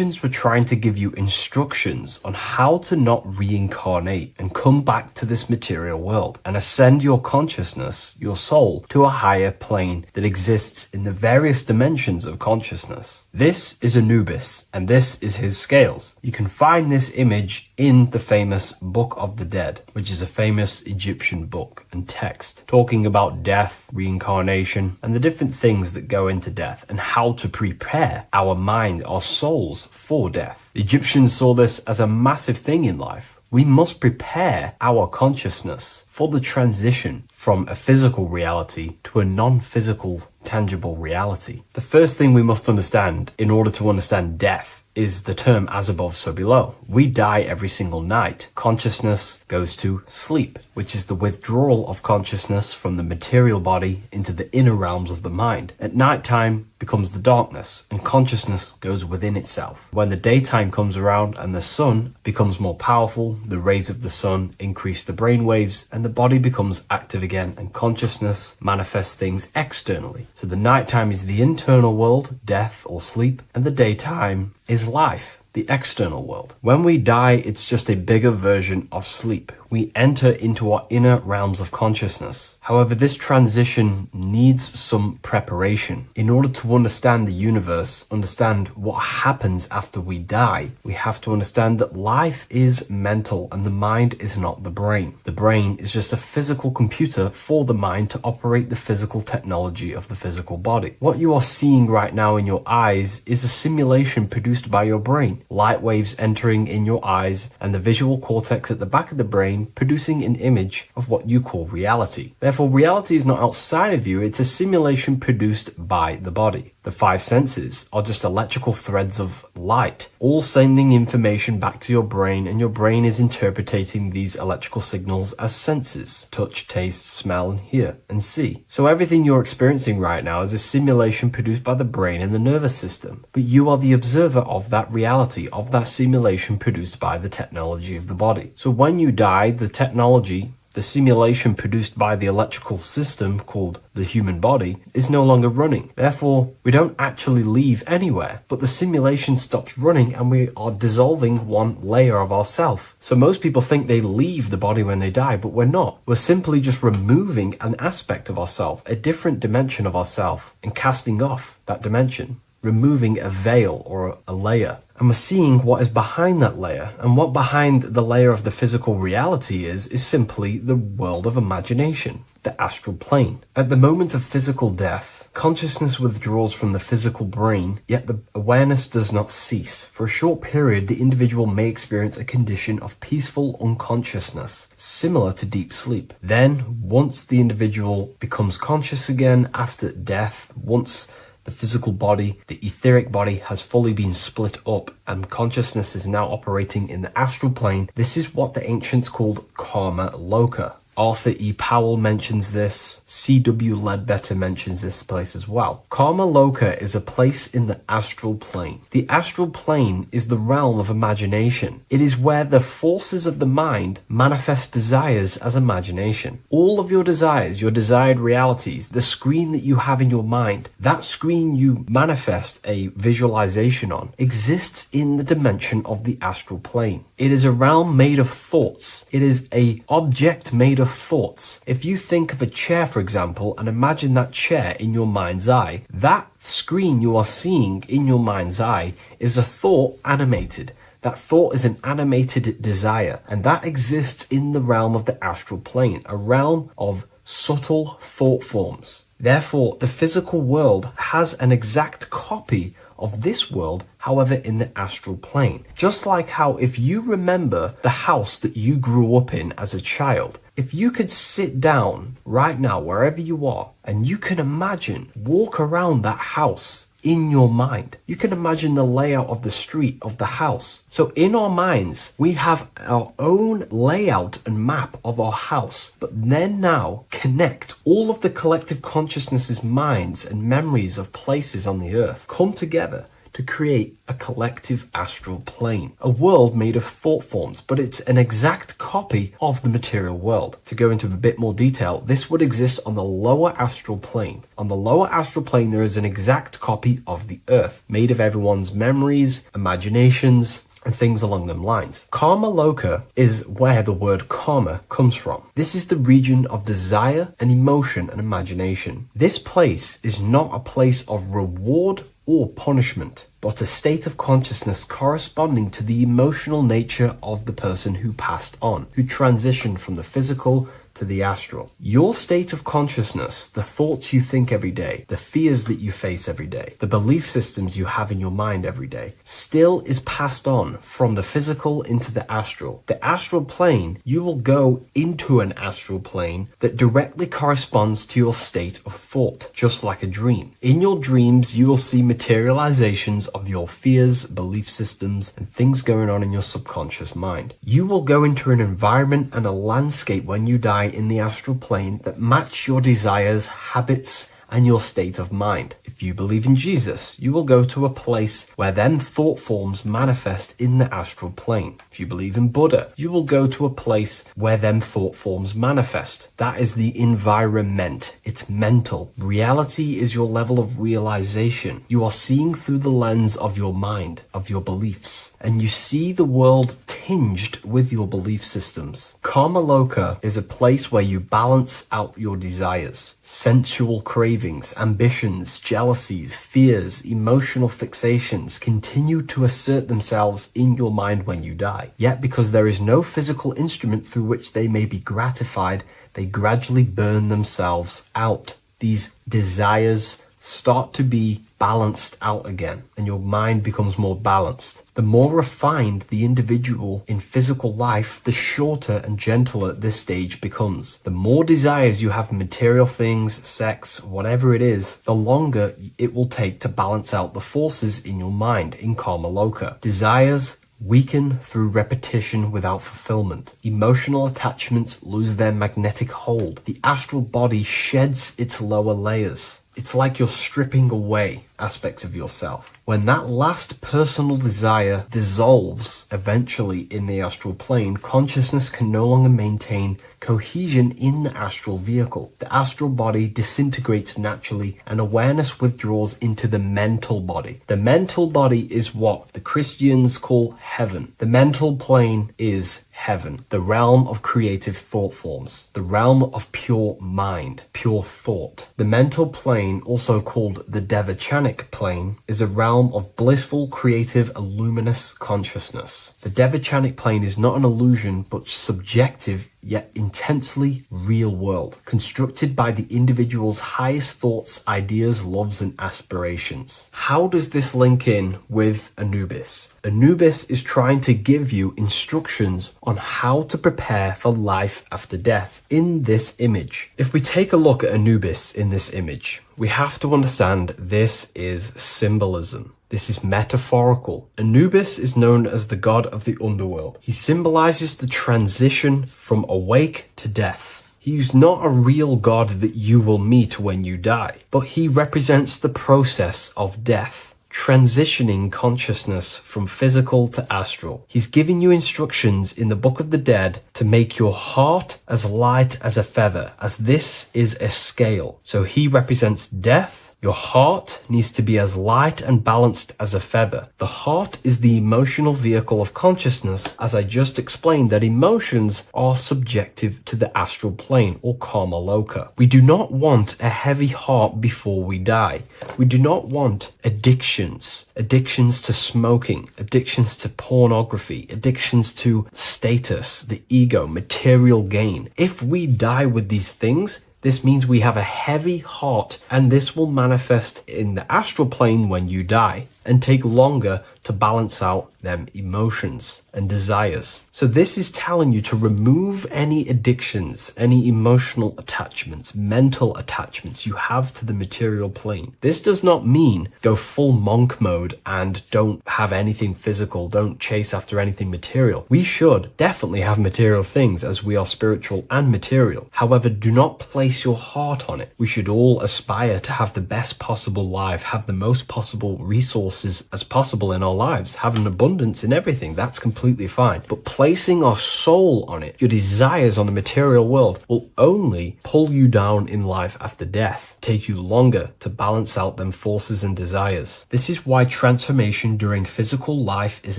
We're trying to give you instructions on how to not reincarnate and come back to this material world and ascend your consciousness, your soul, to a higher plane that exists in the various dimensions of consciousness. This is Anubis, and this is his scales. You can find this image in the famous Book of the Dead, which is a famous Egyptian book and text talking about death, reincarnation, and the different things that go into death and how to prepare our mind, our souls for death. The Egyptians saw this as a massive thing in life. We must prepare our consciousness for the transition from a physical reality to a non-physical, tangible reality. The first thing we must understand in order to understand death is the term as above, so below. We die every single night. Consciousness goes to sleep, which is the withdrawal of consciousness from the material body into the inner realms of the mind. At nighttime becomes the darkness, and consciousness goes within itself. When the daytime comes around and the sun becomes more powerful, the rays of the sun increase the brain waves, and the body becomes active again, and consciousness manifests things externally. So the nighttime is the internal world, death or sleep, and the daytime is life, the external world. When we die, it's just a bigger version of sleep. We enter into our inner realms of consciousness. However, this transition needs some preparation. In order to understand the universe, understand what happens after we die, we have to understand that life is mental and the mind is not the brain. The brain is just a physical computer for the mind to operate the physical technology of the physical body. What you are seeing right now in your eyes is a simulation produced by your brain. Light waves entering in your eyes and the visual cortex at the back of the brain producing an image of what you call reality. Therefore, reality is not outside of you, it's a simulation produced by the body. The five senses are just electrical threads of light, all sending information back to your brain, and your brain is interpreting these electrical signals as senses: touch, taste, smell, and hear, and see. So everything you're experiencing right now is a simulation produced by the brain and the nervous system, but you are the observer of that reality, of that simulation produced by the technology of the body. So when you die, the technology, the simulation produced by the electrical system called the human body, is no longer running. Therefore, we don't actually leave anywhere, but the simulation stops running and we are dissolving one layer of ourself. So most people think they leave the body when they die, but we're not. We're simply just removing an aspect of ourself, a different dimension of ourself, and casting off that dimension, removing a veil or a layer. And we're seeing what is behind that layer. And what behind the layer of the physical reality is simply the world of imagination, the astral plane. At the moment of physical death, consciousness withdraws from the physical brain, yet the awareness does not cease. For a short period, the individual may experience a condition of peaceful unconsciousness, similar to deep sleep. Then, once the individual becomes conscious again after death, once the physical body, the etheric body, has fully been split up and consciousness is now operating in the astral plane, this is what the ancients called karma loka. Arthur E. Powell mentions this. C.W. Ledbetter mentions this place as well. Karma Loka is a place in the astral plane. The astral plane is the realm of imagination. It is where the forces of the mind manifest desires as imagination. All of your desires, your desired realities, the screen that you have in your mind, that screen you manifest a visualization on, exists in the dimension of the astral plane. It is a realm made of thoughts. It is an object made of thoughts. If you think of a chair, for example, and imagine that chair in your mind's eye, that screen you are seeing in your mind's eye is a thought animated. That thought is an animated desire, and that exists in the realm of the astral plane, a realm of subtle thought forms. Therefore, the physical world has an exact copy of this world, however, in the astral plane. Just like how if you remember the house that you grew up in as a child, if you could sit down right now, wherever you are, and you can imagine, walk around that house in your mind. You can imagine the layout of the street of the house. So in our minds, we have our own layout and map of our house, but then now connect all of the collective consciousness's minds and memories of places on the earth, come together to create a collective astral plane, a world made of thought forms, but it's an exact copy of the material world. To go into a bit more detail, this would exist on the lower astral plane. On the lower astral plane, there is an exact copy of the Earth, made of everyone's memories, imaginations, and things along them lines. Karma Loka is where the word karma comes from. This is the region of desire and emotion and imagination. This place is not a place of reward or punishment, but a state of consciousness corresponding to the emotional nature of the person who passed on, who transitioned from the physical to the astral. Your state of consciousness, the thoughts you think every day, the fears that you face every day, the belief systems you have in your mind every day, still is passed on from the physical into the astral. The astral plane, you will go into an astral plane that directly corresponds to your state of thought, just like a dream. In your dreams, you will see materializations of your fears, belief systems, and things going on in your subconscious mind. You will go into an environment and a landscape when you die in the astral plane that match your desires, habits, and your state of mind. If you believe in Jesus, you will go to a place where then thought forms manifest in the astral plane. If you believe in Buddha, you will go to a place where then thought forms manifest. That is the environment. It's mental. Reality is your level of realization. You are seeing through the lens of your mind, of your beliefs, and you see the world tinged with your belief systems. Karma Loka is a place where you balance out your desires, sensual cravings, ambitions, jealousies, fears, emotional fixations continue to assert themselves in your mind when you die. Yet because there is no physical instrument through which they may be gratified, they gradually burn themselves out. These desires start to be balanced out again, and your mind becomes more balanced. The more refined the individual in physical life, the shorter and gentler this stage becomes. The more desires you have in material things, sex, whatever it is, the longer it will take to balance out the forces in your mind in Karma Loka. Desires weaken through repetition without fulfillment. Emotional attachments lose their magnetic hold. The astral body sheds its lower layers. It's like you're stripping away aspects of yourself. When that last personal desire dissolves eventually in the astral plane, consciousness can no longer maintain cohesion in the astral vehicle. The astral body disintegrates naturally and awareness withdraws into the mental body. The mental body is what the Christians call heaven. The mental plane is heaven, the realm of creative thought forms, the realm of pure mind, pure thought. The mental plane, also called the Devachanic plane, is a realm of blissful, creative, and luminous consciousness. The Devachanic plane is not an illusion, but subjective yet intensely real world, constructed by the individual's highest thoughts, ideas, loves, and aspirations. How does this link in with Anubis? Anubis is trying to give you instructions on how to prepare for life after death in this image. If we take a look at Anubis in this image, we have to understand this is symbolism. This is metaphorical. Anubis is known as the god of the underworld. He symbolizes the transition from awake to death. He is not a real god that you will meet when you die, but he represents the process of death, transitioning consciousness from physical to astral. He's giving you instructions in the Book of the Dead to make your heart as light as a feather, as this is a scale. So he represents death. Your heart needs to be as light and balanced as a feather. The heart is the emotional vehicle of consciousness, as I just explained that emotions are subjective to the astral plane or Karma Loka. We do not want a heavy heart before we die. We do not want addictions to smoking, addictions to pornography, addictions to status, the ego, material gain. If we die with these things, this means we have a heavy heart, and this will manifest in the astral plane when you die and take longer to balance out them emotions and desires. So this is telling you to remove any addictions, any emotional attachments, mental attachments you have to the material plane. This does not mean go full monk mode and don't have anything physical, don't chase after anything material. We should definitely have material things as we are spiritual and material. However, do not place your heart on it. We should all aspire to have the best possible life, have the most possible resources resources as possible in our lives, having abundance in everything. That's completely fine. But placing our soul on it, your desires on the material world, will only pull you down in life after death, take you longer to balance out them forces and desires. This is why transformation during physical life is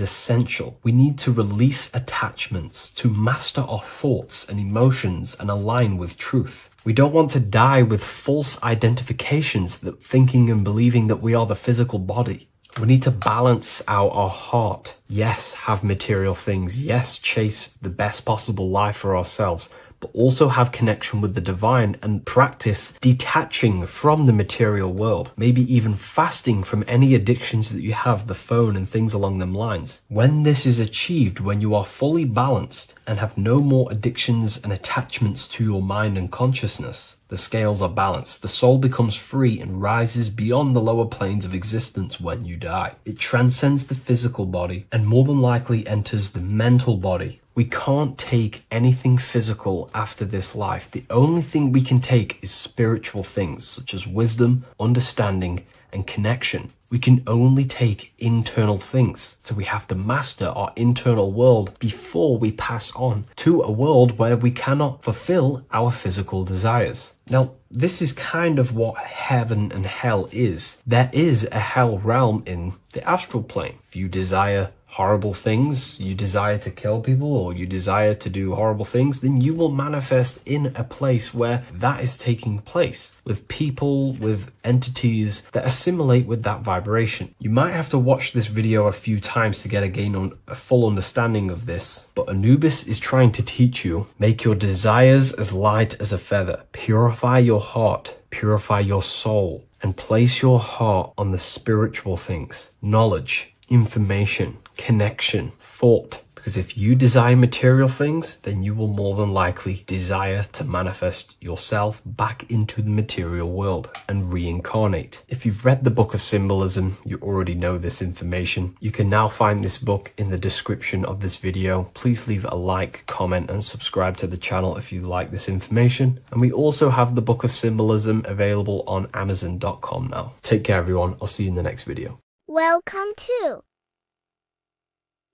essential. We need to release attachments to master our thoughts and emotions and align with truth. We don't want to die with false identifications, that thinking and believing that we are the physical body. We need to balance out our heart. Yes, have material things. Yes, chase the best possible life for ourselves, but also have connection with the divine and practice detaching from the material world, maybe even fasting from any addictions that you have, the phone and things along them lines. When this is achieved, when you are fully balanced and have no more addictions and attachments to your mind and consciousness, the scales are balanced. The soul becomes free and rises beyond the lower planes of existence when you die. It transcends the physical body and more than likely enters the mental body. We can't take anything physical after this life. The only thing we can take is spiritual things such as wisdom, understanding, and connection. We can only take internal things. So we have to master our internal world before we pass on to a world where we cannot fulfill our physical desires. Now, this is kind of what heaven and hell is. There is a hell realm in the astral plane. If you desire horrible things, you desire to kill people, or you desire to do horrible things, then you will manifest in a place where that is taking place, with people, with entities that assimilate with that vibration. You might have to watch this video a few times to get a full understanding of this, but Anubis is trying to teach you, make your desires as light as a feather, purify your heart, purify your soul, and place your heart on the spiritual things, knowledge, information, connection, thought. Because if you desire material things, then you will more than likely desire to manifest yourself back into the material world and reincarnate. If you've read the Book of Symbolism, you already know this information. You can now find this book in the description of this video. Please leave a like, comment, and subscribe to the channel if you like this information. And we also have the Book of Symbolism available on Amazon.com now. Take care, everyone. I'll see you in the next video. Welcome to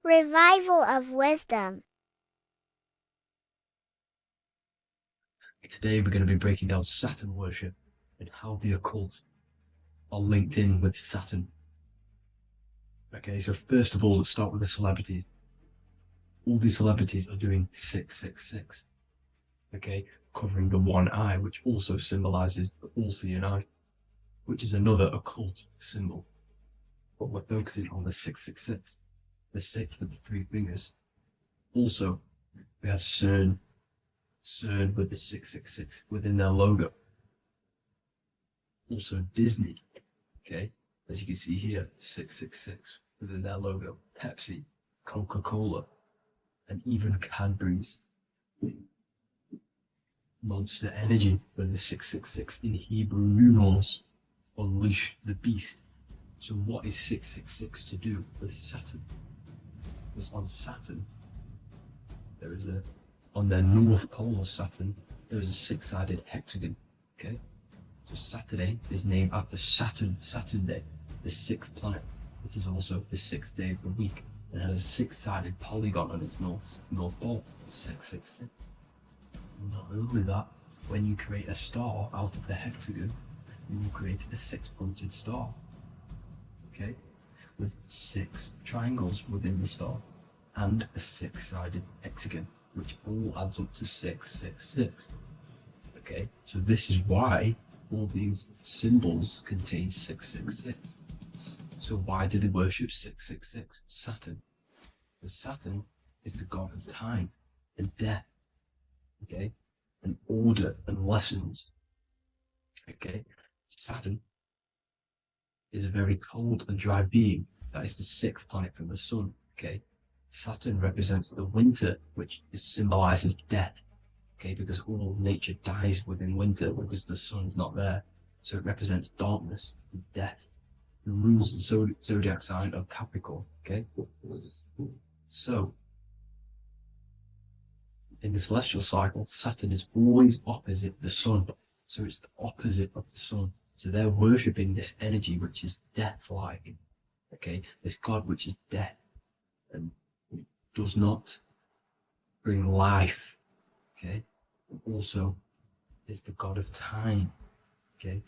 Revival of Wisdom. Today we're going to be breaking down Saturn worship and how the occult are linked in with Saturn. Okay, so first of all, let's start with the celebrities. All these celebrities are doing 666. Okay, covering the one eye, which also symbolizes the all-seeing eye, which is another occult symbol. But we're focusing on the 666. The 6 with the 3 fingers. Also, we have CERN with the 666 within their logo. Also Disney, okay, as you can see here, 666 within their logo. Pepsi, Coca-Cola, and even Cadbury's. Monster Energy with the 666 in Hebrew numerals. Unleash the beast. So what is 666 to do with Saturn? Because on Saturn, on their north pole of Saturn, there is a 6-sided hexagon, okay? So Saturday is named after Saturn Day, the 6th planet. It is also the 6th day of the week, and has a 6-sided polygon on its north pole, 666. Not only that, when you create a star out of the hexagon, you will create a 6-pointed star, okay? With 6 triangles within the star and a 6-sided hexagon, which all adds up to 666. Okay, so this is why all these symbols contain 666. So why do they worship 666? Saturn. Because Saturn is the god of time and death, okay, and order and lessons. Okay, Saturn is a very cold and dry being. That is the 6th planet from the sun. Okay, Saturn represents the winter, which symbolizes death. Okay, because all nature dies within winter because the sun's not there. So it represents darkness and death. It rules the zodiac sign of Capricorn. Okay, so in the celestial cycle, Saturn is always opposite the sun. So it's the opposite of the sun. So they're worshipping this energy which is death-like, Okay, this God which is death and does not bring life. Okay, also is the God of time. Okay,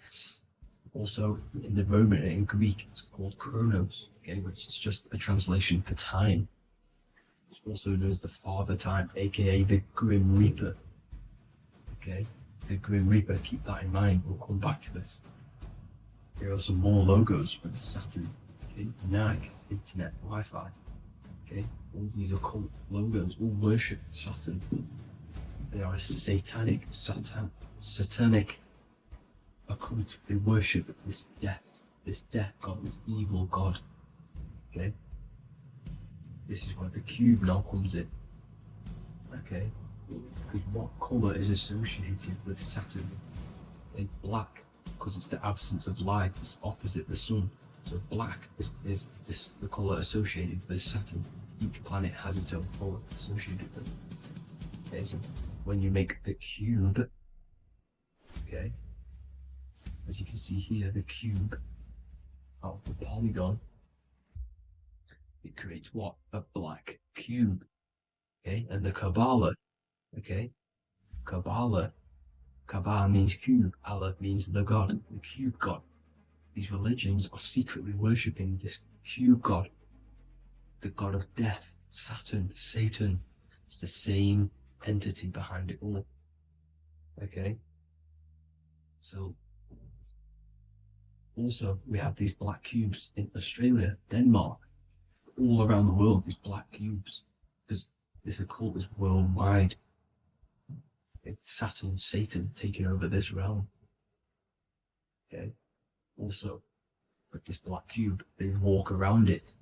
also in the Roman and in Greek it's called Chronos. Okay, which is just a translation for time. It's also known as the Father Time, aka the Grim Reaper. Okay, the Grim Reaper. Keep that in mind. We'll come back to this. Here are some more logos with Saturn. Okay, NAG, Internet, Wi-Fi. Okay, all these occult logos all worship Saturn. They are a satanic occult. They worship this death god, this evil god. Okay, this is where the cube now comes in. Okay, because what color is associated with Saturn? It's black, because it's the absence of light. It's opposite the sun. So black is the color associated with Saturn. Each planet has its own color associated with it. Okay, so when you make the cube, okay, as you can see here, the cube out of the polygon, it creates what? A black cube. Okay, and the Kabbalah, okay, Kabbalah means cube, Allah means the God, the cube God. These religions are secretly worshipping this cube God, the god of death, Saturn, Satan. It's the same entity behind it all. Okay, so also we have these black cubes in Australia, Denmark, all around the world, these black cubes, because this occult is worldwide. It's Saturn, Satan taking over this realm. Okay, also with this black cube, they walk around it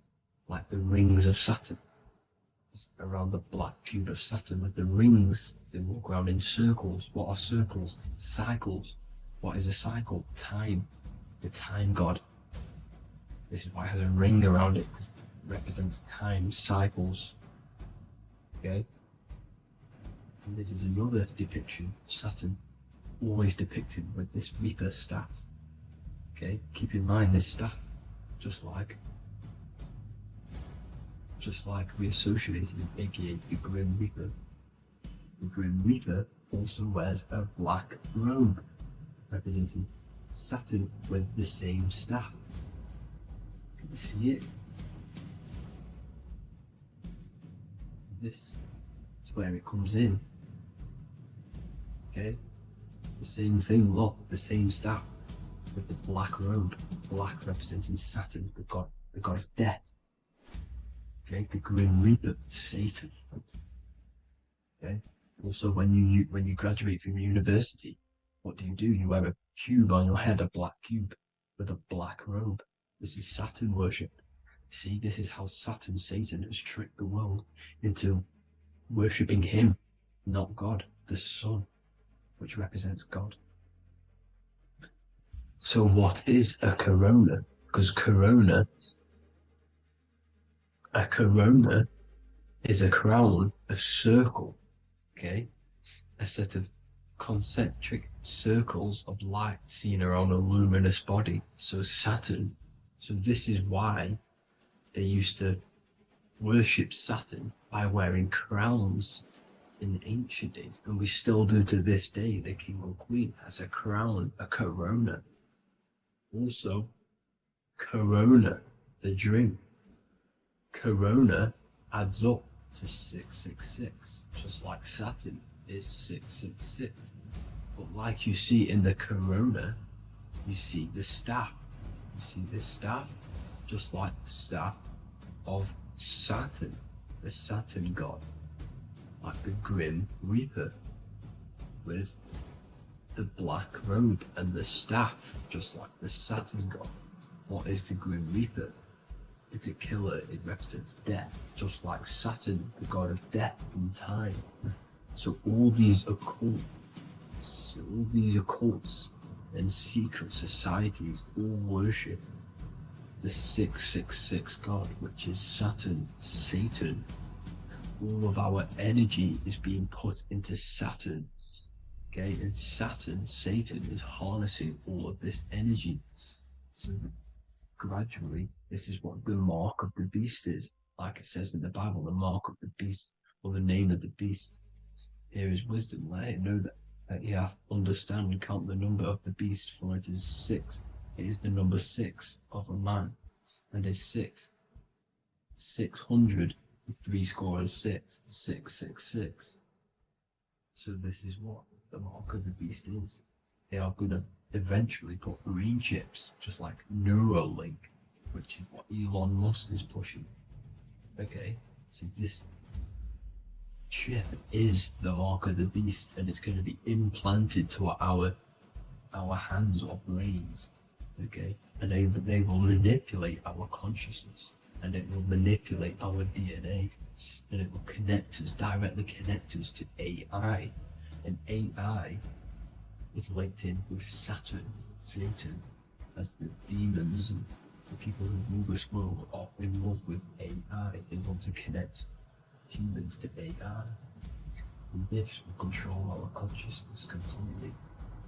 like the rings of Saturn. Around the black cube of Saturn with the rings, they walk around in circles. What are circles? Cycles. What is a cycle? Time. The time god. This is why it has a ring around it, because it represents time, cycles. Okay? And this is another depiction. Saturn, always depicted with this Reaper staff. Okay? Keep in mind this staff, just like we associated with aka the Grim Reaper. The Grim Reaper also wears a black robe, representing Saturn with the same staff. Can you see it? This is where it comes in. Okay? The same thing, look, the same staff with the black robe. Black representing Saturn, the god of death. Okay, the Grim Reaper, Satan. Okay. Also, when you graduate from university, what do? You wear a cube on your head, a black cube with a black robe. This is Saturn worship. See, this is how Saturn, Satan, has tricked the world into worshipping him, not God, the sun, which represents God. So what is a corona? Because a corona is a crown, a circle, okay? A set of concentric circles of light seen around a luminous body. So Saturn. So this is why they used to worship Saturn by wearing crowns in ancient days. And we still do to this day. The king or queen has a crown, a corona. Also, corona, the drink. Corona adds up to 666, just like Saturn is 666. But like you see in the corona, you see the staff. You see this staff, just like the staff of Saturn, the Saturn god, like the Grim Reaper, with the black robe and the staff, just like the Saturn god. What is the Grim Reaper? It's a killer. It represents death, just like Saturn, the god of death and time. So all these occults and secret societies all worship the 666 god, which is Saturn, Satan. All of our energy is being put into Saturn. Okay, and Saturn, Satan, is harnessing all of this energy. So gradually This is what the mark of the beast is. Like it says in the Bible, the mark of the beast, or the name of the beast. Here is wisdom. Let it know that you have to understand and count the number of the beast, for it is 6. It is the number 6 of a man, and is 6. 600, 3 score is 6, 666. So this is what the mark of the beast is. They are going to eventually put green chips, just like Neuralink, which is what Elon Musk is pushing. Okay, so this chip is the mark of the beast, and it's going to be implanted to our hands or brains. Okay, and they will manipulate our consciousness, and it will manipulate our DNA, and it will directly connect us to AI, and AI is linked in with Satan, as the demons and the people who rule this world are in love with AI. They want to connect humans to AI, and this will control our consciousness completely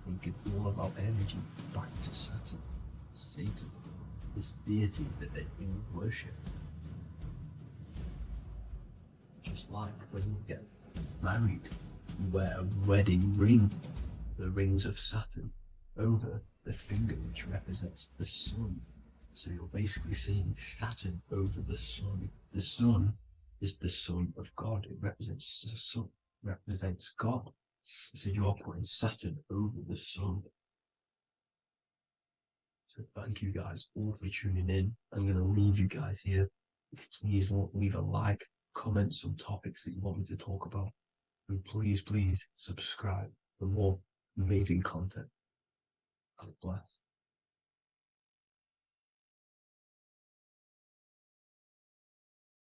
and give all of our energy back to Satan, this deity that they all worship. Just like when you get married, you wear a wedding ring, the rings of Saturn, over the finger, which represents the sun. So you're basically seeing Saturn over the sun. The sun is the son of God. It represents the sun, represents God. So you're putting Saturn over the sun. So thank you guys all for tuning in. I'm going to leave you guys here. Please leave a like, comment some topics that you want me to talk about. And please subscribe for more amazing content. God bless.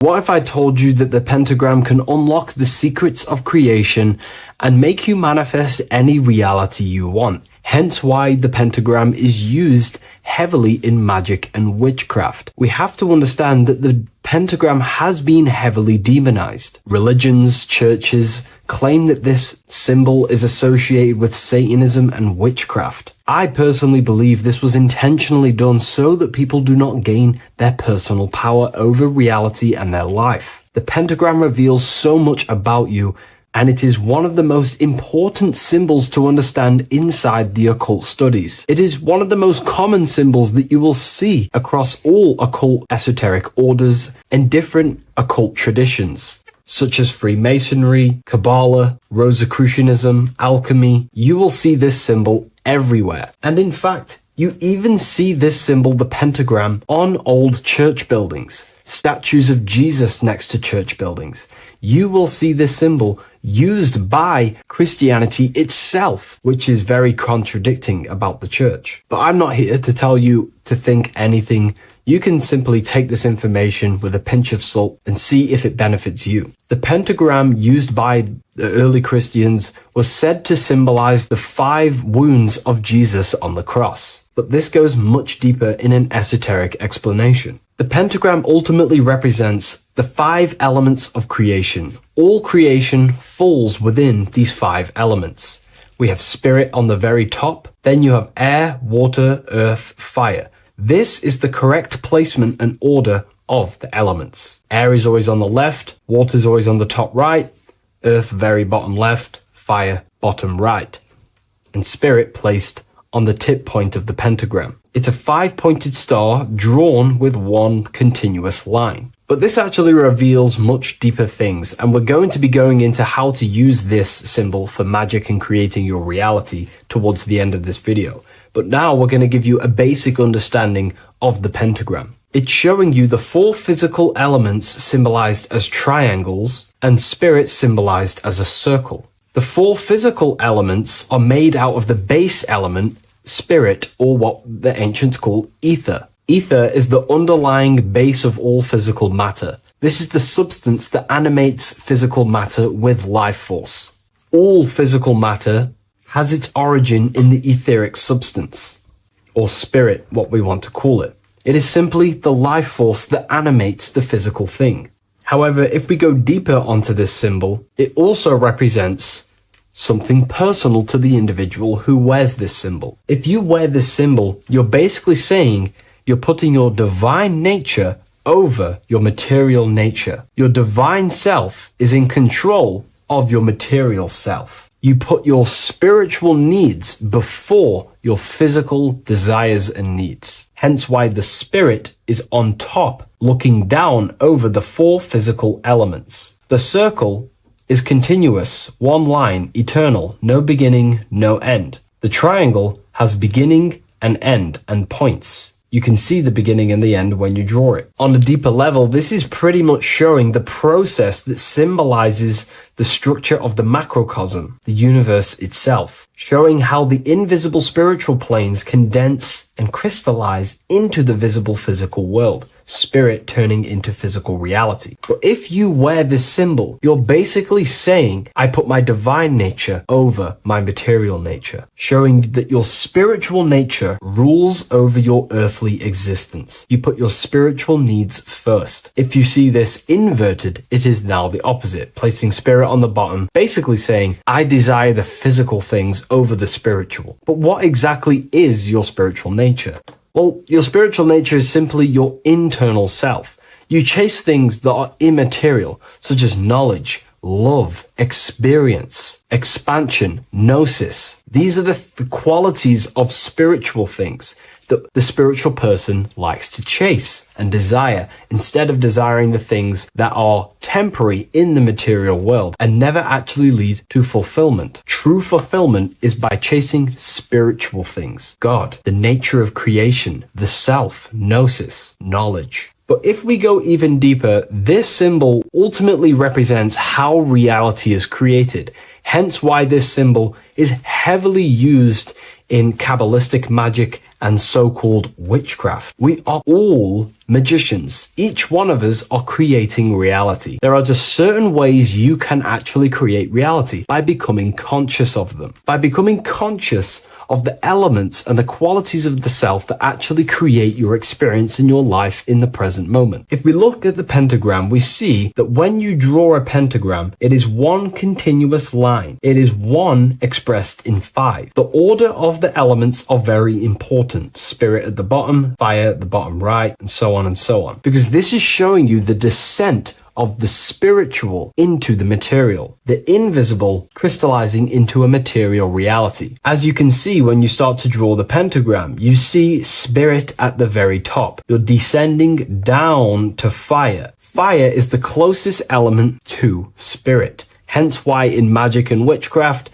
What if I told you that the pentagram can unlock the secrets of creation and make you manifest any reality you want? Hence why the pentagram is used heavily in magic and witchcraft. We have to understand that the pentagram has been heavily demonized. Religions, churches claim that this symbol is associated with Satanism and witchcraft. I personally believe this was intentionally done so that people do not gain their personal power over reality and their life. The pentagram reveals so much about you, and it is one of the most important symbols to understand inside the occult studies. It is one of the most common symbols that you will see across all occult esoteric orders and different occult traditions, such as Freemasonry, Kabbalah, Rosicrucianism, alchemy. You will see this symbol everywhere. And in fact, you even see this symbol, the pentagram, on old church buildings, statues of Jesus next to church buildings. You will see this symbol used by Christianity itself, which is very contradicting about the church. But I'm not here to tell you to think anything. You can simply take this information with a pinch of salt and see if it benefits you. The pentagram used by the early Christians was said to symbolize the 5 wounds of Jesus on the cross. But this goes much deeper in an esoteric explanation. The pentagram ultimately represents the 5 elements of creation. All creation falls within these 5 elements. We have spirit on the very top, then you have air, water, earth, fire. This is the correct placement and order of the elements. Air is always on the left, water is always on the top right, earth very bottom left, fire bottom right, and spirit placed on the tip point of the pentagram. It's a 5-pointed star drawn with one continuous line. But this actually reveals much deeper things, and we're going to be going into how to use this symbol for magic and creating your reality towards the end of this video. But now we're going to give you a basic understanding of the pentagram. It's showing you the 4 physical elements symbolized as triangles and spirit symbolized as a circle. The 4 physical elements are made out of the base element, spirit, or what the ancients call ether. Ether is the underlying base of all physical matter. This is the substance that animates physical matter with life force. All physical matter has its origin in the etheric substance, or spirit, what we want to call it. It is simply the life force that animates the physical thing. However, if we go deeper onto this symbol, it also represents something personal to the individual who wears this symbol. If you wear this symbol, you're basically saying You're putting your divine nature over your material nature. Your divine self is in control of your material self. You put your spiritual needs before your physical desires and needs. Hence why the spirit is on top, looking down over the four physical elements. The circle is continuous, one line, eternal, no beginning, no end. The triangle has beginning and end and points. You can see the beginning and the end when you draw it. On a deeper level, this is pretty much showing the process that symbolizes the structure of the macrocosm, the universe itself, showing how the invisible spiritual planes condense and crystallize into the visible physical world, spirit turning into physical reality. But if you wear this symbol, you're basically saying, I put my divine nature over my material nature, showing that your spiritual nature rules over your earthly existence. You put your spiritual needs first. If you see this inverted, it is now the opposite, placing spirit on the bottom, basically saying, I desire the physical things over the spiritual. But what exactly is your spiritual nature? Well, your spiritual nature is simply your internal self. You chase things that are immaterial, such as knowledge, love, experience, expansion, gnosis. These are the qualities of spiritual things that the spiritual person likes to chase and desire, instead of desiring the things that are temporary in the material world and never actually lead to fulfillment. True fulfillment is by chasing spiritual things. God, the nature of creation, the self, gnosis, knowledge. But if we go even deeper, this symbol ultimately represents how reality is created. Hence why this symbol is heavily used in Kabbalistic magic and so-called witchcraft. We are all magicians. Each one of us are creating reality. There are just certain ways you can actually create reality by becoming conscious of them. By becoming conscious of the elements and the qualities of the self that actually create your experience in your life in the present moment. If we look at the pentagram, we see that when you draw a pentagram, it is one continuous line. It is one expressed in 5. The order of the elements are very important. Spirit at the bottom, fire at the bottom right, and so on and so on. Because this is showing you the descent of the spiritual into the material, the invisible crystallizing into a material reality. As you can see when you start to draw the pentagram, you see spirit at the very top. You're descending down to fire. Fire is the closest element to spirit. Hence why in magic and witchcraft,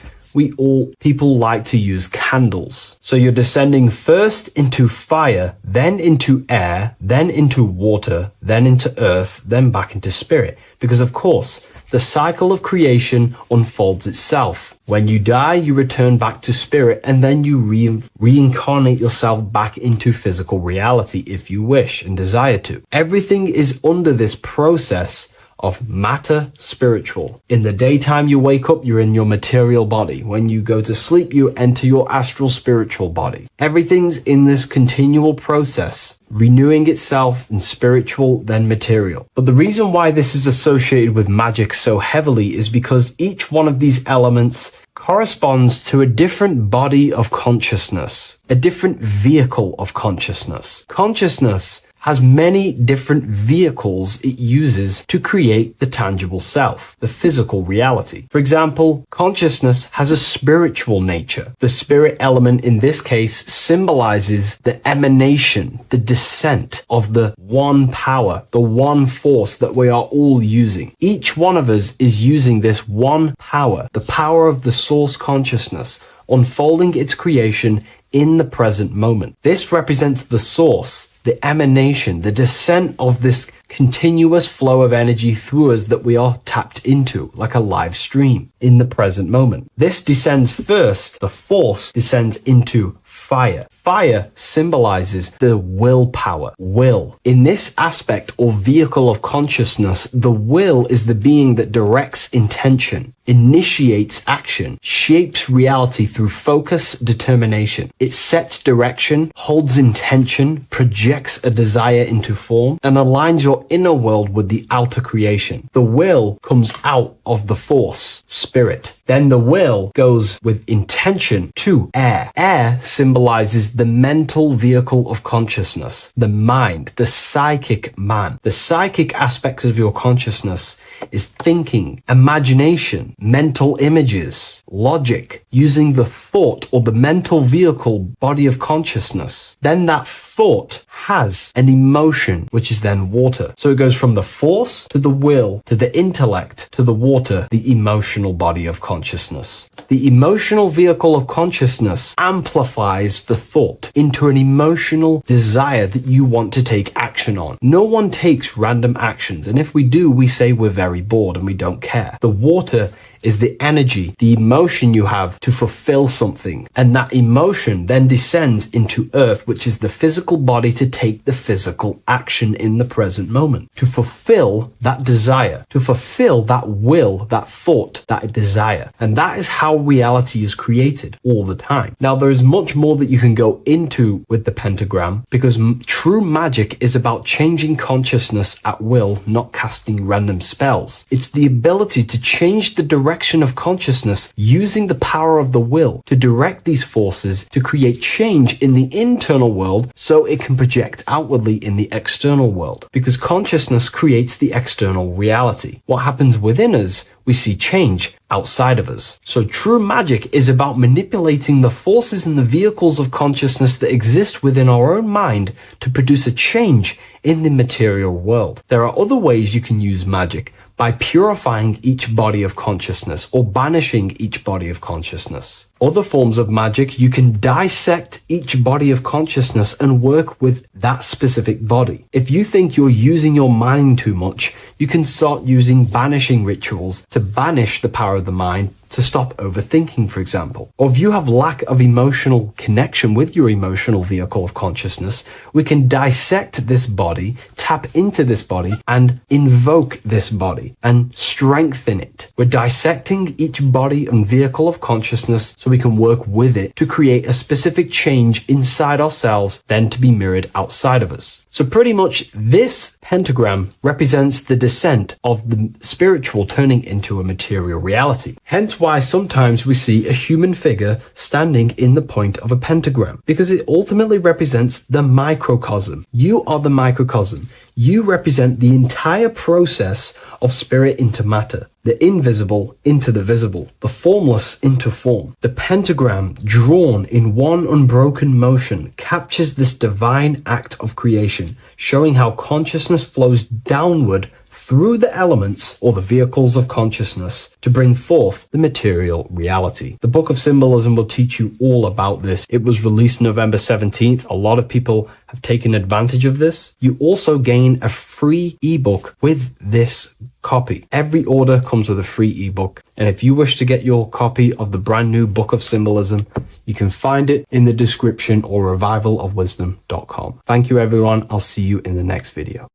people like to use candles. So you're descending first into fire, then into air, then into water, then into earth, then back into spirit. Because of course, the cycle of creation unfolds itself. When you die, you return back to spirit, and then you reincarnate yourself back into physical reality if you wish and desire to. Everything is under this process of matter spiritual. In the daytime you wake up, you're in your material body. When you go to sleep, you enter your astral spiritual body. Everything's in this continual process, renewing itself in spiritual, then material. But the reason why this is associated with magic so heavily is because each one of these elements corresponds to a different body of consciousness, a different vehicle of consciousness. Consciousness has many different vehicles it uses to create the tangible self, the physical reality. For example, consciousness has a spiritual nature. The spirit element in this case symbolizes the emanation, the descent of the one power, the one force that we are all using. Each one of us is using this one power, the power of the source consciousness, unfolding its creation in the present moment. This represents the source, the emanation, the descent of this continuous flow of energy through us that we are tapped into, like a live stream in the present moment. This descends first, the force descends into fire. Fire symbolizes the willpower, will. In this aspect or vehicle of consciousness, the will is the being that directs intention, initiates action, shapes reality through focus, determination. It sets direction, holds intention, projects a desire into form, and aligns your inner world with the outer creation. The will comes out of the force, spirit. Then the will goes with intention to air. Air symbolizes symbolizes the mental vehicle of consciousness, the mind, the psychic man. The psychic aspects of your consciousness is thinking, imagination, mental images, logic, using the thought or the mental vehicle body of consciousness. Then that thought has an emotion, which is then water. So it goes from the force to the will to the intellect to the water, the emotional body of consciousness. The emotional vehicle of consciousness amplifies the thought into an emotional desire that you want to take action on. No one takes random actions, and if we do, we say we're very bored and we don't care. The water is the energy, the emotion you have to fulfill something. And that emotion then descends into earth, which is the physical body to take the physical action in the present moment, to fulfill that desire, to fulfill that will, that thought, that desire. And that is how reality is created all the time. Now, there is much more that you can go into with the pentagram, because true magic is about changing consciousness at will, not casting random spells. It's the ability to change the direction of consciousness using the power of the will to direct these forces to create change in the internal world so it can project outwardly in the external world. Because consciousness creates the external reality. What happens within us, we see change outside of us. So true magic is about manipulating the forces and the vehicles of consciousness that exist within our own mind to produce a change in the material world. There are other ways you can use magic, by purifying each body of consciousness or banishing each body of consciousness. Other forms of magic, you can dissect each body of consciousness and work with that specific body. If you think you're using your mind too much, you can start using banishing rituals to banish the power of the mind to stop overthinking, for example. Or if you have lack of emotional connection with your emotional vehicle of consciousness, we can dissect this body, tap into this body, and invoke this body and strengthen it. We're dissecting each body and vehicle of consciousness so we can work with it to create a specific change inside ourselves, then to be mirrored outside of us. So pretty much this pentagram represents the descent of the spiritual turning into a material reality. Hence why sometimes we see a human figure standing in the point of a pentagram, because it ultimately represents the microcosm. You are the microcosm. You represent the entire process of spirit into matter, the invisible into the visible, the formless into form. The pentagram, drawn in one unbroken motion, captures this divine act of creation, showing how consciousness flows downward through the elements or the vehicles of consciousness to bring forth the material reality. The Book of Symbolism will teach you all about this. It was released November 17th. A lot of people have taken advantage of this. You also gain a free ebook with this copy. Every order comes with a free ebook. And if you wish to get your copy of the brand new Book of Symbolism, you can find it in the description or revivalofwisdom.com. Thank you, everyone. I'll see you in the next video.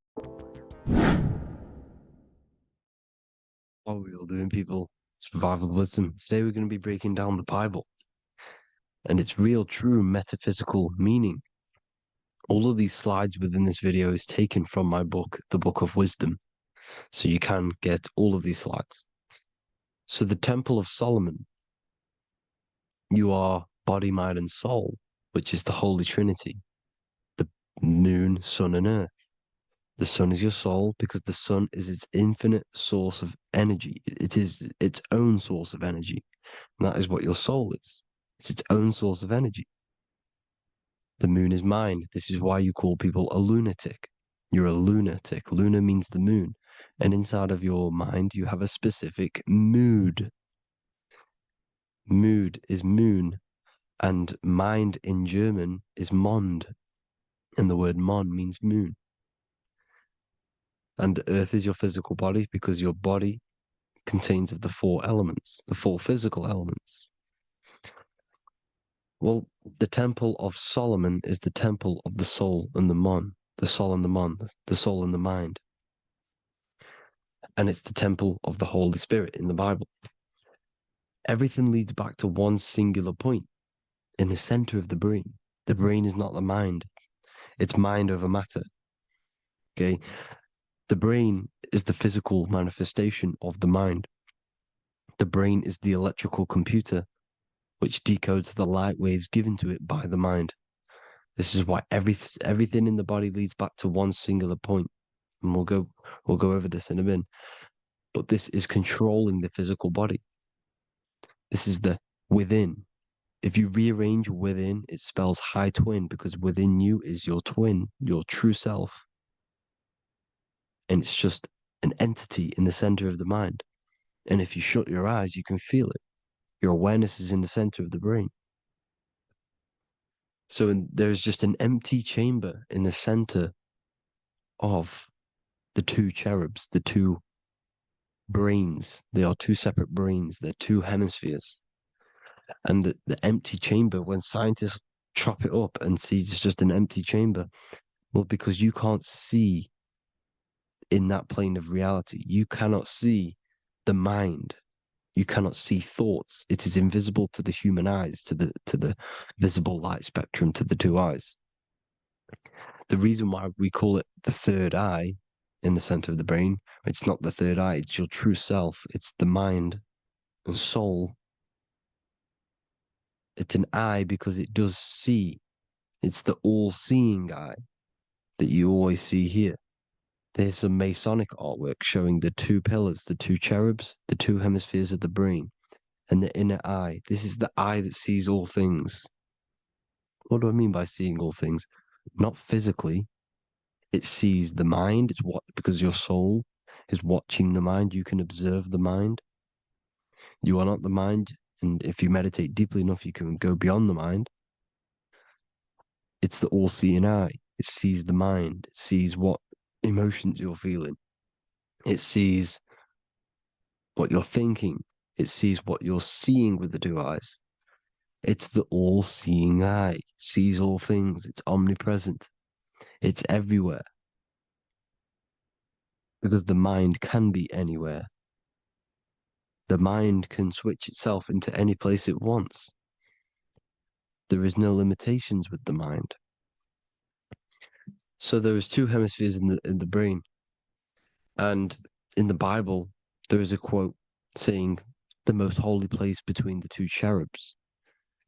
What are we all doing, people? Survival of Wisdom. Today we're going to be breaking down the Bible and its real, true metaphysical meaning. All of these slides within this video is taken from my book, The Book of Wisdom. So you can get all of these slides. So the Temple of Solomon, you are body, mind, and soul, which is the Holy Trinity, the moon, sun, and earth. The sun is your soul because the sun is its infinite source of energy. It is its own source of energy. And that is what your soul is. It's its own source of energy. The moon is mind. This is why you call people a lunatic. You're a lunatic. Luna means the moon. And inside of your mind, you have a specific mood. Mood is moon. And mind in German is Mond. And the word Mon means moon. And earth is your physical body because your body contains of the four elements, the four physical elements. Well, the Temple of Solomon is the temple of the soul and the mon, the soul and the mon, the soul and the mind. And it's the temple of the Holy Spirit in the Bible. Everything leads back to one singular point in the center of the brain. The brain is not the mind. It's mind over matter. Okay? The brain is the physical manifestation of the mind. The brain is the electrical computer which decodes the light waves given to it by the mind. This is why everything in the body leads back to one singular point. And we'll go over this in a minute. But this is controlling the physical body. This is the within. If you rearrange within, it spells high twin, because within you is your twin, your true self. And it's just an entity in the center of the mind. And if you shut your eyes, you can feel it. Your awareness is in the center of the brain. So there's just an empty chamber in the center of the two cherubs, the two brains. They are two separate brains. They're two hemispheres. And the empty chamber, when scientists chop it up and see it's just an empty chamber, well, because you can't see in that plane of reality, you cannot see the mind. You cannot see thoughts. It is invisible to the human eyes, to the visible light spectrum, to the two eyes. The reason why we call it the third eye in the center of the brain, it's not the third eye, it's your true self. It's the mind and soul. It's an eye because it does see. It's the all-seeing eye that you always see here. There's some Masonic artwork showing the two pillars, the two cherubs, the two hemispheres of the brain, and the inner eye. This is the eye that sees all things. What do I mean by seeing all things? Not physically. It sees the mind. It's what, because your soul is watching the mind. You can observe the mind. You are not the mind. And if you meditate deeply enough, you can go beyond the mind. It's the all-seeing eye. It sees the mind. It sees what emotions you're feeling. It sees what you're thinking. It sees what you're seeing with the two eyes. It's the all-seeing eye. It sees all things. It's omnipresent. It's everywhere. Because the mind can be anywhere. The mind can switch itself into any place it wants. There is no limitations with the mind. So there is two hemispheres in the brain. And in the Bible, there is a quote saying, the most holy place between the two cherubs.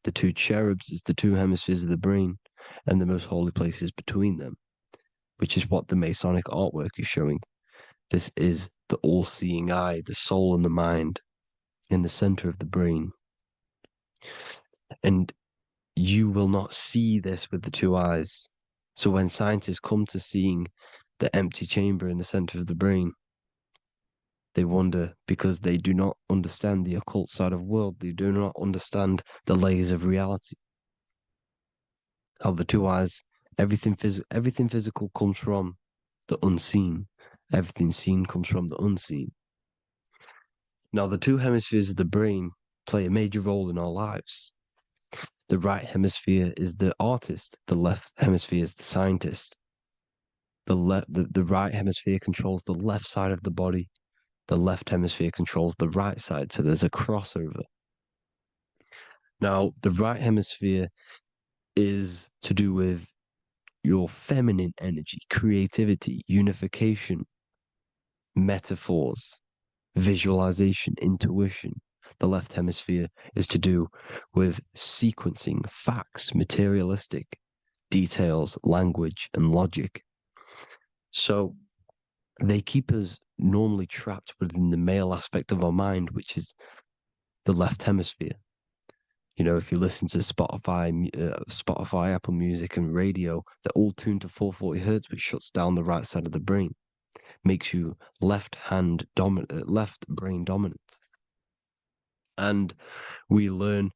The two cherubs is the two hemispheres of the brain, and the most holy place is between them, which is what the Masonic artwork is showing. This is the all-seeing eye, the soul and the mind in the center of the brain. And you will not see this with the two eyes. So when scientists come to seeing the empty chamber in the center of the brain, they wonder, because they do not understand the occult side of the world. They do not understand the layers of reality. How the two eyes, everything physical comes from the unseen. Everything seen comes from the unseen. Now, the two hemispheres of the brain play a major role in our lives. The right hemisphere is the artist. The left hemisphere is the scientist. The right hemisphere controls the left side of the body. The left hemisphere controls the right side. So there's a crossover. Now, the right hemisphere is to do with your feminine energy, creativity, unification, metaphors, visualization, intuition. The left hemisphere is to do with sequencing, facts, materialistic details, language, and logic. So they keep us normally trapped within the male aspect of our mind, which is the left hemisphere. You know, if you listen to Spotify, Apple Music, and radio, they're all tuned to 440 hertz, which shuts down the right side of the brain, makes you left brain dominant. And we learn,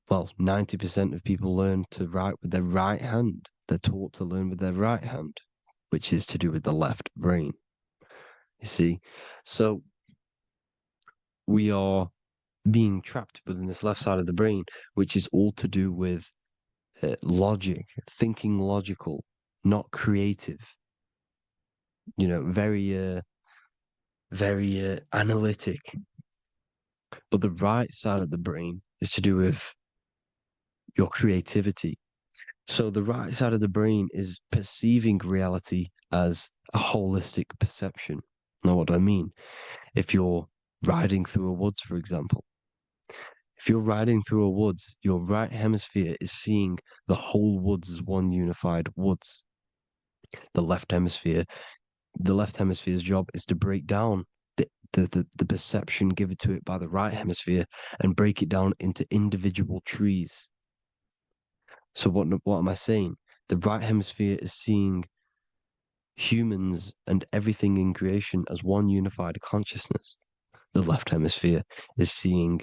well, 90% of people learn to write with their right hand. They're taught to learn with their right hand, which is to do with the left brain. You see, so we are being trapped within this left side of the brain, which is all to do with logic, thinking logical, not creative. You know, very analytic. But the right side of the brain is to do with your creativity. So the right side of the brain is perceiving reality as a holistic perception. Now, what do I mean? If you're riding through a woods, for example, If you're riding through a woods, your right hemisphere is seeing the whole woods as one unified woods. The left hemisphere's job is to break down the perception given to it by the right hemisphere and break it down into individual trees. So what am I saying? The right hemisphere is seeing humans and everything in creation as one unified consciousness. The left hemisphere is seeing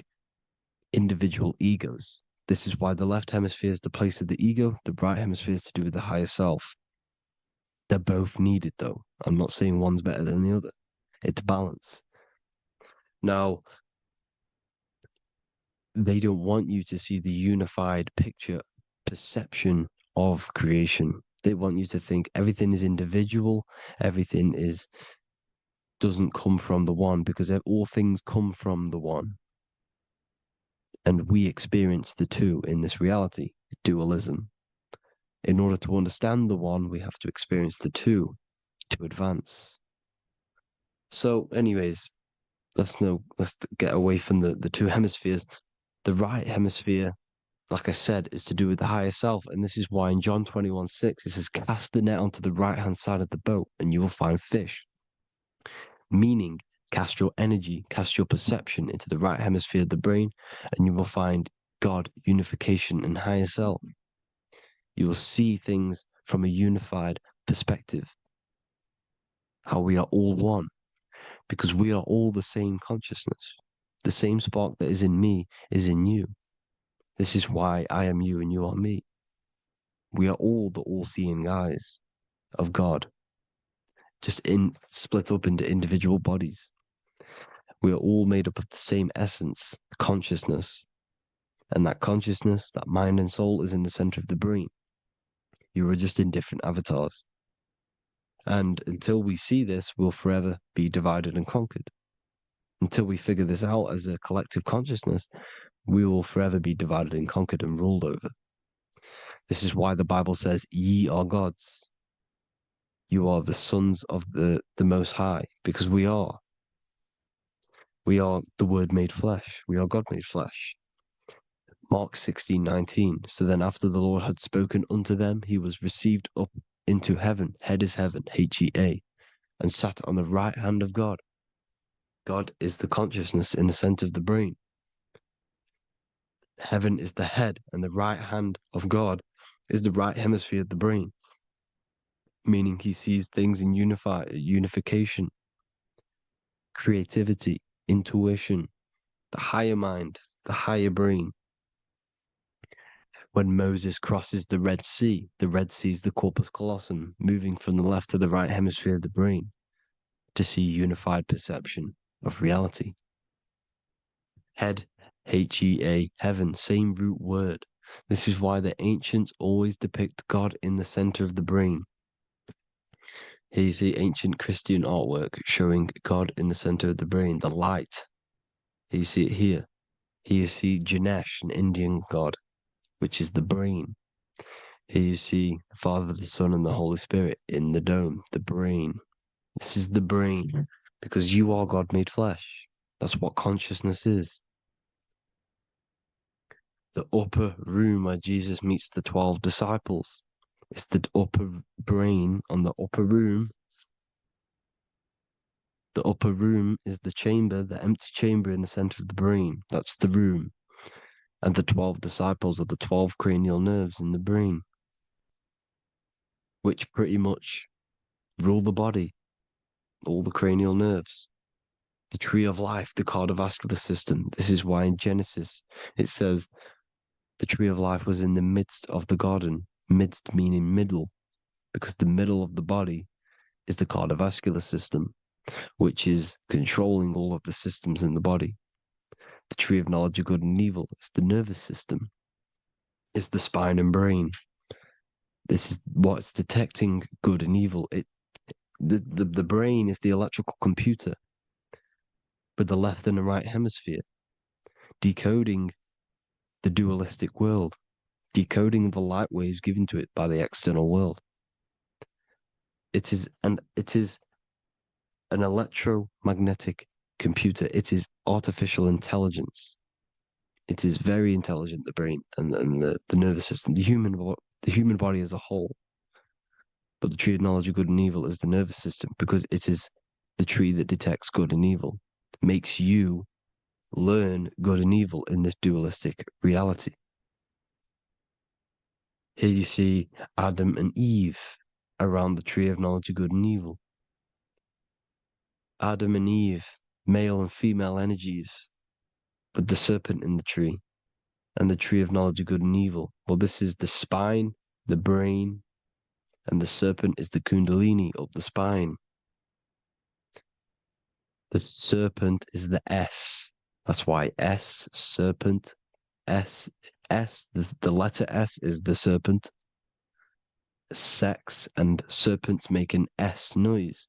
individual egos. This is why the left hemisphere is the place of the ego, the right hemisphere is to do with the higher self. They're both needed, though. I'm not saying one's better than the other. It's balance. Now, they don't want you to see the unified picture, perception of creation. They want you to think everything is individual, everything doesn't come from the one, because all things come from the one. And we experience the two in this reality, dualism. In order to understand the one, we have to experience the two to advance. So, anyways, let's get away from the two hemispheres. The right hemisphere, like I said, is to do with the higher self. And this is why in John 21:6, it says, cast the net onto the right-hand side of the boat and you will find fish. Meaning, cast your energy, cast your perception into the right hemisphere of the brain, and you will find God, unification, and higher self. You will see things from a unified perspective. How we are all one, because we are all the same consciousness. The same spark that is in me is in you. This is why I am you and you are me. We are all the all-seeing eyes of God, just split up into individual bodies. We are all made up of the same essence, consciousness. And that consciousness, that mind and soul, is in the center of the brain. You are just in different avatars. And until we see this, we'll forever be divided and conquered. Until we figure this out as a collective consciousness, we will forever be divided and conquered and ruled over. This is why the Bible says, ye are gods. You are the sons of the Most High, because we are. We are the Word made flesh. We are God made flesh. Mark 16:19. So then after the Lord had spoken unto them, he was received up into heaven, head is heaven, H-E-A, and sat on the right hand of God. God is the consciousness in the center of the brain. Heaven is the head, and the right hand of God is the right hemisphere of the brain, meaning he sees things in unification, creativity, intuition, the higher mind, the higher brain. When Moses crosses the Red Sea is the corpus callosum, moving from the left to the right hemisphere of the brain to see unified perception of reality. Head, H-E-A, heaven, same root word. This is why the ancients always depict God in the center of the brain. Here you see ancient Christian artwork showing God in the center of the brain, the light. Here you see it here. Here you see Ganesh, an Indian god, which is the brain. Here you see the Father, the Son, and the Holy Spirit in the dome, the brain. This is the brain, because you are God made flesh. That's what consciousness is. The upper room where Jesus meets the 12 disciples. It's the upper brain on the upper room. The upper room is the chamber, the empty chamber in the center of the brain. That's the room. And the 12 disciples are the 12 cranial nerves in the brain, which pretty much rule the body, all the cranial nerves. The tree of life, the cardiovascular system. This is why in Genesis it says the tree of life was in the midst of the garden. Midst meaning middle, because the middle of the body is the cardiovascular system, which is controlling all of the systems in the body. The tree of knowledge of good and evil is the nervous system. It's the spine and brain. This is what's detecting good and evil. The brain is the electrical computer with the left and the right hemisphere, decoding the dualistic world, decoding the light waves given to it by the external world. It is an electromagnetic computer. It is artificial intelligence. It is very intelligent, the brain and the nervous system, the human body as a whole. But the tree of knowledge of good and evil is the nervous system, because it is the tree that detects good and evil, makes you learn good and evil in this dualistic reality. Here you see Adam and Eve around the tree of knowledge of good and evil. Adam and Eve, male and female energies, with the serpent in the tree, and the tree of knowledge of good and evil. Well, this is the spine, the brain, and the serpent is the kundalini up the spine. The serpent is the S. That's why S, serpent, the letter S is the serpent. Sex and serpents make an S noise.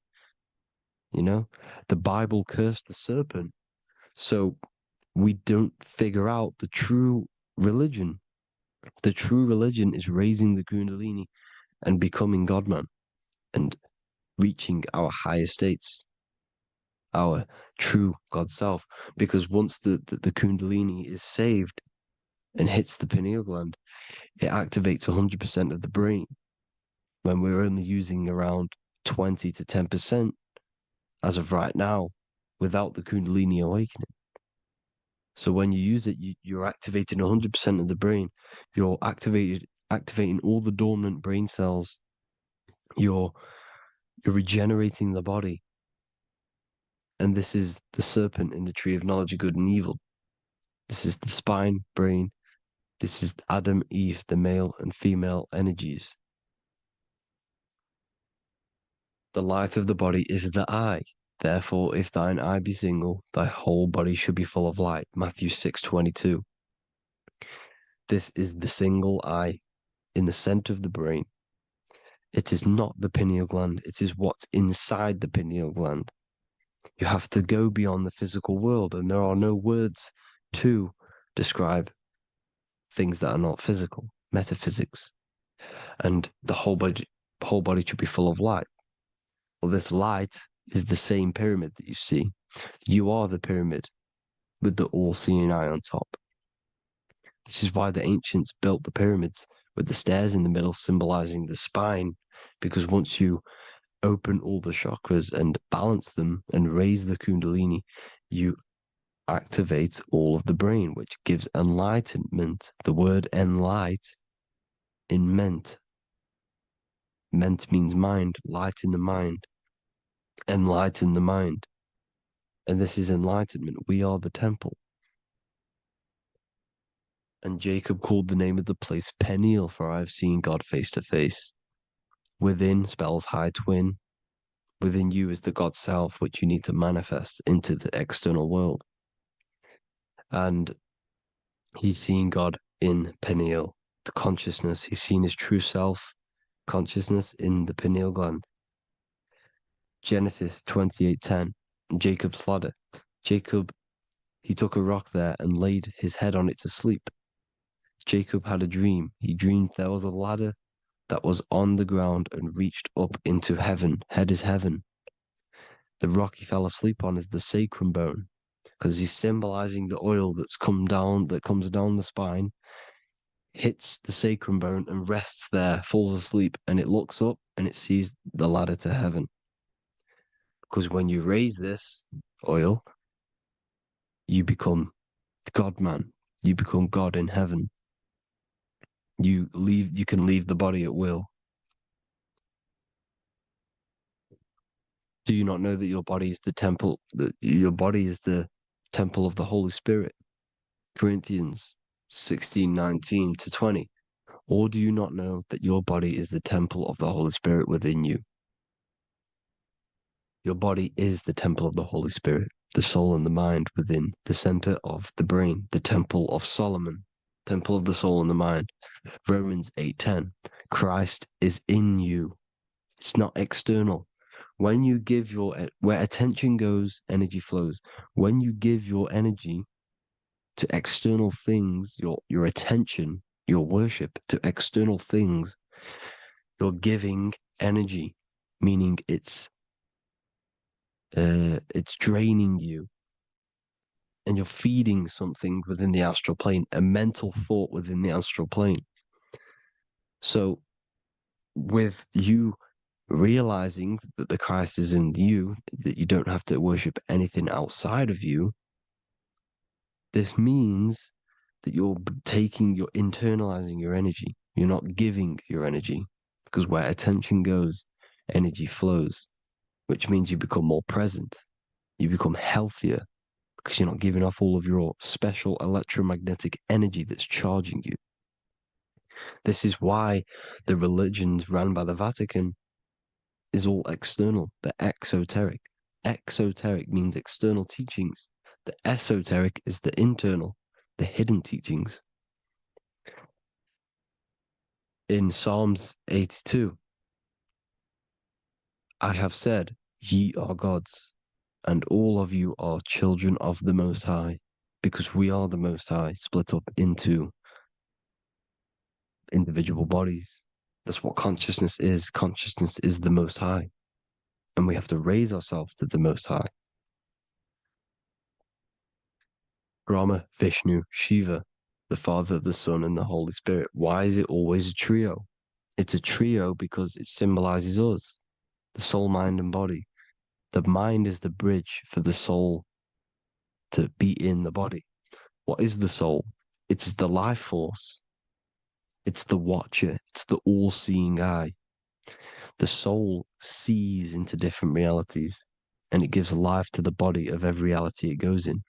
You know, the Bible cursed the serpent. So we don't figure out the true religion. The true religion is raising the kundalini and becoming God-man and reaching our higher states, our true God self. Because once the kundalini is saved and hits the pineal gland, it activates 100% of the brain when we're only using around 20 to 10% as of right now without the kundalini awakening. So when you use it, you're activating 100% of the brain. You're activating all the dormant brain cells. You're regenerating the body. And this is the serpent in the tree of knowledge of good and evil. This is the spine, brain. This is Adam, Eve, the male and female energies. The light of the body is the eye. Therefore, if thine eye be single, thy whole body should be full of light. Matthew 6:22. This is the single eye in the center of the brain. It is not the pineal gland. It is what's inside the pineal gland. You have to go beyond the physical world, and there are no words to describe things that are not physical, metaphysics. And the whole body should be full of light. Well, this light is the same pyramid that you see. You are the pyramid with the all-seeing eye on top. This is why the ancients built the pyramids with the stairs in the middle symbolizing the spine, because once you open all the chakras and balance them and raise the kundalini, you activate all of the brain, which gives enlightenment. The word enlight in ment. Ment means mind, light in the mind. Enlighten the mind. And this is enlightenment. We are the temple. And Jacob called the name of the place Peniel, for I have seen God face to face. Within spells high twin. Within you is the God self, which you need to manifest into the external world. And he's seen God in Peniel, the consciousness. He's seen his true self consciousness in the pineal gland. Genesis 28:10, Jacob's ladder. Jacob, he took a rock there and laid his head on it to sleep. Jacob had a dream. He dreamed there was a ladder that was on the ground and reached up into heaven. Head is heaven. The rock he fell asleep on is the sacrum bone, because he's symbolizing the oil that comes down the spine, hits the sacrum bone and rests there, falls asleep, and it looks up and it sees the ladder to heaven. Because when you raise this oil, you become God man. You become God in heaven. You can leave the body at will. Do you not know that your body is the temple, that your body is the temple of the Holy Spirit? Corinthians 16:19-20. Or do you not know that your body is the temple of the Holy Spirit within you? Your body is the temple of the Holy Spirit, the soul and the mind within the center of the brain, the temple of Solomon, temple of the soul and the mind. Romans 8:10. Christ is in you. It's not external. When you give where attention goes, energy flows. When you give your energy to external things, your attention, your worship to external things, you're giving energy, meaning it's draining you, and you're feeding something within the astral plane, a mental thought within the astral plane. So with you realizing that the Christ is in you, that you don't have to worship anything outside of you, this means that you're internalizing your energy. You're not giving your energy, because where attention goes, energy flows, which means you become more present. You become healthier because you're not giving off all of your special electromagnetic energy that's charging you. This is why the religions run by the Vatican is all external. They're exoteric. Exoteric means external teachings. The esoteric is the internal, the hidden teachings. In Psalms 82, I have said, ye are gods, and all of you are children of the Most High, because we are the Most High, split up into individual bodies. That's what consciousness is. Consciousness is the Most High, and we have to raise ourselves to the Most High. Brahma, Vishnu, Shiva, the Father, the Son, and the Holy Spirit. Why is it always a trio? It's a trio because it symbolizes us, the soul, mind, and body. The mind is the bridge for the soul to be in the body. What is the soul? It's the life force. It's the watcher. It's the all-seeing eye. The soul sees into different realities, and it gives life to the body of every reality it goes in.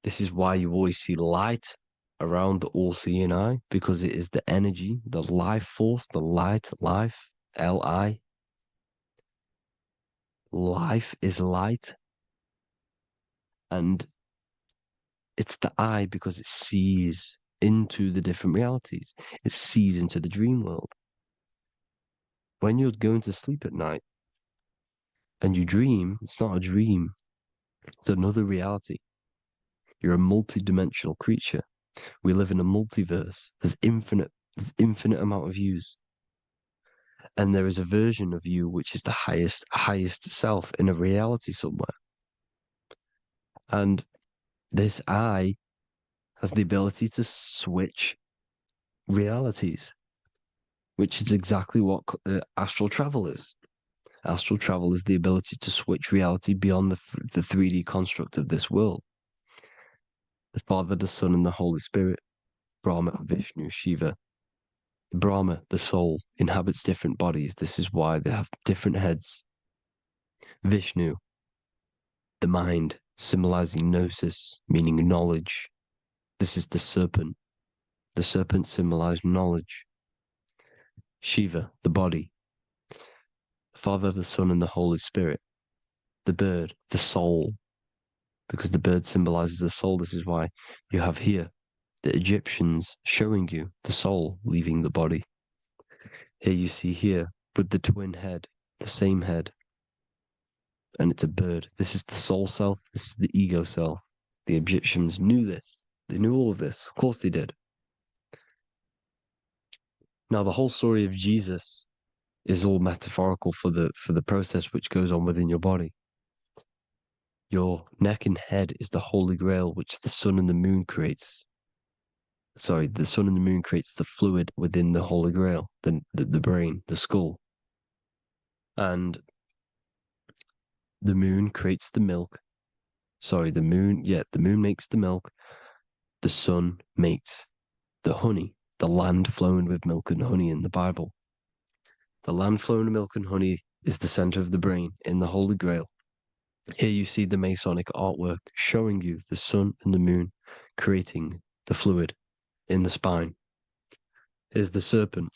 This is why you always see light around the all-seeing eye, because it is the energy, the life force, the light, life, L-I. Life is light, and it's the eye because it sees into the different realities. It sees into the dream world. When you're going to sleep at night and you dream, it's not a dream. It's another reality. You're a multi-dimensional creature. We live in a multiverse. There's infinite amount of yous. And there is a version of you which is the highest self in a reality somewhere. And this eye has the ability to switch realities, which is exactly what astral travel is. Astral travel is the ability to switch reality beyond the 3D construct of this world. The Father, the Son, and the Holy Spirit, Brahma, Vishnu, Shiva. The Brahma, the soul, inhabits different bodies. This is why they have different heads. Vishnu, the mind, symbolizing gnosis, meaning knowledge. This is the serpent. The serpent symbolized knowledge. Shiva, the body. Father, the Son, and the Holy Spirit. The bird, the soul, because the bird symbolizes the soul. This is why you have here the Egyptians showing you the soul leaving the body. Here you see here with the twin head, the same head, and it's a bird. This is the soul self. This is the ego self. The Egyptians knew this. They knew all of this. Of course they did. Now the whole story of Jesus is all metaphorical for the process which goes on within your body. Your neck and head is the holy grail which the sun and the moon creates. Sorry, the sun and the moon creates the fluid within the holy grail, the brain, the skull. And the moon creates the milk. Sorry, the moon makes the milk. The sun makes the honey, the land flowing with milk and honey in the Bible. The land flowing with milk and honey is the center of the brain in the Holy Grail. Here you see the Masonic artwork showing you the sun and the moon creating the fluid in the spine. Here's the serpent.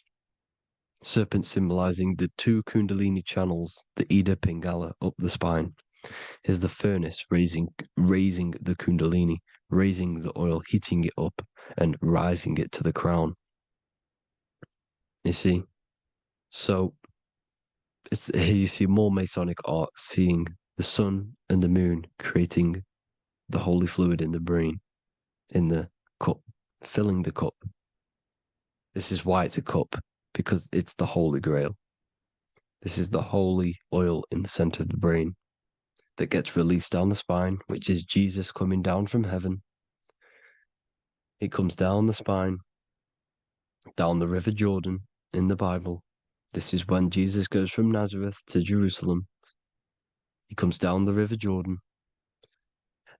Serpent symbolizing the two Kundalini channels, the Ida Pingala up the spine. Here's the furnace raising the Kundalini, raising the oil, heating it up, and rising it to the crown. You see? So here you see more Masonic art, seeing the sun and the moon creating the holy fluid in the brain, in the cup, filling the cup. This is why it's a cup, because it's the Holy Grail. This is the holy oil in the center of the brain. that gets released down the spine, which is Jesus coming down from heaven. It comes down the spine, down the River Jordan in the Bible. This is when Jesus goes from Nazareth to Jerusalem. He comes down the River Jordan,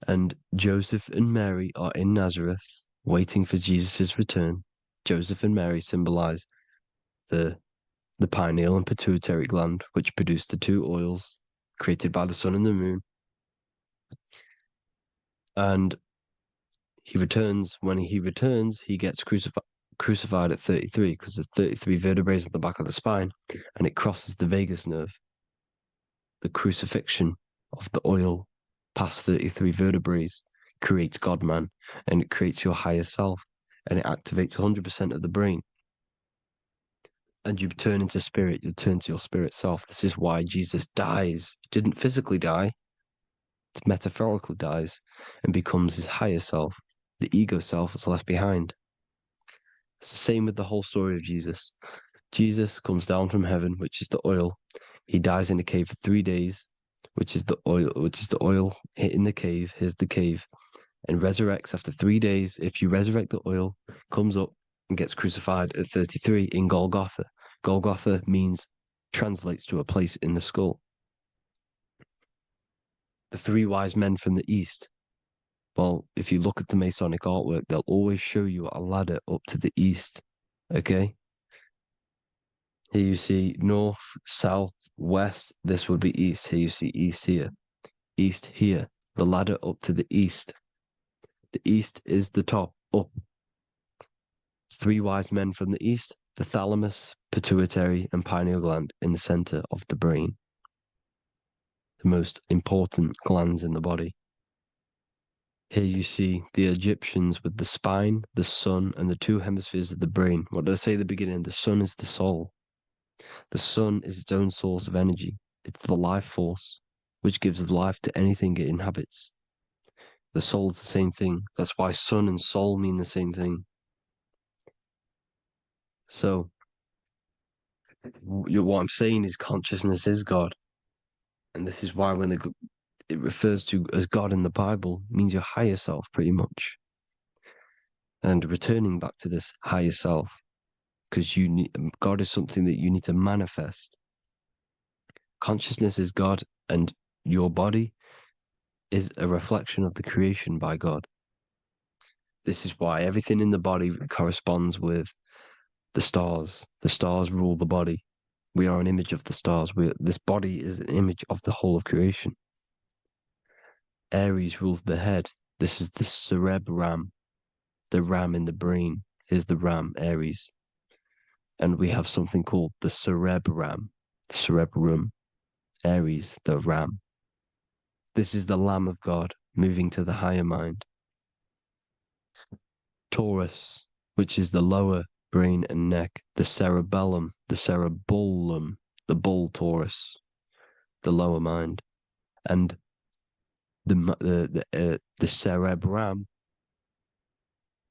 and Joseph and Mary are in Nazareth waiting for Jesus' return. Joseph and Mary symbolize the pineal and pituitary gland, which produce the two oils created by the sun and the moon. And he returns. When he returns, he gets crucified at 33 because there's 33 vertebrae at the back of the spine, and it crosses the vagus nerve. The crucifixion of the oil past 33 vertebrae creates God-man, and it creates your higher self, and it activates 100% of the brain. And you turn into spirit, you turn to your spirit self. This is why Jesus dies. He didn't physically die, it metaphorically dies and becomes his higher self. The ego self is left behind. It's the same with the whole story of Jesus. Jesus comes down from heaven, which is the oil. He dies in a cave for 3 days, which is the oil hitting the cave. Here's the cave, and resurrects after 3 days. If you resurrect the oil, comes up and gets crucified at 33 in Golgotha. Golgotha translates to a place in the skull. The three wise men from the east. Well, if you look at the Masonic artwork, they'll always show you a ladder up to the east. Okay? Here you see north, south, west. This would be east. Here you see east here. East here. The ladder up to the east. The east is the top, up. Three wise men from the east, the thalamus, pituitary, and pineal gland in the center of the brain. The most important glands in the body. Here you see the Egyptians with the spine, the sun, and the two hemispheres of the brain. What did I say at the beginning? The sun is the soul. The sun is its own source of energy. It's the life force, which gives life to anything it inhabits. The soul is the same thing. That's why sun and soul mean the same thing. So, what I'm saying is consciousness is God. And this is why when it refers to as God in the Bible, means your higher self, pretty much. And returning back to this higher self, because God is something that you need to manifest. Consciousness is God, and your body is a reflection of the creation by God. This is why everything in the body corresponds with the stars. The stars rule the body. We are an image of the stars. This body is an image of the whole of creation. Aries rules the head. This is the cerebrum, the ram in the brain. Here's the ram, Aries. And we have something called the cerebrum, Aries, the ram. This is the Lamb of God moving to the higher mind. Taurus, which is the lower brain and neck, the cerebellum, the bull Taurus, the lower mind, and the cerebrum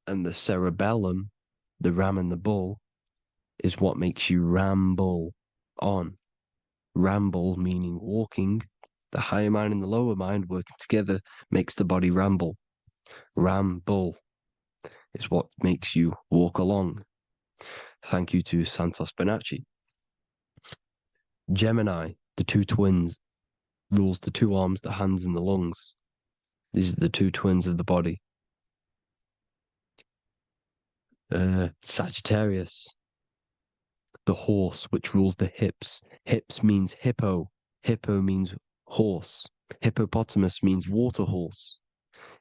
and the cerebellum, the ram and the bull, is what makes you ramble on. Ramble meaning walking. The higher mind and the lower mind working together makes the body ramble. Ramble is what makes you walk along. Thank you to Santos Bonacci. Gemini, the two twins, rules the two arms, the hands, and the lungs. These are the two twins of the body. Sagittarius, the horse, which rules the hips. Hips means hippo. Hippo means horse. Hippopotamus means water horse.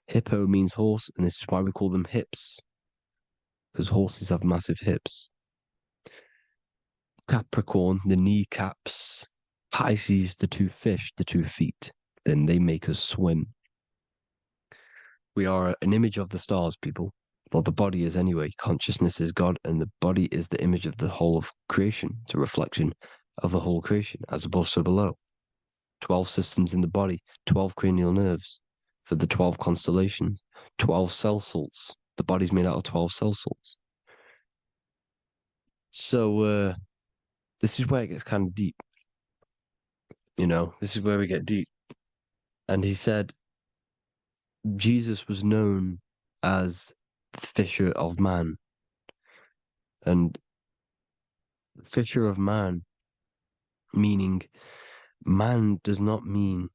Hippo means horse, and this is why we call them hips, because horses have massive hips. Capricorn, the kneecaps. Pisces, the two fish, the 2 feet. Then they make us swim. We are an image of the stars, people. Well, the body is anyway. Consciousness is God, and the body is the image of the whole of creation. It's a reflection of the whole creation, as above, so below. 12 systems in the body, 12 cranial nerves for the 12 constellations, 12 cell salts. The body's made out of 12 cell salts. So, this is where it gets kind of deep. This is where we get deep. And he said Jesus was known as the fisher of man. And fisher of man, meaning man does not mean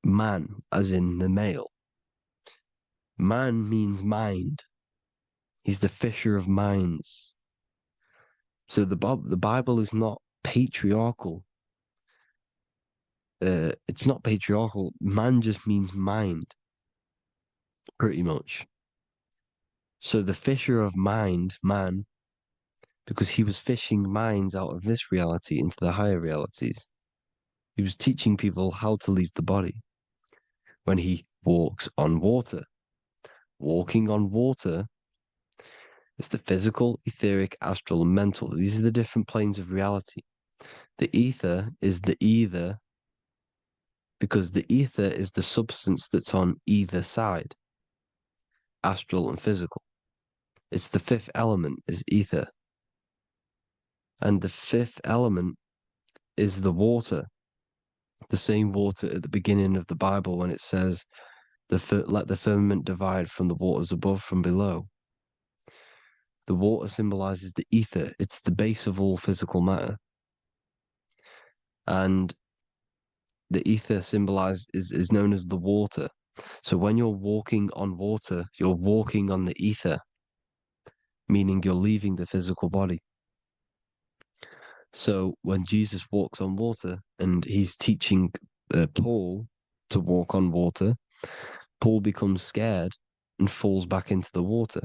man as in the male. Man means mind. He's the fisher of minds. So the Bible is not patriarchal. It's not patriarchal. Man just means mind, pretty much. So the fisher of mind, man, because he was fishing minds out of this reality into the higher realities. He was teaching people how to leave the body when he walks on water. Walking on water is the physical, etheric, astral, and mental. These are the different planes of reality. The ether is the either because the ether is the substance that's on either side, astral and physical. It's the fifth element is ether. And the fifth element is the water. The same water at the beginning of the Bible when it says, let the firmament divide from the waters above from below. The water symbolizes the ether. It's the base of all physical matter. And the ether symbolized is known as the water. So when you're walking on water, you're walking on the ether, meaning you're leaving the physical body. So when Jesus walks on water and he's teaching Paul to walk on water, Paul becomes scared and falls back into the water.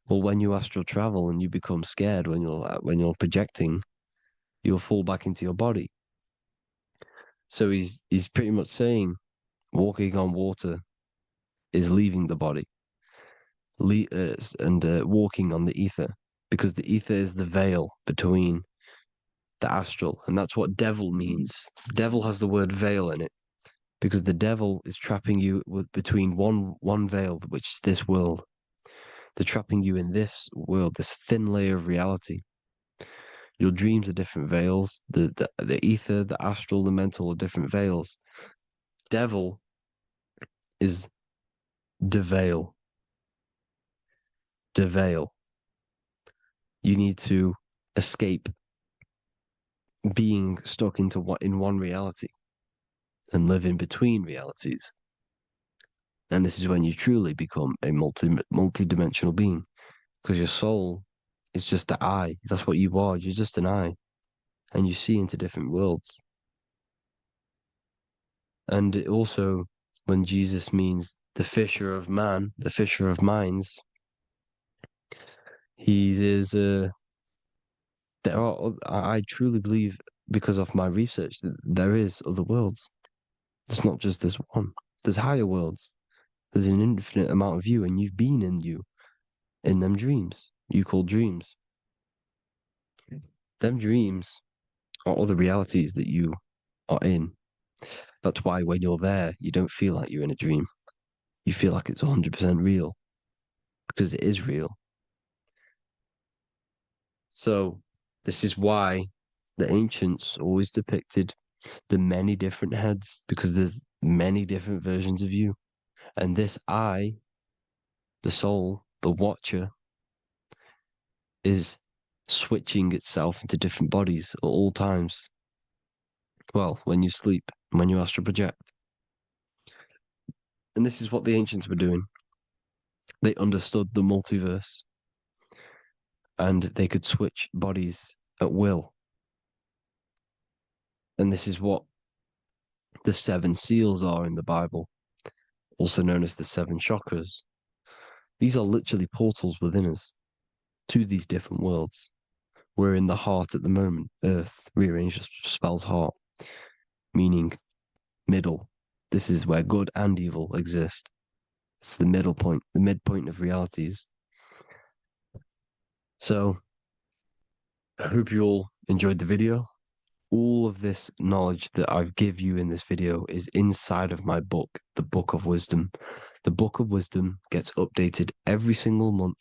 Well, when you astral travel and you become scared when you're projecting, you'll fall back into your body. So he's pretty much saying walking on water is leaving the body, and walking on the ether, because the ether is the veil between the astral, and that's what devil means. Devil has the word veil in it, because the devil is trapping you between one veil, which is this world. They're trapping you in this world, this thin layer of reality. Your dreams are different veils. The ether, the astral, the mental are different veils. Devil is deveil. Deveil. You need to escape being stuck in one reality and live in between realities. And this is when you truly become a multi-dimensional being, because your soul is just the eye. That's what you are. You're just an eye, and you see into different worlds. And it also, when Jesus means the fisher of man, the fisher of minds, he is. I truly believe, because of my research, that there is other worlds. It's not just this one. There's higher worlds. There's an infinite amount of you, and you've been in you, in them dreams you call dreams. Them dreams are other realities that you are in. That's why when you're there, you don't feel like you're in a dream. You feel like it's 100% real, because it is real. So this is why the ancients always depicted the many different heads, because there's many different versions of you. And this I, the soul, the watcher, is switching itself into different bodies at all times. Well, when you sleep, when you astral project. And this is what the ancients were doing. They understood the multiverse, and they could switch bodies at will. And this is what the seven seals are in the Bible, also known as the seven chakras. These are literally portals within us to these different worlds. We're in the heart at the moment. Earth rearranged spells heart, meaning middle. This is where good and evil exist. It's the middle point, the midpoint of realities. So I hope you all enjoyed the video. All of this knowledge that I've give you in this video is inside of my book, the Book of Wisdom. The Book of Wisdom gets updated every single month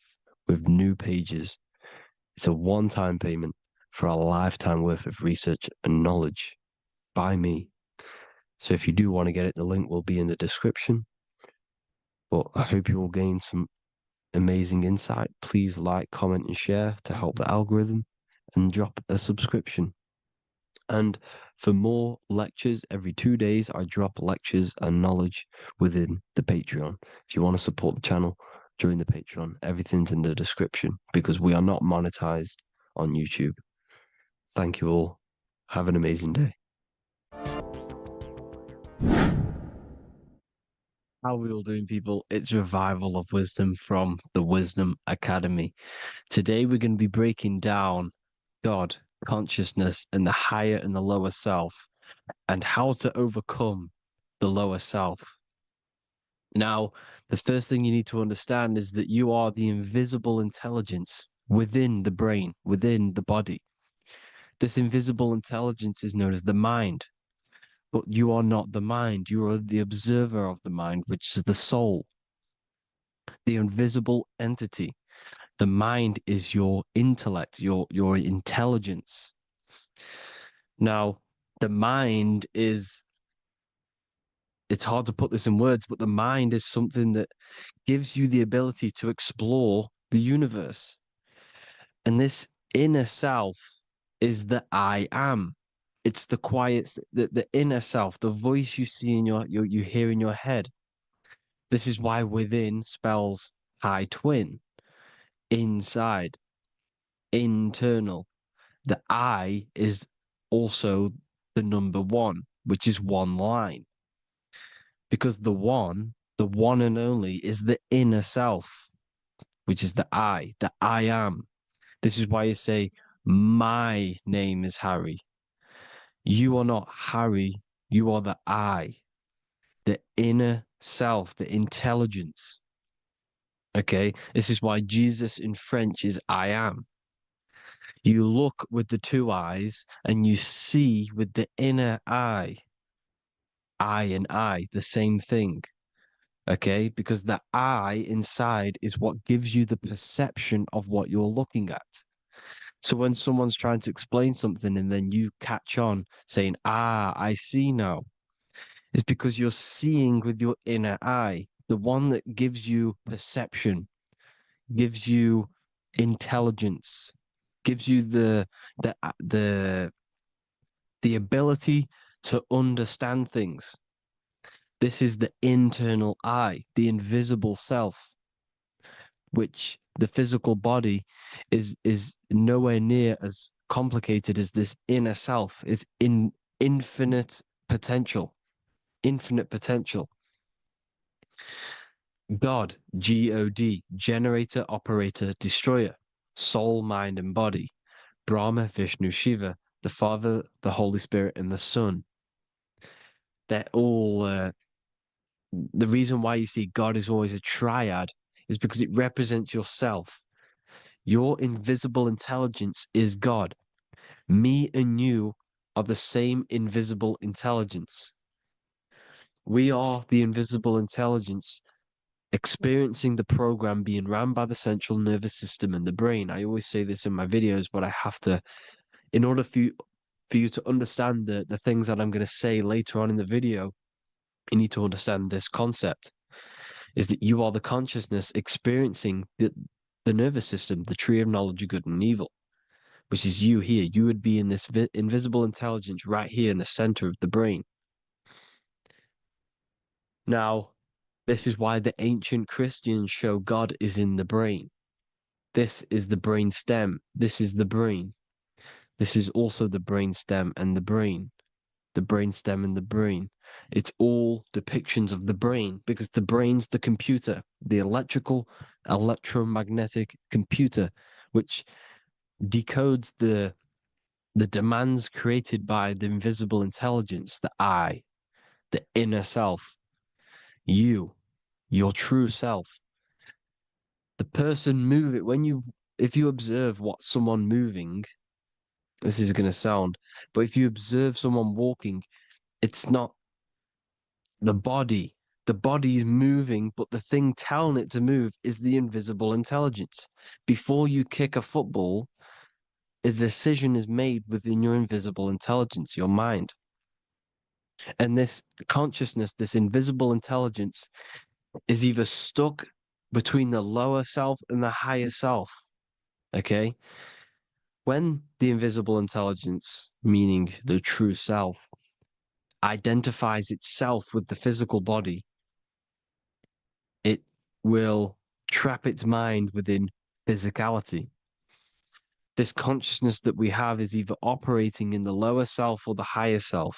with new pages. It's a one-time payment for a lifetime worth of research and knowledge by me. So if you do want to get it, the link will be in the description. But I hope you will gain some amazing insight. Please like, comment, and share to help the algorithm, and drop a subscription. And for more lectures, every 2 days, I drop lectures and knowledge within the Patreon. If you want to support the channel, join the Patreon. Everything's in the description because we are not monetized on YouTube. Thank you all. Have an amazing day. How are we all doing, people? It's Revival of Wisdom from the Wisdom Academy. Today, we're going to be breaking down God, consciousness, and the higher and the lower self, and how to overcome the lower self. Now, the first thing you need to understand is that you are the invisible intelligence within the brain, within the body. This invisible intelligence is known as the mind. But you are not the mind. You are the observer of the mind, which is the soul, the invisible entity. The mind is your intellect, your intelligence. Now, the mind is, it's hard to put this in words, but the mind is something that gives you the ability to explore the universe. And this inner self is the I am. It's the quiet, the inner self, the voice you see in you hear in your head. This is why within spells high twin, inside, internal. The I is also the number one, which is one line. Because the one and only, is the inner self, which is the I am. This is why you say, my name is Harry. You are not Harry, you are the I, the inner self, the intelligence. Okay, this is why Jesus in French is I am. You look with the two eyes and you see with the inner eye. I and I, the same thing. Okay, because the I inside is what gives you the perception of what you're looking at. So when someone's trying to explain something and then you catch on saying, I see now, it's because you're seeing with your inner eye, the one that gives you perception, gives you intelligence, gives you the ability to understand things. This is the internal eye, the invisible self, which the physical body is nowhere near as complicated as this inner self. Is in infinite potential, infinite potential. God, God, generator, operator, destroyer, soul, mind, and body. Brahma, Vishnu, Shiva, the Father, the Holy Spirit, and the Son. They're all the reason why you see God is always a triad is because it represents yourself. Your invisible intelligence is God. Me and you are the same invisible intelligence. We are the invisible intelligence experiencing the program being ran by the central nervous system and the brain. I always say this in my videos, but I have to, in order for you to understand the things that I'm going to say later on in the video, you need to understand this concept, is that you are the consciousness experiencing the nervous system, the tree of knowledge of good and evil, which is you here. You would be in this invisible intelligence right here in the center of the brain. Now, this is why the ancient Christians show God is in the brain. This is the brain stem. This is the brain. This is also the brain stem and the brain. The brain stem and the brain. It's all depictions of the brain because the brain's the computer, the electromagnetic computer, which decodes the demands created by the invisible intelligence, the I, the inner self, you, your true self. The person moving, if you observe what someone moving, this is going to sound, but if you observe someone walking, it's not the body. The body is moving, but the thing telling it to move is the invisible intelligence. Before you kick a football, a decision is made within your invisible intelligence, your mind. And this consciousness, this invisible intelligence, is either stuck between the lower self and the higher self. Okay? When the invisible intelligence, meaning the true self, identifies itself with the physical body, it will trap its mind within physicality. This consciousness that we have is either operating in the lower self or the higher self.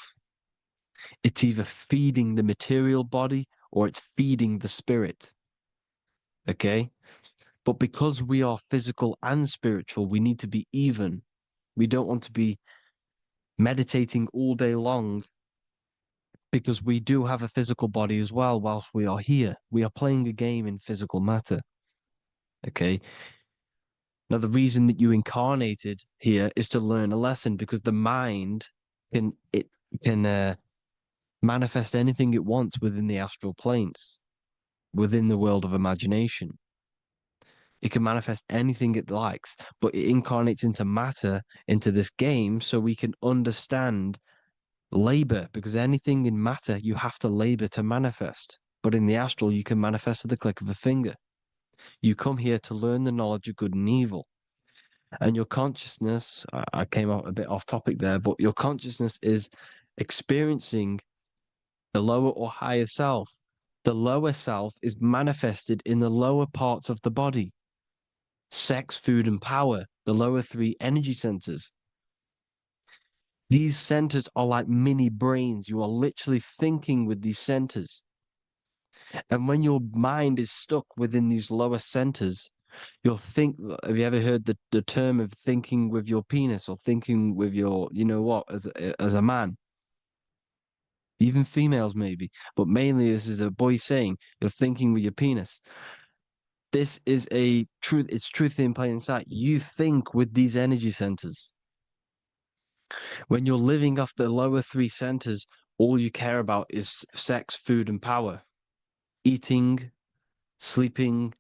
It's either feeding the material body or it's feeding the spirit. Okay? But because we are physical and spiritual, we need to be even. We don't want to be meditating all day long because we do have a physical body as well whilst we are here. We are playing a game in physical matter. Okay? Now, the reason that you incarnated here is to learn a lesson because the mind can manifest anything it wants within the astral planes, within the world of imagination. It can manifest anything it likes, but it incarnates into matter, into this game, so we can understand labor, because anything in matter you have to labor to manifest. But in the astral, you can manifest at the click of a finger. You come here to learn the knowledge of good and evil. And your consciousness, I came out a bit off topic there, but your consciousness is experiencing the lower or higher self. The lower self is manifested in the lower parts of the body: sex, food, and power, the lower three energy centers. These centers are like mini brains. You are literally thinking with these centers. And when your mind is stuck within these lower centers, you'll think. Have you ever heard the term of thinking with your penis or thinking with your, you know what, as a man? Even females, maybe. But mainly, this is a boy saying, you're thinking with your penis. This is a truth. It's truth in plain sight. You think with these energy centers. When you're living off the lower three centers, all you care about is sex, food, and power, eating, sleeping,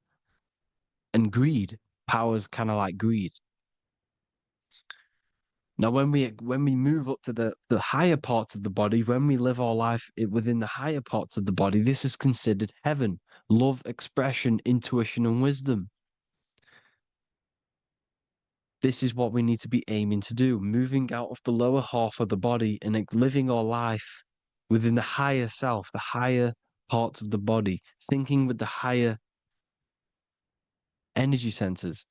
and greed. Power's kind of like greed. Now, when we move up to the higher parts of the body, when we live our life within the higher parts of the body, this is considered heaven: love, expression, intuition, and wisdom. This is what we need to be aiming to do, moving out of the lower half of the body and living our life within the higher self, the higher parts of the body, thinking with the higher energy centers,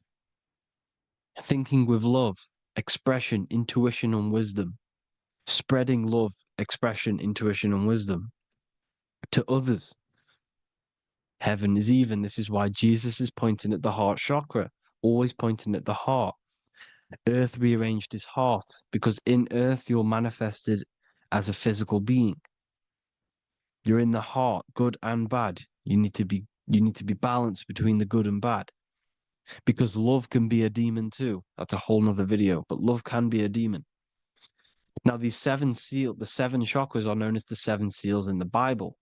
thinking with love, expression, intuition, and wisdom, spreading love, expression, intuition, and wisdom to others. Heaven is even. This is why Jesus is pointing at the heart chakra, always pointing at the heart. Earth rearranged his heart because in earth you're manifested as a physical being. You're in the heart, good and bad. You need to be balanced between the good and bad. Because love can be a demon too. That's a whole nother video, but love can be a demon. Now, the seven chakras are known as the seven seals in the Bible.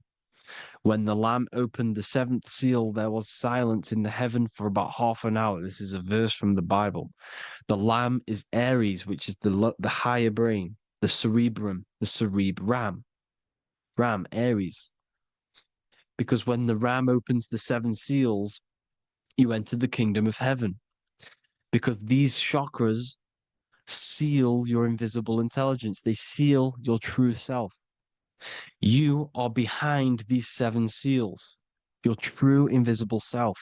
When the Lamb opened the seventh seal, there was silence in the heaven for about half an hour. This is a verse from the Bible. The Lamb is Aries, which is the higher brain, the cerebrum, the cerebram, Ram, Aries. Because when the Ram opens the seven seals, you enter the kingdom of heaven. Because these chakras seal your invisible intelligence, they seal your true self. You are behind these seven seals, your true invisible self,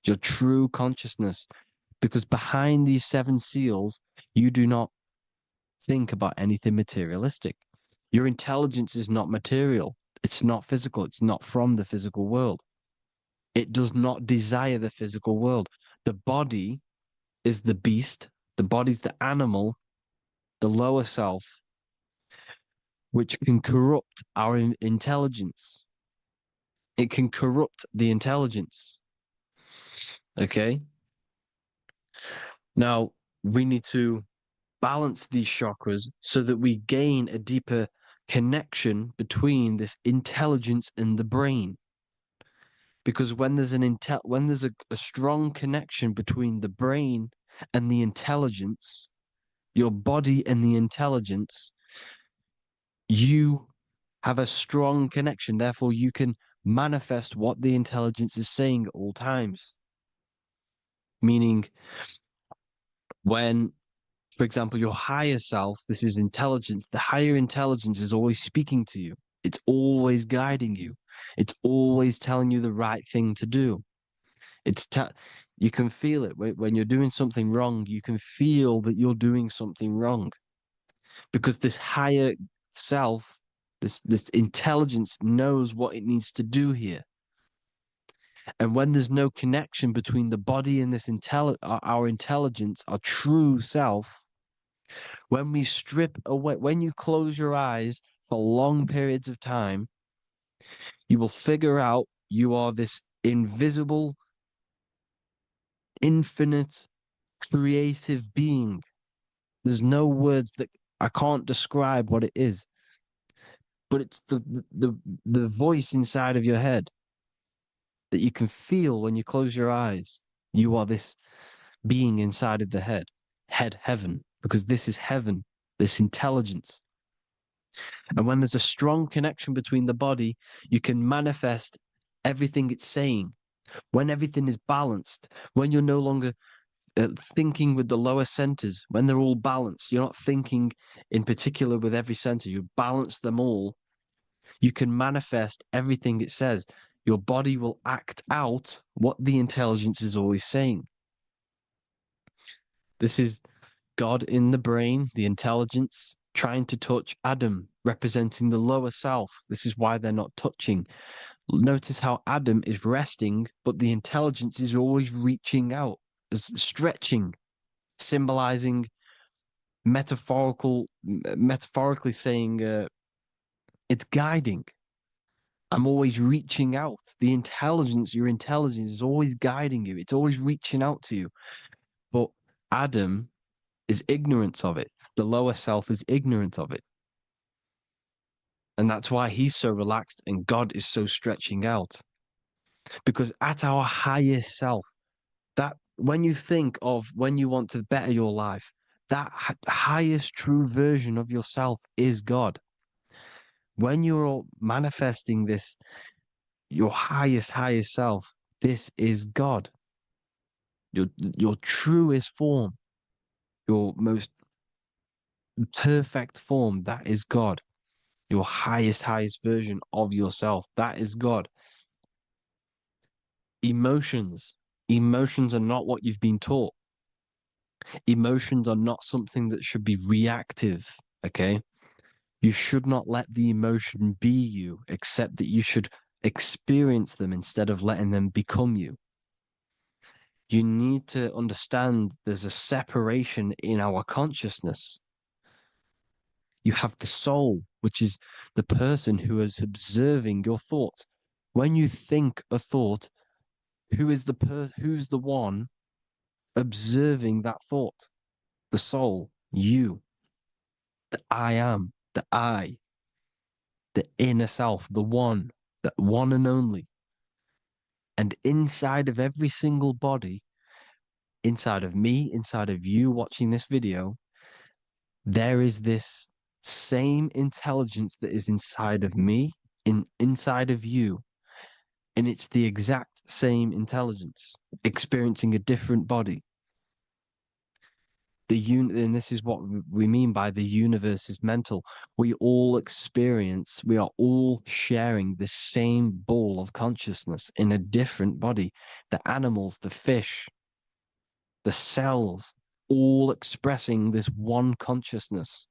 your true consciousness. Because behind these seven seals, you do not think about anything materialistic. Your intelligence is not material, it's not physical, it's not from the physical world. It does not desire the physical world. The body is the beast, the body's the animal, the lower self, which can corrupt our intelligence. It can corrupt the intelligence. Okay? Now, we need to balance these chakras so that we gain a deeper connection between this intelligence and the brain. Because when there's a strong connection between the brain and the intelligence, your body and the intelligence, you have a strong connection. Therefore, you can manifest what the intelligence is saying at all times. Meaning, when, for example, your higher self, this is intelligence, the higher intelligence is always speaking to you. It's always guiding you. It's always telling you the right thing to do. You can feel it when you're doing something wrong. You can feel that you're doing something wrong because this higher self, this intelligence knows what it needs to do here. And when there's no connection between the body and this our intelligence, our true self, when we strip away, when you close your eyes for long periods of time, you will figure out you are this invisible, infinite, creative being. There's no words that I can't describe what it is, but it's the voice inside of your head that you can feel when you close your eyes. You are this being inside of the heaven, because this is heaven, this intelligence. And when there's a strong connection between the body, you can manifest everything it's saying. When everything is balanced, when you're no longer thinking with the lower centers, when they're all balanced, you're not thinking in particular with every center, you balance them all, you can manifest everything it says. Your body will act out what the intelligence is always saying. This is God in the brain, the intelligence, trying to touch Adam, representing the lower self. This is why they're not touching. Notice how Adam is resting, but the intelligence is always reaching out, stretching, symbolizing metaphorically saying it's guiding. I'm always reaching out. The intelligence, your intelligence is always guiding you. It's always reaching out to you. But Adam is ignorant of it. The lower self is ignorant of it. And that's why he's so relaxed and God is so stretching out. Because at our highest self, that when you think of when you want to better your life, that highest true version of yourself is God. When you're manifesting this, your highest self, this is God. Your truest form, your most perfect form, that is God. Your highest version of yourself, that is God. Emotions are not what you've been taught. Emotions are not something that should be reactive, okay? You should not let the emotion be you, except that you should experience them instead of letting them become you. You need to understand there's a separation in our consciousness. You have the soul, which is the person who is observing your thoughts. When you think a thought, who's the one observing that thought? The soul, you, the I am, the I, the inner self, the one and only. And inside of every single body, inside of me, inside of you watching this video, there is this same intelligence that is inside of me, inside of you. And it's the exact same intelligence, experiencing a different body. And this is what we mean by the universe is mental. We all are all sharing the same ball of consciousness in a different body. The animals, the fish, the cells, all expressing this one consciousness.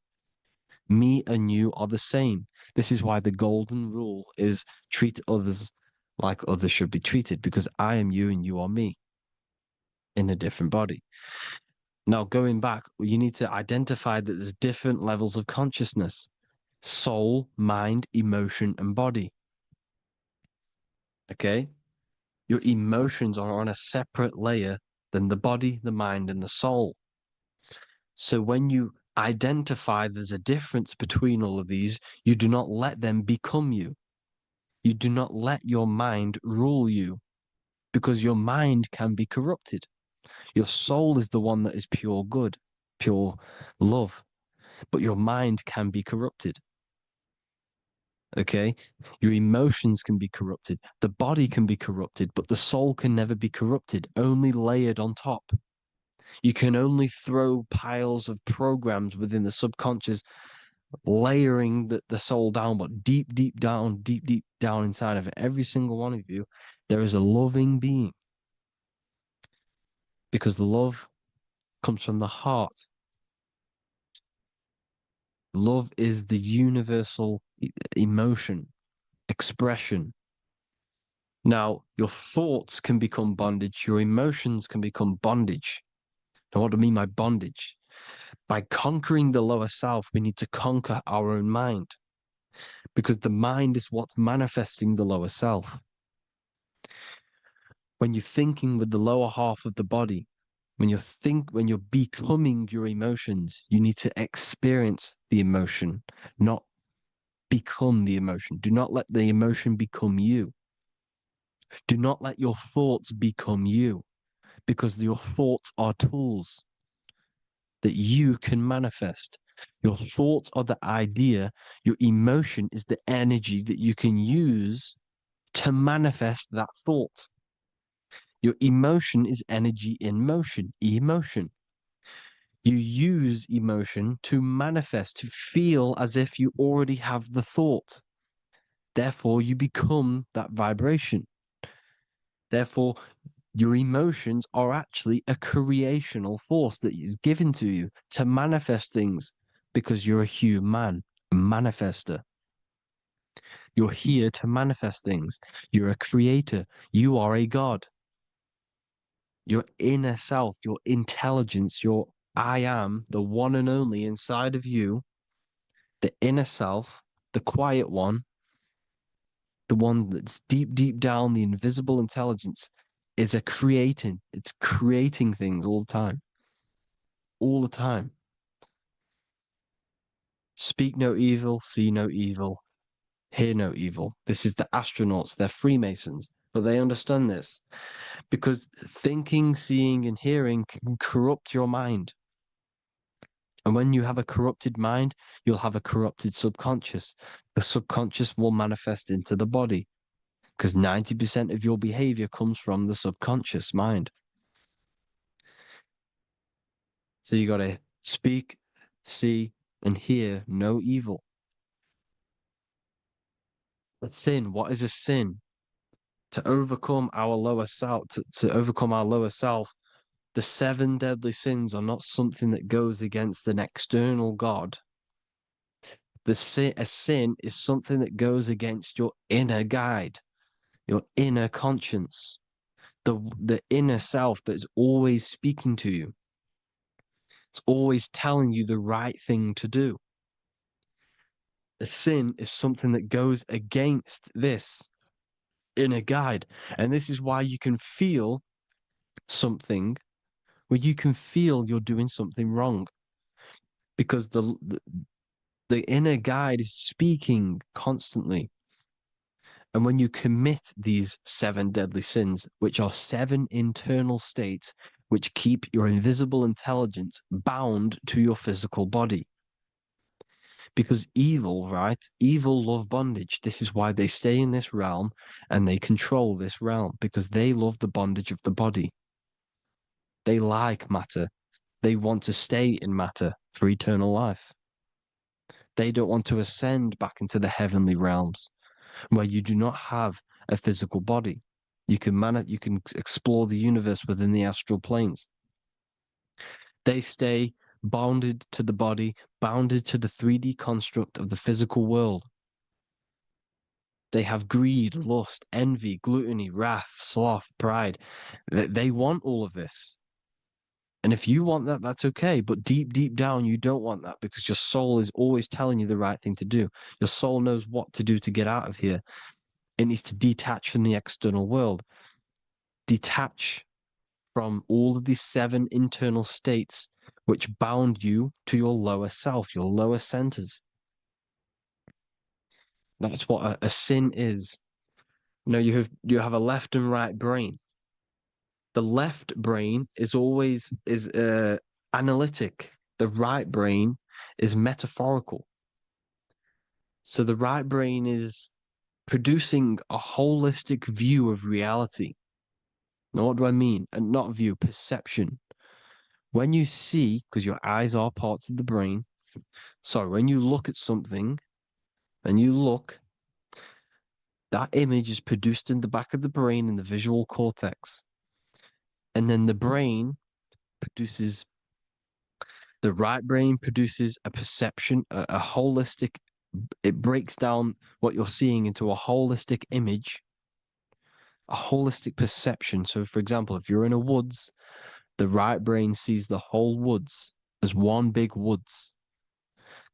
Me and you are the same. This is why the golden rule is treat others like others should be treated, because I am you and you are me in a different body. Now, going back, you need to identify that there's different levels of consciousness: soul, mind, emotion, and body. Okay? Your emotions are on a separate layer than the body, the mind, and the soul. So when you identify there's a difference between all of these, you do not let them become you. You do not let your mind rule you, because your mind can be corrupted. Your soul is the one that is pure good, pure love, but your mind can be corrupted. Okay, your emotions can be corrupted, the body can be corrupted, but the soul can never be corrupted, only layered on top. You can only throw piles of programs within the subconscious, layering the soul down, but deep down inside of every single one of you, there is a loving being. Because love comes from the heart. Love is the universal emotion, expression. Now, your thoughts can become bondage, your emotions can become bondage. Now, what do I mean by bondage? By conquering the lower self, we need to conquer our own mind, because the mind is what's manifesting the lower self. When you're thinking with the lower half of the body, when you're becoming your emotions, you need to experience the emotion, not become the emotion. Do not let the emotion become you. Do not let your thoughts become you, because your thoughts are tools that you can manifest. Your thoughts are the idea. Your emotion is the energy that you can use to manifest that thought. Your emotion is energy in motion, emotion. You use emotion to manifest, to feel as if you already have the thought. Therefore, you become that vibration. Therefore, your emotions are actually a creational force that is given to you to manifest things, because you're a human, a manifester. You're here to manifest things. You're a creator. You are a god. Your inner self, your intelligence, your I am, the one and only inside of you, the inner self, the quiet one, the one that's deep down, the invisible intelligence, is it's creating things all the time. All the time. Speak no evil, see no evil, hear no evil. This is the astronauts, they're Freemasons, but they understand this, because thinking, seeing, and hearing can corrupt your mind. And when you have a corrupted mind, you'll have a corrupted subconscious. The subconscious will manifest into the body, because 90% of your behavior comes from the subconscious mind. So you got to speak, see, and hear no evil. But sin, what is a sin? To overcome our lower self, to overcome our lower self, the 7 deadly sins are not something that goes against an external God. A sin is something that goes against your inner guide, your inner conscience, the inner self that's always speaking to you. It's always telling you the right thing to do. A sin is something that goes against this inner guide. And this is why you can feel something where you can feel you're doing something wrong, because the inner guide is speaking constantly. And when you commit these 7 deadly sins, which are 7 internal states which keep your invisible intelligence bound to your physical body. Because evil, right? Evil love bondage. This is why they stay in this realm and they control this realm, because they love the bondage of the body. They like matter. They want to stay in matter for eternal life. They don't want to ascend back into the heavenly realms where you do not have a physical body. You can explore the universe within the astral planes. They stay bounded to the body, bounded to the 3D construct of the physical world. They have greed, lust, envy, gluttony, wrath, sloth, pride. They want all of this. And if you want that, that's okay. But deep down, you don't want that, because your soul is always telling you the right thing to do. Your soul knows what to do to get out of here. It needs to detach from the external world, detach from all of these 7 internal states which bound you to your lower self, your lower centers. That's what a sin is. You have a left and right brain. The left brain is always analytic. The right brain is metaphorical. So the right brain is producing a holistic view of reality. Now, what do I mean? And not view, perception. When you see, because your eyes are parts of the brain, sorry, when you look at something and you look, that image is produced in the back of the brain in the visual cortex. And then the right brain produces a perception, a holistic, it breaks down what you're seeing into a holistic image, a holistic perception. So, for example, if you're in a woods, the right brain sees the whole woods as one big woods.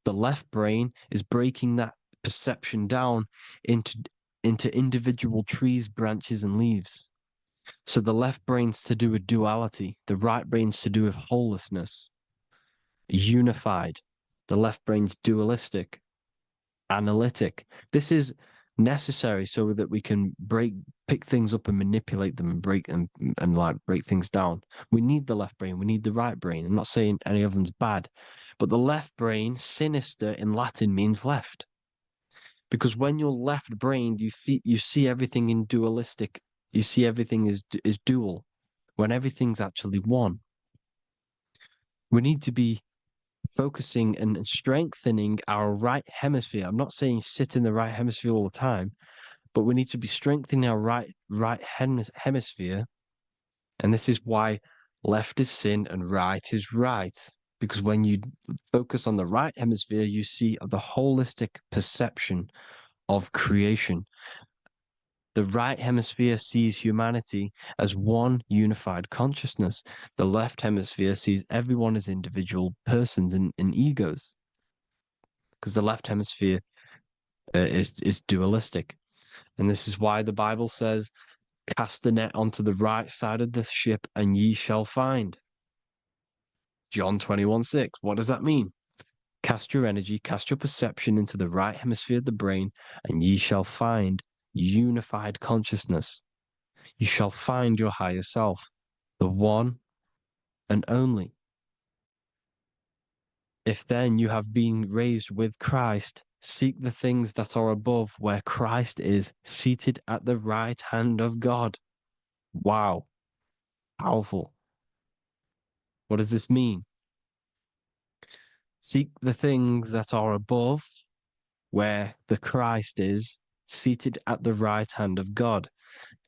The left brain is breaking that perception down into individual trees, branches, and leaves. So the left brain's to do with duality, the right brain's to do with wholeness, unified. The left brain's dualistic, analytic. This is necessary so that we can pick things up and manipulate them and break things down. We need the left brain, we need the right brain. I'm not saying any of them's bad, but the left brain, sinister in Latin, means left. Because when you're left-brained, you see everything in dualistic. You see everything is dual, when everything's actually one. We need to be focusing and strengthening our right hemisphere. I'm not saying sit in the right hemisphere all the time, but we need to be strengthening our hemisphere. And this is why left is sin and right is right. Because when you focus on the right hemisphere, you see the holistic perception of creation. The right hemisphere sees humanity as one unified consciousness. The left hemisphere sees everyone as individual persons and egos. Because the left hemisphere is dualistic. And this is why the Bible says, cast the net onto the right side of the ship and ye shall find. John 21:6. What does that mean? Cast your energy, cast your perception into the right hemisphere of the brain, and ye shall find unified consciousness. You shall find your higher self, the one and only. If then you have been raised with Christ, seek the things that are above, where Christ is seated at the right hand of God. Wow. Powerful. What does this mean? Seek the things that are above, where the Christ is seated at the right hand of God.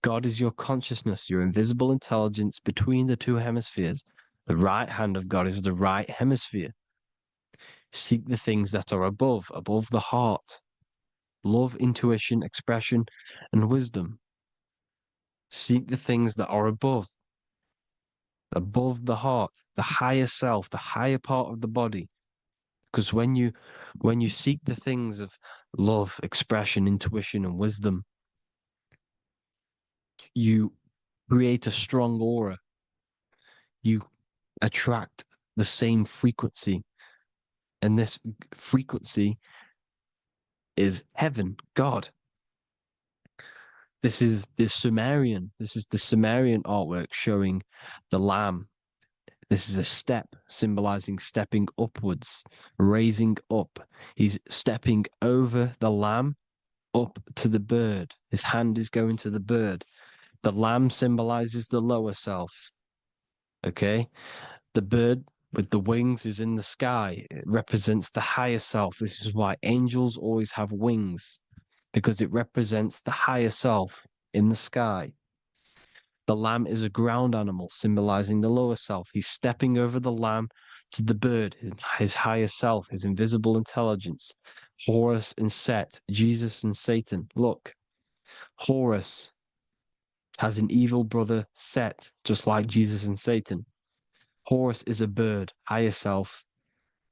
God is your consciousness, your invisible intelligence between the two hemispheres. The right hand of God is the right hemisphere. Seek the things that are above the heart. Love, intuition, expression, and wisdom. Seek the things that are above the heart, the higher self, the higher part of the body. Because when you seek the things of love, expression, intuition, and wisdom, you create a strong aura. You attract the same frequency. And this frequency is heaven, God. This is the Sumerian artwork showing the lamb. This is a step symbolizing stepping upwards, raising up. He's stepping over the lamb up to the bird. His hand is going to the bird. The lamb symbolizes the lower self. Okay? The bird with the wings is in the sky. It represents the higher self. This is why angels always have wings, because it represents the higher self in the sky. The lamb is a ground animal, symbolizing the lower self. He's stepping over the lamb to the bird, his higher self, his invisible intelligence. Horus and Set, Jesus and Satan. Look, Horus has an evil brother, Set, just like Jesus and Satan. Horus is a bird, higher self.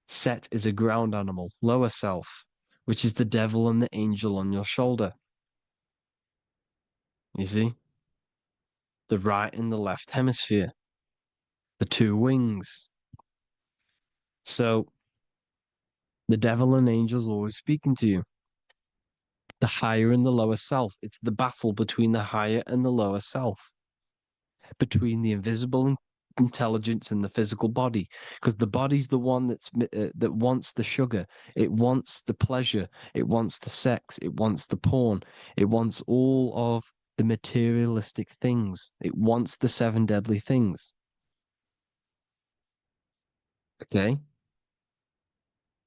Set is a ground animal, lower self, which is the devil and the angel on your shoulder. You see? The right and the left hemisphere, the two wings. So the devil and angels always speaking to you. The higher and the lower self. It's the battle between the higher and the lower self, between the invisible intelligence in the physical body, because the body's the one that wants the sugar, it wants the pleasure, it wants the sex, it wants the porn, it wants all of the materialistic things, it wants the 7 deadly things. Okay,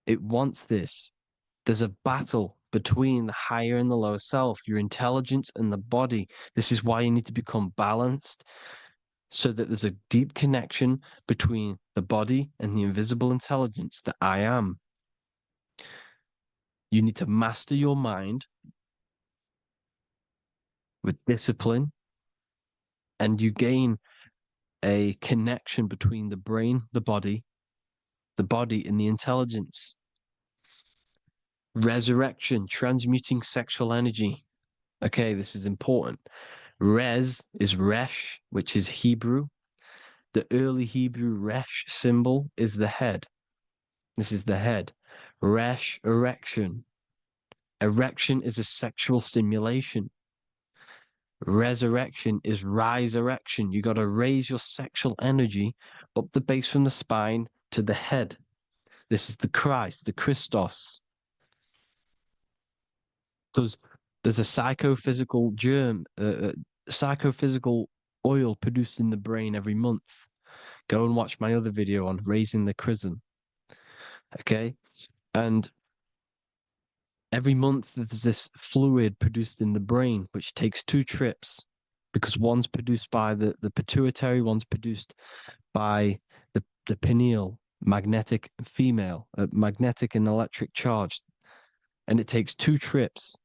it wants this. There's a battle between the higher and the lower self, your intelligence and the body. This is why you need to become balanced, so that there's a deep connection between the body and the invisible intelligence that I am. You need to master your mind with discipline, and you gain a connection between the brain, the body, and the intelligence. Resurrection, transmuting sexual energy. Okay, this is important. Res is resh, which is Hebrew. The early Hebrew resh symbol is the head. This is the head. Resh, erection. Erection is a sexual stimulation. Resurrection is rise erection. You got to raise your sexual energy up the base from the spine to the head. This is the Christ, the Christos. Because there's a psychophysical psychophysical oil produced in the brain every month. Go and watch my other video on raising the chrism. Okay. And every month there's this fluid produced in the brain, which takes 2 trips, because one's produced by the pituitary, one's produced by the pineal, magnetic female, magnetic and electric charge. And it takes 2 trips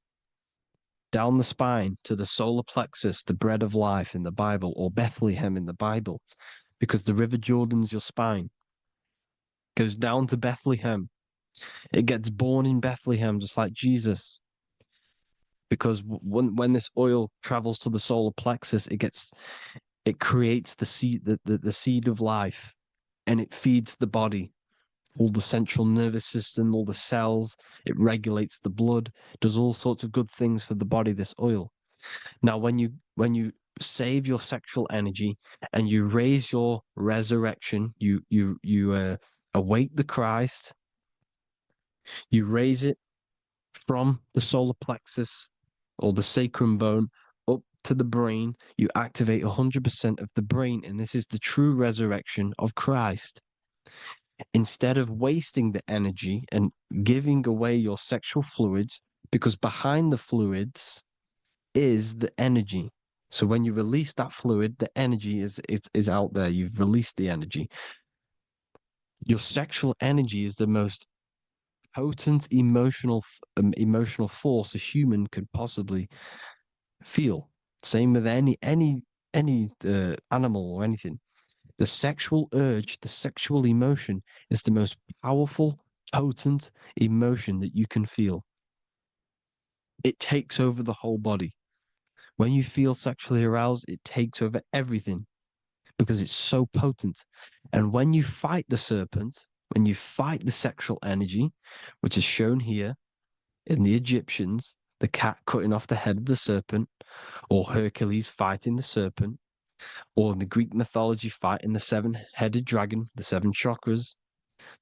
down the spine to the solar plexus, the bread of life in the Bible, or Bethlehem in the Bible, because the River Jordan's your spine. Goes down to Bethlehem. It gets born in Bethlehem, just like Jesus. Because when this oil travels to the solar plexus, it creates the seed, the seed of life, and it feeds the body, all the central nervous system, all the cells. It regulates the blood, does all sorts of good things for the body, this oil. Now, when you save your sexual energy and you raise your resurrection, you awake the Christ, you raise it from the solar plexus or the sacrum bone up to the brain, you activate 100% of the brain, and this is the true resurrection of Christ. Instead of wasting the energy and giving away your sexual fluids, because behind the fluids is the energy. So when you release that fluid, the energy is out there. You've released the energy. Your sexual energy is the most potent emotional force a human could possibly feel. Same with any animal or anything. The sexual urge, the sexual emotion is the most powerful, potent emotion that you can feel. It takes over the whole body. When you feel sexually aroused, it takes over everything because it's so potent. And when you fight the serpent, when you fight the sexual energy, which is shown here in the Egyptians, the cat cutting off the head of the serpent, or Hercules fighting the serpent, or in the Greek mythology fighting the 7-headed dragon, the 7 chakras.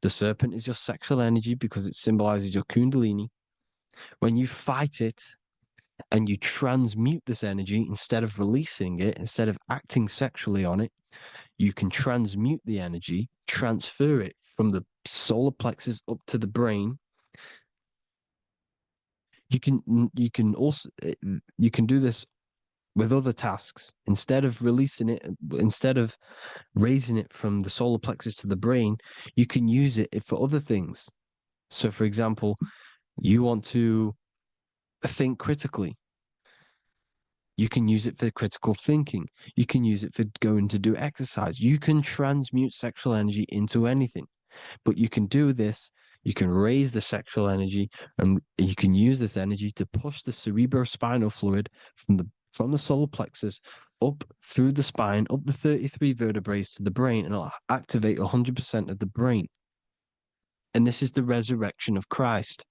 The serpent is your sexual energy because it symbolizes your kundalini. When you fight it and you transmute this energy, instead of releasing it, instead of acting sexually on it, you can transmute the energy, transfer it from the solar plexus up to the brain. You can also you can do this with other tasks. Instead of releasing it, instead of raising it from the solar plexus to the brain, you can use it for other things. So, for example, you want to think critically. You can use it for critical thinking. You can use it for going to do exercise. You can transmute sexual energy into anything. But you can do this, you can raise the sexual energy, and you can use this energy to push the cerebrospinal fluid from the solar plexus up through the spine, up the 33 vertebrae to the brain, and it'll activate 100% of the brain. And this is the resurrection of Christ.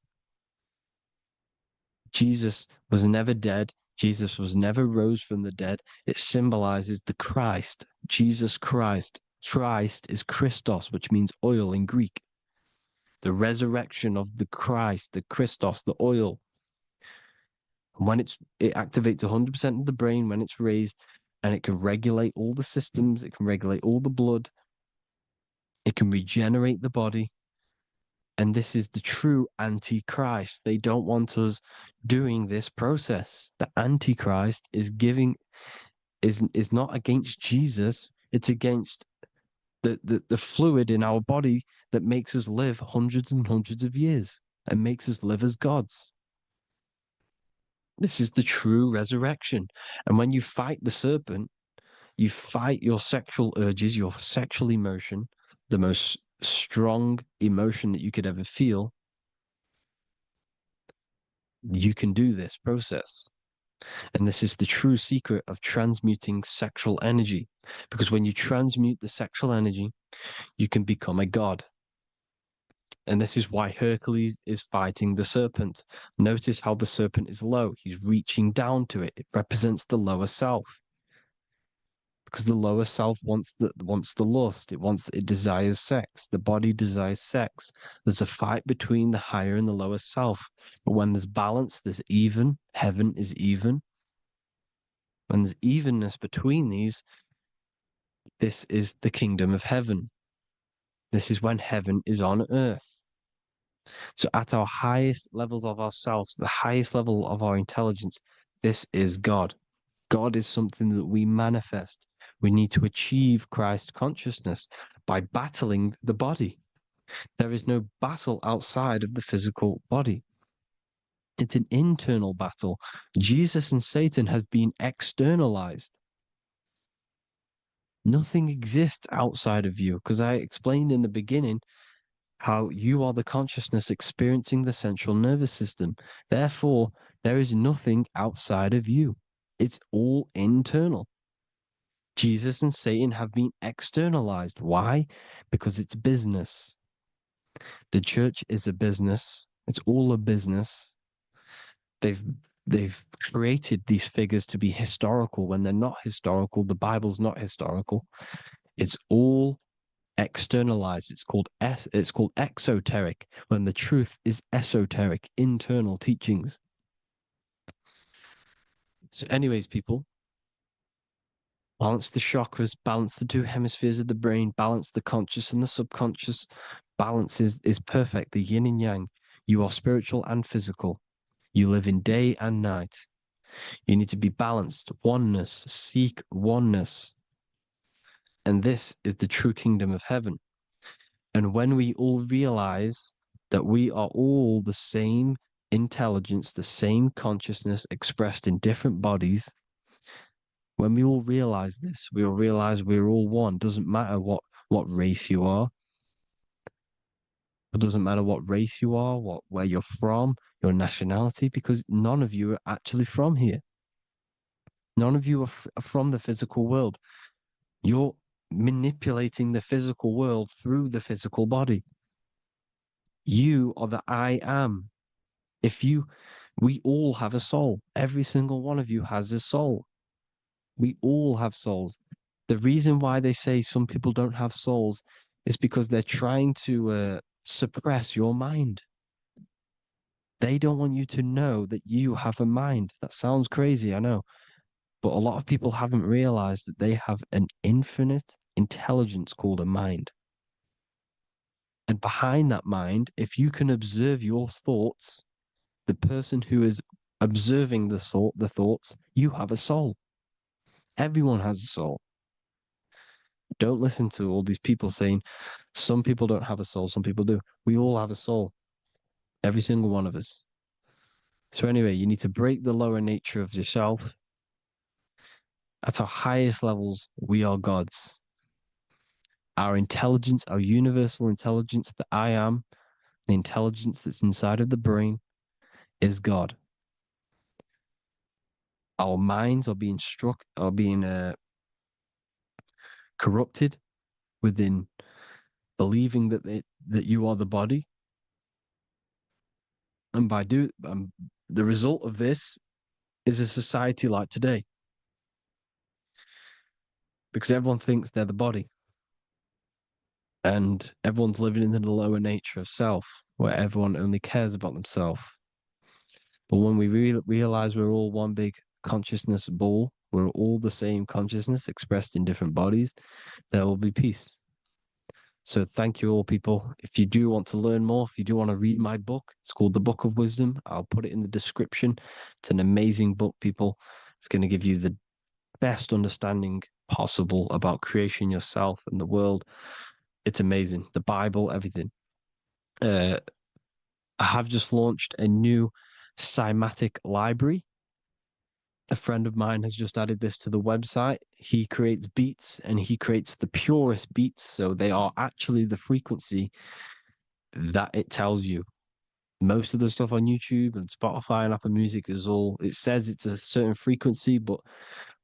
Jesus was never dead. Jesus was never rose from the dead. It symbolizes the Christ, Jesus Christ. Christ is Christos, which means oil in Greek. The resurrection of the Christ, the Christos, the oil. And when it activates 100% of the brain when it's raised, and it can regulate all the systems, it can regulate all the blood, it can regenerate the body. And this is the true Antichrist. They don't want us doing this process. The Antichrist is not against Jesus, it's against the fluid in our body that makes us live hundreds and hundreds of years and makes us live as gods. This is the true resurrection. And when you fight the serpent, you fight your sexual urges, your sexual emotion, the most strong emotion that you could ever feel. You can do this process. And this is the true secret of transmuting sexual energy. Because when you transmute the sexual energy, you can become a god. And this is why Hercules is fighting the serpent. Notice how the serpent is low. He's reaching down to it. It represents the lower self. Because the lower self wants the lust. It desires sex. The body desires sex. There's a fight between the higher and the lower self. But when there's balance, there's even. Heaven is even. When there's evenness between these, this is the kingdom of heaven. This is when heaven is on earth. So at our highest levels of ourselves, the highest level of our intelligence, this is God. God is something that we manifest. We need to achieve Christ consciousness by battling the body. There is no battle outside of the physical body. It's an internal battle. Jesus and Satan have been externalized. Nothing exists outside of you, because I explained in the beginning how you are the consciousness experiencing the central nervous system. Therefore, there is nothing outside of you. It's all internal. Jesus and Satan have been externalized. Why? Because it's business. The church is a business. It's all a business. They've created these figures to be historical when they're not historical. The Bible's not historical. It's all externalized. It's called exoteric, when the truth is esoteric, internal teachings. So, anyways, people, balance the chakras, balance the two hemispheres of the brain, balance the conscious and the subconscious. Balance is perfect, the yin and yang. You are spiritual and physical. You live in day and night. You need to be balanced. Oneness. Seek oneness. And this is the true kingdom of heaven. And when we all realize that we are all the same intelligence, the same consciousness expressed in different bodies, when we all realize this, we all realize we're all one. Doesn't matter what race you are. It doesn't matter what race you are, where you're from, your nationality, because none of you are actually from here. None of you are from the physical world. You're manipulating the physical world through the physical body. You are the I am. We all have a soul. Every single one of you has a soul. We all have souls. The reason why they say some people don't have souls is because they're trying to suppress your mind. They don't want you to know that you have a mind. That sounds crazy, I know. But a lot of people haven't realized that they have an infinite intelligence called a mind. And behind that mind, if you can observe your thoughts, the person who is observing the thoughts, you have a soul. Everyone has a soul. Don't listen to all these people saying some people don't have a soul, some people do. We all have a soul. Every single one of us. So anyway, you need to break the lower nature of yourself. At our highest levels, we are gods. Our intelligence, our universal intelligence, the I am, the intelligence that's inside of the brain, is God. Our minds are being corrupted within believing that you are the body, and the result of this is a society like today, because everyone thinks they're the body. And everyone's living in the lower nature of self, where everyone only cares about themselves. But when we realize we're all one big consciousness ball, we're all the same consciousness expressed in different bodies, there will be peace. So thank you all, people. If you do want to learn more, if you do want to read my book, it's called The Book of Wisdom. I'll put it in the description. It's an amazing book, people. It's going to give you the best understanding possible about creation, yourself, and the world. It's amazing. The Bible, everything. I have just launched a new cymatic library. A friend of mine has just added this to the website. He creates beats and he creates the purest beats. So they are actually the frequency that it tells you. Most of the stuff on YouTube and Spotify and Apple Music is all, it says it's a certain frequency, but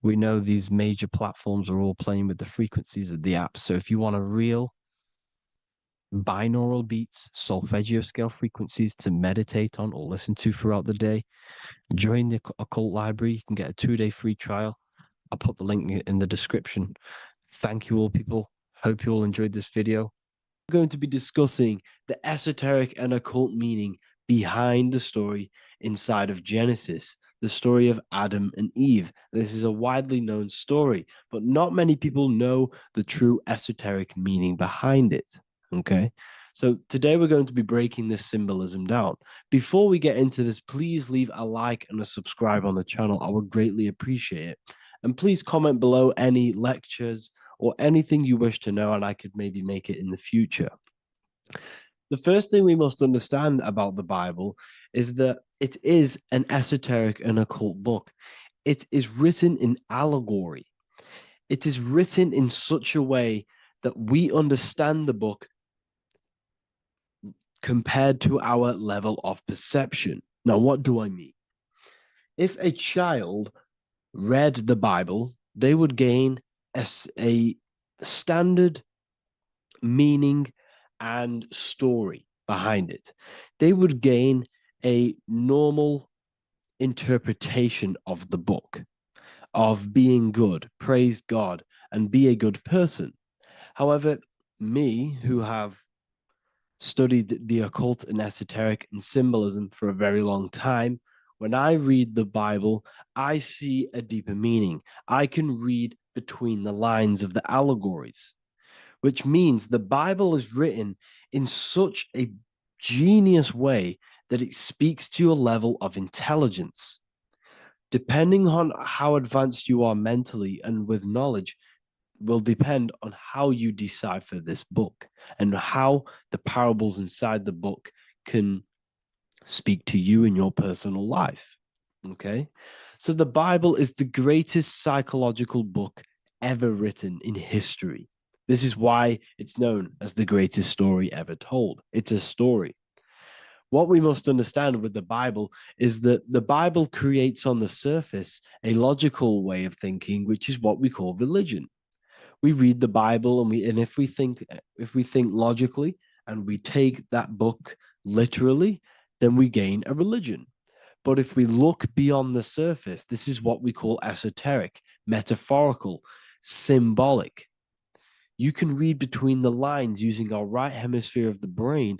we know these major platforms are all playing with the frequencies of the app. So if you want a real binaural beats, solfeggio scale frequencies to meditate on or listen to throughout the day, join the Occult Library. You can get a 2-day free trial. I'll put the link in the description. Thank you all, people. Hope you all enjoyed this video. We're going to be discussing the esoteric and occult meaning behind the story inside of Genesis, the story of Adam and Eve. This is a widely known story, but not many people know the true esoteric meaning behind it. Okay. So today we're going to be breaking this symbolism down. Before we get into this, please leave a like and a subscribe on the channel. I would greatly appreciate it. And please comment below any lectures or anything you wish to know, and I could maybe make it in the future. The first thing we must understand about the Bible is that it is an esoteric and occult book. It is written in allegory. It is written in such a way that we understand the book compared to our level of perception. Now, what do I mean? If a child read the Bible, they would gain a standard meaning and story behind it. They would gain a normal interpretation of the book, of being good, praise God, and be a good person. However, me, who have studied the occult and esoteric and symbolism for a very long time, when I read the Bible, I see a deeper meaning. I can read between the lines of the allegories, which means the Bible is written in such a genius way that it speaks to your level of intelligence. Depending on how advanced you are mentally and with knowledge, will depend on how you decipher this book and how the parables inside the book can speak to you in your personal life. Okay. So the Bible is the greatest psychological book ever written in history. This is why it's known as the greatest story ever told. It's a story. What we must understand with the Bible is that the Bible creates on the surface a logical way of thinking, which is what we call religion. We read the Bible and if we think logically and we take that book literally, then we gain a religion. But if we look beyond the surface, this is what we call esoteric, metaphorical, symbolic. You can read between the lines using our right hemisphere of the brain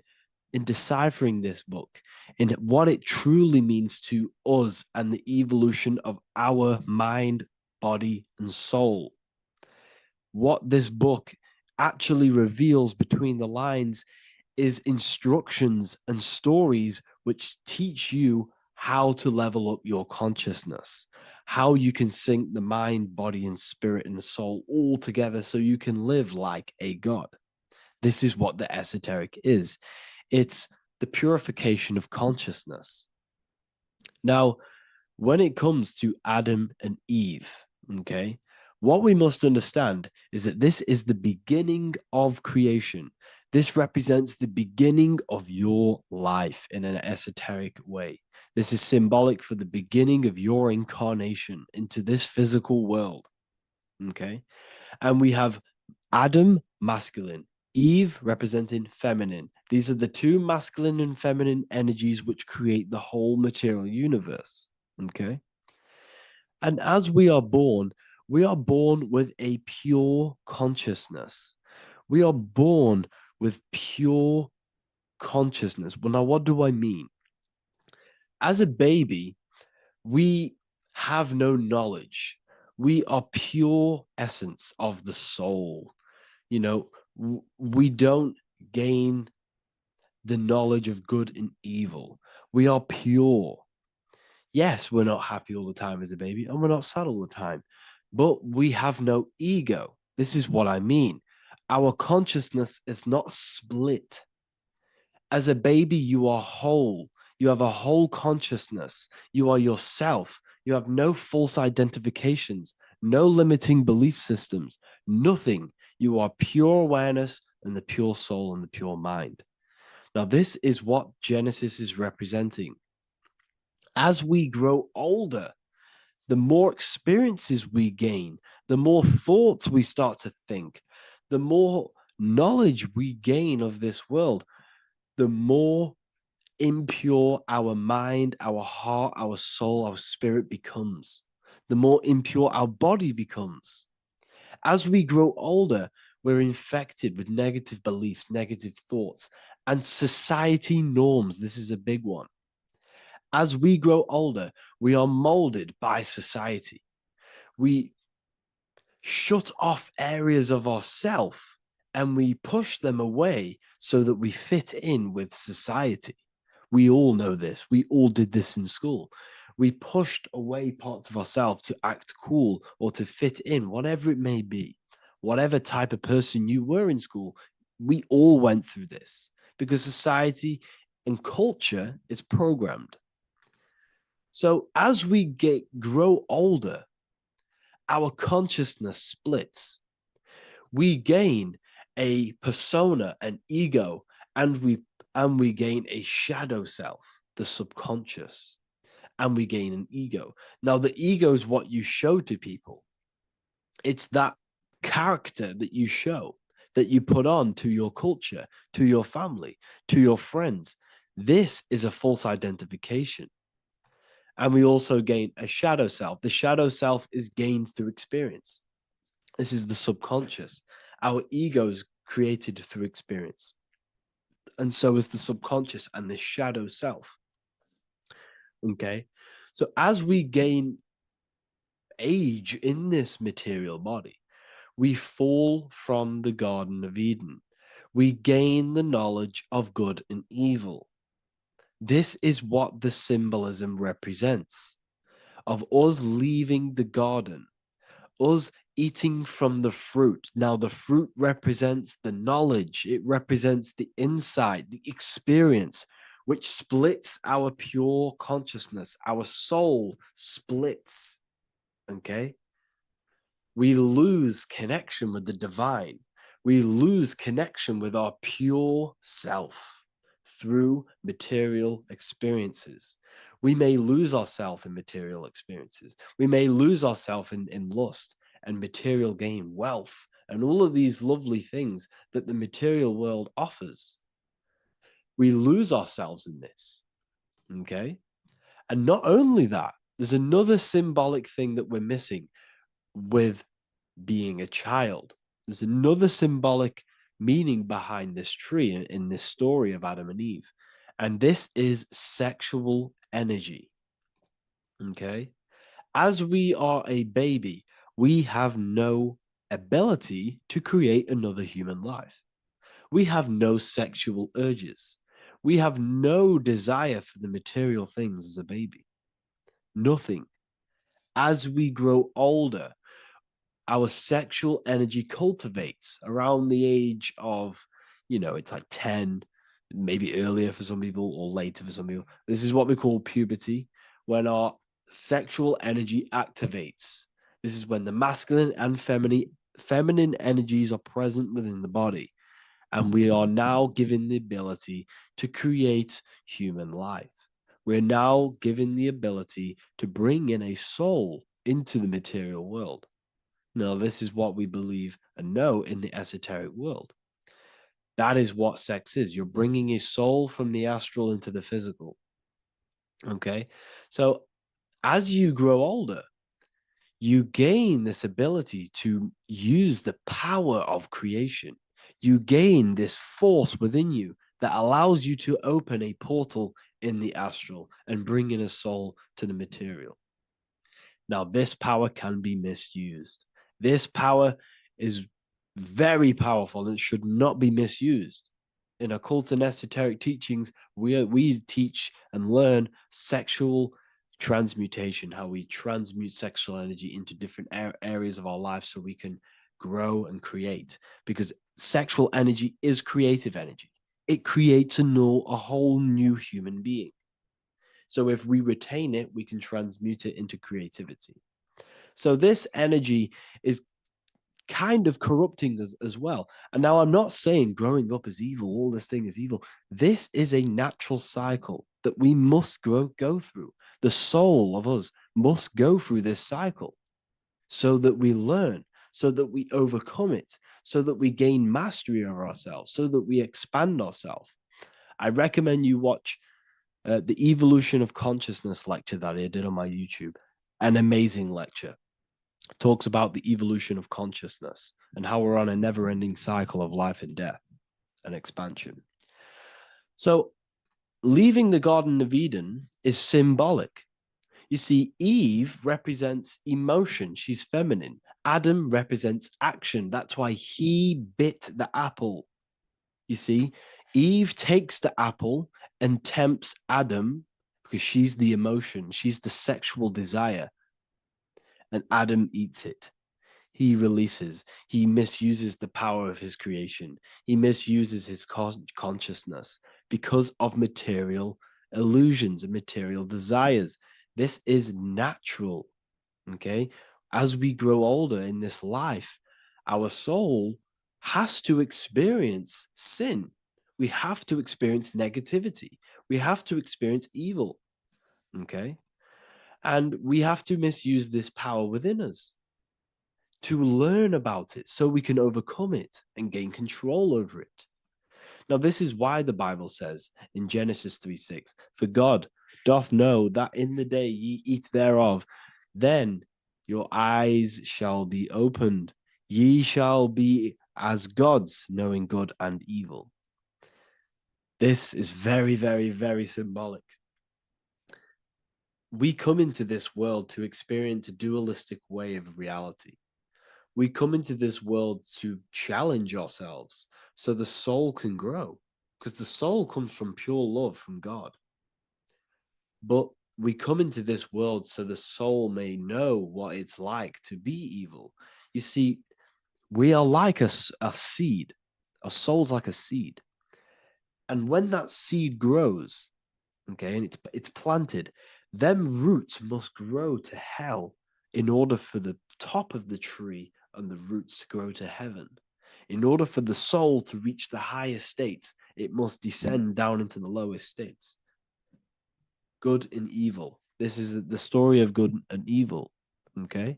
in deciphering this book and what it truly means to us and the evolution of our mind, body, and soul. What this book actually reveals between the lines is instructions and stories which teach you how to level up your consciousness, how you can sync the mind, body, and spirit and the soul all together so you can live like a god. This is what the esoteric is. It's the purification of consciousness. Now, when it comes to Adam and Eve, okay, what we must understand is that this is the beginning of creation. This represents the beginning of your life in an esoteric way. This is symbolic for the beginning of your incarnation into this physical world. Okay. And we have Adam, masculine, Eve representing feminine. These are the two masculine and feminine energies which create the whole material universe. Okay. And as we are born with a pure consciousness. We are born with pure consciousness. Well, now, what do I mean? As a baby, we have no knowledge. We are pure essence of the soul. You know, we don't gain the knowledge of good and evil. We are pure. Yes, we're not happy all the time as a baby, and we're not sad all the time, but we have no ego. This is what I mean. Our consciousness is not split. As a baby, you are whole. You have a whole consciousness. You are yourself. You have no false identifications, no limiting belief systems, nothing. You are pure awareness and the pure soul and the pure mind. Now, this is what Genesis is representing. As we grow older, the more experiences we gain, the more thoughts we start to think, the more knowledge we gain of this world, the more impure our mind, our heart, our soul, our spirit becomes, the more impure our body becomes. As we grow older, we're infected with negative beliefs, negative thoughts, and society norms. This is a big one. As we grow older, we are molded by society. We shut off areas of ourself and we push them away so that we fit in with society. We all know this. We all did this in school. We pushed away parts of ourselves to act cool or to fit in, whatever it may be. Whatever type of person you were in school, we all went through this because society and culture is programmed. So as we grow older, our consciousness splits. We gain a persona, an ego, and we gain a shadow self, the subconscious, and we gain an ego. Now, the ego is what you show to people. It's that character that you show, that you put on to your culture, to your family, to your friends. This is a false identification. And we also gain a shadow self. The shadow self is gained through experience. This is the subconscious. Our ego is created through experience. And so is the subconscious and the shadow self. Okay. So as we gain age in this material body, we fall from the Garden of Eden. We gain the knowledge of good and evil. This is what the symbolism represents of us leaving the garden, us eating from the fruit. Now, the fruit represents the knowledge, it represents the insight, the experience, which splits our pure consciousness. Our soul splits. Okay. We lose connection with the divine. We lose connection with our pure self through material experiences. We may lose ourselves in material experiences. We may lose ourselves in lust and material gain, wealth, and all of these lovely things that the material world offers. We lose ourselves in this. Okay. And not only that, there's another symbolic thing that we're missing with being a child. There's another symbolic meaning behind this tree in this story of Adam and Eve. And this is sexual energy. Okay. As we are a baby, we have no ability to create another human life. We have no sexual urges. We have no desire for the material things as a baby. Nothing. As we grow older, our sexual energy cultivates around the age of, it's like 10, maybe earlier for some people or later for some people. This is what we call puberty, when our sexual energy activates. This is when the masculine and feminine energies are present within the body. And we are now given the ability to create human life. We're now given the ability to bring in a soul into the material world. Now, this is what we believe and know in the esoteric world. That is what sex is. You're bringing a soul from the astral into the physical. Okay. So as you grow older, you gain this ability to use the power of creation. you gain this force within you that allows you to open a portal in the astral and bring in a soul to the material. Now, this power can be misused. This power is very powerful and should not be misused. In occult and esoteric teachings, we teach and learn sexual transmutation, how we transmute sexual energy into different areas of our life so we can grow and create. Because sexual energy is creative energy. It creates a whole new human being. So if we retain it, we can transmute it into creativity. So this energy is kind of corrupting us as well. And now I'm not saying growing up is evil, all this thing is evil. This is a natural cycle that we must go through. The soul of us must go through this cycle so that we learn, so that we overcome it, so that we gain mastery of ourselves, so that we expand ourselves. I recommend you watch the Evolution of Consciousness lecture that I did on my YouTube. An amazing lecture. Talks about the evolution of consciousness and how we're on a never-ending cycle of life and death and expansion. So leaving the Garden of Eden is symbolic. You see, Eve represents emotion. She's feminine. Adam represents action. That's why he bit the apple. You see, Eve takes the apple and tempts Adam because she's the emotion. She's the sexual desire. And Adam eats it. He releases, he misuses the power of his creation. He misuses his consciousness because of material illusions and material desires. This is natural, okay? As we grow older in this life, our soul has to experience sin. We have to experience negativity. We have to experience evil, okay? And we have to misuse this power within us to learn about it so we can overcome it and gain control over it. Now, this is why the Bible says in Genesis 3:6, for God doth know that in the day ye eat thereof, then your eyes shall be opened. Ye shall be as gods, knowing good and evil. This is very, very, very symbolic. We come into this world to experience a dualistic way of reality. We come into this world to challenge ourselves so the soul can grow, because the soul comes from pure love from God. But we come into this world so the soul may know what it's like to be evil. You see, we are like a seed. Our soul's like a seed. And when that seed grows, okay, and it's planted, them roots must grow to hell in order for the top of the tree and the roots to grow to heaven. In order for the soul to reach the highest states, it must descend down into the lowest states. Good and evil. This is the story of good and evil, okay?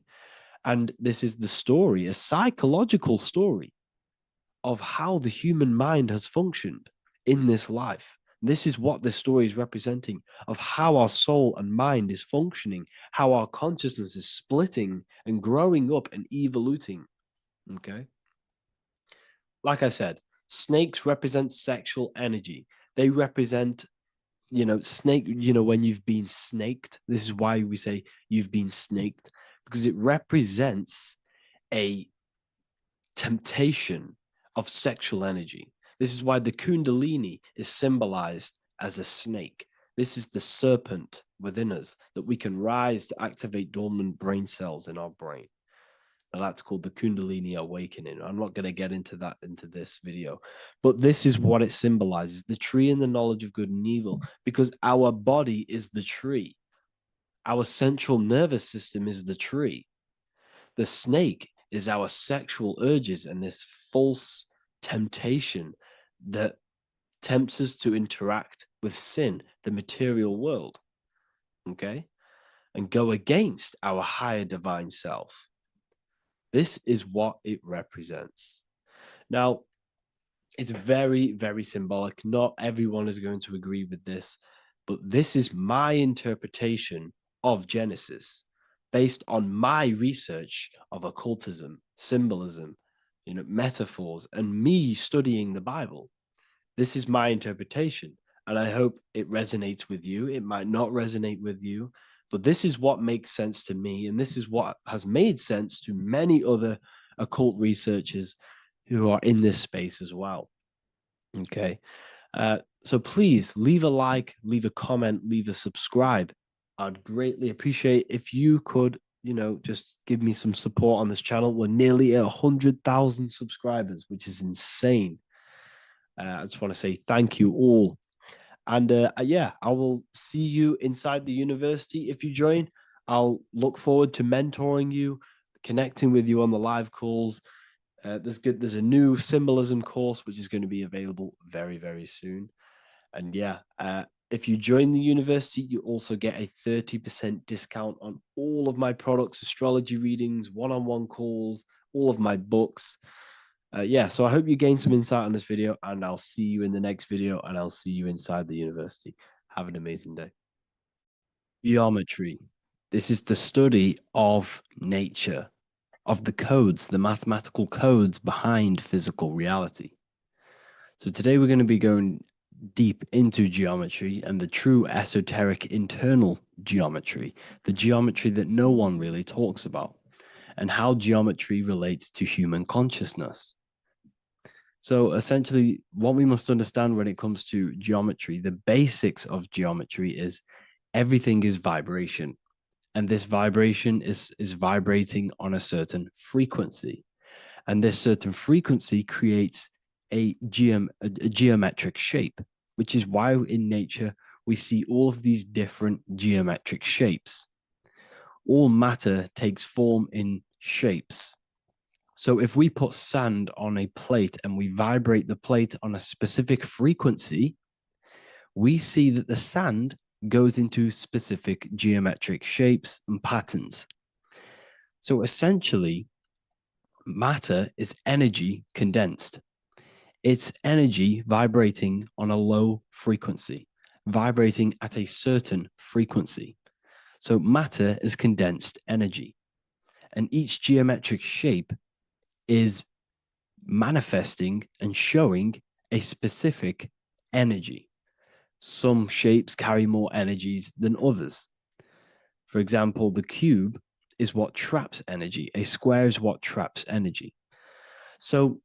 And this is the story, a psychological story of how the human mind has functioned in this life. This is what this story is representing of how our soul and mind is functioning, how our consciousness is splitting and growing up and evoluting. Okay. Like I said, snakes represent sexual energy. They represent, snake, when you've been snaked. This is why we say you've been snaked, because it represents a temptation of sexual energy. This is why the Kundalini is symbolized as a snake. This is the serpent within us that we can rise to activate dormant brain cells in our brain. Now that's called the Kundalini awakening. I'm not going to get into that into this video, but this is what it symbolizes, the tree and the knowledge of good and evil, because our body is the tree. Our central nervous system is the tree. The snake is our sexual urges and this false temptation that tempts us to interact with sin, the material world, okay, and go against our higher divine self. This is what it represents. Now, it's very, very symbolic. Not everyone is going to agree with this, but this is my interpretation of Genesis based on my research of occultism, symbolism, metaphors, and me studying the Bible. This is my interpretation, and I hope it resonates with you. It might not resonate with you, but this is what makes sense to me, and this is what has made sense to many other occult researchers who are in this space as well. Okay. So please leave a like, leave a comment, leave a subscribe. I'd greatly appreciate if you could, just give me some support on this channel. We're nearly at 100,000 subscribers, which is insane. I just want to say thank you all. And yeah, I will see you inside the university if you join. I'll look forward to mentoring you, connecting with you on the live calls. There's a new symbolism course which is going to be available very, very soon. And yeah, if you join the university, you also get a 30% discount on all of my products, astrology readings, one-on-one calls, all of my books. Yeah, so I hope you gain some insight on this video, and I'll see you in the next video, and I'll see you inside the university. Have an amazing day. Geometry. This is the study of nature, of the codes, the mathematical codes behind physical reality. So today we're going to be going deep into geometry and the true esoteric internal geometry, the geometry that no one really talks about, and how geometry relates to human consciousness. So essentially, what we must understand when it comes to geometry, the basics of geometry is everything is vibration. And this vibration is vibrating on a certain frequency. And this certain frequency creates a geometric shape, which is why in nature we see all of these different geometric shapes. All matter takes form in shapes. So if we put sand on a plate and we vibrate the plate on a specific frequency, we see that the sand goes into specific geometric shapes and patterns. So essentially, matter is energy condensed. It's energy vibrating on a low frequency, vibrating at a certain frequency. So matter is condensed energy. And each geometric shape is manifesting and showing a specific energy. Some shapes carry more energies than others. For example, the cube is what traps energy. A square is what traps energy. So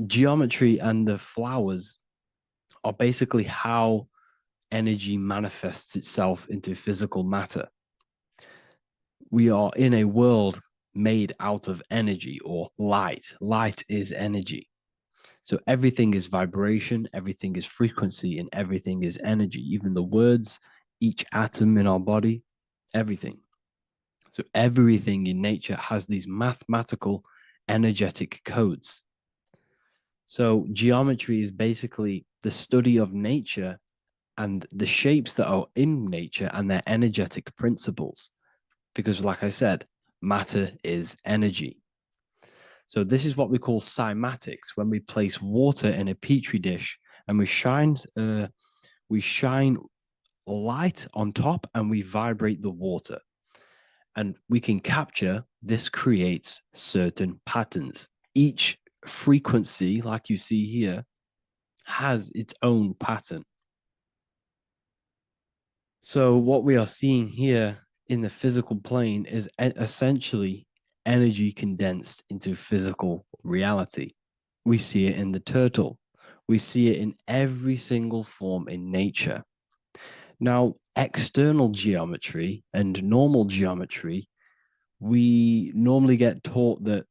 geometry and the flowers are basically how energy manifests itself into physical matter. We are in a world made out of energy or light. Light is energy. So everything is vibration, everything is frequency, and everything is energy. Even the words, each atom in our body, everything. So everything in nature has these mathematical energetic codes. So geometry is basically the study of nature and the shapes that are in nature and their energetic principles. Because like I said, matter is energy. So this is what we call cymatics, when we place water in a petri dish and we shine light on top and we vibrate the water. And we can capture, this creates certain patterns. Each frequency, like you see here, has its own pattern. So what we are seeing here in the physical plane is essentially energy condensed into physical reality. We see it in the turtle. We see it in every single form in nature. Now, external geometry and normal geometry, we normally get taught that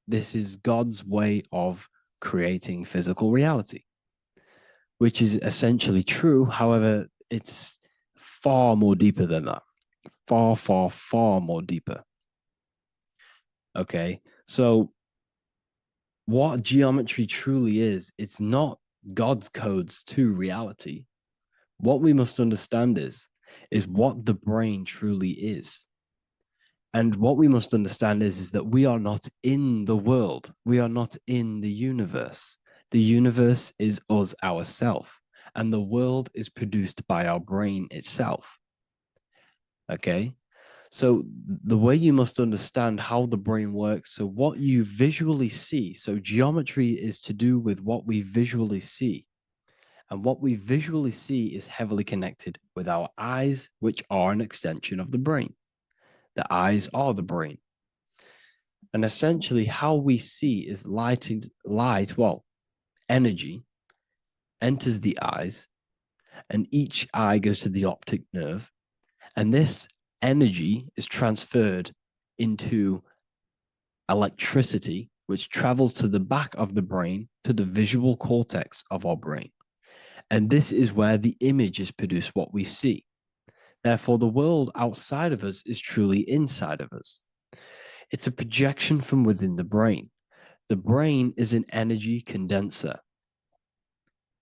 this is God's way of creating physical reality, which is essentially true. However, it's far more deeper than that. Far, far, far more deeper. Okay, so what geometry truly is, it's not God's codes to reality. What we must understand is what the brain truly is. And what we must understand is that we are not in the world. We are not in the universe. The universe is us ourselves, and the world is produced by our brain itself. Okay? So the way you must understand how the brain works, so what you visually see, so geometry is to do with what we visually see. And what we visually see is heavily connected with our eyes, which are an extension of the brain. The eyes are the brain. And essentially how we see is energy enters the eyes, and each eye goes to the optic nerve. And this energy is transferred into electricity, which travels to the back of the brain, to the visual cortex of our brain. And this is where the image is produced, what we see. Therefore, the world outside of us is truly inside of us. It's a projection from within the brain. The brain is an energy condenser,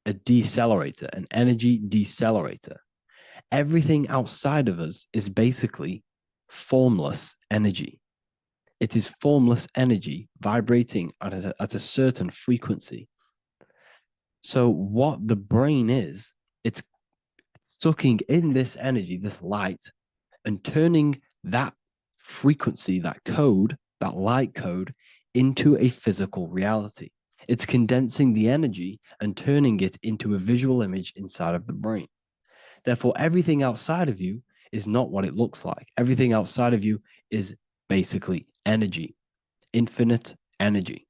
a decelerator, an energy decelerator. Everything outside of us is basically formless energy. It is formless energy vibrating at a certain frequency. So, what the brain is, it's sucking in this energy, this light, and turning that frequency, that code, that light code, into a physical reality. It's condensing the energy and turning it into a visual image inside of the brain. Therefore, everything outside of you is not what it looks like. Everything outside of you is basically energy, infinite energy.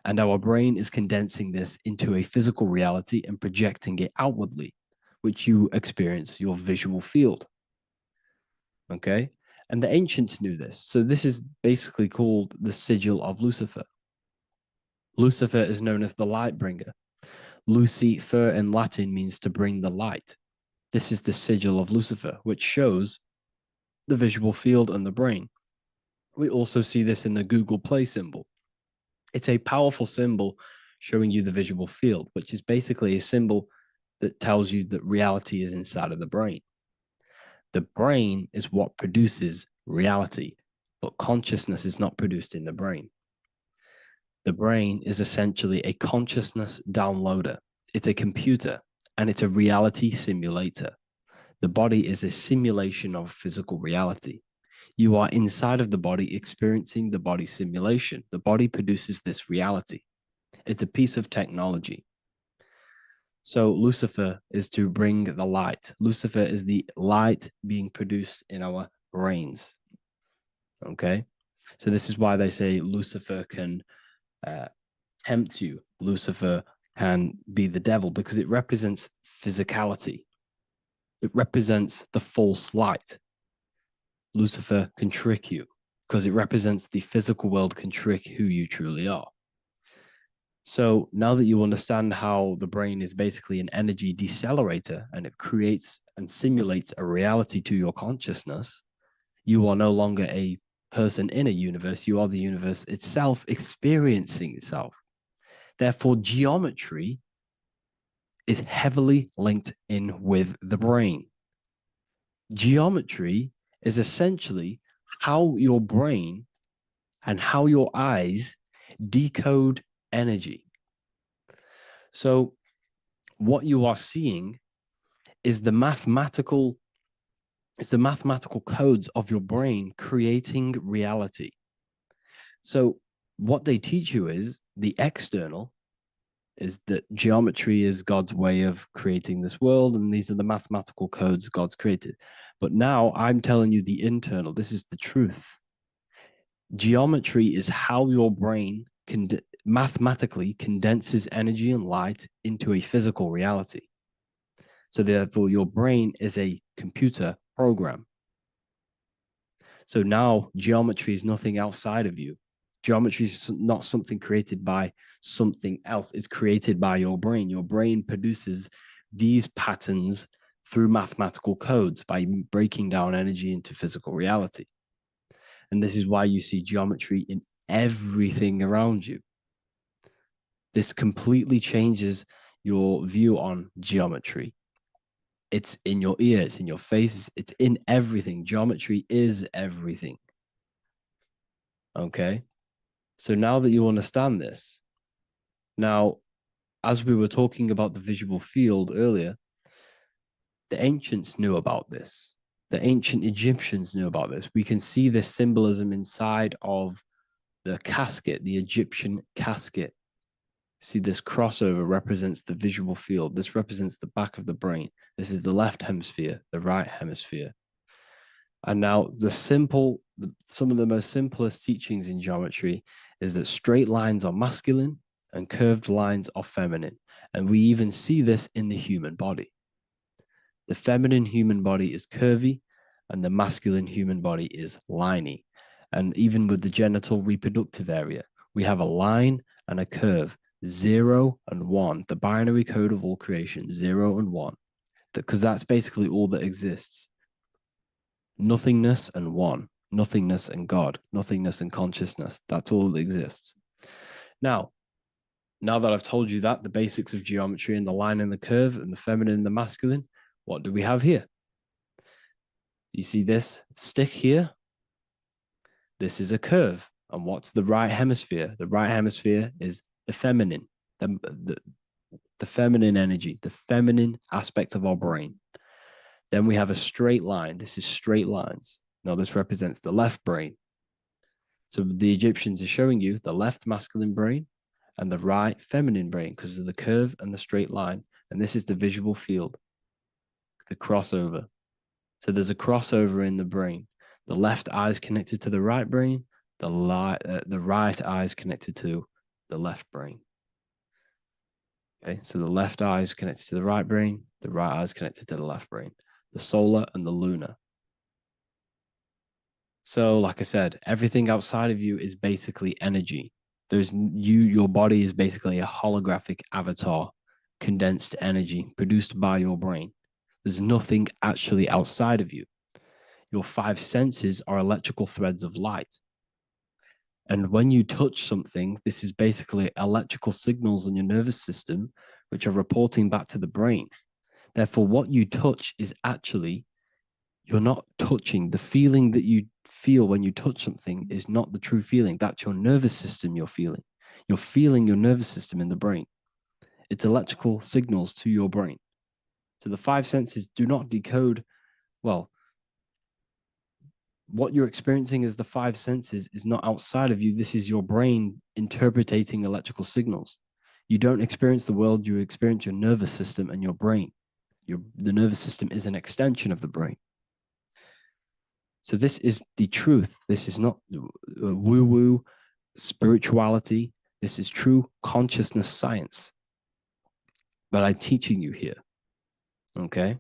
And our brain is condensing this into a physical reality and projecting it outwardly, which you experience your visual field. Okay. And the ancients knew this. So this is basically called the sigil of Lucifer. Lucifer is known as the light bringer. Lucifer in Latin means to bring the light. This is the sigil of Lucifer, which shows the visual field and the brain. We also see this in the Google Play symbol. It's a powerful symbol showing you the visual field, which is basically a symbol that tells you that reality is inside of the brain. The brain is what produces reality, but consciousness is not produced in the brain. The brain is essentially a consciousness downloader. It's a computer and it's a reality simulator. The body is a simulation of physical reality. You are inside of the body experiencing the body simulation. The body produces this reality. It's a piece of technology. So Lucifer is to bring the light. Lucifer is the light being produced in our brains. Okay. So this is why they say Lucifer can tempt you. Lucifer can be the devil because it represents physicality. It represents the false light. Lucifer can trick you because it represents the physical world can trick who you truly are. So now that you understand how the brain is basically an energy decelerator and it creates and simulates a reality to your consciousness, you are no longer a person in a universe. You are the universe itself experiencing itself. Therefore, geometry is heavily linked in with the brain. Geometry is essentially how your brain and how your eyes decode energy. So what you are seeing is the mathematical codes of your brain creating reality. So what they teach you is the external is that geometry is God's way of creating this world, and these are the mathematical codes God's created. But now I'm telling you the internal. This is the truth. Geometry is how your brain mathematically condenses energy and light into a physical reality. So therefore, your brain is a computer program. So now geometry is nothing outside of you. Geometry is not something created by something else. It's created by your brain. Your brain produces these patterns through mathematical codes by breaking down energy into physical reality. And this is why you see geometry in everything around you. This completely changes your view on geometry. It's in your ear, it's in your face, it's in everything. Geometry is everything. Okay. So now that you understand this, now, as we were talking about the visual field earlier, the ancients knew about this. The ancient Egyptians knew about this. We can see this symbolism inside of the casket, the Egyptian casket. See, this crossover represents the visual field. This represents the back of the brain. This is the left hemisphere, the right hemisphere. And now some of the most simplest teachings in geometry is that straight lines are masculine and curved lines are feminine. And we even see this in the human body. The feminine human body is curvy and the masculine human body is liney. And even with the genital reproductive area, we have a line and a curve, 0 and 1, the binary code of all creation, 0 and 1, because that's basically all that exists. Nothingness and one, nothingness and God, nothingness and consciousness. That's all that exists. Now that I've told you that, the basics of geometry and the line and the curve and the feminine and the masculine, what do we have here? You see this stick here? This is a curve. And what's the right hemisphere? The right hemisphere is the feminine, the feminine energy, the feminine aspect of our brain. Then we have a straight line. This is straight lines. Now this represents the left brain. So the Egyptians are showing you the left masculine brain and the right feminine brain because of the curve and the straight line. And this is the visual field, the crossover. So there's a crossover in the brain. The left eye is connected to the right brain. The right eye is connected to the left brain. Okay, so the left eye is connected to the right brain. The right eye is connected to the left brain. The solar and the lunar. So, like I said, everything outside of you is basically energy. Your body is basically a holographic avatar, condensed energy produced by your brain. There's nothing actually outside of you. Your five senses are electrical threads of light. And when you touch something, this is basically electrical signals in your nervous system, which are reporting back to the brain. Therefore, what you touch is actually, you're not touching. The feeling that you feel when you touch something is not the true feeling. That's your nervous system you're feeling. You're feeling your nervous system in the brain. It's electrical signals to your brain. So the five senses do not decode, well, what you're experiencing as the five senses is not outside of you. This is your brain interpreting electrical signals. You don't experience the world, you experience your nervous system and your brain. The nervous system is an extension of the brain. So this is the truth. This is not woo-woo spirituality. This is true consciousness science that I'm teaching you here. Okay?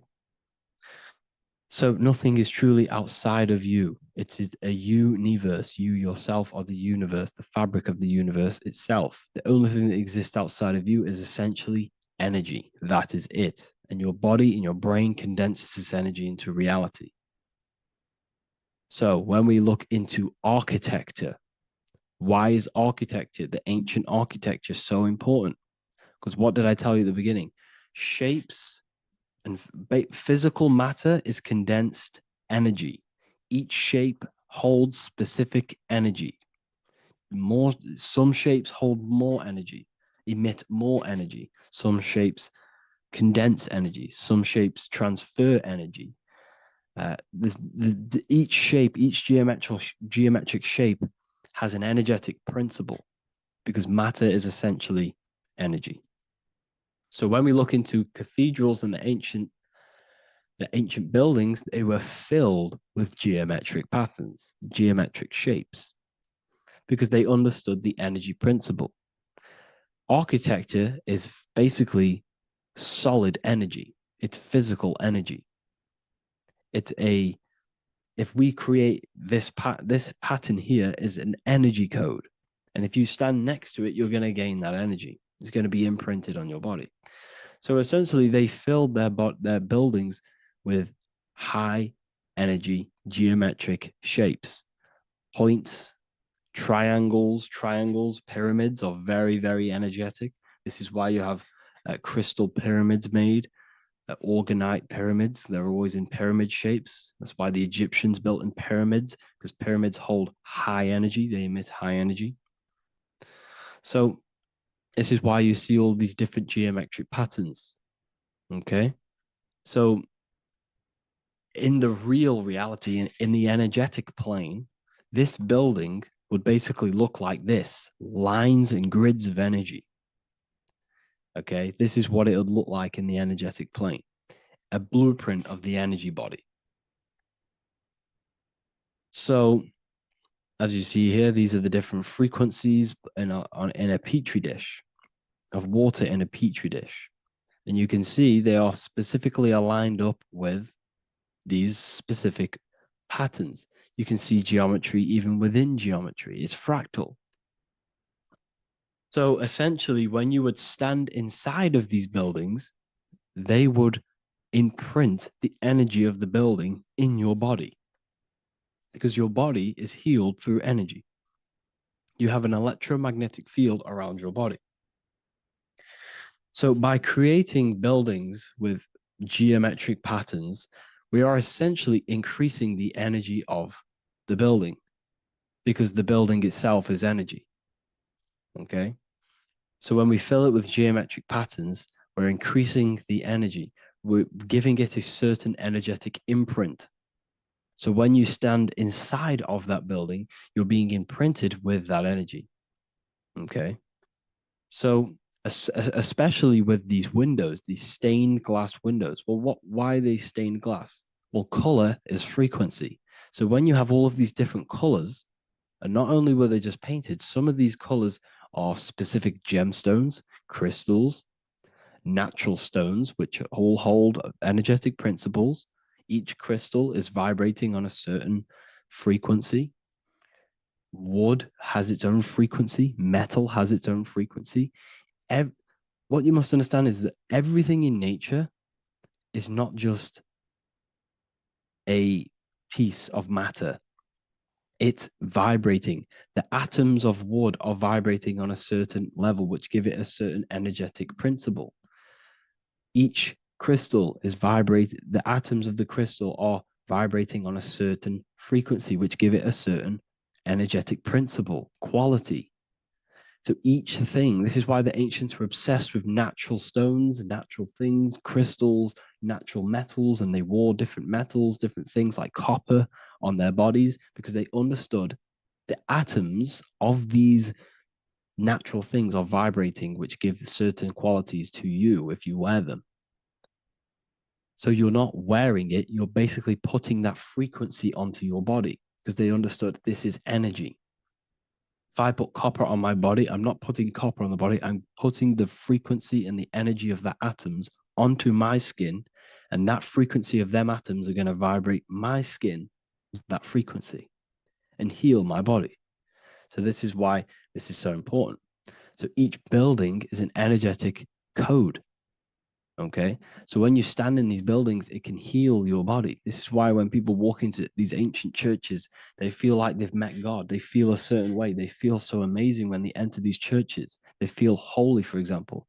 So nothing is truly outside of you. It is a universe. You yourself are the universe, the fabric of the universe itself. The only thing that exists outside of you is essentially energy. That is it. And your body and your brain condenses this energy into reality. So when we look into architecture, why is architecture, the ancient architecture, so important? Because what did I tell you at the beginning? Shapes and physical matter is condensed energy. Each shape holds specific energy. Some shapes hold more energy, emit more energy. Some shapes condense energy. Some shapes transfer energy. Each shape, each geometric shape has an energetic principle because matter is essentially energy. So when we look into cathedrals and the ancient buildings, they were filled with geometric patterns, geometric shapes, because they understood the energy principle. Architecture is basically solid energy. It's physical energy. If we create this pattern here is an energy code. And if you stand next to it, you're going to gain that energy. It's going to be imprinted on your body. So essentially, they filled their buildings with high energy geometric shapes. Points, triangles, pyramids are very, very energetic. This is why you have crystal pyramids made, organite pyramids. They're always in pyramid shapes. That's why the Egyptians built in pyramids, because pyramids hold high energy. They emit high energy. So this is why you see all these different geometric patterns. Okay. So in the real reality, in the energetic plane, this building would basically look like this: lines and grids of energy. Okay, this is what it would look like in the energetic plane, a blueprint of the energy body. So, as you see here, these are the different frequencies in a petri dish, of water in a petri dish. And you can see they are specifically aligned up with these specific patterns. You can see geometry even within geometry. It's fractal. So essentially, when you would stand inside of these buildings, they would imprint the energy of the building in your body, because your body is healed through energy. You have an electromagnetic field around your body. So by creating buildings with geometric patterns, we are essentially increasing the energy of the building, because the building itself is energy. Okay. So when we fill it with geometric patterns, we're increasing the energy. We're giving it a certain energetic imprint. So when you stand inside of that building, you're being imprinted with that energy. Okay. So especially with these windows, these stained glass windows. Well, why are they stained glass? Well, color is frequency. So when you have all of these different colors, and not only were they just painted, some of these colors are specific gemstones, crystals, natural stones, which all hold energetic principles. Each crystal is vibrating on a certain frequency. Wood has its own frequency, metal has its own frequency. What you must understand is that everything in nature is not just a piece of matter. It's vibrating. The atoms of wood are vibrating on a certain level, which give it a certain energetic principle. Each crystal is vibrating. The atoms of the crystal are vibrating on a certain frequency, which give it a certain energetic principle, quality. So each thing, this is why the ancients were obsessed with natural stones, natural things, crystals, natural metals, and they wore different metals, different things like copper on their bodies, because they understood the atoms of these natural things are vibrating, which give certain qualities to you if you wear them. So you're not wearing it, you're basically putting that frequency onto your body, because they understood this is energy. If I put copper on my body, I'm not putting copper on the body. I'm putting the frequency and the energy of the atoms onto my skin. And that frequency of them atoms are going to vibrate my skin, that frequency, and heal my body. So this is why this is so important. So each building is an energetic code. Okay. So when you stand in these buildings, it can heal your body. This is why when people walk into these ancient churches, they feel like they've met God. They feel a certain way. They feel so amazing when they enter these churches. They feel holy, for example.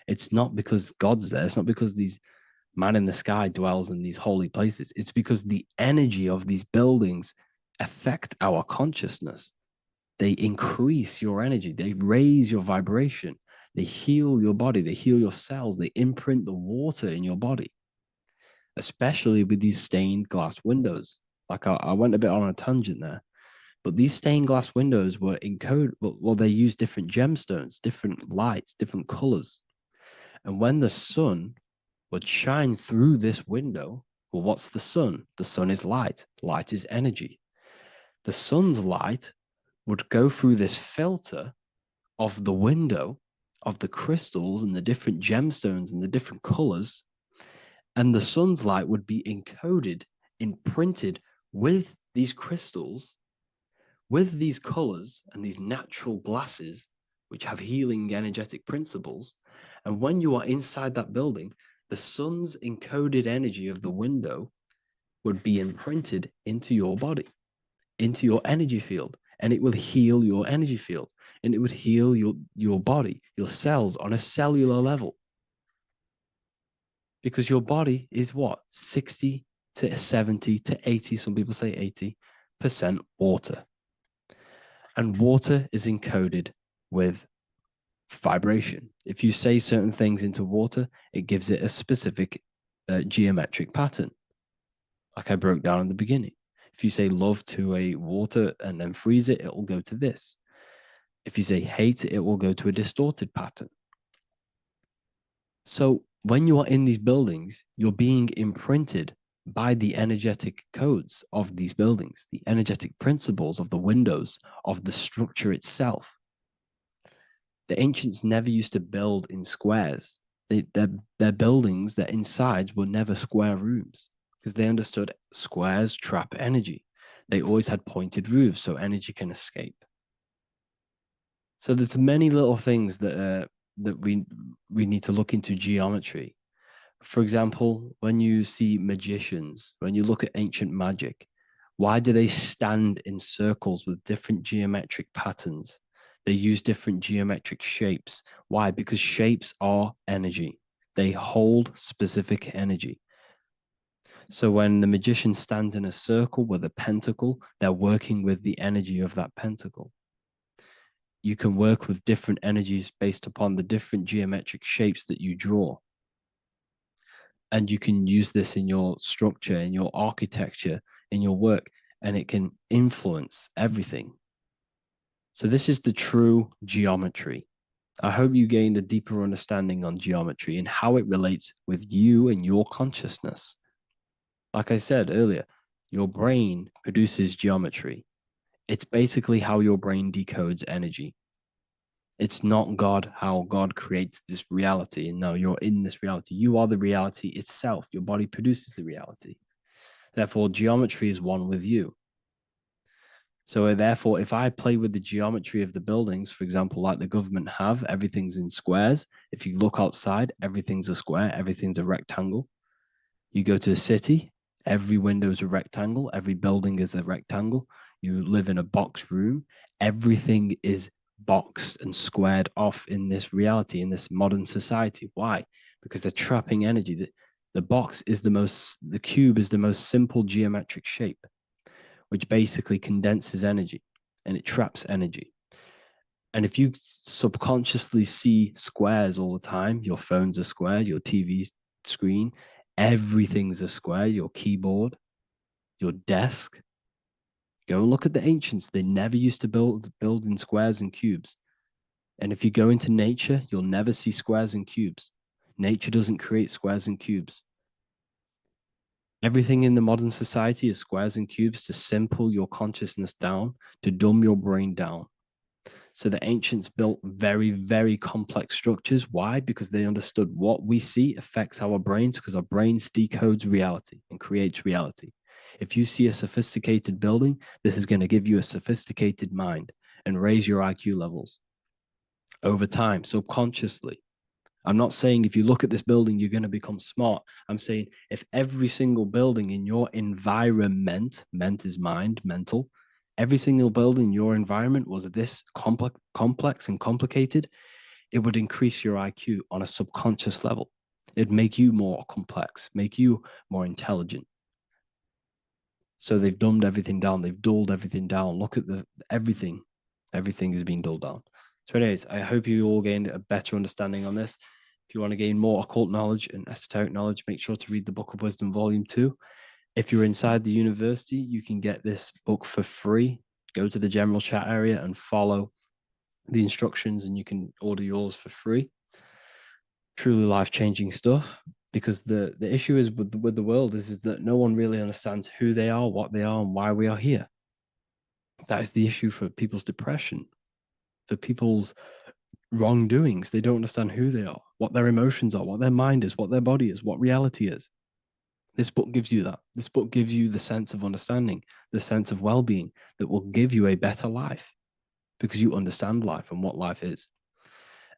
It's not because God's there. It's not because these man in the sky dwells in these holy places. It's because the energy of these buildings affect our consciousness. They increase your energy. They raise your vibration. They heal your body. They heal your cells. They imprint the water in your body, especially with these stained glass windows. Like I went a bit on a tangent there, but these stained glass windows were encoded. Well, they use different gemstones, different lights, different colors. And when the sun would shine through this window, well, what's the sun? The sun is light. Light is energy. The sun's light would go through this filter of the window of the crystals and the different gemstones and the different colors, and the sun's light would be encoded, imprinted with these crystals, with these colors and these natural glasses, which have healing energetic principles. And when you are inside that building, the sun's encoded energy of the window would be imprinted into your body, into your energy field, and it will heal your energy field, and it would heal your body, your cells on a cellular level. Because your body is what? 60 to 70 to 80, some people say 80% water. And water is encoded with vibration. If you say certain things into water, it gives it a specific geometric pattern. like I broke down in the beginning. If you say love to a water and then freeze it, it will go to this. If you say hate, it will go to a distorted pattern. So when you are in these buildings, you're being imprinted by the energetic codes of these buildings, the energetic principles of the windows, of the structure itself. The ancients never used to build in squares. Their buildings, their insides were never square rooms because they understood squares trap energy. They always had pointed roofs so energy can escape. So there's many little things that we need to look into geometry. For example, when you see magicians, when you look at ancient magic, why do they stand in circles with different geometric patterns? They use different geometric shapes. Why? Because shapes are energy. They hold specific energy. So when the magician stands in a circle with a pentacle, they're working with the energy of that pentacle. You can work with different energies based upon the different geometric shapes that you draw. And you can use this in your structure, in your architecture, in your work, and it can influence everything. So this is the true geometry. I hope you gained a deeper understanding on geometry and how it relates with you and your consciousness. Like I said earlier, your brain produces geometry. It's basically how your brain decodes energy. It's not God, how God creates this reality. And no, you're in this reality. You are the reality itself. Your body produces the reality. Therefore, geometry is one with you. So therefore, if I play with the geometry of the buildings, for example, like the government have, everything's in squares. If you look outside, everything's a square, everything's a rectangle. You go to a city, every window is a rectangle, every building is a rectangle. You live in a box room, everything is boxed and squared off in this reality, in this modern society. Why? Because they're trapping energy. The cube is the most simple geometric shape, which basically condenses energy and it traps energy. And if you subconsciously see squares all the time, your phone's a square, your TV screen, everything's a square, your keyboard, your desk. Go and look at the ancients. They never used to build in squares and cubes. And if you go into nature, you'll never see squares and cubes. Nature doesn't create squares and cubes. Everything in the modern society is squares and cubes to simple your consciousness down, to dumb your brain down. So the ancients built very, very complex structures. Why? Because they understood what we see affects our brains, because our brains decodes reality and creates reality. If you see a sophisticated building, this is going to give you a sophisticated mind and raise your IQ levels over time, subconsciously. I'm not saying if you look at this building, you're going to become smart. I'm saying if every single building in your environment, ment is mind, mental, every single building in your environment was this complex and complicated, it would increase your IQ on a subconscious level. It'd make you more complex, make you more intelligent. So they've dumbed everything down. They've dulled everything down. Look at everything. Everything is being dulled down. So anyways, I hope you all gained a better understanding on this. If you want to gain more occult knowledge and esoteric knowledge, make sure to read the Book of Wisdom, Volume 2. If you're inside the university, you can get this book for free. Go to the general chat area and follow the instructions, and you can order yours for free. Truly life-changing stuff. Because the issue is with the world is that no one really understands who they are, what they are, and why we are here. That is the issue for people's depression, for people's wrongdoings. They don't understand who they are, what their emotions are, what their mind is, what their body is, what reality is. This book gives you that. This book gives you the sense of understanding, the sense of well-being that will give you a better life because you understand life and what life is.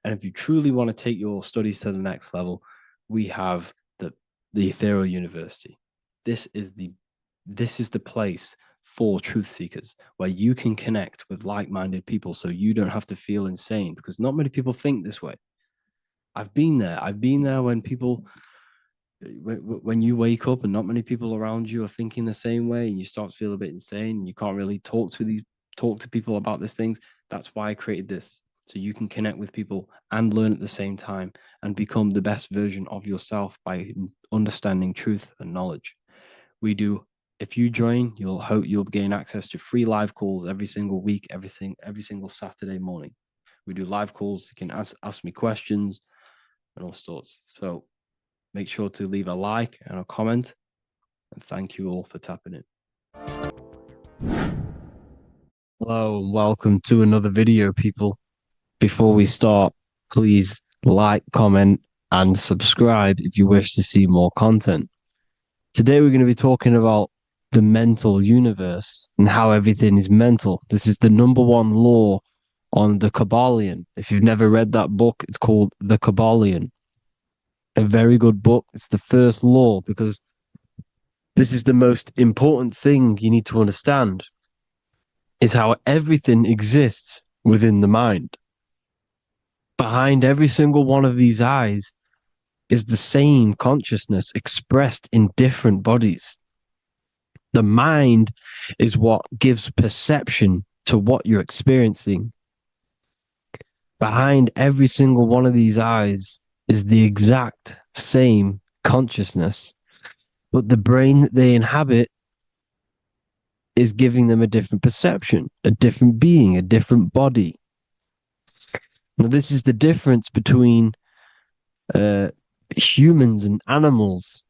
And if you truly want to take your studies to the next level, we have the Ethereal University. This is the place for truth seekers where you can connect with like-minded people so you don't have to feel insane, because not many people think this way. I've been there. I've been there when you wake up and not many people around you are thinking the same way, and you start to feel a bit insane and you can't really talk to people about these things. That's why I created this, so you can connect with people and learn at the same time and become the best version of yourself by understanding truth and knowledge. We do If you join, you'll gain access to free live calls every single week, every single Saturday morning. We do live calls. You can ask me questions and all sorts. So make sure to leave a like and a comment. And thank you all for tapping in. Hello and welcome to another video, people. Before we start, please like, comment, and subscribe if you wish to see more content. Today we're going to be talking about the mental universe and how everything is mental. This is the number one law on the Kabbalion. If you've never read that book, it's called The Kabbalion. A very good book. It's the first law because this is the most important thing you need to understand, is how everything exists within the mind. Behind every single one of these eyes is the same consciousness expressed in different bodies. The mind is what gives perception to what you're experiencing. Behind every single one of these eyes is the exact same consciousness, but the brain that they inhabit is giving them a different perception, a different being, a different body. Now, this is the difference between humans and animals.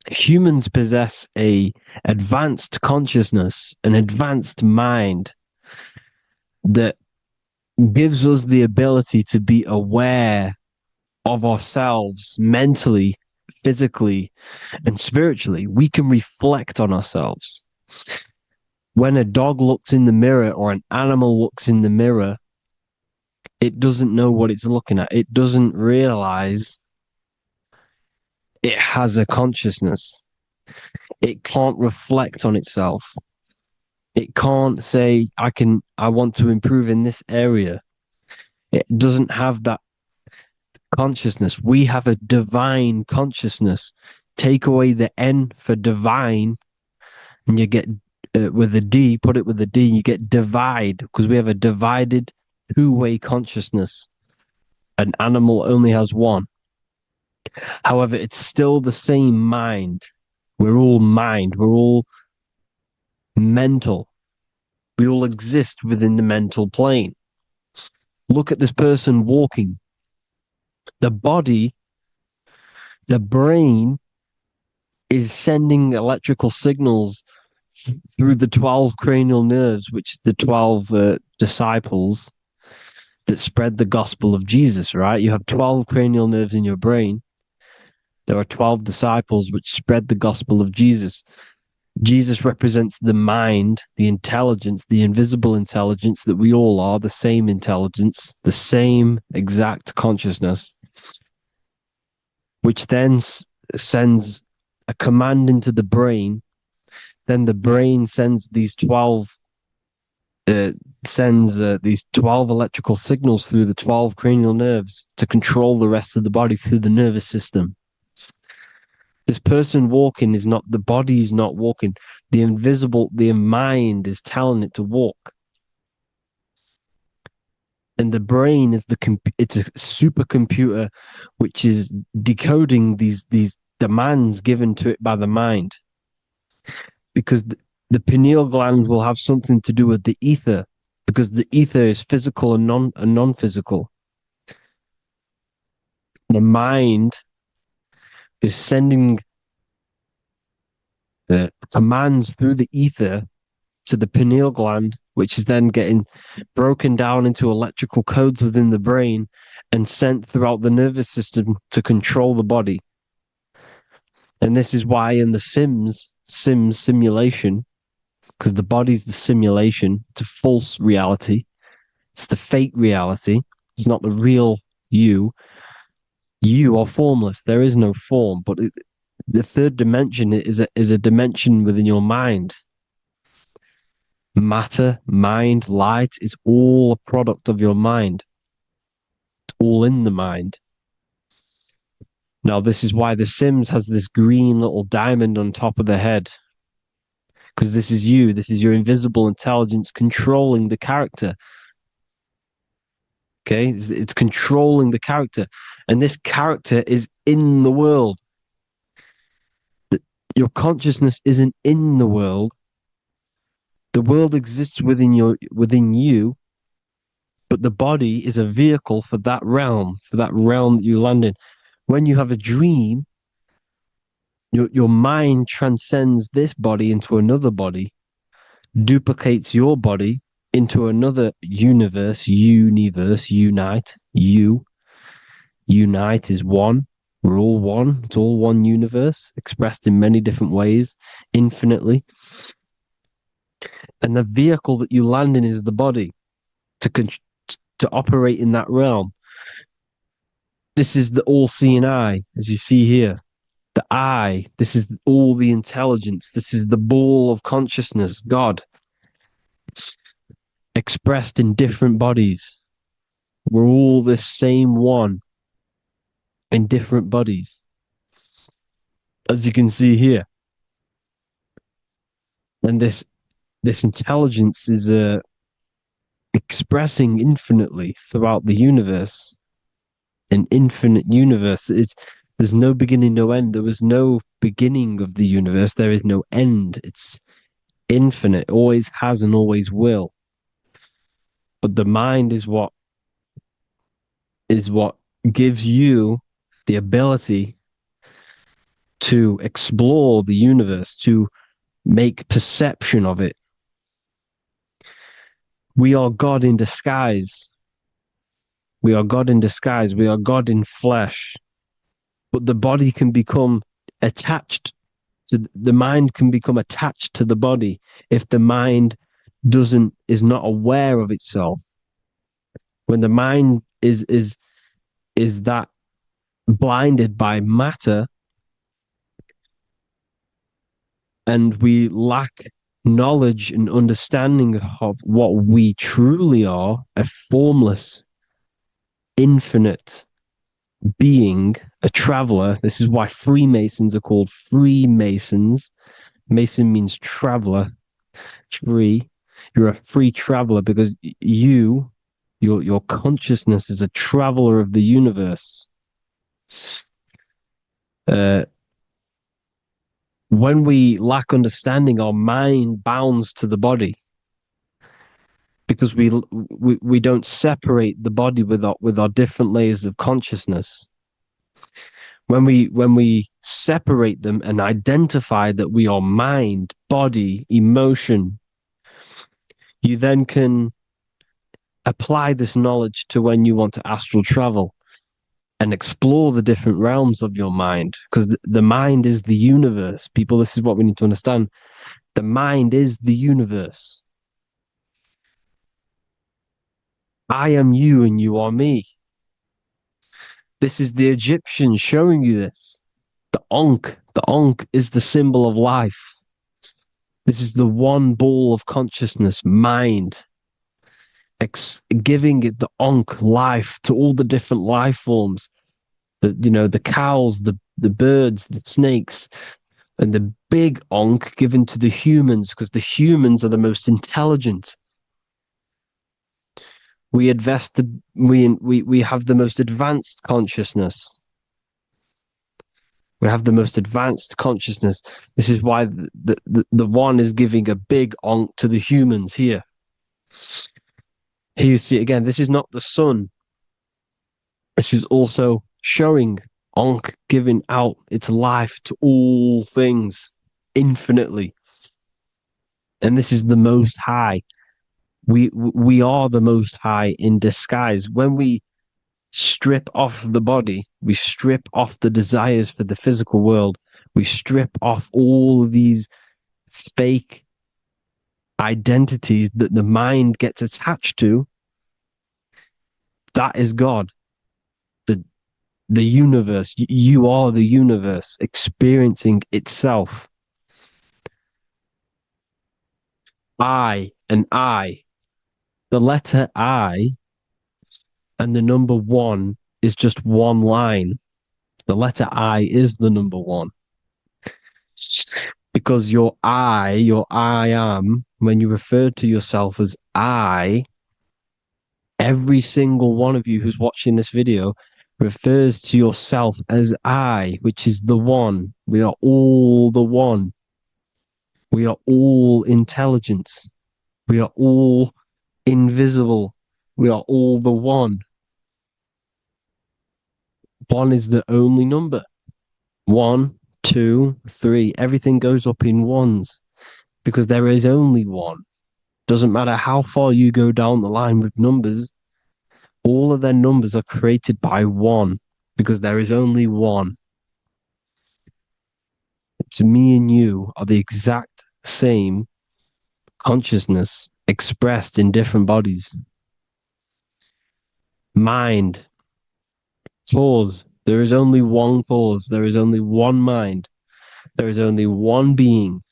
Humans possess a advanced consciousness, an advanced mind that gives us the ability to be aware of ourselves mentally, physically, and spiritually. We can reflect on ourselves. When a dog looks in the mirror or an animal looks in the mirror, it doesn't know what it's looking at. It doesn't realize it has a consciousness. It can't reflect on itself. It can't say, I want to improve in this area. It doesn't have that consciousness. We have a divine consciousness. Take away the N for divine, and you get with a D, put it with a D, you get divide, because we have a divided two-way consciousness. An animal only has one. However, it's still the same mind. We're all mind. We're all mental. We all exist within the mental plane. Look at this person walking. The body, the brain is sending electrical signals through the 12 cranial nerves, which the 12 disciples that spread the gospel of Jesus, right? You have 12 cranial nerves in your brain. There are 12 disciples which spread the gospel of Jesus. Jesus represents the mind, the intelligence, the invisible intelligence that we all are, the same intelligence, the same exact consciousness, which then sends a command into the brain. Then the brain sends these 12 electrical signals through the 12 cranial nerves to control the rest of the body through the nervous system. This person walking is not, the body is not walking. The mind is telling it to walk. And the brain is it's a supercomputer which is decoding these demands given to it by the mind. Because the pineal gland will have something to do with the ether, because the ether is physical and non-physical. The mind is sending the commands through the ether to the pineal gland, which is then getting broken down into electrical codes within the brain and sent throughout the nervous system to control the body. And this is why in the Sims simulation, because the body's the simulation, it's a false reality. It's the fake reality. It's not the real you. You are formless. There is no form, but the third dimension is a dimension within your mind. Matter, mind, light is all a product of your mind. It's all in the mind. Now, this is why The Sims has this green little diamond on top of the head. Because this is you. This is your invisible intelligence controlling the character. Okay? It's controlling the character. And this character is in the world. Your consciousness isn't in the world. The world exists within you, but the body is a vehicle for that realm that you land in. When you have a dream, your mind transcends this body into another body, duplicates your body into another universe, unite, unite is one. We're all one. It's all one universe, expressed in many different ways, infinitely. And the vehicle that you land in is the body to operate in that realm. This is the all-seeing eye, as you see here. The I, this is all the intelligence. This is the ball of consciousness, God, expressed in different bodies. We're all this same one in different bodies, as you can see here. And this intelligence is expressing infinitely throughout the universe, an infinite universe. There's no beginning, no end. There was no beginning of the universe. There is no end. It's infinite, always has and always will. But the mind is what gives you the ability to explore the universe, to make perception of it. We are God in disguise. We are God in disguise. We are God in flesh. But the body can become attached to the mind, can become attached to the body if the mind is not aware of itself. When the mind is that blinded by matter, and we lack knowledge and understanding of what we truly are, a formless, infinite being, a traveler. This is why Freemasons are called Freemasons. Mason means traveler, free. You're a free traveler because your consciousness is a traveler of the universe. When we lack understanding, our mind bounds to the body because we don't separate the body with our different layers of consciousness. When we separate them and identify that we are mind, body, emotion, you then can apply this knowledge to when you want to astral travel and explore the different realms of your mind, because the mind is the universe. People, this is what we need to understand. The mind is the universe. I am you and you are me. This is the Egyptians showing you this. The Ankh is the symbol of life. This is the one ball of consciousness, mind, giving it the Ankh life to all the different life forms. The cows, the birds, the snakes, and the big Ankh given to the humans, because the humans are the most intelligent. We have the most advanced consciousness. We have the most advanced consciousness. This is why the one is giving a big Ankh to the humans here. Here you see it again. This is not the sun. This is also showing Ankh giving out its life to all things infinitely. And this is the Most High. We are the Most High in disguise. When we strip off the body, we strip off the desires for the physical world, we strip off all of these fake identities that the mind gets attached to. That is God. The universe. You are the universe experiencing itself. I and I. The letter I and the number one is just one line. The letter I is the number one. Because your I am, when you refer to yourself as I, every single one of you who's watching this video refers to yourself as I, which is the one. We are all the one. We are all intelligence. We are all invisible. We are all the one. One is the only number. 1, 2, 3. Everything goes up in ones because there is only one. Doesn't matter how far you go down the line with numbers, all of their numbers are created by one because there is only one. It's me and you are the exact same consciousness expressed in different bodies. Mind, cause. There is only one cause. There is only one mind. There is only one being.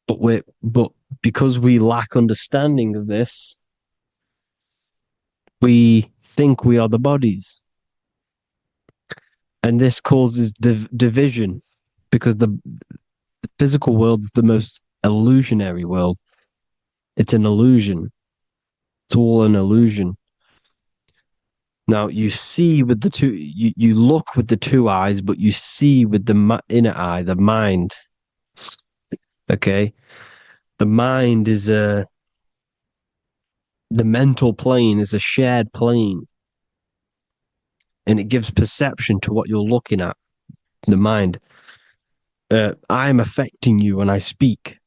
But because we lack understanding of this, we think we are the bodies. And this causes division because the physical world is the most illusionary world. It's an illusion. It's all an illusion. Now you see with the two, you look with the two eyes, but you see with the inner eye, the mind. Okay, the mind is the mental plane is a shared plane, and it gives perception to what you're looking at. The mind. I'm affecting you when I speak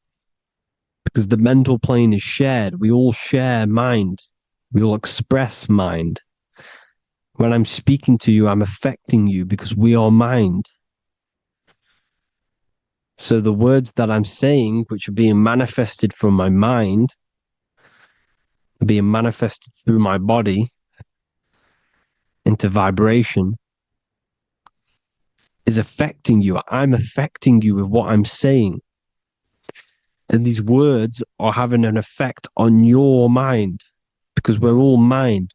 because the mental plane is shared. We all share mind. We all express mind. When I'm speaking to you, I'm affecting you because we are mind. So the words that I'm saying, which are being manifested from my mind, are being manifested through my body into vibration, is affecting you. I'm affecting you with what I'm saying. And these words are having an effect on your mind because we're all mind.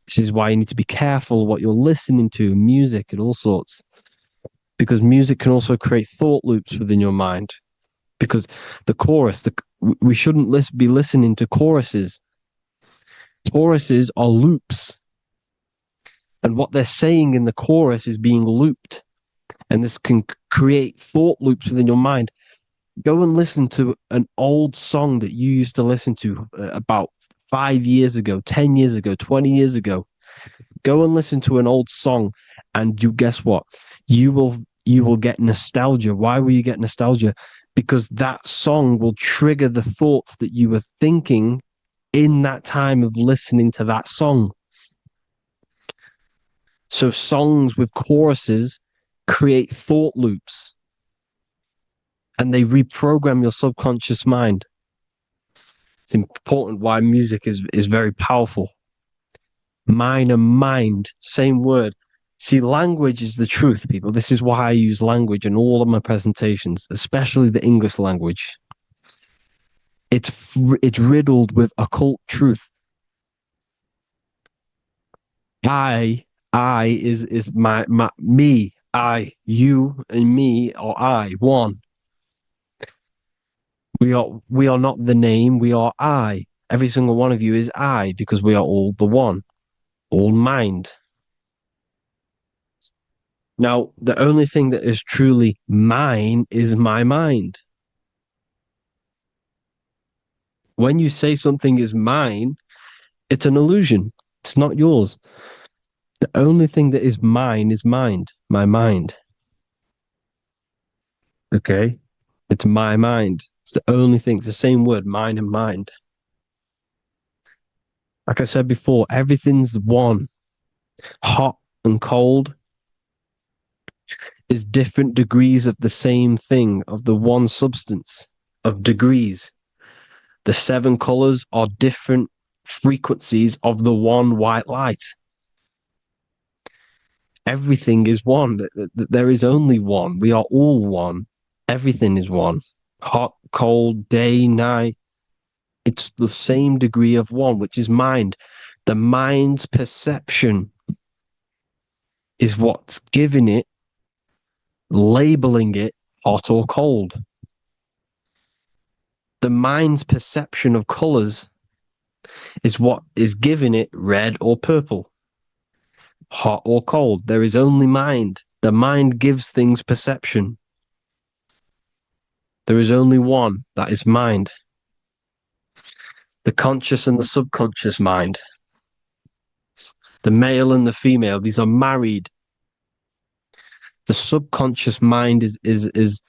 This is why you need to be careful what you're listening to, music and all sorts. Because music can also create thought loops within your mind. Because the chorus, we shouldn't be listening to choruses. Choruses are loops. And what they're saying in the chorus is being looped. And this can create thought loops within your mind. Go and listen to an old song that you used to listen to about 5 years ago, 10 years ago, 20 years ago. Go and listen to an old song, and you guess what? You will get nostalgia. Why will you get nostalgia? Because that song will trigger the thoughts that you were thinking in that time of listening to that song. So songs with choruses create thought loops, and they reprogram your subconscious mind. It's important why music is very powerful. Mine and mind, same word. See, language is the truth, people. This is why I use language in all of my presentations, especially the English language. It's riddled with occult truth. I is my me. I, you, and me, or I, one. We are not the name. We are I. Every single one of you is I because we are all the one, all mind. Now, the only thing that is truly mine is my mind. When you say something is mine, it's an illusion. It's not yours. The only thing that is mine is mind, my mind. Okay? It's my mind. It's the only thing. It's the same word, mind and mind. Like I said before, everything's one. Hot and cold is different degrees of the same thing, of the one substance, of degrees. The 7 colors are different frequencies of the one white light. Everything is one. There is only one. We are all one. Everything is one. Hot, cold, day, night. It's the same degree of one, which is mind. The mind's perception is what's giving it, labeling it hot or cold. The mind's perception of colors is what is giving it red or purple. hot or cold. There is only mind. The mind gives things perception. There is only one, that is mind. The conscious and the subconscious mind. The male and the female, these are married. The subconscious mind is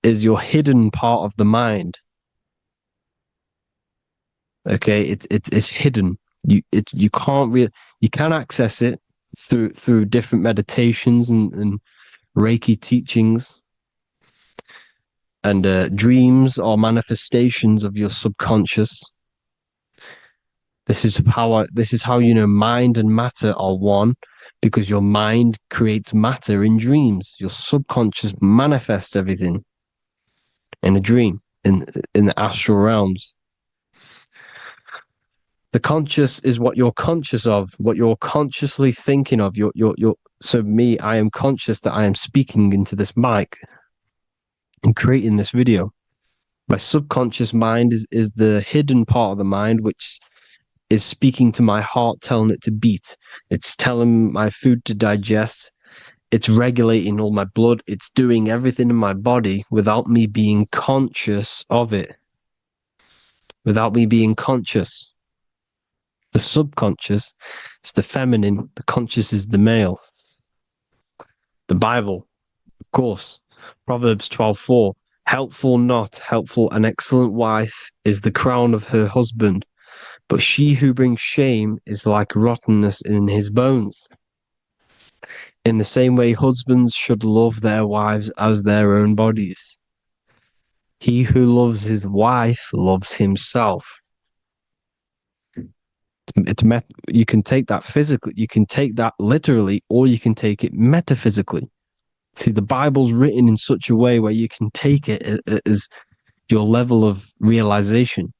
your hidden part of the mind. Okay, it's hidden. You can access it through different meditations and Reiki teachings, and dreams or manifestations of your subconscious. This is how you know mind and matter are one, because your mind creates matter in dreams. Your subconscious manifests everything in a dream, in the astral realms. The conscious is what you're conscious of, what you're consciously thinking of. So me, I am conscious that I am speaking into this mic and creating this video. My subconscious mind is the hidden part of the mind, which is speaking to my heart, telling it to beat. It's telling my food to digest. It's regulating all my blood. It's doing everything in my body without me being conscious of it. Without me being conscious. The subconscious is the feminine. The conscious is the male. The Bible, of course. Proverbs 12:4. Helpful, not helpful, an excellent wife is the crown of her husband, but she who brings shame is like rottenness in his bones. In the same way, husbands should love their wives as their own bodies. He who loves his wife loves himself. You can take that physically, you can take that literally, or you can take it metaphysically. See, the Bible's written in such a way where you can take it as your level of realization.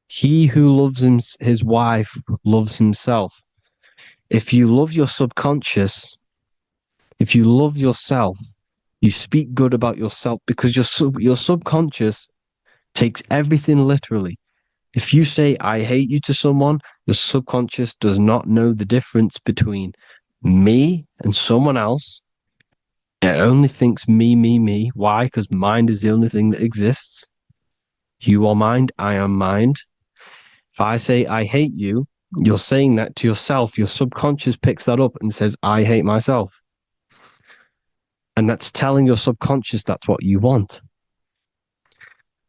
He who loves his wife loves himself. If you love your subconscious, if you love yourself, you speak good about yourself, because your subconscious takes everything literally. If you say, I hate you to someone, your subconscious does not know the difference between me and someone else. It only thinks me, me, me. Why? Because mind is the only thing that exists. You are mind, I am mind. If I say, I hate you, you're saying that to yourself. Your subconscious picks that up and says, I hate myself. And that's telling your subconscious that's what you want.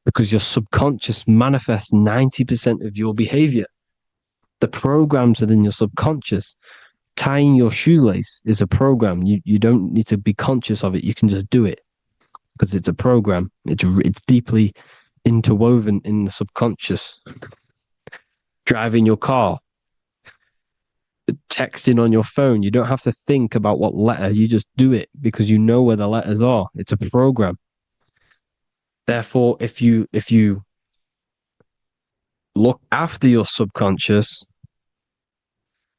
Because your subconscious manifests 90% of your behavior. The programs within your subconscious. Tying your shoelace is a program. You don't need to be conscious of it. You can just do it because it's a program. It's deeply interwoven in the subconscious. Driving your car, texting on your phone. You don't have to think about what letter. You just do it because you know where the letters are. It's a program. Therefore, if you look after your subconscious,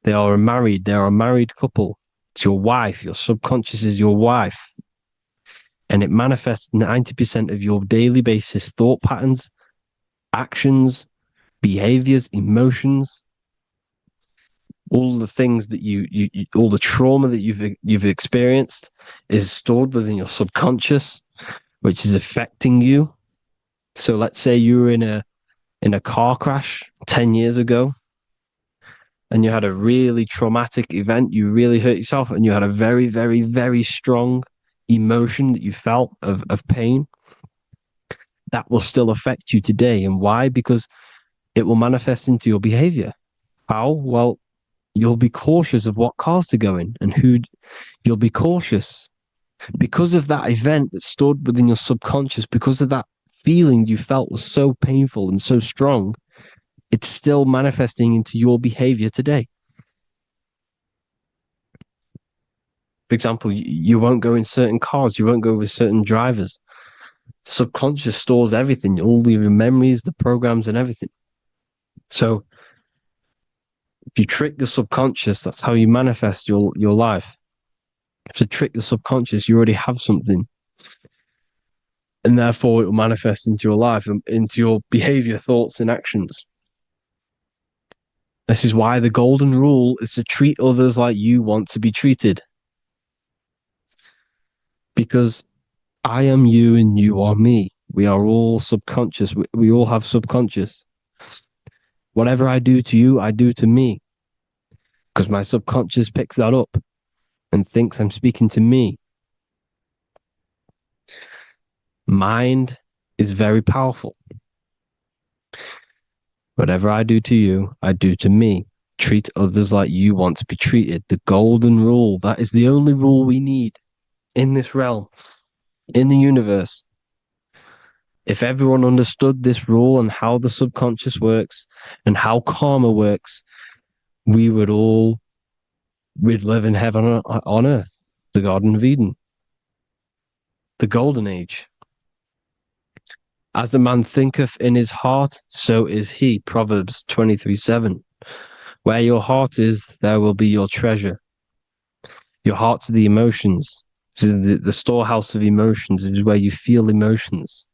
they are a married couple. It's your wife. Your subconscious is your wife. And it manifests 90% of your daily basis thought patterns, actions, behaviors, emotions, all the things that you all the trauma that you've experienced is stored within your subconscious, which is affecting you. So let's say you were in a car crash 10 years ago and you had a really traumatic event, you really hurt yourself, and you had a very, very, very strong emotion that you felt of pain. That will still affect you today. And why? Because it will manifest into your behavior. How? Well, you'll be cautious of what cars to go in and who. You'll be cautious because of that event that stored within your subconscious, because of that feeling you felt was so painful and so strong. It's still manifesting into your behavior today. For example, you won't go in certain cars, you won't go with certain drivers. The subconscious stores everything, all your memories, the programs, and everything. So if you trick your subconscious, that's how you manifest your life. If you trick the subconscious, you already have something. And therefore, it will manifest into your life, into your behavior, thoughts, and actions. This is why the golden rule is to treat others like you want to be treated. Because I am you and you are me. We are all subconscious. We all have subconscious. Whatever I do to you, I do to me. Because my subconscious picks that up and thinks I'm speaking to me. Mind is very powerful. Whatever I do to you, I do to me. Treat others like you want to be treated. The golden rule. That is the only rule we need in this realm, in the universe. If everyone understood this rule and how the subconscious works and how karma works, we'd live in heaven on earth, the Garden of Eden, the golden age. As a man thinketh in his heart, so is he. Proverbs 23:7. Where your heart is, there will be your treasure. Your heart's the emotions. This is the storehouse of emotions. This is where you feel emotions.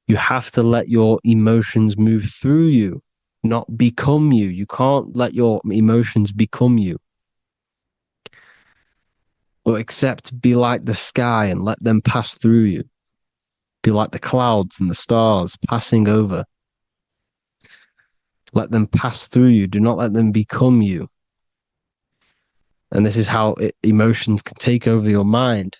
You have to let your emotions move through you, not become you. You can't let your emotions become you. Or except be like the sky and let them pass through you. Be like the clouds and the stars passing over. Let them pass through you. Do not let them become you. And this is how emotions can take over your mind.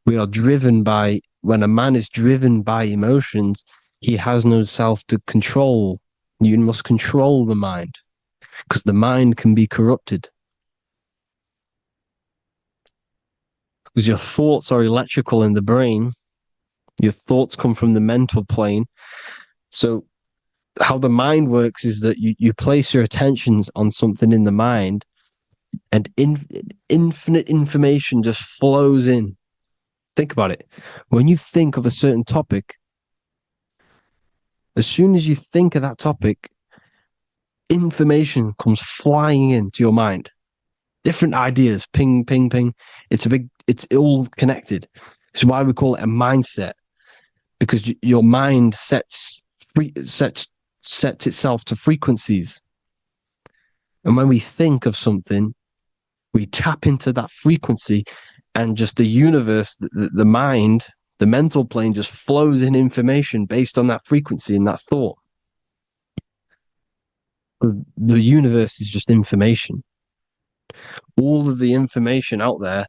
We are driven by, when a man is driven by emotions, he has no self to control. You must control the mind, because the mind can be corrupted. Because your thoughts are electrical in the brain. Your thoughts come from the mental plane. So how the mind works is that you place your attentions on something in the mind, and infinite information just flows in. Think about it. When you think of a certain topic, as soon as you think of that topic, information comes flying into your mind. Different ideas, ping, ping, ping. It's all connected. It's why we call it a mindset, because your mind sets itself to frequencies. And when we think of something, we tap into that frequency, and just the universe, the mind, the mental plane just flows in information based on that frequency and that thought. The universe is just information. All of the information out there,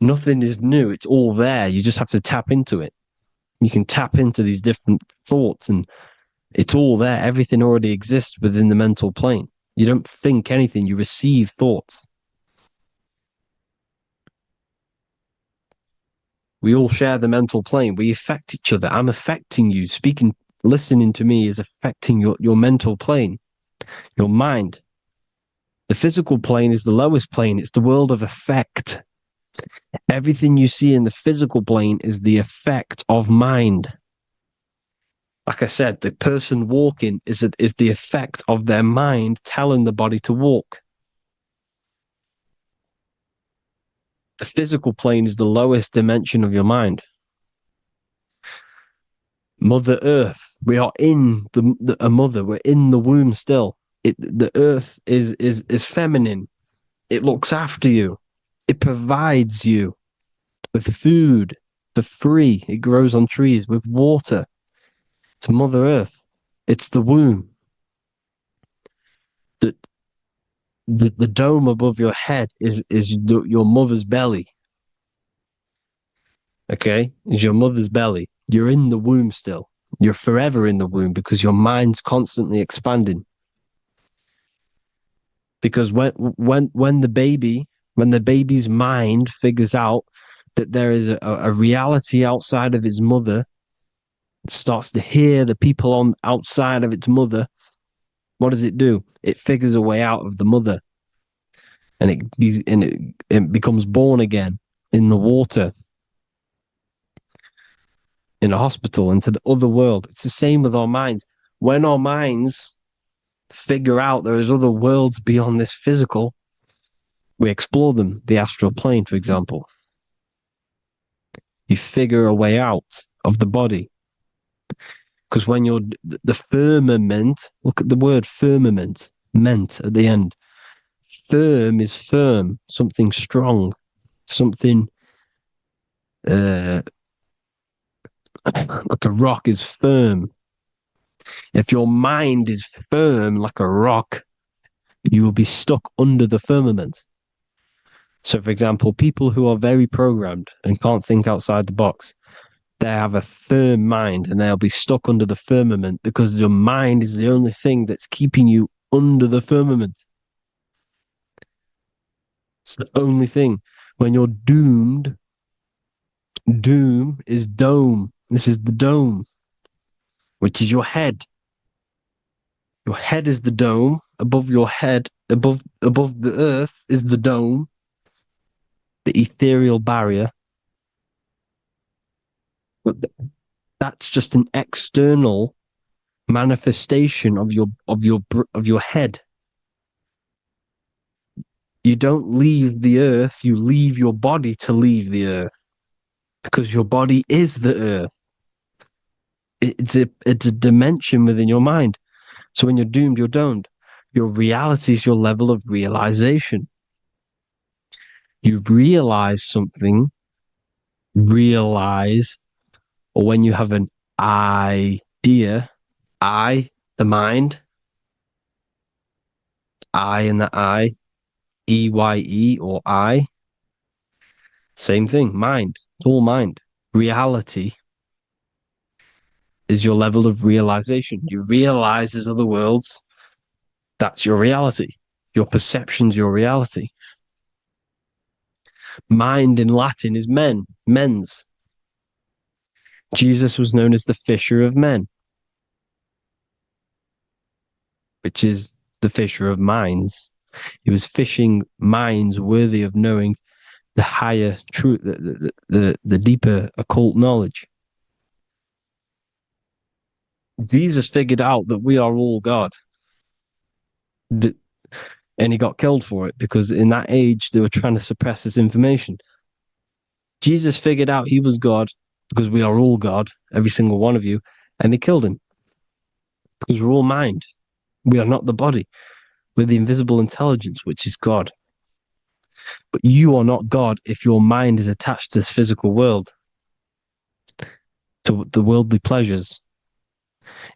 nothing is new. It's all there. You just have to tap into it. You can tap into these different thoughts, and it's all there. Everything already exists within the mental plane. You don't think anything. You receive thoughts. We all share the mental plane. We affect each other. I'm affecting you. Listening to me is affecting your mental plane, your mind. The physical plane is the lowest plane. It's the world of effect. Everything you see in the physical plane is the effect of mind. Like I said, the person walking is the effect of their mind telling the body to walk. The physical plane is the lowest dimension of your mind. Mother Earth, we are in a mother. We're in the womb still. The Earth is feminine. It looks after you. It provides you with food for free. It grows on trees with water. It's Mother Earth. It's the womb. The dome above your head is your mother's belly. Okay? Is your mother's belly. You're in the womb still. You're forever in the womb because your mind's constantly expanding. Because when the baby's mind figures out that there is a reality outside of its mother, it starts to hear the people on outside of its mother, what does it do? It figures a way out of the mother, and it becomes born again in the water, in a hospital, into the other world. It's the same with our minds. When our minds figure out there is other worlds beyond this physical, we explore them. The astral plane, for example. You figure a way out of the body. Because when you're the firmament, look at the word firmament, meant at the end. Firm is firm, something strong, something like a rock is firm. If your mind is firm like a rock, you will be stuck under the firmament. So, for example, people who are very programmed and can't think outside the box, they have a firm mind and they'll be stuck under the firmament because your mind is the only thing that's keeping you under the firmament. It's the only thing. When you're doomed, doom is dome. This is the dome, which is your head. Your head is the dome. Above your head, above the earth is the dome, the ethereal barrier. But that's just an external manifestation of your head. You don't leave the earth, you leave your body to leave the earth because your body is the earth. It's a dimension within your mind. So when you're doomed, you're domed. Your reality is your level of realization. You realize something, or when you have an idea, the mind, and the EYE or I. Same thing, mind. It's all mind. Reality is your level of realization. You realize there's other worlds. That's your reality. Your perception's your reality. Mind in Latin is mens. Jesus was known as the fisher of men, which is the fisher of minds. He was fishing minds worthy of knowing the higher truth, the deeper occult knowledge. Jesus figured out that we are all God. And he got killed for it because in that age they were trying to suppress this information. Jesus figured out he was God because we are all God, every single one of you, and they killed him because we're all mind. We are not the body. We're the invisible intelligence, which is God. But you are not God if your mind is attached to this physical world, to the worldly pleasures.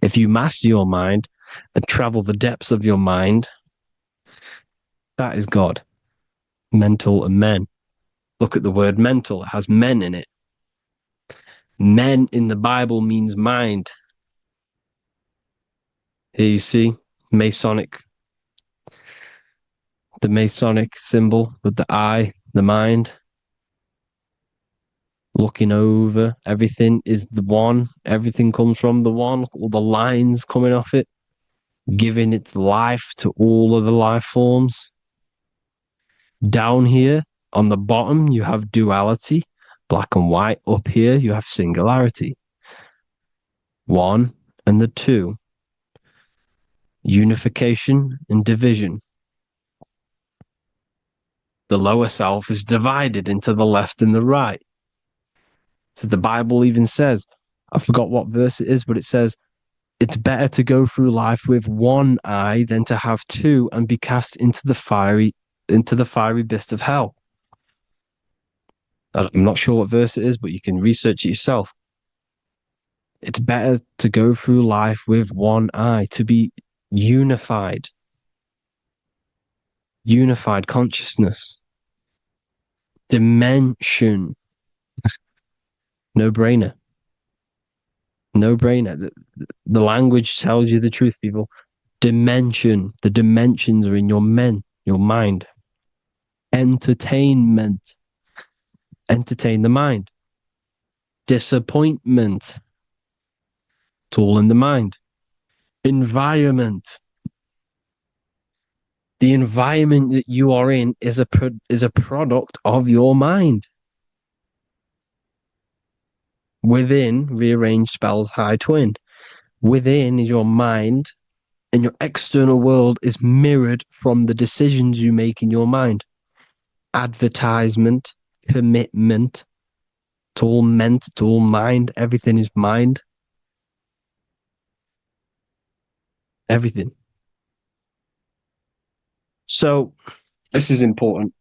If you master your mind and travel the depths of your mind, that is God. Mental and men. Look at the word mental. It has men in it. Men in the Bible means mind. Here you see Masonic, the Masonic symbol with the eye, the mind. Looking over everything is the one. Everything comes from the one. All the lines coming off it, giving its life to all of the life forms. Down here on the bottom, you have duality, black and white. Up here, you have singularity. One and the two. Unification and division. The lower self is divided into the left and the right. So the Bible even says, I forgot what verse it is, but it says, it's better to go through life with one eye than to have two and be cast into the fiery abyss of hell. I'm not sure what verse it is, but you can research it yourself. It's better to go through life with one eye, to be unified consciousness, dimension. No brainer. The language tells you the truth, people. Dimension. The dimensions are in your mind. Entertainment. Entertain the mind. Disappointment. It's all in the mind. Environment. The environment that you are in is a product of your mind. Within, rearrange spells high twin. Within is your mind, and your external world is mirrored from the decisions you make in your mind. Advertisement, commitment, it's all meant, it's all mind, everything is mind. Everything. So this is important.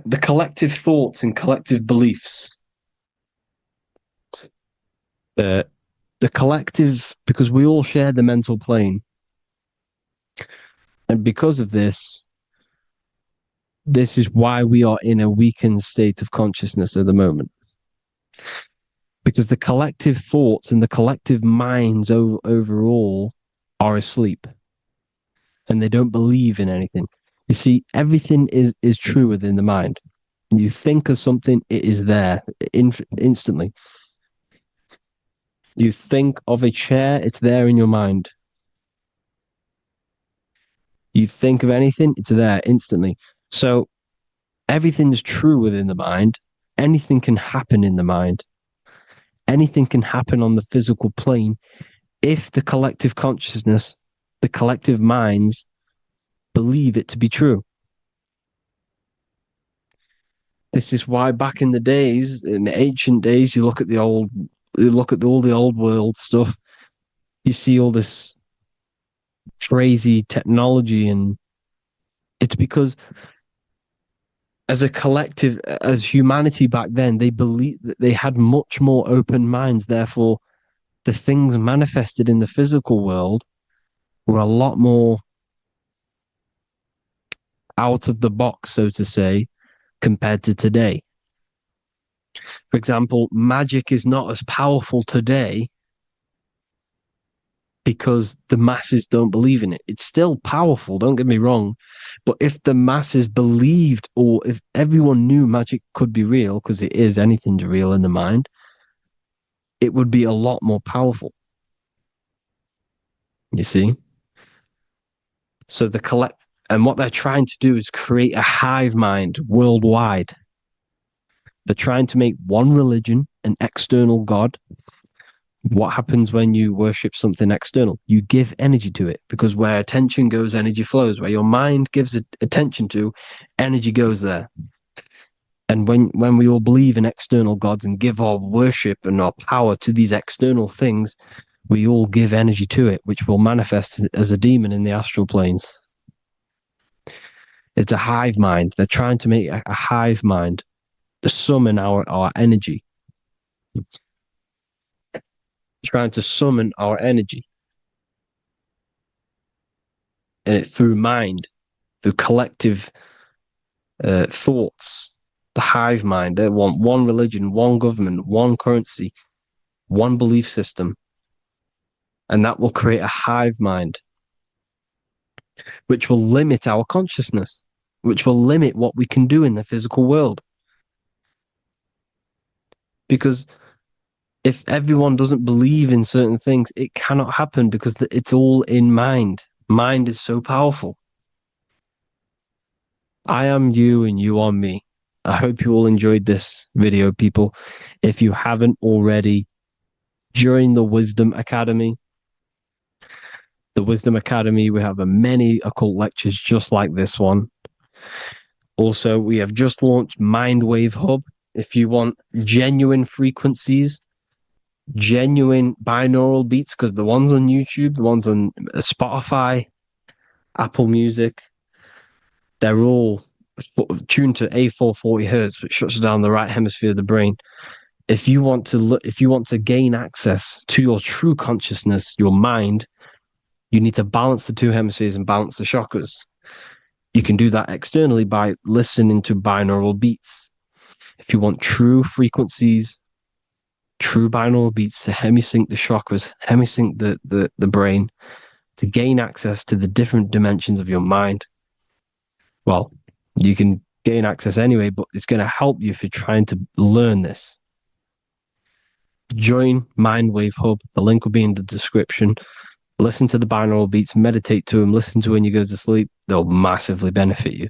The collective thoughts and collective beliefs. The collective, because we all share the mental plane. And because of this, this is why we are in a weakened state of consciousness at the moment. Because the collective thoughts and the collective minds overall are asleep. And they don't believe in anything. You see, everything is true within the mind. You think of something, it is there instantly. You think of a chair, it's there in your mind. You think of anything, it's there instantly. So everything's true within the mind. Anything can happen in the mind. Anything can happen on the physical plane if the collective consciousness, the collective minds believe it to be true. This is why back in the days, in the ancient days, you look at all the old world stuff, you see all this crazy technology, and it's because as a collective, as humanity back then, they believed that they had much more open minds. Therefore, the things manifested in the physical world were a lot more out of the box, so to say, compared to today. For example, magic is not as powerful today because the masses don't believe in it. It's still powerful, don't get me wrong. But if the masses believed, or if everyone knew magic could be real, because it is, anything's real in the mind, it would be a lot more powerful. You see? So and what they're trying to do is create a hive mind worldwide. They're trying to make one religion, an external God. What happens when you worship something external? You give energy to it, because where attention goes, energy flows. Where your mind gives attention to, energy goes there. And when we all believe in external gods and give our worship and our power to these external things, we all give energy to it, which will manifest as a demon in the astral planes. It's a hive mind. They're trying to make a hive mind to summon our energy. Trying to summon our energy. And it through mind, through collective thoughts, the hive mind. They want one religion, one government, one currency, one belief system. And that will create a hive mind, which will limit our consciousness, which will limit what we can do in the physical world. Because if everyone doesn't believe in certain things, it cannot happen, because it's all in mind. Mind is so powerful. I am you and you are me. I hope you all enjoyed this video, people. If you haven't already, join the Wisdom Academy. The Wisdom Academy, we have many occult lectures just like this one. Also, we have just launched Mindwave Hub. If you want genuine frequencies, genuine binaural beats, because the ones on YouTube, the ones on Spotify, Apple Music, they're all tuned to A440 hertz, which shuts down the right hemisphere of the brain. If you want to gain access to your true consciousness, your mind, you need to balance the two hemispheres and balance the chakras. You can do that externally by listening to binaural beats. If you want true frequencies, true binaural beats to hemisync the chakras, hemisync the brain, to gain access to the different dimensions of your mind, well, you can gain access anyway, but it's going to help you if you're trying to learn this. Join Mindwave Hub. The link will be in the description. Listen to the binaural beats, meditate to them, listen to when you go to sleep. They'll massively benefit you.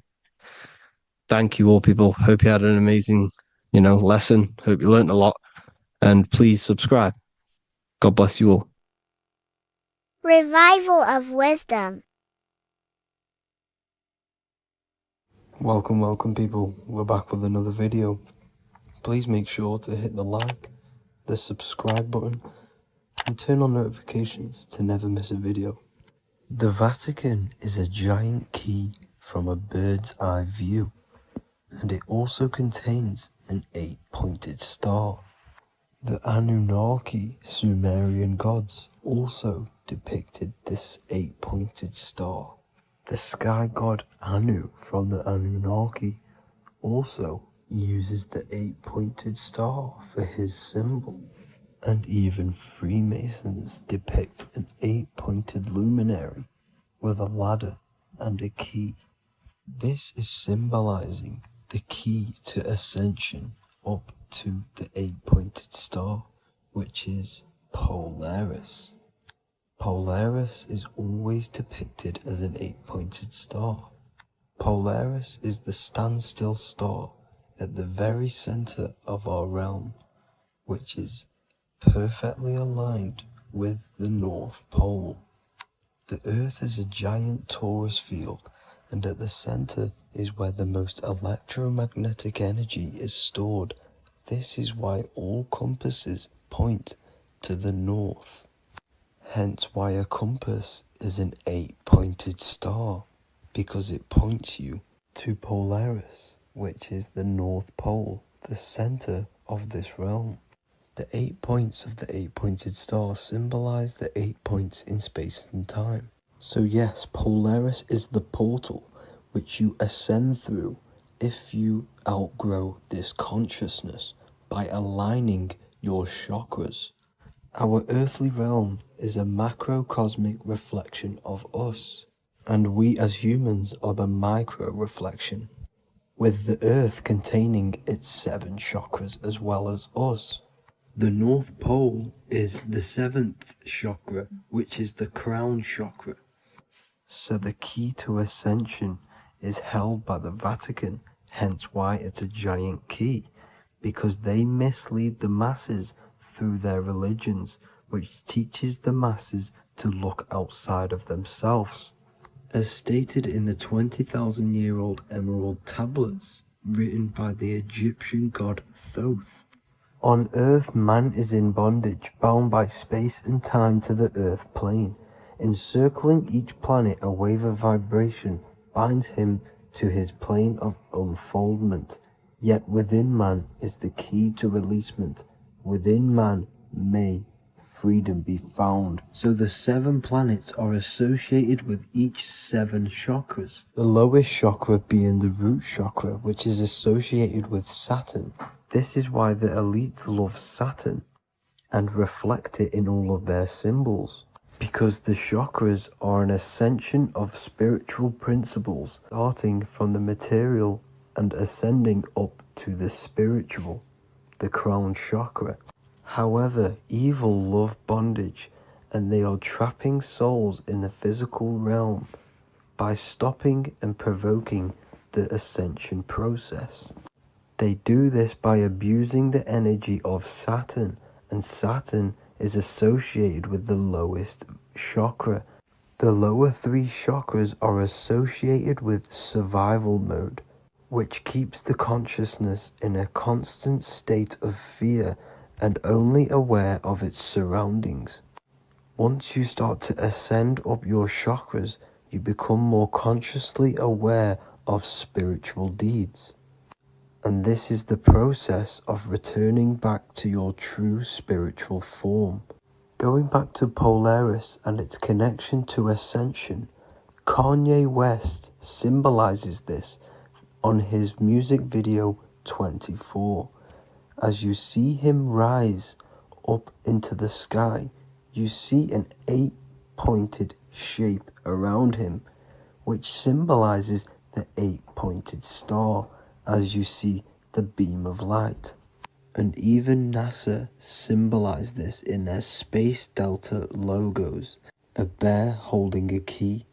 Thank you all, people. Hope you had an amazing, lesson. Hope you learned a lot. And please subscribe. God bless you all. Revival of wisdom. Welcome people. We're back with another video. Please make sure to hit the like, the subscribe button, and turn on notifications to never miss a video. The Vatican is a giant key from a bird's eye view, and it also contains an 8-pointed star. The Anunnaki Sumerian gods also depicted this 8-pointed star. The sky god Anu from the Anunnaki also uses the 8-pointed star for his symbol. And even Freemasons depict an 8-pointed luminary with a ladder and a key. This is symbolizing the key to ascension up to the 8-pointed star, which is Polaris. Polaris is always depicted as an 8-pointed star. Polaris is the standstill star at the very center of our realm, which is perfectly aligned with the North Pole. The Earth is a giant torus field, and at the center is where the most electromagnetic energy is stored. This is why all compasses point to the north. Hence why a compass is an 8-pointed star, because it points you to Polaris, which is the North Pole, the center of this realm. The 8 points of the 8-pointed star symbolize the 8 points in space and time. So yes, Polaris is the portal which you ascend through if you outgrow this consciousness by aligning your chakras. Our earthly realm is a macrocosmic reflection of us, and we as humans are the micro reflection, with the earth containing its 7 chakras as well as us. The North Pole is the 7th chakra, which is the crown chakra. So the key to ascension is held by the Vatican, hence why it's a giant key, because they mislead the masses through their religions, which teaches the masses to look outside of themselves. As stated in the 20,000-year-old emerald tablets, written by the Egyptian god Thoth. On Earth, man is in bondage, bound by space and time to the Earth plane. Encircling each planet, a wave of vibration binds him to his plane of unfoldment. Yet within man is the key to releasement. Within man may freedom be found. So the 7 planets are associated with each 7 chakras. The lowest chakra being the root chakra, which is associated with Saturn. This is why the elites love Saturn and reflect it in all of their symbols. Because the chakras are an ascension of spiritual principles, starting from the material and ascending up to the spiritual, the crown chakra. However, evil love bondage, and they are trapping souls in the physical realm by stopping and provoking the ascension process. They do this by abusing the energy of Saturn, and Saturn is associated with the lowest chakra. The lower 3 chakras are associated with survival mode, which keeps the consciousness in a constant state of fear and only aware of its surroundings. Once you start to ascend up your chakras, you become more consciously aware of spiritual deeds. And this is the process of returning back to your true spiritual form. Going back to Polaris and its connection to ascension, Kanye West symbolizes this on his music video 24. As you see him rise up into the sky, you see an 8-pointed shape around him, which symbolizes the 8-pointed star, as you see the beam of light. And even NASA symbolize this in their Space Delta logos, a bear holding a key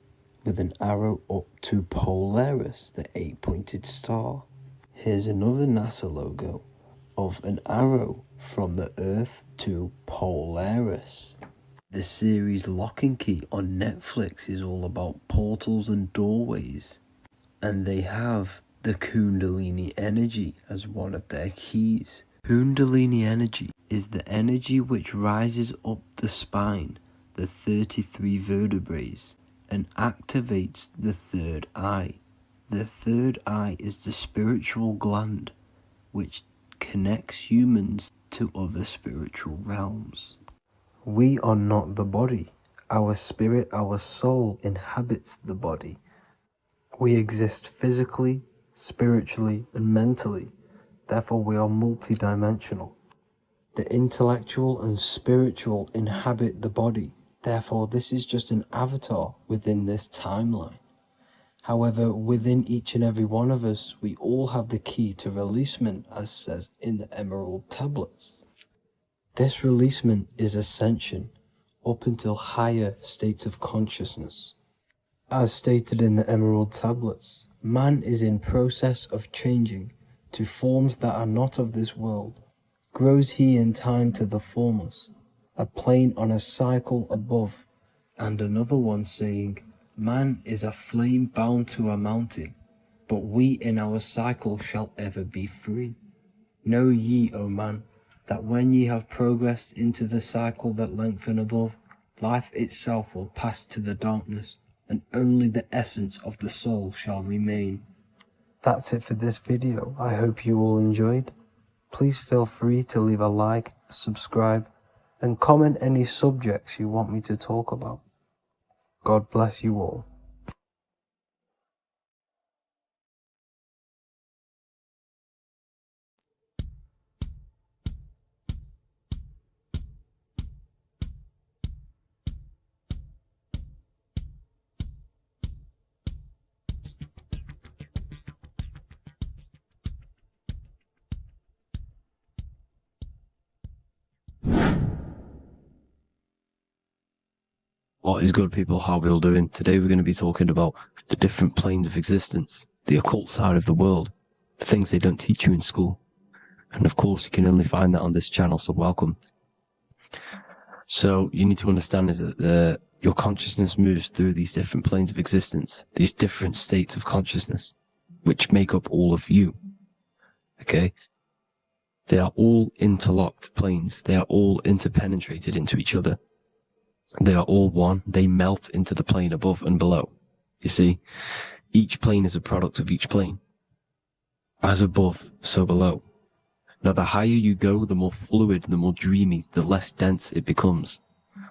with an arrow up to Polaris, the 8-pointed star. Here's another NASA logo of an arrow from the Earth to Polaris. The series Lock and Key on Netflix is all about portals and doorways, and they have the Kundalini energy as one of their keys. Kundalini energy is the energy which rises up the spine, the 33 vertebrae, and activates the third eye. The third eye is the spiritual gland which connects humans to other spiritual realms. We are not the body. Our spirit, our soul inhabits the body. We exist physically, spiritually, and mentally. Therefore, we are multidimensional. The intellectual and spiritual inhabit the body. Therefore, this is just an avatar within this timeline. However, within each and every one of us, we all have the key to releasement, as says in the Emerald tablets. This releasement is ascension up until higher states of consciousness. As stated in the Emerald tablets, man is in process of changing to forms that are not of this world. Grows he in time to the formless, a plane on a cycle above, and another one saying, man is a flame bound to a mountain, but we in our cycle shall ever be free. Know ye, O man, that when ye have progressed into the cycle that lengthen above, life itself will pass to the darkness, and only the essence of the soul shall remain. That's it for this video. I hope you all enjoyed. Please feel free to leave a like, subscribe, and comment any subjects you want me to talk about. God bless you all. What is good, people? How are we all doing? Today we're going to be talking about the different planes of existence, the occult side of the world, the things they don't teach you in school. And of course, you can only find that on this channel, so welcome. So you need to understand is that your consciousness moves through these different planes of existence, these different states of consciousness, which make up all of you. Okay? They are all interlocked planes. They are all interpenetrated into each other. They are all one. They melt into the plane above and below. You see, each plane is a product of each plane. As above, so below. Now, the higher you go, the more fluid, the more dreamy, the less dense it becomes.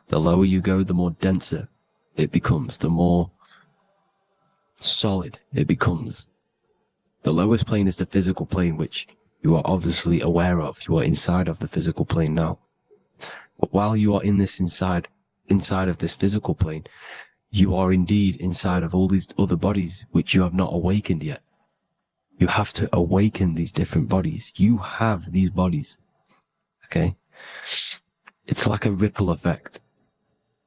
The lower you go, the more denser it becomes, the more solid it becomes. The lowest plane is the physical plane, which you are obviously aware of. You are inside of the physical plane now. But while you are in this inside of this physical plane, you are indeed inside of all these other bodies which you have not awakened yet. You have to awaken these different bodies. You have these bodies. Okay? It's like a ripple effect.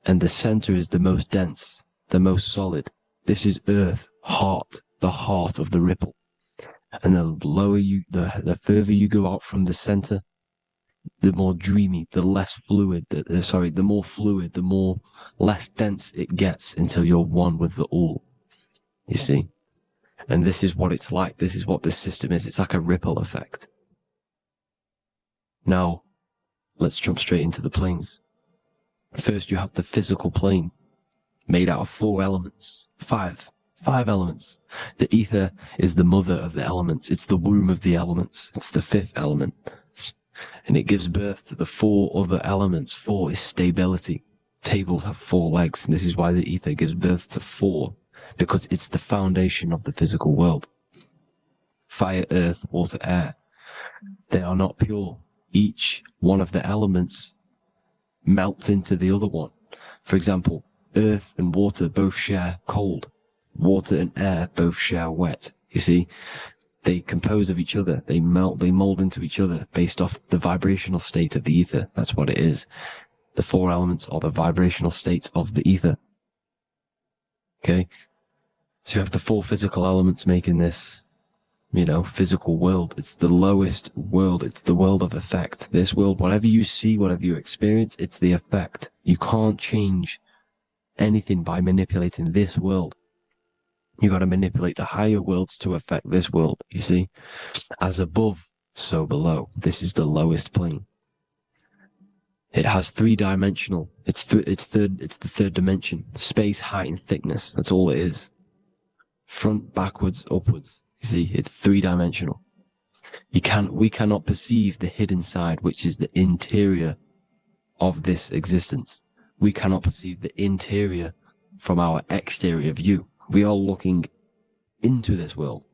And the center is the most dense, the most solid. This is earth, heart, the heart of the ripple. And the further you go out from the center, the more dreamy, the less fluid, the more fluid, the more less dense it gets until you're one with the all. You see? And this is what it's like. This is what this system is. It's like a ripple effect. Now, let's jump straight into the planes. First, you have the physical plane, made out of 4 elements. 5 elements. The ether is the mother of the elements. It's the womb of the elements. It's the 5th element. And it gives birth to the 4 other elements. 4 is stability. Tables have 4 legs, and this is why the ether gives birth to 4, because it's the foundation of the physical world. Fire, earth, water, air. They are not pure. Each one of the elements melts into the other one. For example, earth and water both share cold. Water and air both share wet. You see? They compose of each other. They melt, they mold into each other based off the vibrational state of the ether. That's what it is. The 4 elements are the vibrational states of the ether. Okay? So you have the 4 physical elements making this, physical world. It's the lowest world. It's the world of effect. This world, whatever you see, whatever you experience, it's the effect. You can't change anything by manipulating this world. You got to manipulate the higher worlds to affect this world, you see? As above, so below. This is the lowest plane. It has three-dimensional. It's the third dimension. Space, height, and thickness. That's all it is. Front, backwards, upwards. You see, it's three-dimensional. We cannot perceive the hidden side, which is the interior of this existence. We cannot perceive the interior from our exterior view. We are looking into this world.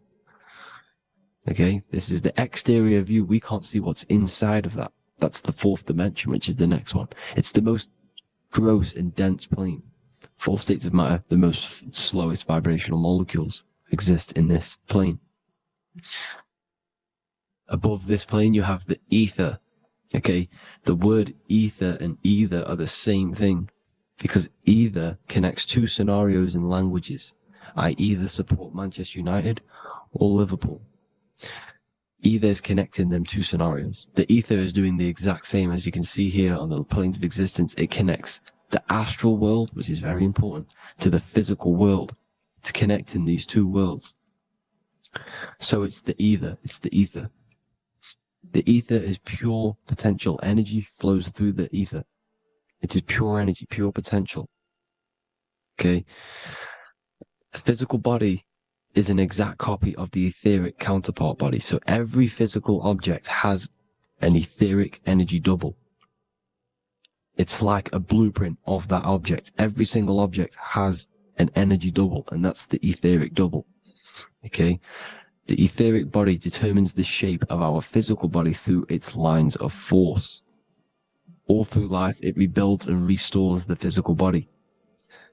Okay, this is the exterior view. We can't see what's inside of that. That's the fourth dimension, which is the next one. It's the most gross and dense plane. Four states of matter, the most slowest vibrational molecules, exist in this plane. Above this plane, you have the ether. Okay, the word ether and either are the same thing, because either connects two scenarios in languages. I either support Manchester United or Liverpool. Either is connecting them two scenarios. The ether is doing the exact same, as you can see here on the planes of existence. It connects the astral world, which is very important, to the physical world. It's connecting these two worlds. So it's the ether. It's the ether. The ether is pure potential. Energy flows through the ether. It is pure energy, pure potential. Okay? The physical body is an exact copy of the etheric counterpart body. So every physical object has an etheric energy double. It's like a blueprint of that object. Every single object has an energy double, and that's the etheric double. Okay? The etheric body determines the shape of our physical body through its lines of force. All through life, it rebuilds and restores the physical body.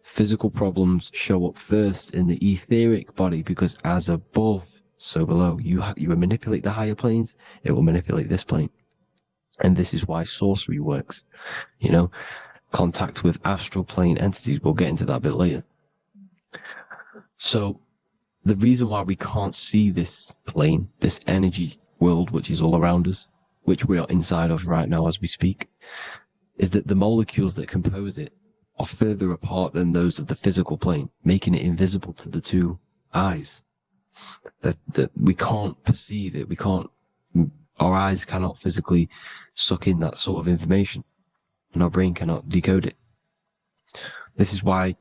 Physical problems show up first in the etheric body, because as above, so below. You manipulate the higher planes, it will manipulate this plane. And this is why sorcery works. You know, contact with astral plane entities. We'll get into that a bit later. So, the reason why we can't see this plane, this energy world, which is all around us, which we are inside of right now as we speak, is that the molecules that compose it are further apart than those of the physical plane, making it invisible to the two eyes. That we can't perceive it. Our eyes cannot physically suck in that sort of information, and our brain cannot decode it. This is why,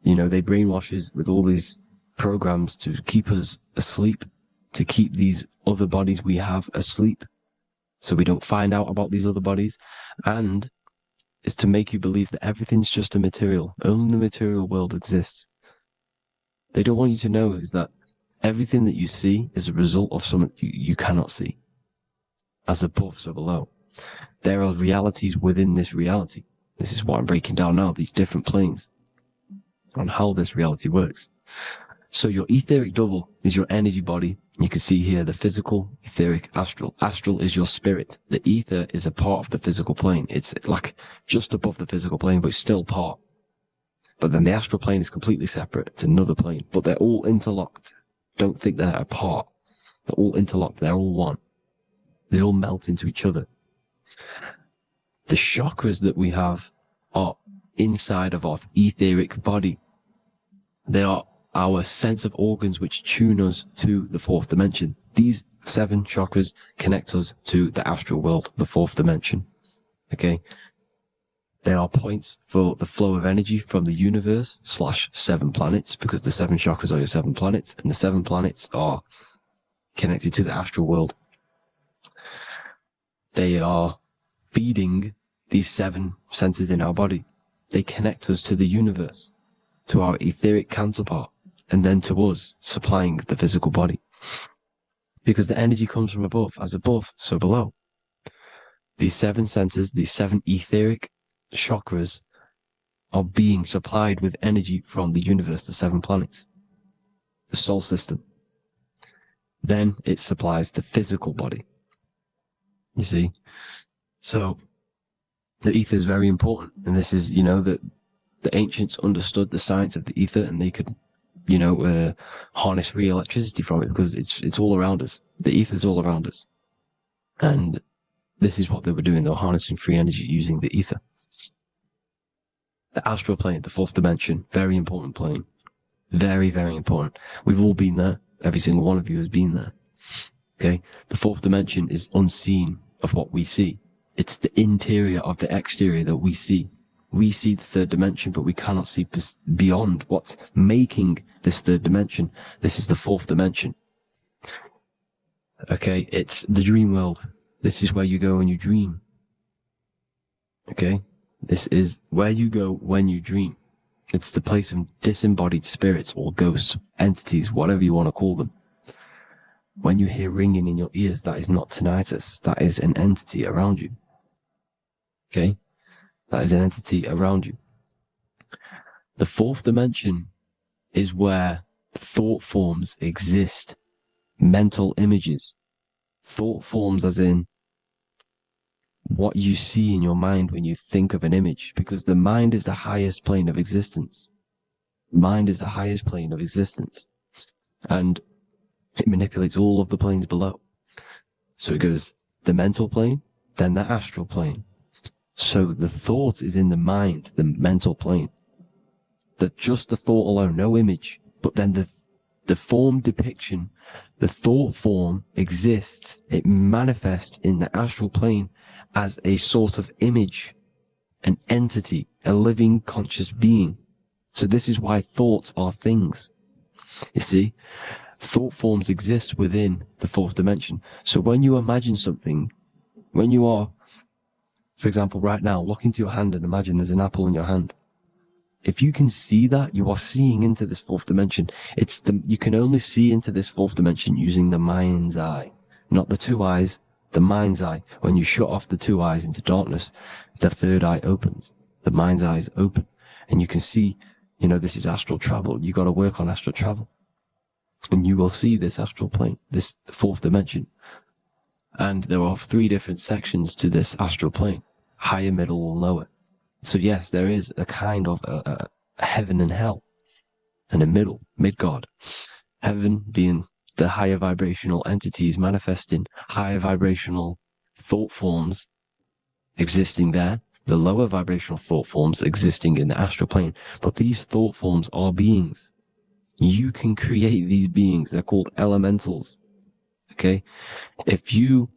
you know, they brainwash us with all these programs to keep us asleep, to keep these other bodies we have asleep, so we don't find out about these other bodies, and is to make you believe that everything's just a material. Only the material world exists. They don't want you to know is that everything that you see is a result of something you cannot see. As above, so below. There are realities within this reality. This is what I'm breaking down now, these different planes, on how this reality works. So your etheric double is your energy body. You can see here the physical, etheric, astral. Astral is your spirit. The ether is a part of the physical plane. It's like just above the physical plane, but it's still part. But then the astral plane is completely separate. It's another plane, but they're all interlocked. Don't think they're apart. They're all interlocked. They're all one. They all melt into each other. The chakras that we have are inside of our etheric body. They are our sense of organs which tune us to the fourth dimension. These 7 chakras connect us to the astral world, the fourth dimension. Okay? They are points for the flow of energy from the universe / 7 planets, because the 7 chakras are your 7 planets, and the 7 planets are connected to the astral world. They are feeding these 7 senses in our body. They connect us to the universe, to our etheric counterpart, and then to us, supplying the physical body. Because the energy comes from above. As above, so below. These 7 senses, these 7 etheric chakras, are being supplied with energy from the universe, the 7 planets, the solar system. Then it supplies the physical body. You see? So, the ether is very important. And this is, you know, that the ancients understood the science of the ether, and they could, you know, harness free electricity from it, because it's all around us. The ether is all around us. And this is what they were doing. They were harnessing free energy using the ether. The astral plane, the fourth dimension, very important plane. Very, very important. We've all been there. Every single one of you has been there. Okay? The fourth dimension is unseen of what we see. It's the interior of the exterior that we see. We see the third dimension, but we cannot see beyond what's making this third dimension. This is the fourth dimension. Okay, it's the dream world. This is where you go when you dream. Okay, this is where you go when you dream. It's the place of disembodied spirits or ghosts, entities, whatever you want to call them. When you hear ringing in your ears, that is not tinnitus. That is an entity around you. Okay, that is an entity around you. The fourth dimension is where thought forms exist. Mental images. Thought forms as in what you see in your mind when you think of an image, because the mind is the highest plane of existence. Mind is the highest plane of existence, and it manipulates all of the planes below. So it goes the mental plane, then the astral plane. So the thought is in the mind, the mental plane. That just the thought alone, no image, but then the form depiction, the thought form exists. It manifests in the astral plane as a sort of image, an entity, a living conscious being. So this is why thoughts are things. You see, thought forms exist within the fourth dimension. So when you imagine something, when you are, for example, right now, look into your hand and imagine there's an apple in your hand. If you can see that, you are seeing into this fourth dimension. You can only see into this fourth dimension using the mind's eye, not the two eyes, the mind's eye. When you shut off the two eyes into darkness, the third eye opens. The mind's eye is open, and you can see, this is astral travel. You got to work on astral travel, and you will see this astral plane, this fourth dimension. And there are 3 different sections to this astral plane: higher, middle, or lower. So yes, there is a kind of a heaven and hell, and a middle, Midgard. Heaven being the higher vibrational entities manifesting higher vibrational thought forms existing there, the lower vibrational thought forms existing in the astral plane. But these thought forms are beings. You can create these beings. They're called elementals. Okay? If you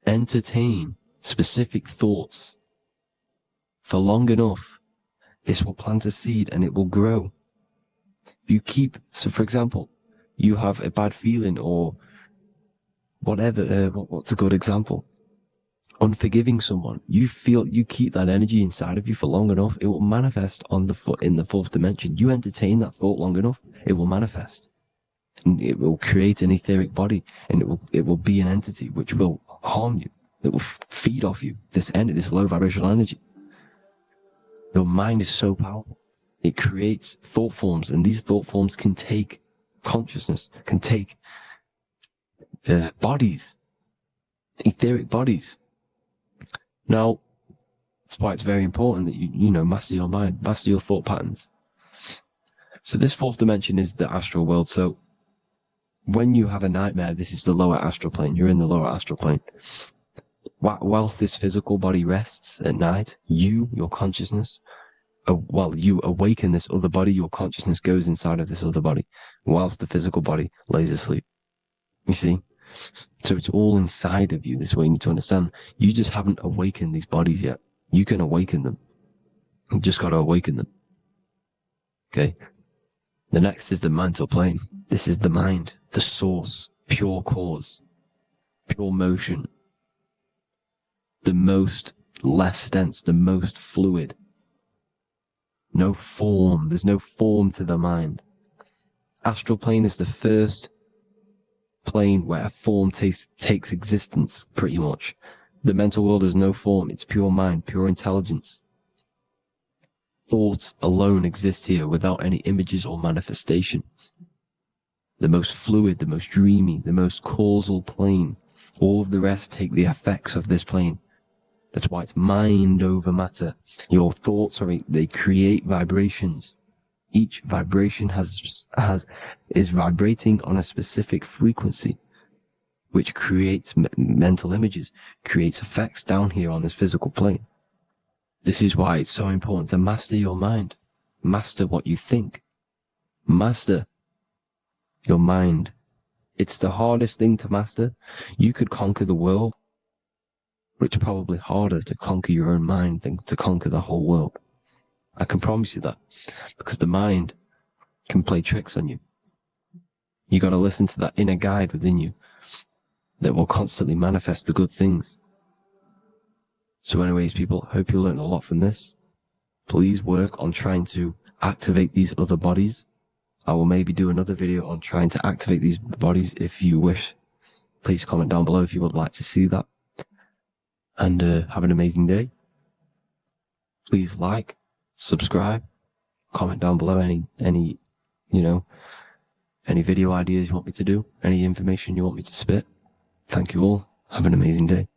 entertain specific thoughts for long enough, this will plant a seed and it will grow. If you so for example, you have a bad feeling or whatever, what's a good example? Unforgiving someone. You keep that energy inside of you for long enough, it will manifest in the fourth dimension. You entertain that thought long enough, it will manifest. And it will create an etheric body, and it will be an entity which will harm you. It will feed off you, this low vibrational energy. Your mind is so powerful. It creates thought forms, and these thought forms can take consciousness, can take bodies, etheric bodies. Now, that's why it's very important that you master your mind, master your thought patterns. So this fourth dimension is the astral world. So when you have a nightmare, this is the lower astral plane. You're in the lower astral plane. Whilst this physical body rests at night, your consciousness, you awaken this other body, your consciousness goes inside of this other body, whilst the physical body lays asleep. You see? So it's all inside of you. This is what you need to understand. You just haven't awakened these bodies yet. You can awaken them. You just got to awaken them. Okay? The next is the mental plane. This is the mind, the source, pure cause, pure motion. The most less dense, the most fluid. No form. There's no form to the mind. Astral plane is the first plane where a form takes existence, pretty much. The mental world has no form. It's pure mind, pure intelligence. Thoughts alone exist here without any images or manifestation. The most fluid, the most dreamy, the most causal plane. All of the rest take the effects of this plane. That's why it's mind over matter. Your thoughts they create vibrations. Each vibration is vibrating on a specific frequency, which creates mental images, creates effects down here on this physical plane. This is why it's so important to master your mind. Master what you think. Master your mind. It's the hardest thing to master. You could conquer the world but it's probably harder to conquer your own mind than to conquer the whole world. I can promise you that, because the mind can play tricks on you. You got to listen to that inner guide within you that will constantly manifest the good things. So anyways, people, hope you learned a lot from this. Please work on trying to activate these other bodies. I will maybe do another video on trying to activate these bodies if you wish. Please comment down below if you would like to see that. And have an amazing day. Please like, subscribe, comment down below any video ideas you want me to do, any information you want me to spit. Thank you all. Have an amazing day.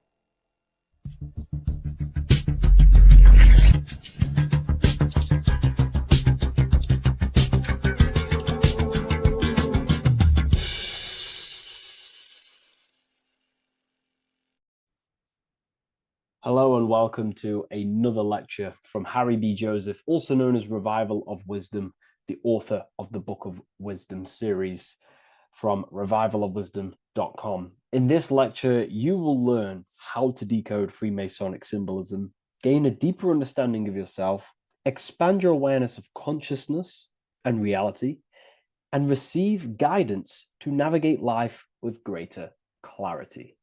Hello and welcome to another lecture from Harry B. Joseph, also known as Revival of Wisdom, the author of the Book of Wisdom series from revivalofwisdom.com. In this lecture, you will learn how to decode Freemasonic symbolism, gain a deeper understanding of yourself, expand your awareness of consciousness and reality, and receive guidance to navigate life with greater clarity.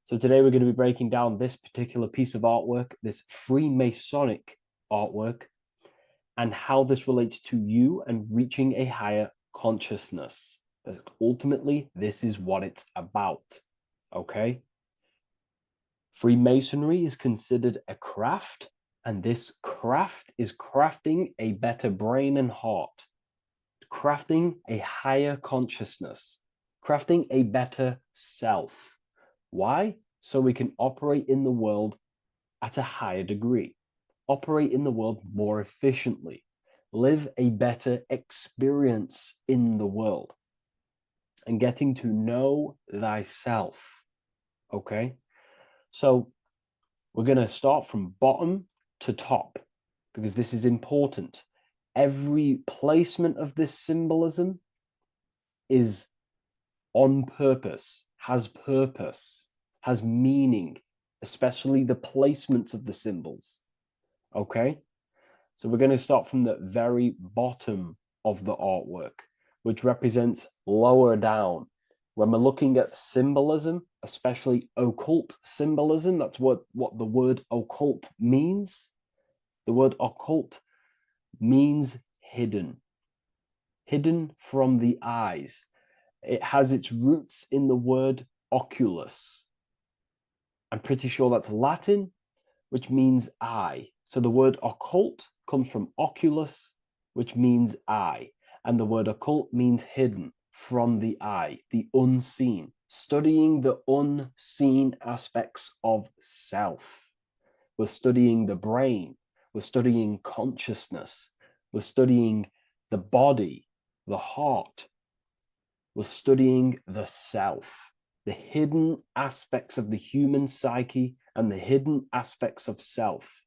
So today we're going to be breaking down this particular piece of artwork, this Freemasonic artwork, and how this relates to you and reaching a higher consciousness. As ultimately, this is what it's about, okay? Freemasonry is considered a craft, and this craft is crafting a better brain and heart, crafting a higher consciousness, crafting a better self. Why? So we can operate in the world at a higher degree, operate in the world more efficiently, live a better experience in the world, and getting to know thyself. Okay? So we're going to start from bottom to top because this is important. Every placement of this symbolism is on purpose, has meaning, especially the placements of the symbols. Okay, so we're going to start from the very bottom of the artwork, which represents lower down. When we're looking at symbolism, especially occult symbolism, that's what the word occult means. The word occult means hidden, hidden from the eyes. It has its roots in the word oculus. I'm pretty sure that's Latin, which means eye. So the word occult comes from oculus, which means eye. And the word occult means hidden, from the eye, the unseen, studying the unseen aspects of self. We're studying the brain, we're studying consciousness, we're studying the body, the heart, we're studying the self, the hidden aspects of the human psyche and the hidden aspects of self.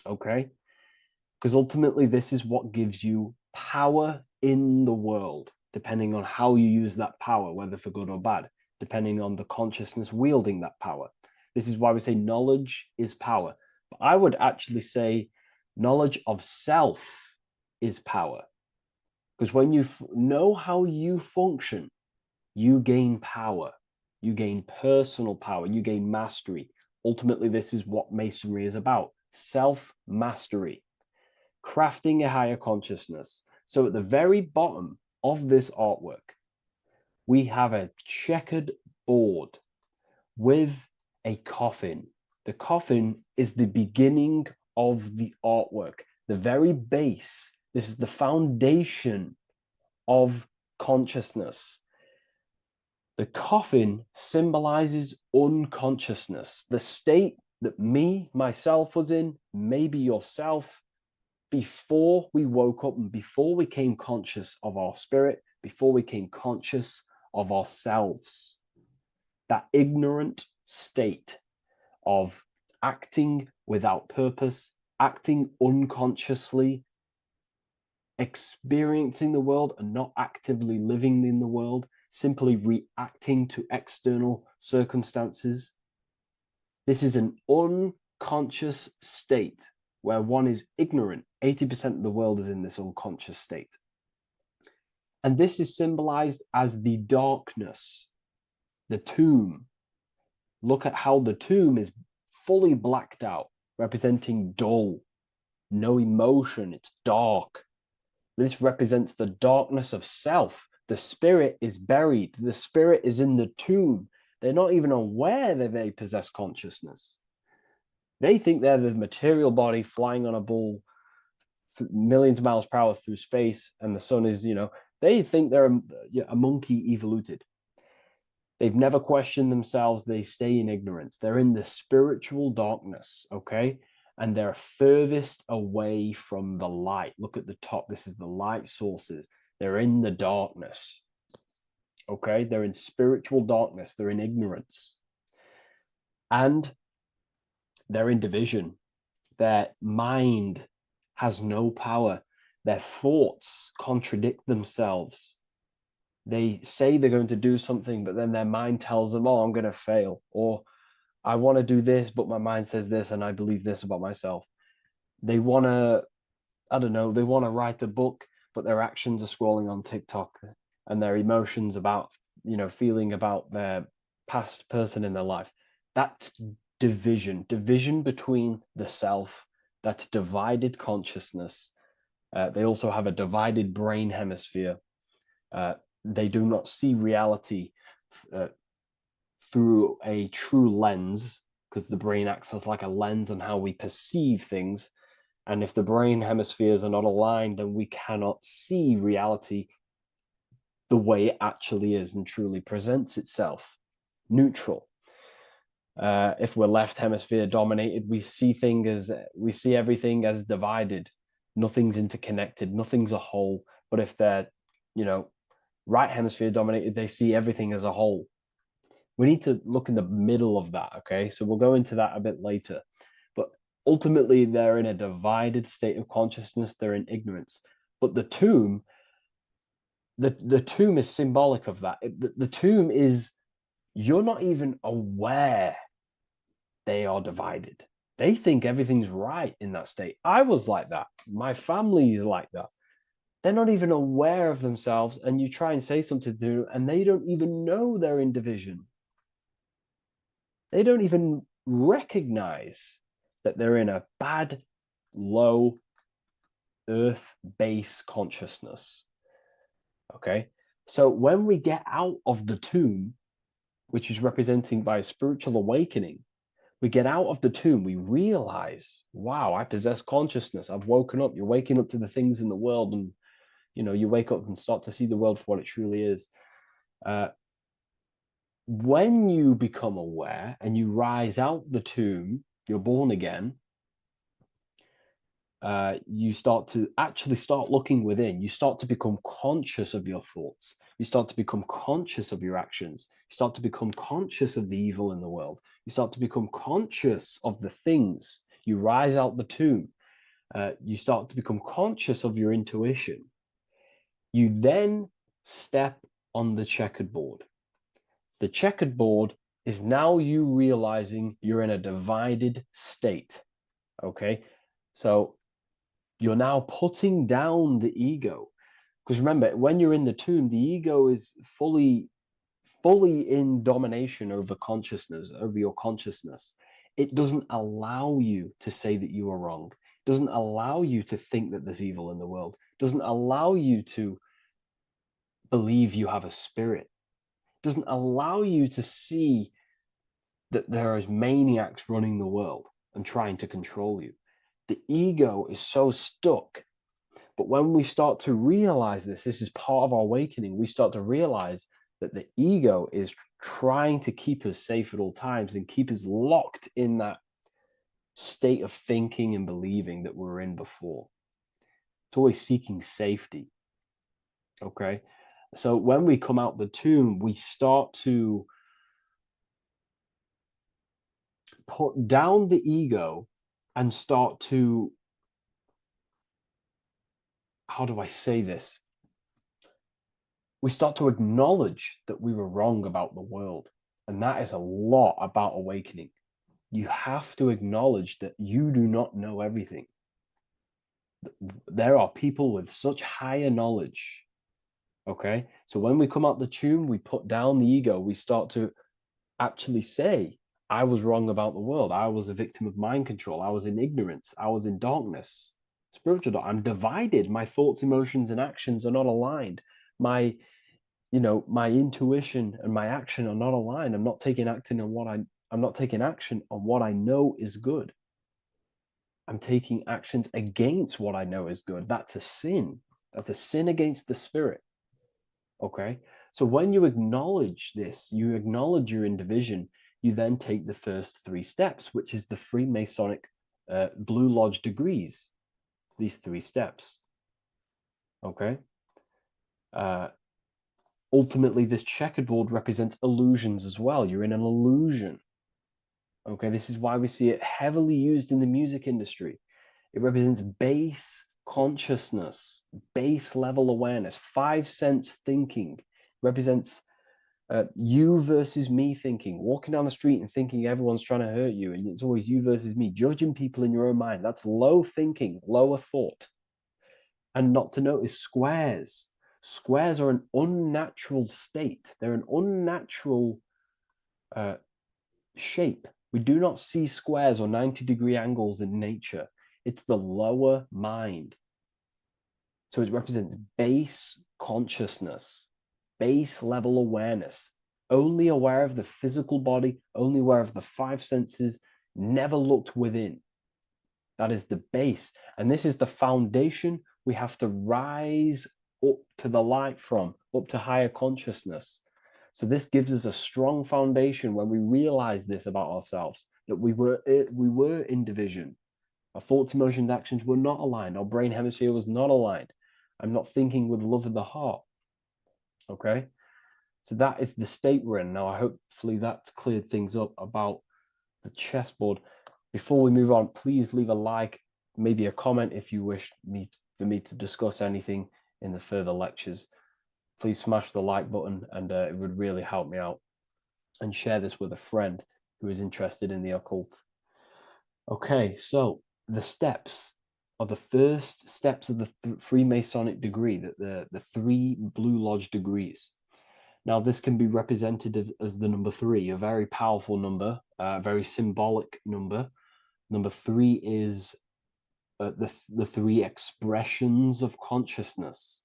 Okay? Because ultimately, this is what gives you power in the world, depending on how you use that power, whether for good or bad, depending on the consciousness wielding that power. This is why we say knowledge is power. But I would actually say knowledge of self is power. Because when you know how you function, you gain power, you gain personal power, you gain mastery. Ultimately, this is what Masonry is about, self-mastery, crafting a higher consciousness. So at the very bottom of this artwork, we have a checkered board with a coffin. The coffin is the beginning of the artwork, the very base. This is the foundation of consciousness. The coffin symbolizes unconsciousness, the state that myself was in, maybe yourself, before we woke up and before we came conscious of our spirit, before we came conscious of ourselves. That ignorant state of acting without purpose, acting unconsciously, experiencing the world and not actively living in the world, simply reacting to external circumstances. This is an unconscious state where one is ignorant. 80% of the world is in this unconscious state. And this is symbolized as the darkness, the tomb. Look at how the tomb is fully blacked out, representing dull, no emotion, it's dark. This represents the darkness of self. The spirit is buried. The spirit is in the tomb. They're not even aware that they possess consciousness. They think they're the material body flying on a ball millions of miles per hour through space, and the sun is, they think they're a monkey evoluted. They've never questioned themselves. They stay in ignorance. They're in the spiritual darkness, okay? And they're furthest away from the light. Look at the top. This is the light sources. They're in the darkness, okay? They're in spiritual darkness. They're in ignorance. And they're in division. Their mind has no power. Their thoughts contradict themselves. They say they're going to do something, but then their mind tells them, oh, I'm going to fail. Or I want to do this, but my mind says this, and I believe this about myself. They want to, I don't know, they want to write a book, but their actions are scrolling on TikTok, and their emotions about, feeling about their past person in their life. That's division between the self. That's divided consciousness. They also have a divided brain hemisphere. They do not see reality through a true lens, because the brain acts as like a lens on how we perceive things. And if the brain hemispheres are not aligned, then we cannot see reality the way it actually is and truly presents itself, neutral. If we're left hemisphere dominated, we see everything as divided. Nothing's interconnected, nothing's a whole. But if they're, right hemisphere dominated, they see everything as a whole. We need to look in the middle of that, okay? So we'll go into that a bit later. But ultimately, they're in a divided state of consciousness. They're in ignorance. But the tomb, the tomb is symbolic of that. The tomb is, you're not even aware they are divided. They think everything's right in that state. I was like that. My family is like that. They're not even aware of themselves, and you try and say something to them, and they don't even know they're in division. They don't even recognize that they're in a bad, low earth base consciousness. Okay? So when we get out of the tomb, which is representing by a spiritual awakening, we get out of the tomb, we realize, wow, I possess consciousness. I've woken up. You're waking up to the things in the world, and you wake up and start to see the world for what it truly is. When you become aware and you rise out the tomb, you're born again. You start looking within. You start to become conscious of your thoughts. You start to become conscious of your actions. You start to become conscious of the evil in the world. You start to become conscious of the things. You rise out the tomb. You start to become conscious of your intuition. You then step on the checkered board. The checkered board is now you realizing you're in a divided state. Okay, so you're now putting down the ego, because remember, when you're in the tomb, the ego is fully in domination over consciousness, over your consciousness. It doesn't allow you to say that you are wrong. It doesn't allow you to think that there's evil in the world. It doesn't allow you to believe you have a spirit. It doesn't allow you to see that there is maniacs running the world and trying to control you. The ego is so stuck. But when we start to realize this is part of our awakening, we start to realize that the ego is trying to keep us safe at all times and keep us locked in that state of thinking and believing that we were in before. It's always seeking safety. Okay? So when we come out the tomb, we start to put down the ego and start to, how do I say this? We start to acknowledge that we were wrong about the world. And that is a lot about awakening. you have to acknowledge that you do not know everything. There are people with such higher knowledge. Okay, so when we come out the tomb, we put down the ego, we start to actually say, I was wrong about the world. I was a victim of mind control. I was in ignorance. I was in darkness. Spiritual dark. I'm divided. My thoughts, emotions, and actions are not aligned. My, my intuition and my action are not aligned. I'm not taking action on I'm not taking action on what I know is good. I'm taking actions against what I know is good. That's a sin. That's a sin against the spirit. Okay, so when you acknowledge this, you acknowledge you're in division, you then take the first 3 steps, which is the Freemasonic Blue Lodge degrees, these 3 steps. Okay. Ultimately, this checkerboard represents illusions as well. You're in an illusion. Okay, this is why we see it heavily used in the music industry. It represents base consciousness, base level awareness, 5 sense thinking. It represents you versus me thinking, walking down the street and thinking everyone's trying to hurt you, and it's always you versus me, judging people in your own mind. That's low thinking, lower thought. And not to notice squares. Squares are an unnatural state. They're an unnatural shape. We do not see squares or 90-degree angles in nature. It's the lower mind. So it represents base consciousness, base level awareness, only aware of the physical body, only aware of the 5 senses, never looked within. That is the base. And this is the foundation we have to rise up to the light from, up to higher consciousness. So this gives us a strong foundation when we realize this about ourselves, that we were in division. Our thoughts, emotions, actions were not aligned. Our brain hemisphere was not aligned. I'm not thinking with love of the heart. Okay, so that is the state we're in. Now, hopefully that's cleared things up about the chessboard. Before we move on, please leave a like, maybe a comment if you wish for me to discuss anything in the further lectures. Please smash the like button, and it would really help me out. And share this with a friend who is interested in the occult. Okay, so the steps are the first steps of the Freemasonic degree, the 3 Blue Lodge degrees. Now, this can be represented as the number 3, a very powerful number, a very symbolic number. Number 3 is the 3 expressions of consciousness.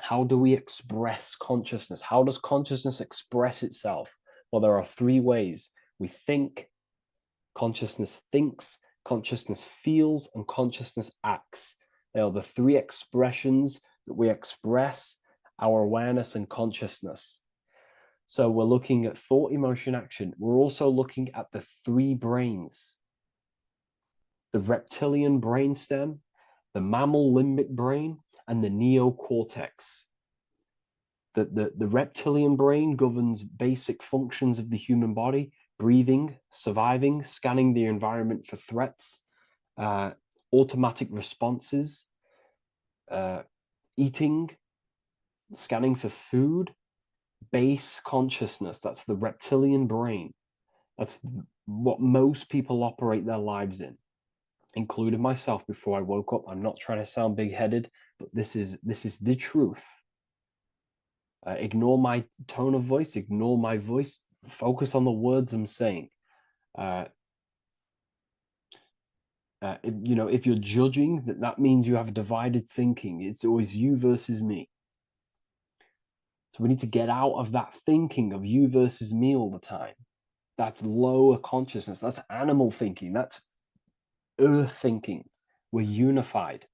How do we express consciousness? How does consciousness express itself? Well, there are 3 ways. We think, consciousness thinks, consciousness feels, and consciousness acts. They are the 3 expressions that we express our awareness and consciousness. So we're looking at thought, emotion, action. We're also looking at the 3 brains: the reptilian brainstem, the mammal limbic brain, and the neocortex. The reptilian brain governs basic functions of the human body: breathing, surviving, scanning the environment for threats, automatic responses, eating, scanning for food, base consciousness. That's the reptilian brain. That's what most people operate their lives in, including myself before I woke up. I'm not trying to sound big-headed, but this is the truth. Ignore my tone of voice, ignore my voice, focus on the words I'm saying. If you're judging, that means you have divided thinking. It's always you versus me. So we need to get out of that thinking of you versus me all the time. That's lower consciousness. That's animal thinking. That's earth thinking. We're unified.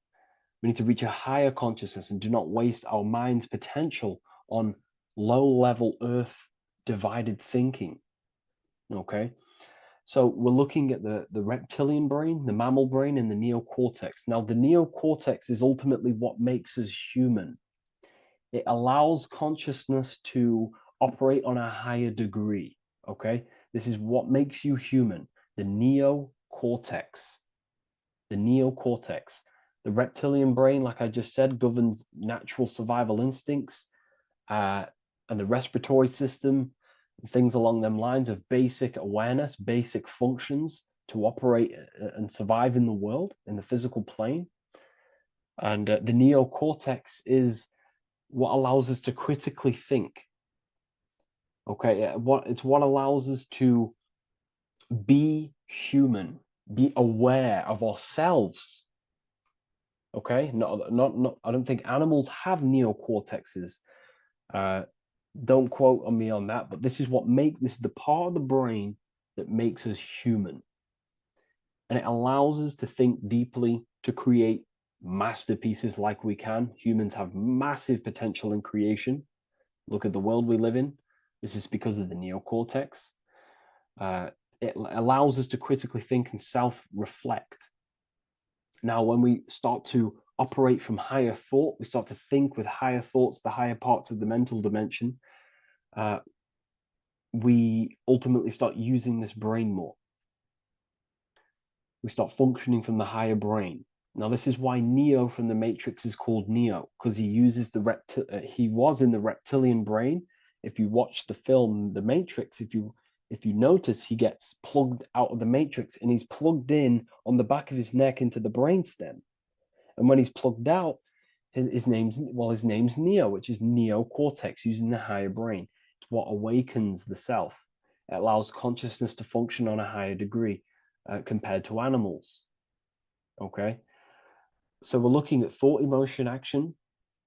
We need to reach a higher consciousness and do not waste our mind's potential on low-level earth divided thinking. Okay? So we're looking at the reptilian brain, the mammal brain, and the neocortex. Now, the neocortex is ultimately what makes us human. It allows consciousness to operate on a higher degree. Okay? This is what makes you human. The neocortex. The neocortex. The reptilian brain, like I just said, governs natural survival instincts and the respiratory system, things along them lines of basic awareness, basic functions to operate and survive in the world, in the physical plane. And the neocortex is what allows us to critically think. Okay, it's what allows us to be human, be aware of ourselves. Okay, not. I don't think animals have neocortexes. Don't quote on me on that, but this is the part of the brain that makes us human, and it allows us to think deeply, to create masterpieces like we can. Humans have massive potential in creation. Look at the world we live in. This is because of the neocortex. It allows us to critically think and self-reflect. Now, when we start to operate from higher thought, we start to think with higher thoughts, the higher parts of the mental dimension, we ultimately start using this brain more. We start functioning from the higher brain. Now, this is why Neo from the Matrix is called Neo, because he uses he was in the reptilian brain. If you watch the film The Matrix, if you notice, he gets plugged out of the Matrix and he's plugged in on the back of his neck into the brainstem. And when he's plugged out, his name's Neo, which is neocortex, using the higher brain. It's what awakens the self. It allows consciousness to function on a higher degree compared to animals. Okay, so we're looking at thought, emotion, action.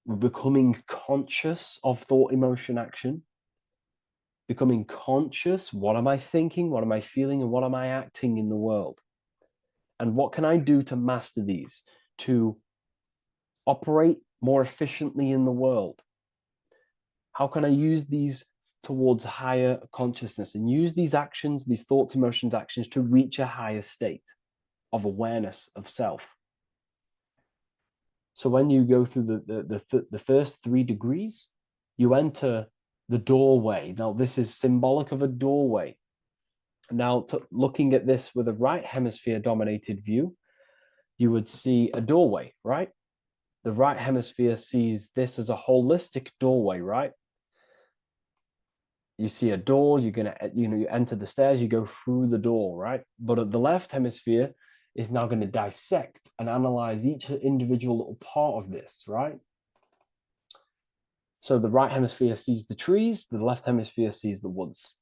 We're becoming conscious of thought, emotion, action. Becoming conscious, what am I thinking, what am I feeling, and what am I acting in the world? And what can I do to master these, to operate more efficiently in the world? How can I use these towards higher consciousness and use these actions, these thoughts, emotions, actions to reach a higher state of awareness of self? So when you go through the first 3 degrees, you enter the doorway. Now, this is symbolic of a doorway. Now, looking at this with a right hemisphere dominated view, you would see a doorway, right? The right hemisphere sees this as a holistic doorway, right? You see a door, you're gonna, you enter the stairs, you go through the door, right? But at the left hemisphere is now going to dissect and analyze each individual little part of this, right? So the right hemisphere sees the trees, the left hemisphere sees the woods.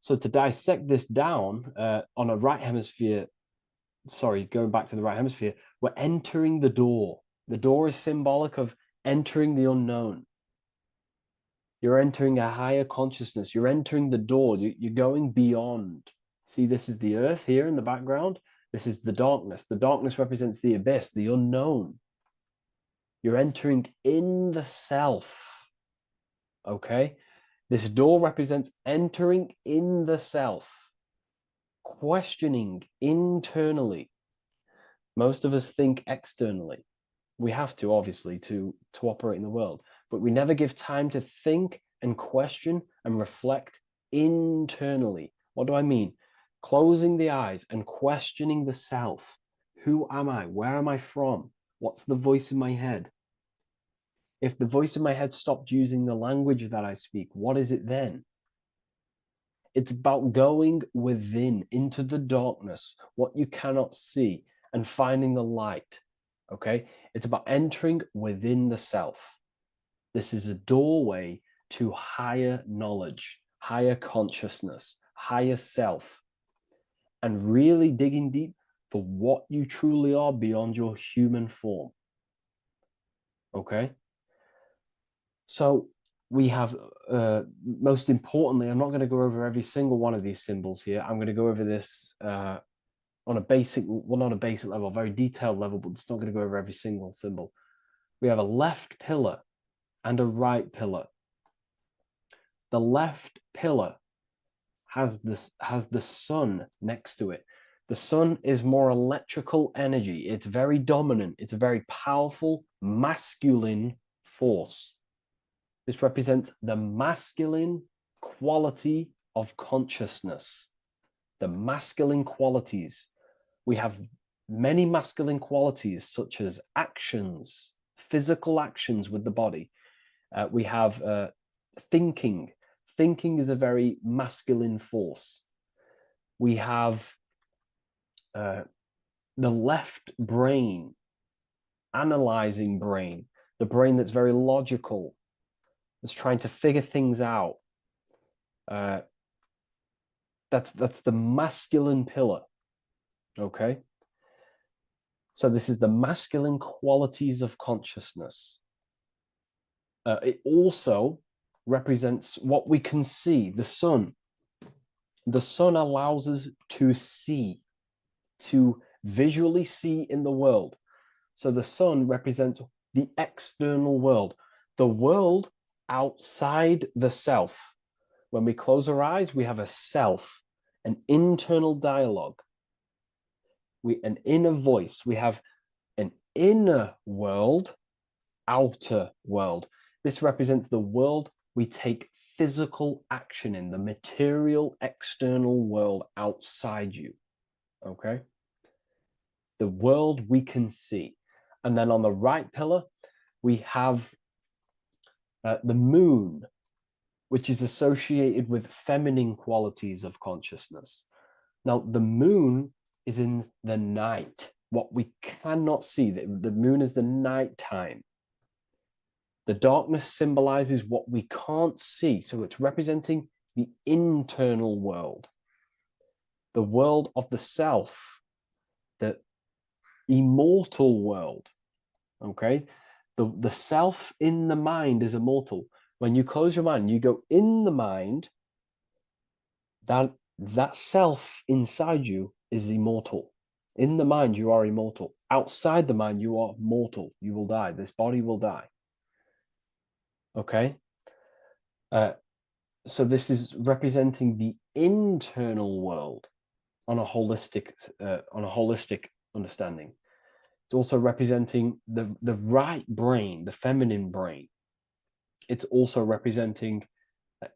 So to dissect this down on a right hemisphere, going back to the right hemisphere, we're entering the door. The door is symbolic of entering the unknown. You're entering a higher consciousness. You're entering the door. You're going beyond. See, this is the earth here in the background. This is the darkness. The darkness represents the abyss, the unknown. You're entering in the self. Okay? This door represents entering in the self, questioning internally. Most of us think externally. We have to, obviously, to operate in the world, but we never give time to think and question and reflect internally. What do I mean? Closing the eyes and questioning the self. Who am I? Where am I from? What's the voice in my head? If the voice in my head stopped using the language that I speak, what is it then? It's about going within, into the darkness, what you cannot see, and finding the light. Okay? It's about entering within the self. This is a doorway to higher knowledge, higher consciousness, higher self, and really digging deep for what you truly are beyond your human form. Okay? So we have, most importantly, I'm not going to go over every single one of these symbols here. I'm going to go over this on a basic, well, not a basic level, a very detailed level, but it's not going to go over every single symbol. We have a left pillar and a right pillar. The left pillar has the sun next to it. The sun is more electrical energy. It's very dominant. It's a very powerful, masculine force. This represents the masculine quality of consciousness. The masculine qualities. We have many masculine qualities, such as actions, physical actions with the body. We have thinking thinking is a very masculine force. We have the left brain, analyzing brain, the brain that's very logical, that's trying to figure things out. That's the masculine pillar, okay? So this is the masculine qualities of consciousness. It also represents what we can see, the sun. The sun allows us to see, to visually see in the world. So the sun represents the external world, the world outside the self. When we close our eyes, we have a self, an internal dialogue, an inner voice. We have an inner world, outer world. This represents the world we take physical action in, the material external world outside you, okay? The world we can see. And then on the right pillar, we have the moon, which is associated with feminine qualities of consciousness. Now, the moon is in the night, what we cannot see. The moon is the nighttime. The darkness symbolizes what we can't see. So it's representing the internal world, the world of the self, the immortal world, okay? The self in the mind is immortal. When you close your mind, you go in the mind, that self inside you is immortal. In the mind, you are immortal. Outside the mind, you are mortal. You will die. This body will die. Okay? So this is representing the internal world on a holistic understanding. It's also representing the right brain, the feminine brain. It's also representing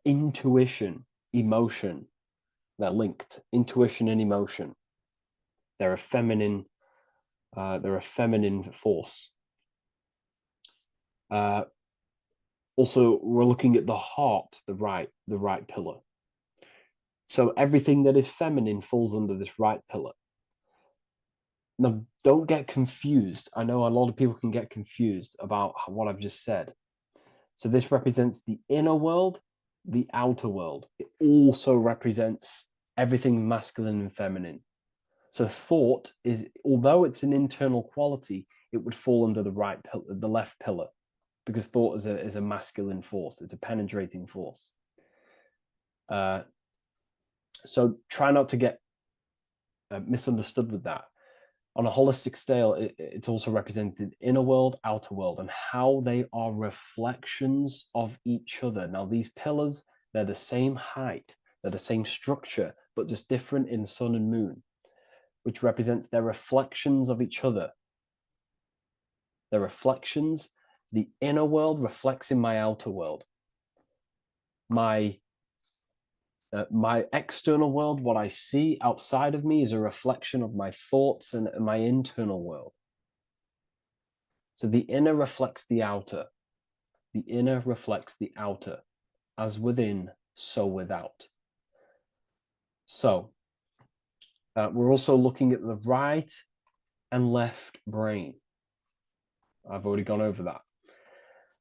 intuition, emotion. They're linked. Intuition and emotion. They're a feminine force. Also, we're looking at the heart, the right pillar. So everything that is feminine falls under this right pillar. Now, don't get confused. I know a lot of people can get confused about what I've just said. So this represents the inner world, the outer world. It also represents everything masculine and feminine. So thought is, although it's an internal quality, it would fall under the left pillar, because thought is a masculine force. It's a penetrating force. So try not to get misunderstood with that. On a holistic scale, it's also represented inner world, outer world, and how they are reflections of each other. Now, these pillars, they're the same height, they're the same structure, but just different in sun and moon, which represents their reflections of each other. Their reflections, the inner world reflects in my outer world. My external world, what I see outside of me, is a reflection of my thoughts and my internal world. So the inner reflects the outer. The inner reflects the outer. As within, so without. So we're also looking at the right and left brain. I've already gone over that.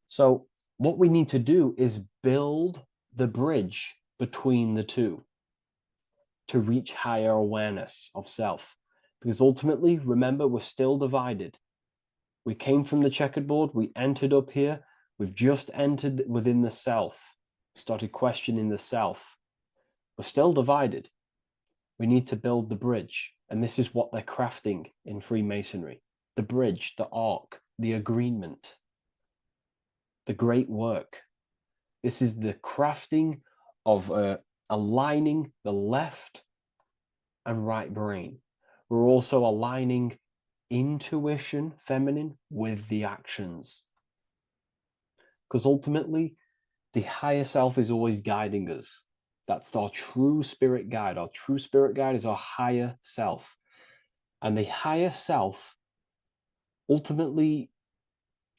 So what we need to do is build the bridge between the two to reach higher awareness of self. Because ultimately, remember, we're still divided. We came from the checkerboard, we entered up here, we've just entered within the self, started questioning the self. We're still divided. We need to build the bridge. And this is what they're crafting in Freemasonry. The bridge, the arc, the agreement, the great work. This is the crafting of aligning the left and right brain. We're also aligning intuition, feminine, with the actions. Because ultimately, the higher self is always guiding us. That's our true spirit guide. Our true spirit guide is our higher self. And the higher self ultimately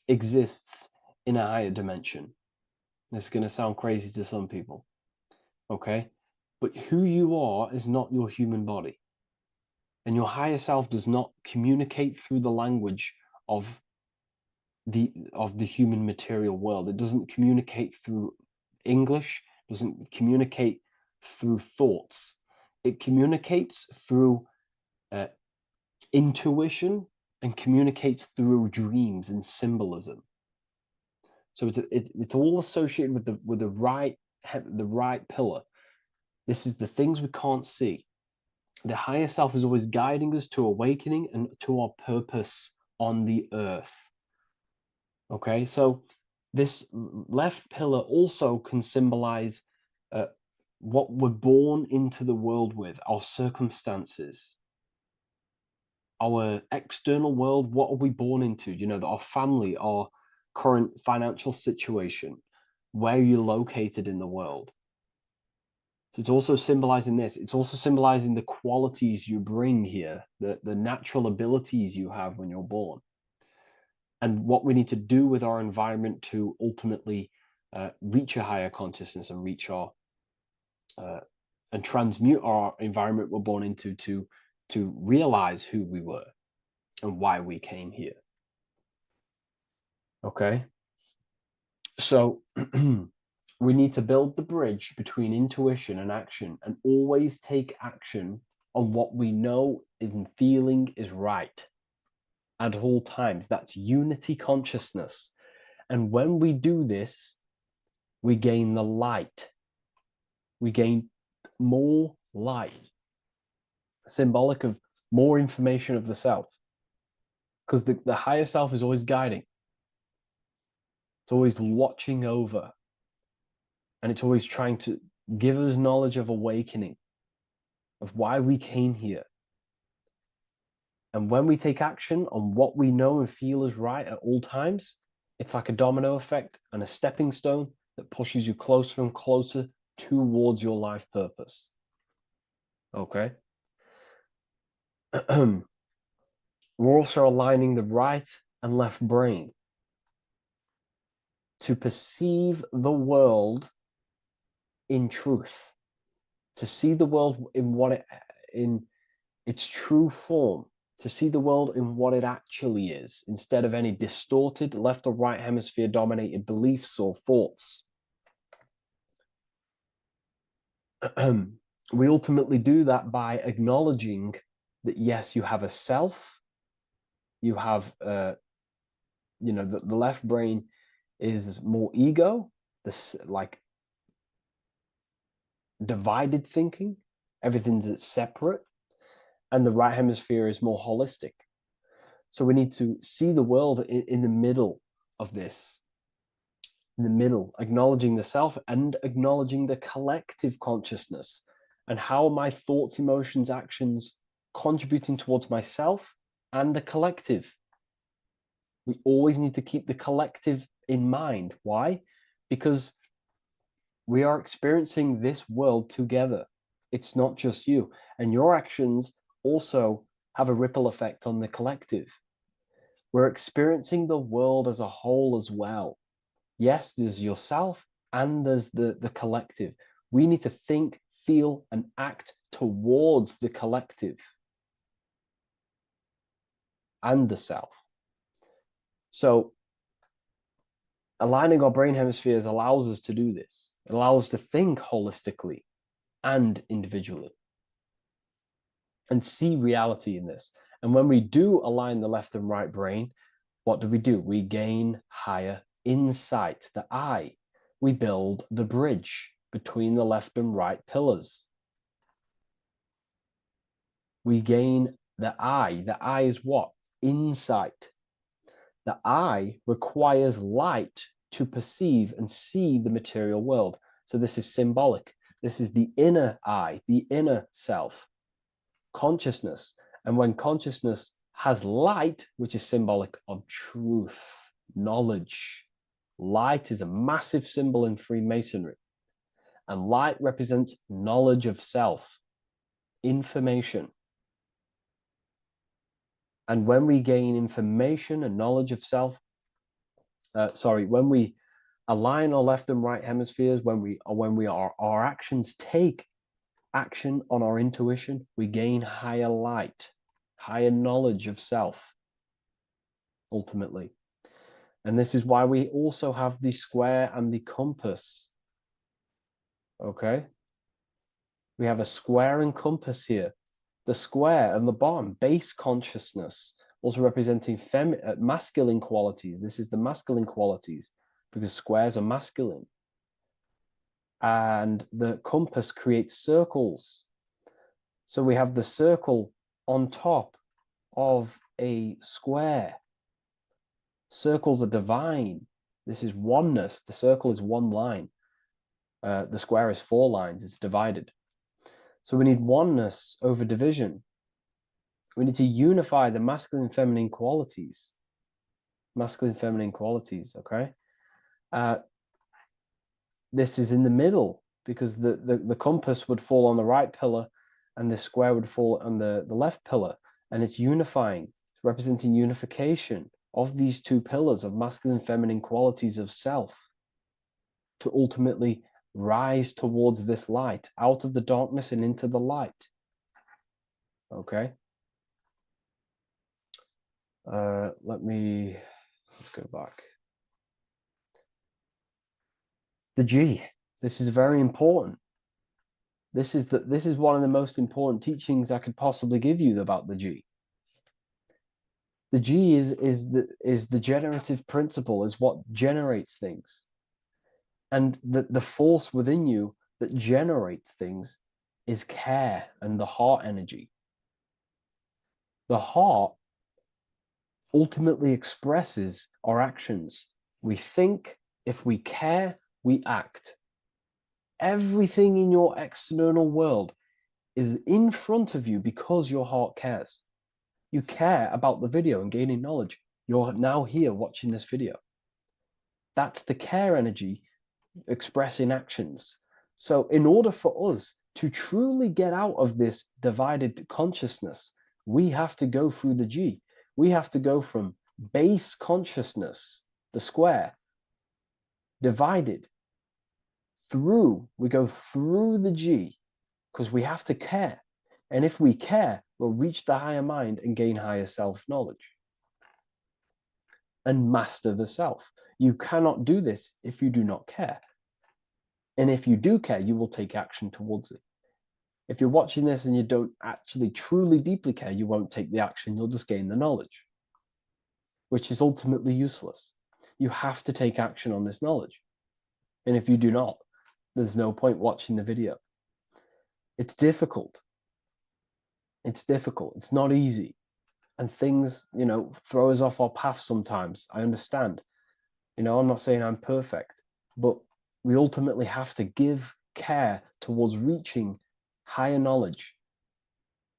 exists in a higher dimension. This is going to sound crazy to some people. okay? But who you are is not your human body. And your higher self does not communicate through the language of the human material world. It doesn't communicate through English, doesn't communicate through thoughts. It communicates through uh, intuition and communicates through dreams and symbolism. So it's all associated with the right pillar. This is the things we can't see. The higher self is always guiding us to awakening and to our purpose on the earth. Okay, so this left pillar also can symbolize what we're born into the world with, our circumstances, our external world. What are we born into? You know, our family, our current financial situation, where you're located in the world. So it's also symbolizing this. It's also symbolizing the qualities you bring here, the natural abilities you have when you're born, and what we need to do with our environment to ultimately reach a higher consciousness and reach our and transmute our environment we're born into to realize who we were and why we came here. Okay, so we need to build the bridge between intuition and action, and always take action on what we know and feeling is right at all times. That's unity consciousness. And when we do this, we gain the light. We gain more light, symbolic of more information of the self. Because the higher self is always guiding. It's always watching over. And it's always trying to give us knowledge of awakening, of why we came here. And when we take action on what we know and feel is right at all times, it's like a domino effect and a stepping stone that pushes you closer and closer towards your life purpose. Okay? We're also aligning the right and left brain to perceive the world in truth, to see the world in its true form, to see the world in what it actually is, instead of any distorted left or right hemisphere dominated beliefs or thoughts. We ultimately do that by acknowledging that, yes, you have a self, you have the left brain is more ego, this like divided thinking, everything's separate, and the right hemisphere is more holistic. So we need to see the world in the middle of this, in the middle, acknowledging the self and acknowledging the collective consciousness, and how my thoughts, emotions, actions contributing towards myself and the collective. We always need to keep the collective in mind. Why? Because we are experiencing this world together. It's not just you. And your actions also have a ripple effect on the collective. We're experiencing the world as a whole as well. Yes, there's yourself and there's the collective. We need to think, feel, and act towards the collective and the self. So aligning our brain hemispheres allows us to do this. It allows us to think holistically and individually and see reality in this. And when we do align the left and right brain, what do? We gain higher insight, the eye. We build the bridge between the left and right pillars. We gain the eye. The eye is what? Insight. The eye requires light to perceive and see the material world. So this is symbolic. This is the inner eye, the inner self, consciousness. And when consciousness has light, which is symbolic of truth, knowledge, light is a massive symbol in Freemasonry. And light represents knowledge of self, information. And when we gain information and knowledge of self, when we align our left and right hemispheres, when our actions take action on our intuition, we gain higher light, higher knowledge of self, ultimately. And this is why we also have the square and the compass. Okay? We have a square and compass here. The square and the bottom, base consciousness, also representing masculine qualities. This is the masculine qualities because squares are masculine. And the compass creates circles. So we have the circle on top of a square. Circles are divine. This is oneness. The circle is one line. The square is 4 lines. It's divided. So we need oneness over division. We need to unify the masculine and feminine qualities. Masculine and feminine qualities, okay? This is in the middle because the compass would fall on the right pillar and the square would fall on the left pillar. And it's unifying. It's representing unification of these two pillars of masculine and feminine qualities of self to ultimately rise towards this light, out of the darkness and into the light. Okay? Let's go back. The G. This is very important. This is one of the most important teachings I could possibly give you about the G. The G is the generative principle, is what generates things. And the force within you that generates things is care and the heart energy. The heart ultimately expresses our actions. We think, if we care, we act. Everything in your external world is in front of you because your heart cares. You care about the video and gaining knowledge. You're now here watching this video. That's the care energy expressing actions. So in order for us to truly get out of this divided consciousness, we have to go through the G. We have to go from base consciousness, the square, divided, we go through the G, because we have to care. And if we care, we'll reach the higher mind and gain higher self-knowledge and master the self. You cannot do this if you do not care. And if you do care, you will take action towards it. If you're watching this and you don't actually truly deeply care, you won't take the action. You'll just gain the knowledge, which is ultimately useless. You have to take action on this knowledge. And if you do not, there's no point watching the video. It's difficult. It's difficult. It's not easy. And things, throw us off our path sometimes. I understand. I'm not saying I'm perfect, but we ultimately have to give care towards reaching higher knowledge.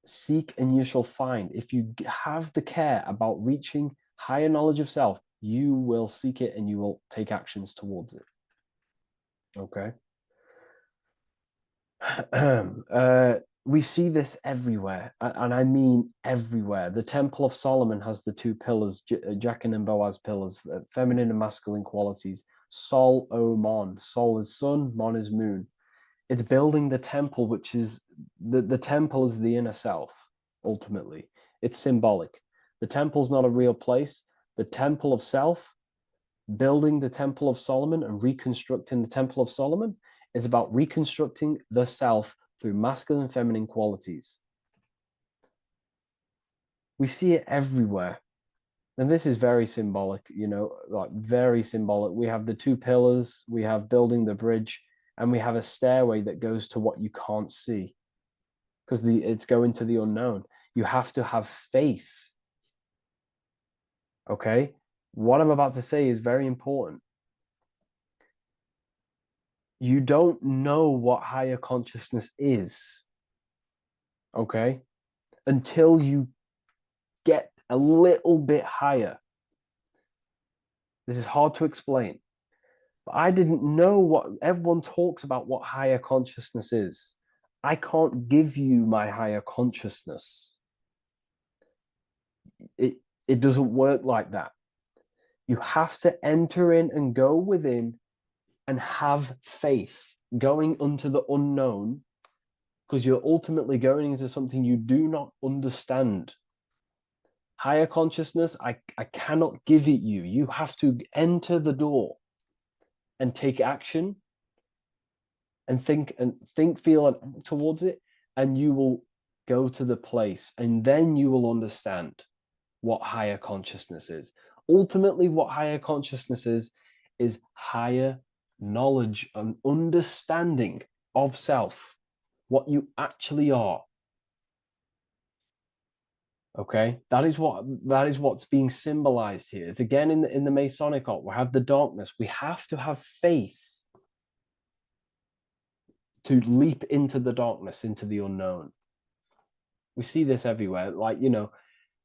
Seek and you shall find. If you have the care about reaching higher knowledge of self, you will seek it and you will take actions towards it. Okay? We see this everywhere, and I mean everywhere. The Temple of Solomon has the 2 pillars, Jachin and Boaz pillars, feminine and masculine qualities. Sol, O, Mon. Sol is sun, Mon is moon. It's building the temple, which is the temple is the inner self, ultimately. It's symbolic. The temple's not a real place. The temple of self, building the Temple of Solomon and reconstructing the Temple of Solomon, is about reconstructing the self through masculine and feminine qualities. We see it everywhere. And this is very symbolic, like very symbolic. We have the 2 pillars, we have building the bridge, and we have a stairway that goes to what you can't see because it's going to the unknown. You have to have faith. Okay? What I'm about to say is very important. You don't know what higher consciousness is, okay, until you get a little bit higher. This is hard to explain, but I didn't know what everyone talks about, what higher consciousness is. I can't give you my higher consciousness. It doesn't work like that. You have to enter in and go within and have faith going into the unknown, because you're ultimately going into something you do not understand. Higher consciousness, I cannot give it you. You have to enter the door and take action and think, feel, and act towards it, and you will go to the place, and then you will understand what higher consciousness is. Ultimately, what higher consciousness is higher knowledge and understanding of self, what you actually are. Okay, that is what's being symbolized here. It's again in the Masonic art. We have the darkness. We have to have faith to leap into the darkness, into the unknown. We see this everywhere. Like, you know,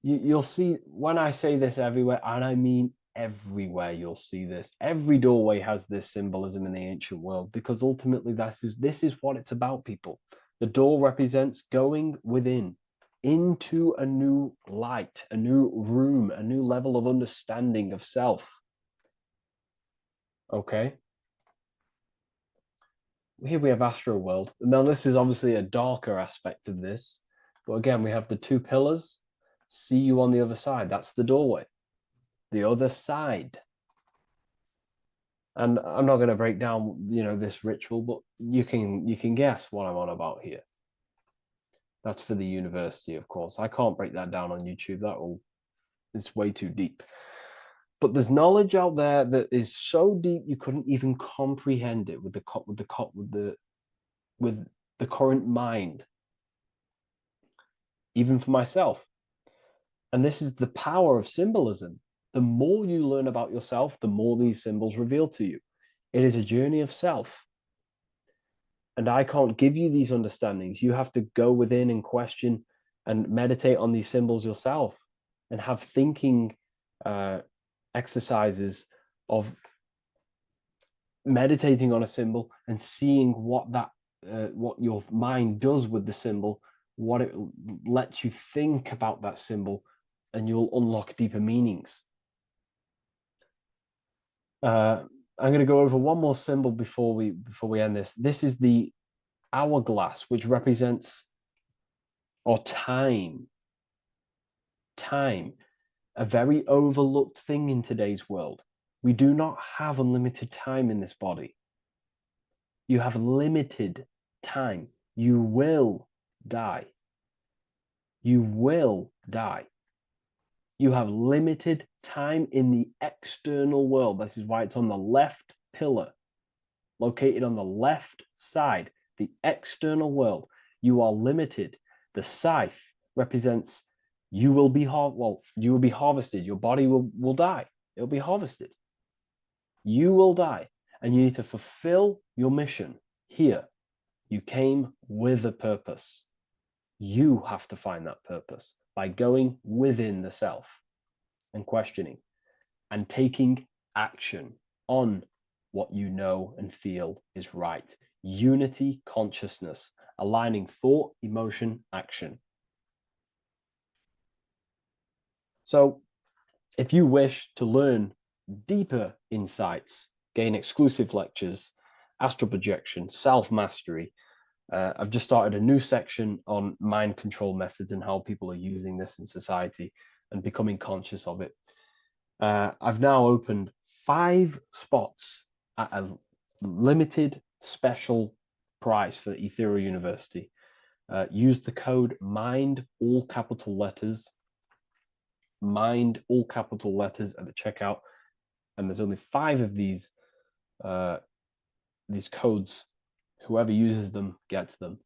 you'll see, when I say this everywhere, and I mean everywhere, you'll see this. Every doorway has this symbolism in the ancient world, because ultimately this is what it's about, people. The door represents going within, into a new light, a new room, a new level of understanding of self. Okay. Here we have Astro World. Now, this is obviously a darker aspect of this, but again, we have the two pillars. See you on the other side. That's the doorway. The other side. And I'm not going to break down, you know, this ritual, but you can guess what I'm on about here. That's for the university, of course. I can't break that down on YouTube. It's way too deep. But there's knowledge out there that is so deep you couldn't even comprehend it with the current mind, even for myself. And this is the power of symbolism. The more you learn about yourself, the more these symbols reveal to you. It is a journey of self. And I can't give you these understandings. You have to go within and question and meditate on these symbols yourself, and have thinking exercises of meditating on a symbol and seeing what your mind does with the symbol, what it lets you think about that symbol, and you'll unlock deeper meanings. I'm going to go over one more symbol before we end this. This is the hourglass, which represents time, a very overlooked thing in today's world. We do not have unlimited time in this body. You have limited time. You will die. You will die. You have limited time in the external world. This is why it's on the left pillar, located on the left side, the external world. You are limited. The scythe represents you will be harvested. Your body will die. It'll be harvested. You will die, and you need to fulfill your mission here. You came with a purpose. You have to find that purpose by going within the self and questioning and taking action on what you know and feel is right. Unity consciousness, aligning thought, emotion, action. So if you wish to learn deeper insights, gain exclusive lectures, astral projection, self-mastery, I've just started a new section on mind control methods and how people are using this in society and becoming conscious of it. I've now opened 5 spots at a limited special price for Ethereal University. Use the code MIND, all capital letters, MIND, all capital letters at the checkout. And there's only 5 of these codes. Whoever uses them gets them.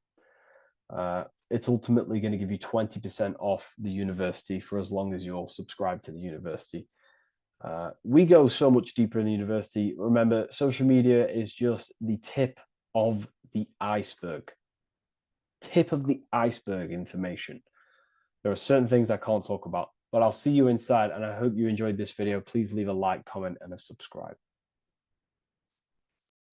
It's ultimately going to give you 20% off the university for as long as you're subscribed to the university. We go so much deeper in the university. Remember, social media is just the tip of the iceberg. Tip of the iceberg information. There are certain things I can't talk about, but I'll see you inside, and I hope you enjoyed this video. Please leave a like, comment, and a subscribe.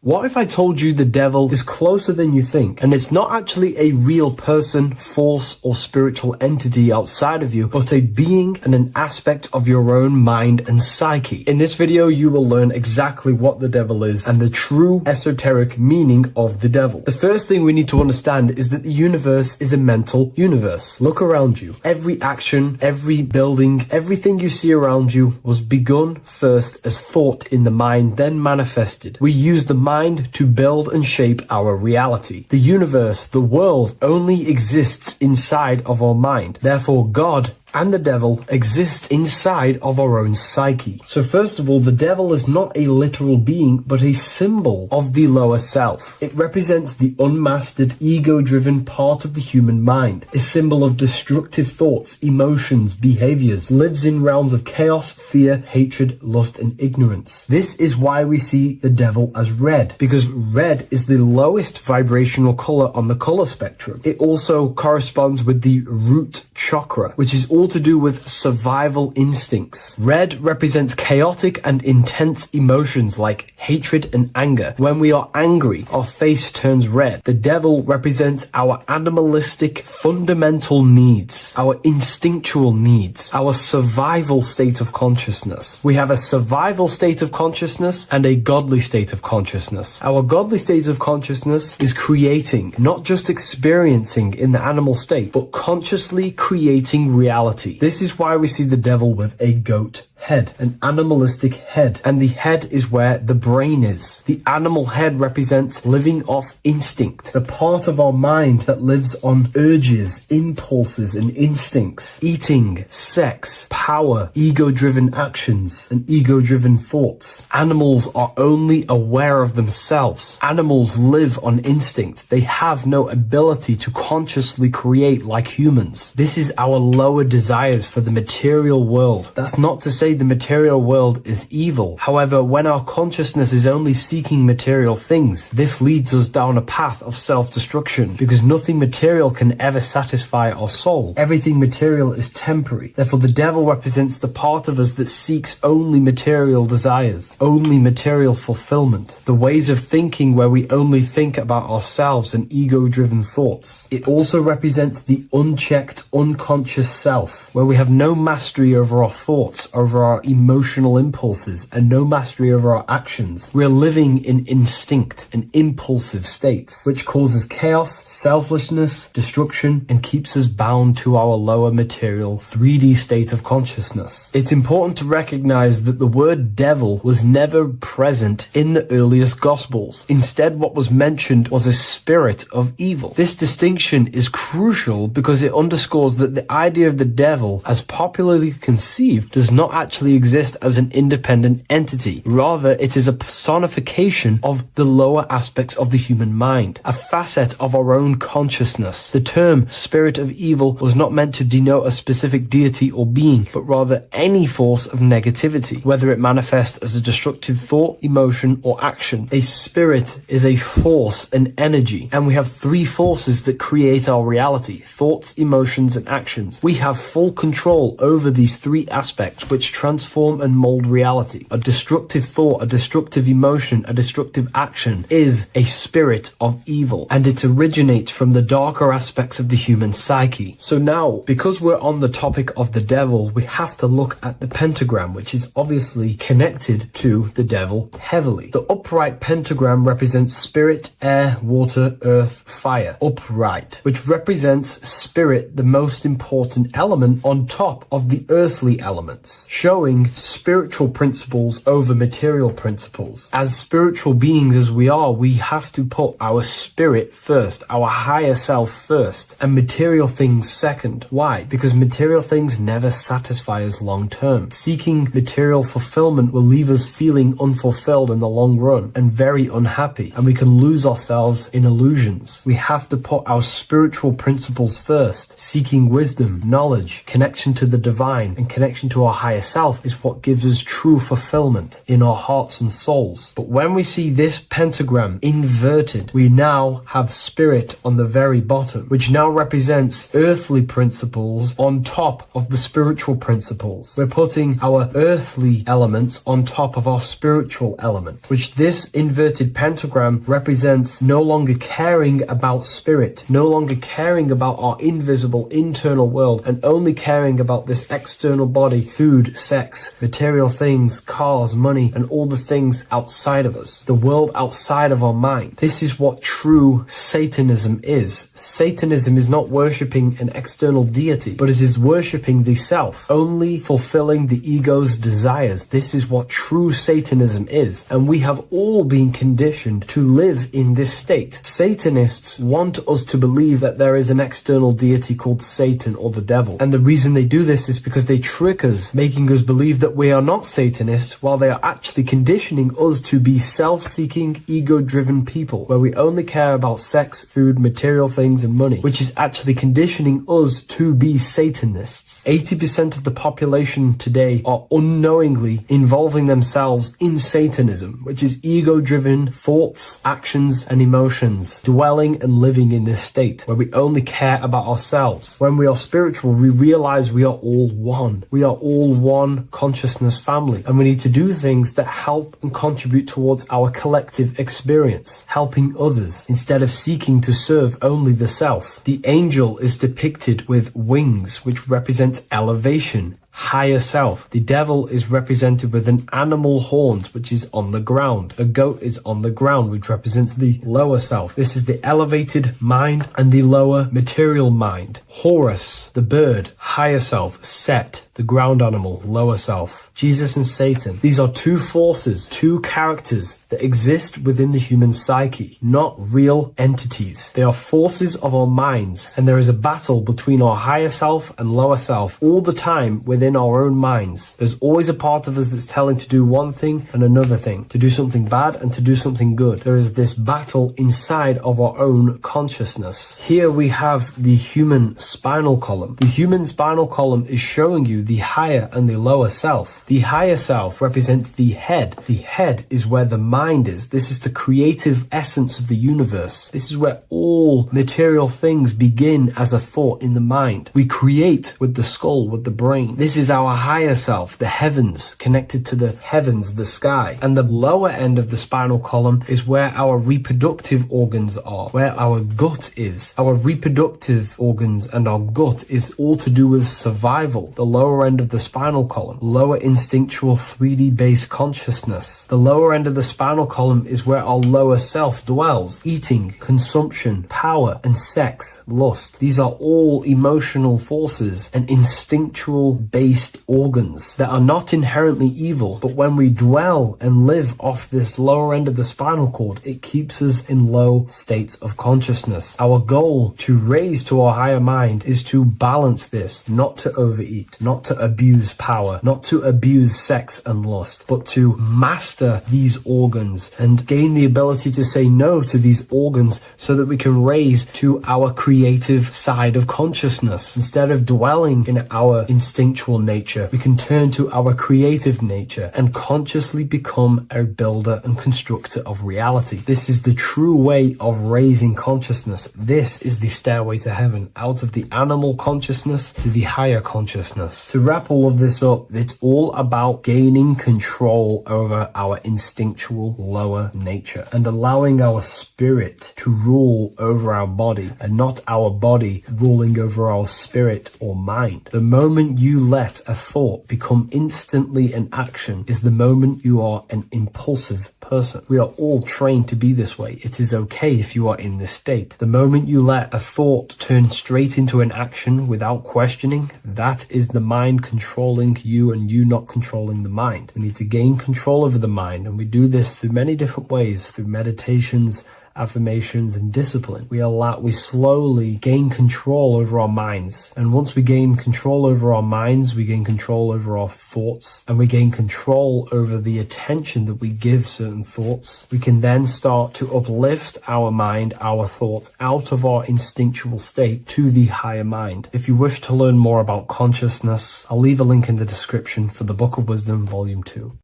What if I told you the devil is closer than you think, and it's not actually a real person, force, or spiritual entity outside of you, but a being and an aspect of your own mind and psyche? In this video, you will learn exactly what the devil is and the true esoteric meaning of the devil. The first thing we need to understand is that the universe is a mental universe. Look around you. Every action, every building, everything you see around you was begun first as thought in the mind, then manifested. We use the mind to build and shape our reality. The universe, the world, only exists inside of our mind. Therefore, God and the devil exist inside of our own psyche. So first of all, the devil is not a literal being, but a symbol of the lower self. It represents the unmastered, ego-driven part of the human mind, a symbol of destructive thoughts, emotions, behaviors, lives in realms of chaos, fear, hatred, lust, and ignorance. This is why we see the devil as red, because red is the lowest vibrational color on the color spectrum. It also corresponds with the root chakra, which is all to do with survival instincts. Red represents chaotic and intense emotions like hatred and anger. When we are angry, our face turns red. The devil represents our animalistic fundamental needs, our instinctual needs, our survival state of consciousness. We have a survival state of consciousness and a godly state of consciousness. Our godly state of consciousness is creating, not just experiencing in the animal state, but consciously creating reality. This is why we see the devil with a goat head, an animalistic head, and the head is where the brain is. The animal head represents living off instinct, the part of our mind that lives on urges, impulses, and instincts, eating, sex, power, ego-driven actions, and ego-driven thoughts. Animals are only aware of themselves. Animals live on instinct. They have no ability to consciously create like humans. This is our lower desires for the material world. That's not to say the material world is evil. However, when our consciousness is only seeking material things, this leads us down a path of self-destruction, because nothing material can ever satisfy our soul. Everything material is temporary. Therefore, the devil represents the part of us that seeks only material desires, only material fulfillment, the ways of thinking where we only think about ourselves and ego-driven thoughts. It also represents the unchecked, unconscious self, where we have no mastery over our thoughts, over our emotional impulses, and no mastery over our actions. We are living in instinct and impulsive states, which causes chaos, selfishness, destruction, and keeps us bound to our lower material 3D state of consciousness. It's important to recognize that the word devil was never present in the earliest Gospels. Instead, what was mentioned was a spirit of evil. This distinction is crucial because it underscores that the idea of the devil, as popularly conceived, does not actually exist as an independent entity. Rather, it is a personification of the lower aspects of the human mind, a facet of our own consciousness. The term spirit of evil was not meant to denote a specific deity or being, but rather any force of negativity, whether it manifests as a destructive thought, emotion, or action. A spirit is a force, an energy, and we have three forces that create our reality: thoughts, emotions, and actions. We have full control over these three aspects, which transform and mold reality. A destructive thought, a destructive emotion, a destructive action is a spirit of evil, and it originates from the darker aspects of the human psyche. So now, because we're on the topic of the devil, we have to look at the pentagram, which is obviously connected to the devil heavily. The upright pentagram represents spirit, air, water, earth, fire. Upright, which represents spirit, the most important element on top of the earthly elements, showing spiritual principles over material principles. As spiritual beings as we are, we have to put our spirit first, our higher self first, and material things second. Why? Because material things never satisfy us long term. Seeking material fulfillment will leave us feeling unfulfilled in the long run and very unhappy, and we can lose ourselves in illusions. We have to put our spiritual principles first, seeking wisdom, knowledge, connection to the divine, and connection to our higher itself is what gives us true fulfillment in our hearts and souls. But when we see this pentagram inverted, we now have spirit on the very bottom, which now represents earthly principles on top of the spiritual principles. We're putting our earthly elements on top of our spiritual element, which this inverted pentagram represents no longer caring about spirit, no longer caring about our invisible internal world, and only caring about this external body, food, sex, material things, cars, money, and all the things outside of us, the world outside of our mind. This is what true Satanism is. Satanism is not worshipping an external deity, but it is worshipping the self, only fulfilling the ego's desires. This is what true Satanism is, and we have all been conditioned to live in this state. Satanists want us to believe that there is an external deity called Satan or the devil, and the reason they do this is because they trick us, making us believe that we are not Satanists, while they are actually conditioning us to be self-seeking, ego-driven people, where we only care about sex, food, material things, and money, which is actually conditioning us to be Satanists. 80% of the population today are unknowingly involving themselves in Satanism, which is ego-driven thoughts, actions, and emotions, dwelling and living in this state, where we only care about ourselves. When we are spiritual, we realize we are all one. We are all one consciousness family, and we need to do things that help and contribute towards our collective experience, helping others, instead of seeking to serve only the self. The angel is depicted with wings, which represents elevation, higher self. The devil is represented with an animal horns, which is on the ground. A goat is on the ground, which represents the lower self. This is the elevated mind and the lower material mind. Horus, the bird, higher self. Set, the ground animal, lower self. Jesus and Satan. These are two forces, two characters that exist within the human psyche, not real entities. They are forces of our minds, and there is a battle between our higher self and lower self all the time within our own minds. There's always a part of us that's telling to do one thing and another thing, to do something bad and to do something good. There is this battle inside of our own consciousness. Here we have the human spinal column. The human spinal column is showing you the higher and the lower self. The higher self represents the head. The head is where the mind is. This is the creative essence of the universe. This is where all material things begin as a thought in the mind. We create with the skull, with the brain. This is our higher self, the heavens, connected to the heavens, the sky. And the lower end of the spinal column is where our reproductive organs are, where our gut is. Our reproductive organs and our gut is all to do with survival. The lower end of the spinal column, lower instinctual 3D based consciousness. The lower end of the spinal column is where our lower self dwells. Eating, consumption, power, and sex, lust. These are all emotional forces and instinctual based organs that are not inherently evil, but when we dwell and live off this lower end of the spinal cord, it keeps us in low states of consciousness. Our goal to raise to our higher mind is to balance this, not to overeat, not to abuse power, not to abuse sex and lust, but to master these organs and gain the ability to say no to these organs so that we can raise to our creative side of consciousness. Instead of dwelling in our instinctual nature, we can turn to our creative nature and consciously become a builder and constructor of reality. This is the true way of raising consciousness. This is the stairway to heaven, out of the animal consciousness to the higher consciousness. To wrap all of this up, it's all about gaining control over our instinctual lower nature and allowing our spirit to rule over our body and not our body ruling over our spirit or mind. The moment you let a thought become instantly an action is the moment you are an impulsive person. We are all trained to be this way. It is okay if you are in this state. The moment you let a thought turn straight into an action without questioning, that is the mind controlling you and you not controlling the mind. We need to gain control over the mind, and we do this through many different ways, through meditations, affirmations, and discipline, we slowly gain control over our minds. And once we gain control over our minds, we gain control over our thoughts, and we gain control over the attention that we give certain thoughts. We can then start to uplift our mind, our thoughts, out of our instinctual state to the higher mind. If you wish to learn more about consciousness, I'll leave a link in the description for the Book of Wisdom, Volume 2.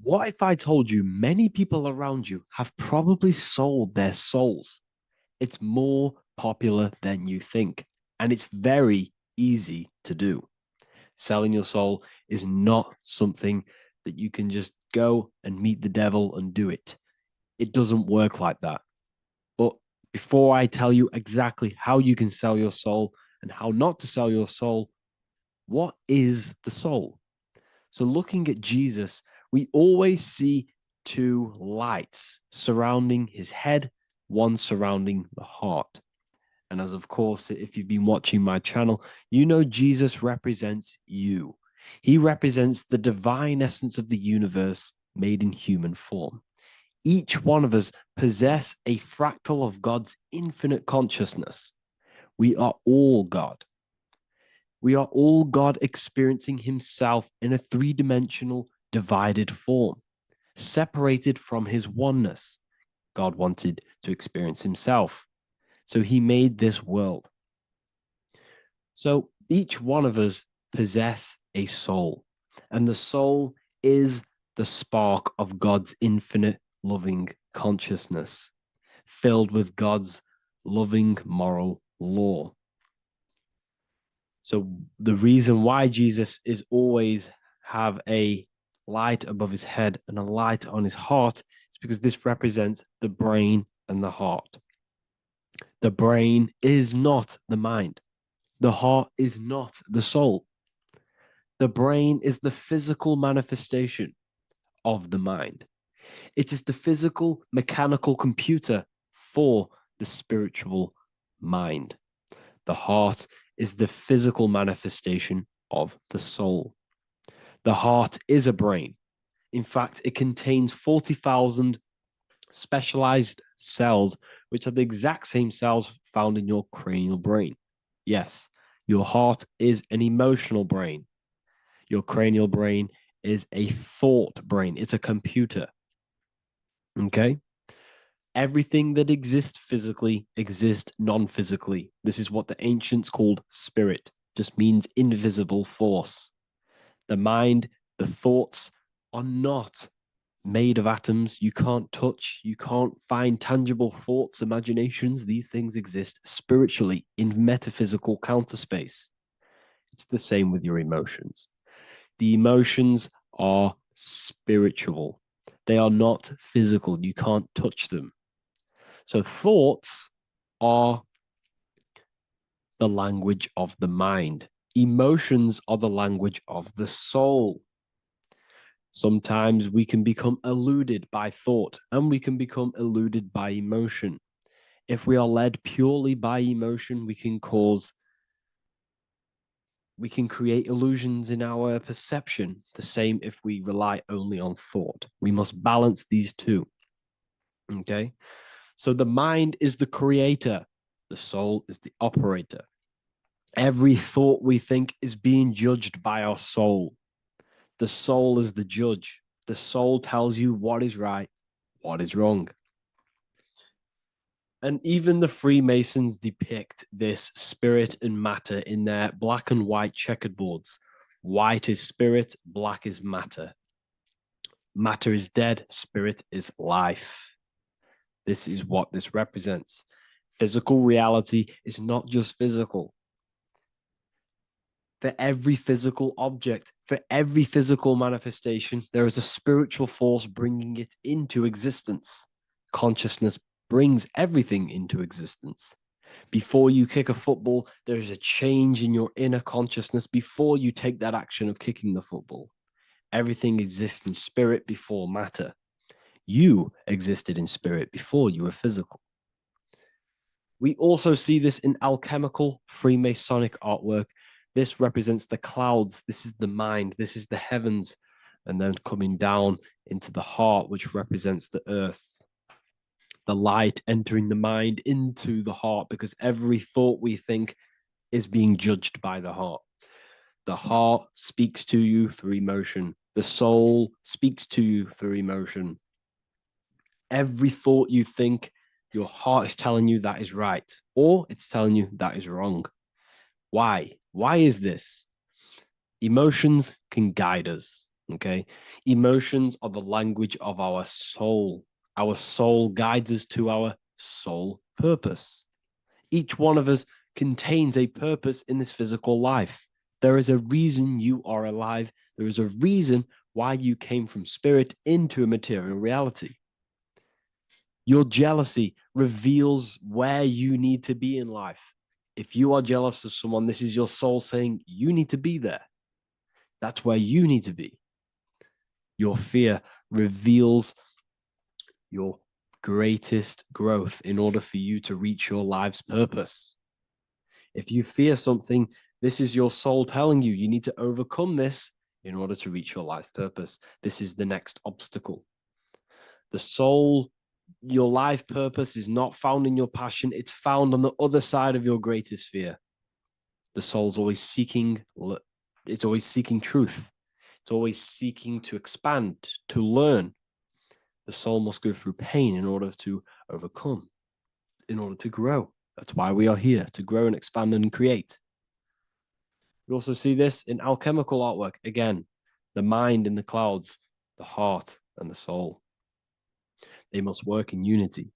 What if I told you many people around you have probably sold their souls? It's more popular than you think, and it's very easy to do. Selling your soul is not something that you can just go and meet the devil and do it. It doesn't work like that. But before I tell you exactly how you can sell your soul and how not to sell your soul, what is the soul? So looking at Jesus, we always see two lights surrounding his head, one surrounding the heart. And as of course, if you've been watching my channel, you know Jesus represents you. He represents the divine essence of the universe made in human form. Each one of us possess a fractal of God's infinite consciousness. We are all God. We are all God experiencing himself in a three-dimensional divided form, separated from his oneness. God wanted to experience himself, so he made this world. So each one of us possess a soul, and the soul is the spark of God's infinite loving consciousness, filled with God's loving moral law. So the reason why Jesus is always have a light above his head and a light on his heart is because this represents the brain and the heart. The brain is not the mind. The heart is not the soul. The brain is the physical manifestation of the mind. It is the physical mechanical computer for the spiritual mind. The heart is the physical manifestation of the soul. The heart is a brain. In fact, it contains 40,000 specialized cells, which are the exact same cells found in your cranial brain. Yes, your heart is an emotional brain. Your cranial brain is a thought brain. It's a computer. Okay? Everything that exists physically exists non-physically. This is what the ancients called spirit. Just means invisible force. The mind, the thoughts are not made of atoms. You can't touch, you can't find tangible thoughts, imaginations. These things exist spiritually in metaphysical counterspace. It's the same with your emotions. The emotions are spiritual. They are not physical. You can't touch them. So thoughts are the language of the mind. Emotions are the language of the soul. Sometimes we can become eluded by thought and we can become eluded by emotion. If we are led purely by emotion, we can create illusions in our perception. The same if we rely only on thought. We must balance these two. Okay? So the mind is the creator. The soul is the operator. Every thought we think is being judged by our soul. The soul is the judge. The soul tells you what is right, what is wrong. And even the Freemasons depict this spirit and matter in their black and white checkered boards. White is spirit, black is matter. Matter is dead, spirit is life. This is what this represents. Physical reality is not just physical. For every physical object, for every physical manifestation, there is a spiritual force bringing it into existence. Consciousness brings everything into existence. Before you kick a football, there's a change in your inner consciousness before you take that action of kicking the football. Everything exists in spirit before matter. You existed in spirit before you were physical. We also see this in alchemical Freemasonic artwork. This represents the clouds. This is the mind. This is the heavens. And then coming down into the heart, which represents the earth. the light entering the mind into the heart, because every thought we think is being judged by the heart. The heart speaks to you through emotion. The soul speaks to you through emotion. Every thought you think, your heart is telling you that is right, or it's telling you that is wrong. Why? Why is this? Emotions can guide us, okay? Emotions are the language of our soul. Our soul guides us to our soul purpose. Each one of us contains a purpose in this physical life. There is a reason you are alive. There is a reason why you came from spirit into a material reality. Your jealousy reveals where you need to be in life. If you are jealous of someone, this is your soul saying you need to be there. That's where you need to be. Your fear reveals your greatest growth in order for you to reach your life's purpose. If you fear something, this is your soul telling you you need to overcome this in order to reach your life purpose. This is the next obstacle. The soul, your life purpose is not found in your passion. It's found on the other side of your greatest fear. The soul's always seeking, it's always seeking truth. It's always seeking to expand, to learn. The soul must go through pain in order to overcome, in order to grow. That's why we are here, to grow and expand and create. We also see this in alchemical artwork. Again, the mind in the clouds, the heart and the soul. They must work in unity.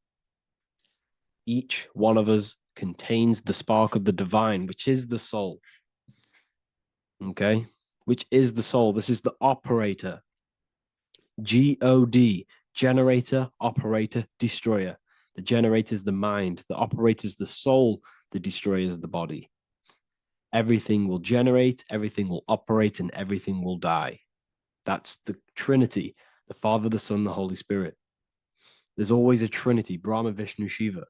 Each one of us contains the spark of the divine, which is the soul. Okay? Which is the soul. This is the operator. God, generator, operator, destroyer. The generator is the mind. The operator is the soul. The destroyer is the body. Everything will generate, everything will operate, and everything will die. That's the Trinity, the Father, the Son, the Holy Spirit. There's always a Trinity, Brahma, Vishnu, Shiva.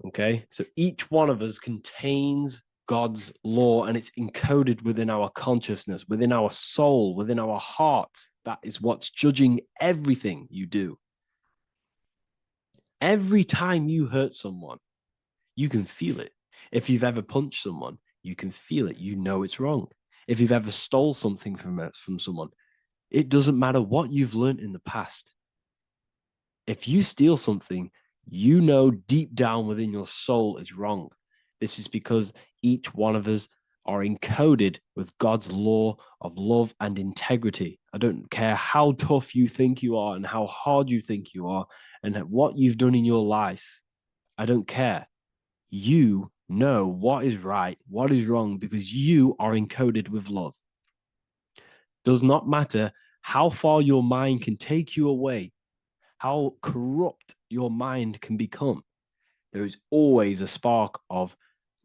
Okay, so each one of us contains God's law, and it's encoded within our consciousness, within our soul, within our heart. That is what's judging everything you do. Every time you hurt someone, you can feel it. If you've ever punched someone, you can feel it. You know it's wrong. If you've ever stole something from someone, it doesn't matter what you've learned in the past. If you steal something, you know deep down within your soul it's wrong. This is because each one of us are encoded with God's law of love and integrity. I don't care how tough you think you are and how hard you think you are and what you've done in your life. I don't care. You know what is right, what is wrong, because you are encoded with love. Does not matter how far your mind can take you away, how corrupt your mind can become. There is always a spark of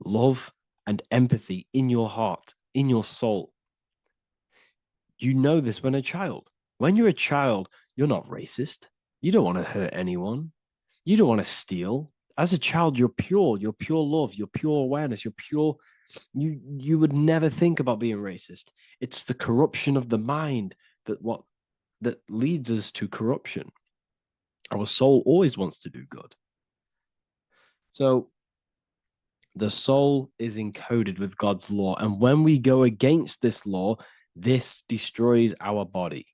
love and empathy in your heart, in your soul. You know this when a child. When you're a child, you're not racist. You don't want to hurt anyone. You don't want to steal. As a child, you're pure love, you're pure awareness, you're pure. You would never think about being racist. It's the corruption of the mind that leads us to corruption. Our soul always wants to do good. So the soul is encoded with God's law. And when we go against this law, this destroys our body.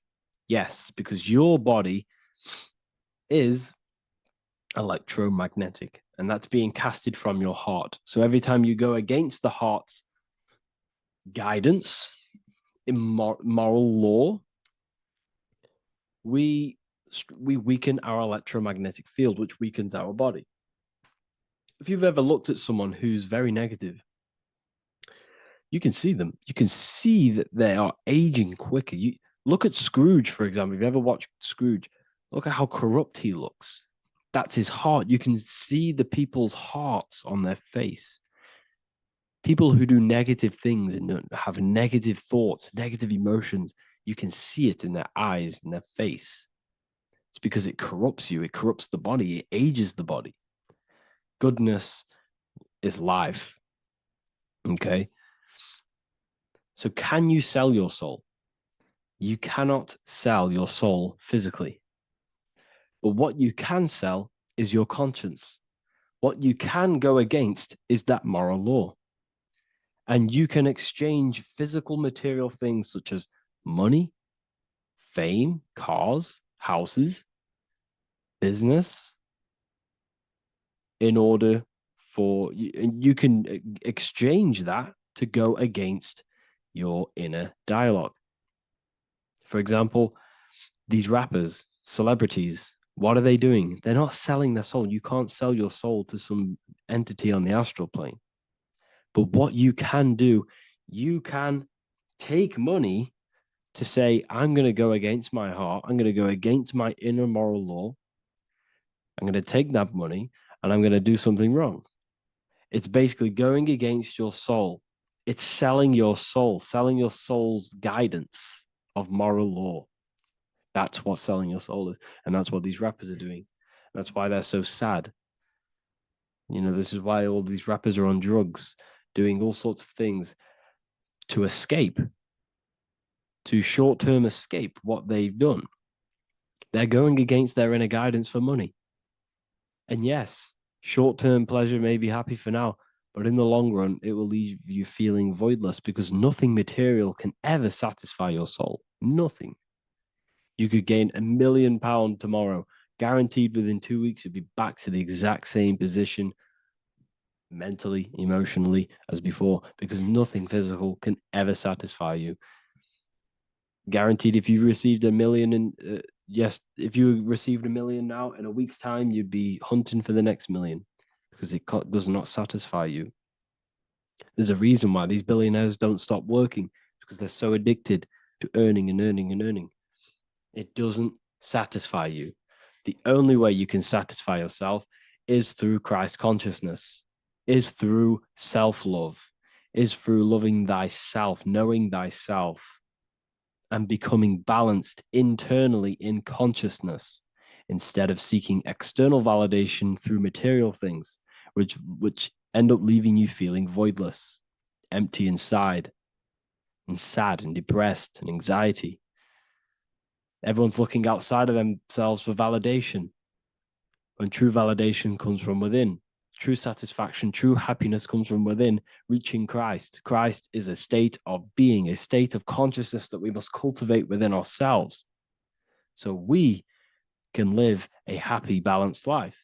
Yes, because your body is electromagnetic, and that's being casted from your heart. So every time you go against the heart's guidance, moral law, we weaken our electromagnetic field, which weakens our body. If you've ever looked at someone who's very negative, you can see them. You can see that they are aging quicker. You look at Scrooge, for example. If you ever watched Scrooge, look at how corrupt he looks. That's his heart. You can see the people's hearts on their face. People who do negative things and have negative thoughts, negative emotions, you can see it in their eyes and their face. It's because it corrupts you. It corrupts the body. It ages the body. Goodness is life. Okay. So can you sell your soul? You cannot sell your soul physically. But what you can sell is your conscience. What you can go against is that moral law. And you can exchange physical material things such as money, fame, cars, houses, business, in order for you can exchange that to go against your inner dialogue. For example, these rappers, celebrities, what are they doing? They're not selling their soul. You can't sell your soul to some entity on the astral plane. But what you can do, you can take money to say, I'm going to go against my heart. I'm going to go against my inner moral law. I'm going to take that money and I'm going to do something wrong. It's basically going against your soul. It's selling your soul's guidance of moral law. That's what selling your soul is. And that's what these rappers are doing. That's why they're so sad. You know, this is why all these rappers are on drugs, doing all sorts of things to escape, to short-term escape what they've done. They're going against their inner guidance for money. And yes, short-term pleasure may be happy for now, but in the long run, it will leave you feeling voidless because nothing material can ever satisfy your soul. Nothing. You could gain £1 million tomorrow, guaranteed within 2 weeks, you'll be back to the exact same position mentally, emotionally as before, because nothing physical can ever satisfy you. Guaranteed, if you received $1 million if you received $1 million now, in a week's time, you'd be hunting for the next million because it does not satisfy you. There's a reason why these billionaires don't stop working, because they're so addicted to earning and earning and earning. It doesn't satisfy you. The only way you can satisfy yourself is through Christ consciousness, is through self-love, is through loving thyself, knowing thyself, and becoming balanced internally in consciousness instead of seeking external validation through material things, which end up leaving you feeling voidless, empty inside, and sad and depressed and anxiety. Everyone's looking outside of themselves for validation, when true validation comes from within. True satisfaction, true happiness comes from within, reaching Christ. Christ is a state of being, a state of consciousness that we must cultivate within ourselves so we can live a happy, balanced life.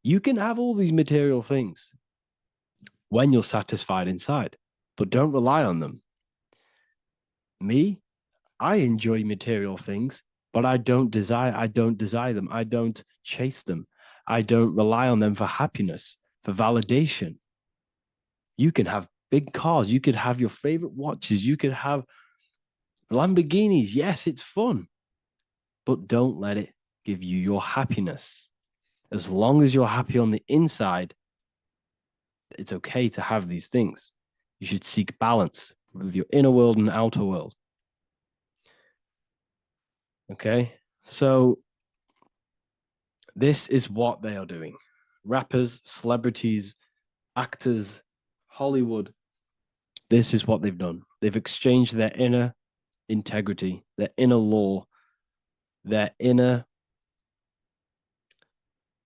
You can have all these material things when you're satisfied inside, but don't rely on them. Me, I enjoy material things, but I don't desire them. I don't chase them. I don't rely on them for happiness, for validation. You can have big cars. You could have your favorite watches. You could have Lamborghinis. Yes, it's fun, but don't let it give you your happiness. As long as you're happy on the inside, it's okay to have these things. You should seek balance with your inner world and outer world. Okay, so this is what they are doing. Rappers, celebrities, actors, Hollywood, this is what they've done. They've exchanged their inner integrity, their inner law, their inner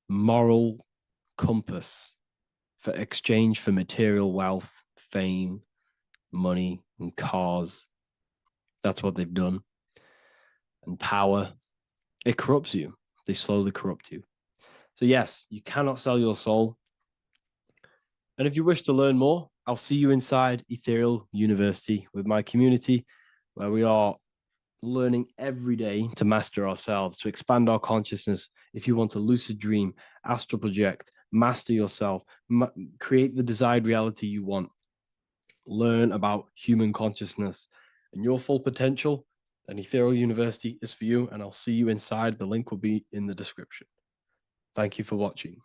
moral compass for exchange for material wealth, fame, money, and cars. That's what they've done. And power. It corrupts you. They slowly corrupt you. So yes, you cannot sell your soul. And if you wish to learn more, I'll see you inside Ethereal University with my community, where we are learning every day to master ourselves, to expand our consciousness. If you want to lucid dream, astral project, master yourself, create the desired reality you want, learn about human consciousness and your full potential, then Ethereal University is for you, and I'll see you inside. The link will be in the description. Thank you for watching.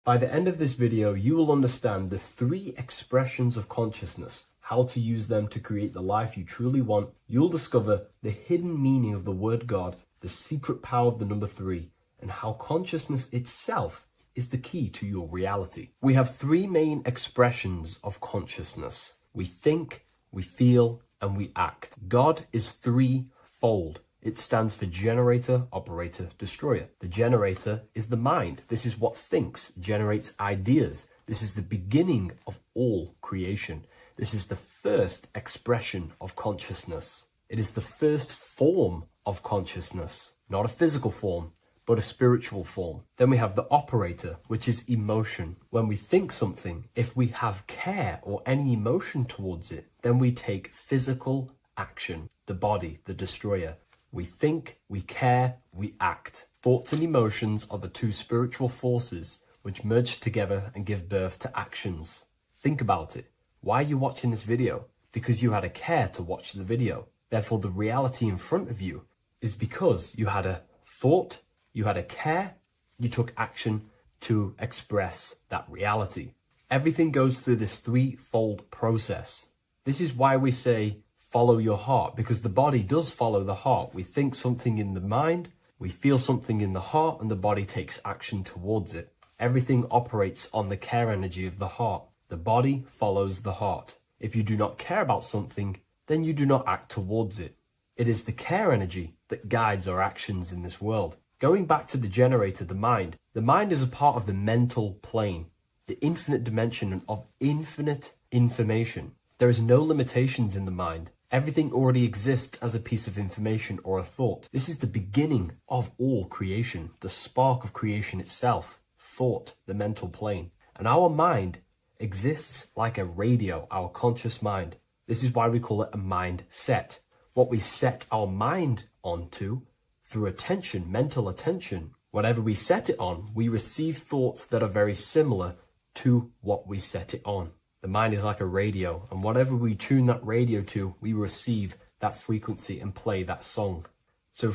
By the end of this video, you will understand the 3 expressions of consciousness, how to use them to create the life you truly want. You'll discover the hidden meaning of the word God, the secret power of the number 3, and how consciousness itself is the key to your reality. We have 3 main expressions of consciousness. We think, we feel, and we act. God is 3-fold. It stands for generator, operator, destroyer. The generator is the mind. This is what thinks, generates ideas. This is the beginning of all creation. This is the first expression of consciousness. It is the first form of consciousness, not a physical form, but a spiritual form. Then we have the operator, which is emotion. When we think something, if we have care or any emotion towards it, then we take physical action. The body, the destroyer. We think, we care, we act. Thoughts and emotions are the two spiritual forces which merge together and give birth to actions. Think about it. Why are you watching this video? Because you had a care to watch the video. Therefore, the reality in front of you is because you had a thought, you had a care, you took action to express that reality. Everything goes through this threefold process. This is why we say follow your heart, because the body does follow the heart. We think something in the mind, we feel something in the heart, and the body takes action towards it. Everything operates on the care energy of the heart. The body follows the heart. If you do not care about something, then you do not act towards it. It is the care energy that guides our actions in this world. Going back to the generator, the mind is a part of the mental plane, the infinite dimension of infinite information. There is no limitations in the mind. Everything already exists as a piece of information or a thought. This is the beginning of all creation, the spark of creation itself, thought, the mental plane. And our mind exists like a radio, our conscious mind. This is why we call it a mindset. What we set our mind onto through attention, mental attention, whatever we set it on, we receive thoughts that are very similar to what we set it on. The mind is like a radio, and whatever we tune that radio to, we receive that frequency and play that song. So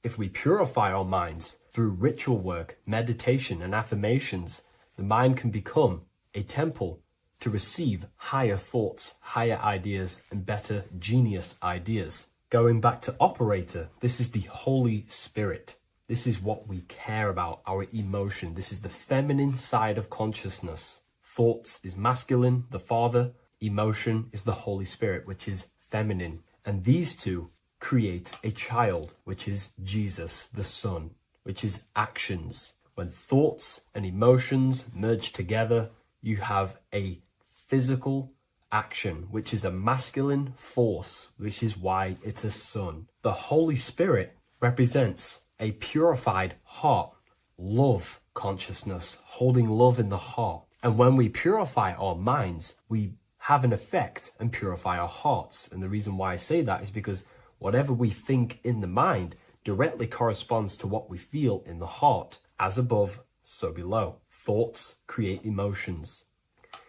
if we purify our minds through ritual work, meditation, and affirmations, the mind can become a temple to receive higher thoughts, higher ideas, and better genius ideas. Going back to operator, this is the Holy Spirit. This is what we care about, our emotion. This is the feminine side of consciousness. Thoughts is masculine, the Father. Emotion is the Holy Spirit, which is feminine. And these two create a child, which is Jesus, the Son, which is actions. When thoughts and emotions merge together, you have a physical action, which is a masculine force, which is why it's a son. The Holy Spirit represents a purified heart, love consciousness, holding love in the heart. And when we purify our minds, we have an effect and purify our hearts. And the reason why I say that is because whatever we think in the mind directly corresponds to what we feel in the heart. As above, so below. Thoughts create emotions.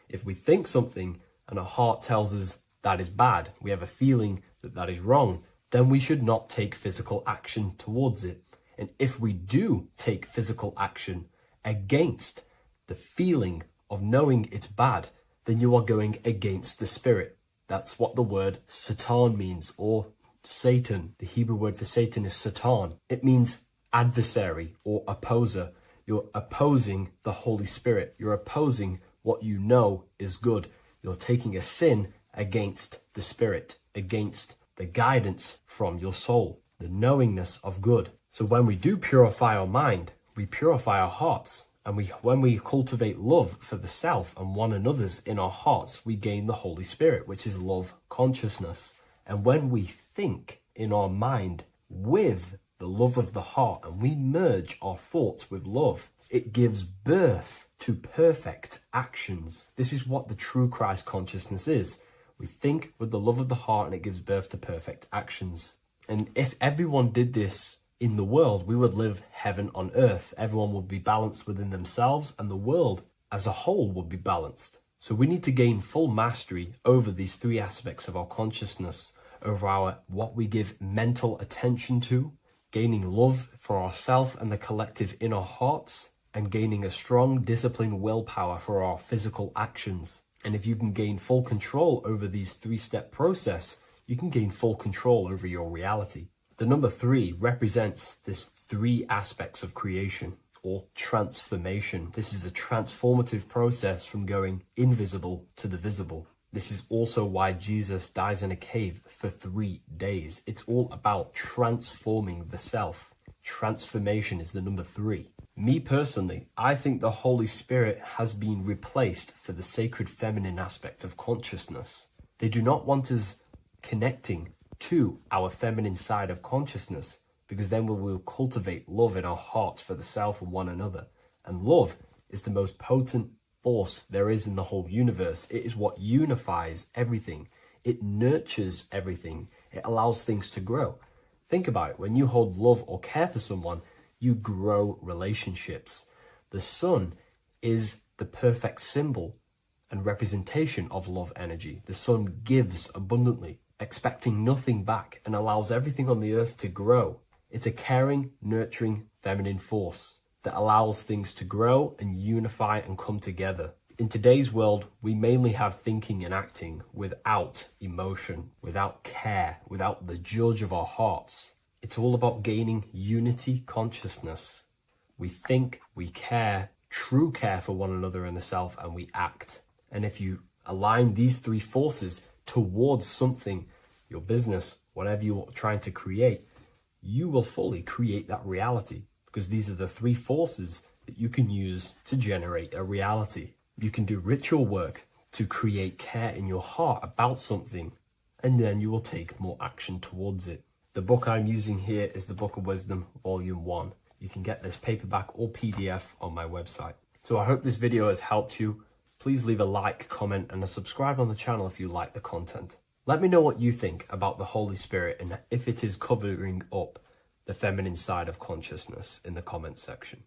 If we think something and our heart tells us that is bad, we have a feeling that that is wrong, then we should not take physical action towards it. And if we do take physical action against the feeling of knowing it's bad, then you are going against the spirit. That's what the word Satan means, or Satan. The Hebrew word for Satan is Satan. It means adversary or opposer. You're opposing the Holy Spirit. You're opposing what you know is good. You're taking a sin against the Spirit, against the guidance from your soul, the knowingness of good. So when we do purify our mind, we purify our hearts. And when we cultivate love for the self and one another's in our hearts, we gain the Holy Spirit, which is love consciousness. And when we think in our mind with the love of the heart and we merge our thoughts with love, it gives birth to perfect actions. This is what the true Christ consciousness is. We think with the love of the heart and it gives birth to perfect actions. And if everyone did this in the world, we would live heaven on earth. Everyone would be balanced within themselves and the world as a whole would be balanced. So we need to gain full mastery over these three aspects of our consciousness, over what we give mental attention to, gaining love for ourselves and the collective in our hearts, and gaining a strong disciplined willpower for our physical actions. And if you can gain full control over these three-step process, you can gain full control over your reality. The number 3 represents this 3 aspects of creation or transformation. This is a transformative process from going invisible to the visible. This is also why Jesus dies in a cave for 3 days. It's all about transforming the self. Transformation is the number 3. Me personally, I think the Holy Spirit has been replaced for the sacred feminine aspect of consciousness. They do not want us connecting to our feminine side of consciousness, because then we will cultivate love in our hearts for the self and one another. And love is the most potent force there is in the whole universe. It is what unifies everything. It nurtures everything. It allows things to grow. Think about it. When you hold love or care for someone, you grow relationships. The sun is the perfect symbol and representation of love energy. The sun gives abundantly, expecting nothing back, and allows everything on the earth to grow. It's a caring, nurturing, feminine force that allows things to grow and unify and come together. In today's world, we mainly have thinking and acting without emotion, without care, without the judge of our hearts. It's all about gaining unity consciousness. We think, we care, true care for one another and the self, and we act. And if you align these 3 forces towards something, your business, whatever you're trying to create, you will fully create that reality, because these are the 3 forces that you can use to generate a reality. You can do ritual work to create care in your heart about something, and then you will take more action towards it. The book I'm using here is the Book of Wisdom, Volume 1. You can get this paperback or PDF on my website. So I hope this video has helped you. Please leave a like, comment, and a subscribe on the channel if you like the content. Let me know what you think about the Holy Spirit and if it is covering up the feminine side of consciousness in the comments section.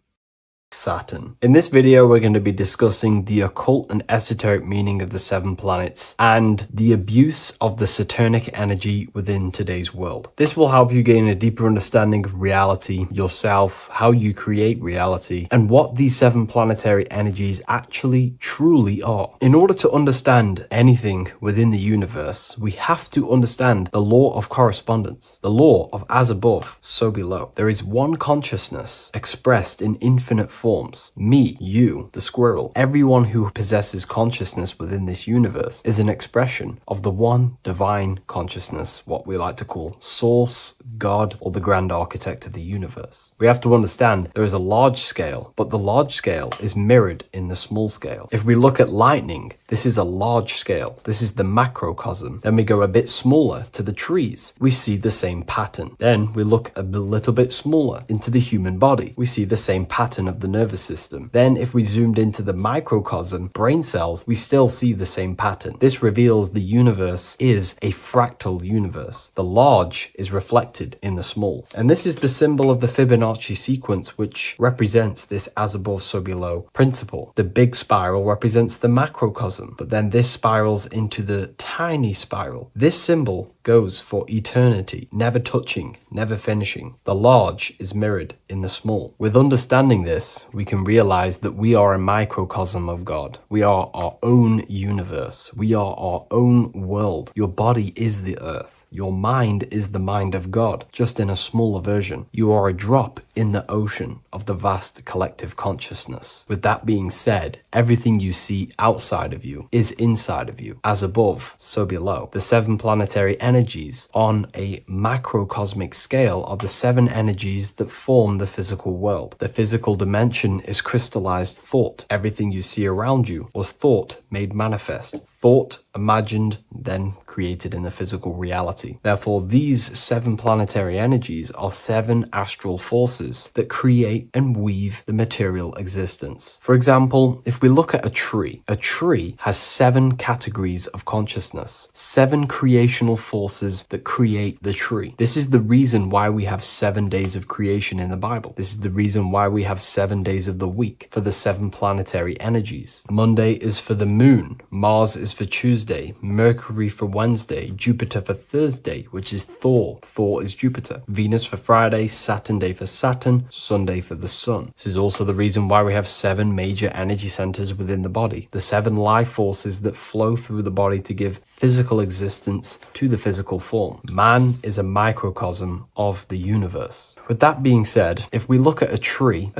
Saturn. In this video, we're going to be discussing the occult and esoteric meaning of the 7 planets and the abuse of the Saturnic energy within today's world. This will help you gain a deeper understanding of reality, yourself, how you create reality, and what these 7 planetary energies actually truly are. In order to understand anything within the universe, we have to understand the law of correspondence, the law of as above, so below. There is one consciousness expressed in infinite forms. Me, you, the squirrel, everyone who possesses consciousness within this universe is an expression of the one divine consciousness, what we like to call Source, God, or the grand architect of the universe. We have to understand there is a large scale, but the large scale is mirrored in the small scale. If we look at lightning, this is a large scale. This is the macrocosm. Then we go a bit smaller to the trees. We see the same pattern. Then we look a little bit smaller into the human body. We see the same pattern of the nervous system. Then if we zoomed into the microcosm, brain cells, we still see the same pattern. This reveals the universe is a fractal universe. The large is reflected in the small. And this is the symbol of the Fibonacci sequence, which represents this as above, so below principle. The big spiral represents the macrocosm, but then this spirals into the tiny spiral. This symbol goes for eternity, never touching, never finishing. The large is mirrored in the small. With understanding this, we can realize that we are a microcosm of God. We are our own universe. We are our own world. Your body is the earth. Your mind is the mind of God, just in a smaller version. You are a drop in the ocean of the vast collective consciousness. With that being said, everything you see outside of you is inside of you. As above, so below. The 7 planetary energies on a macrocosmic scale are the 7 energies that form the physical world. The physical dimension is crystallized thought. Everything you see around you was thought made manifest. Thought imagined, then created in the physical reality. Therefore, these 7 planetary energies are 7 astral forces that create and weave the material existence. For example, if we look at a tree has 7 categories of consciousness, 7 creational forces that create the tree. This is the reason why we have 7 days of creation in the Bible. This is the reason why we have 7 days of the week for the 7 planetary energies. Monday is for the moon, Mars is for Tuesday, Mercury for Wednesday, Jupiter for Thursday, Thursday, which is Thor. Thor is Jupiter. Venus for Friday, Saturn day for Saturn, Sunday for the Sun. This is also the reason why we have 7 major energy centers within the body. The 7 life forces that flow through the body to give physical existence to the physical form. Man is a microcosm of the universe. With that being said, if we look at a tree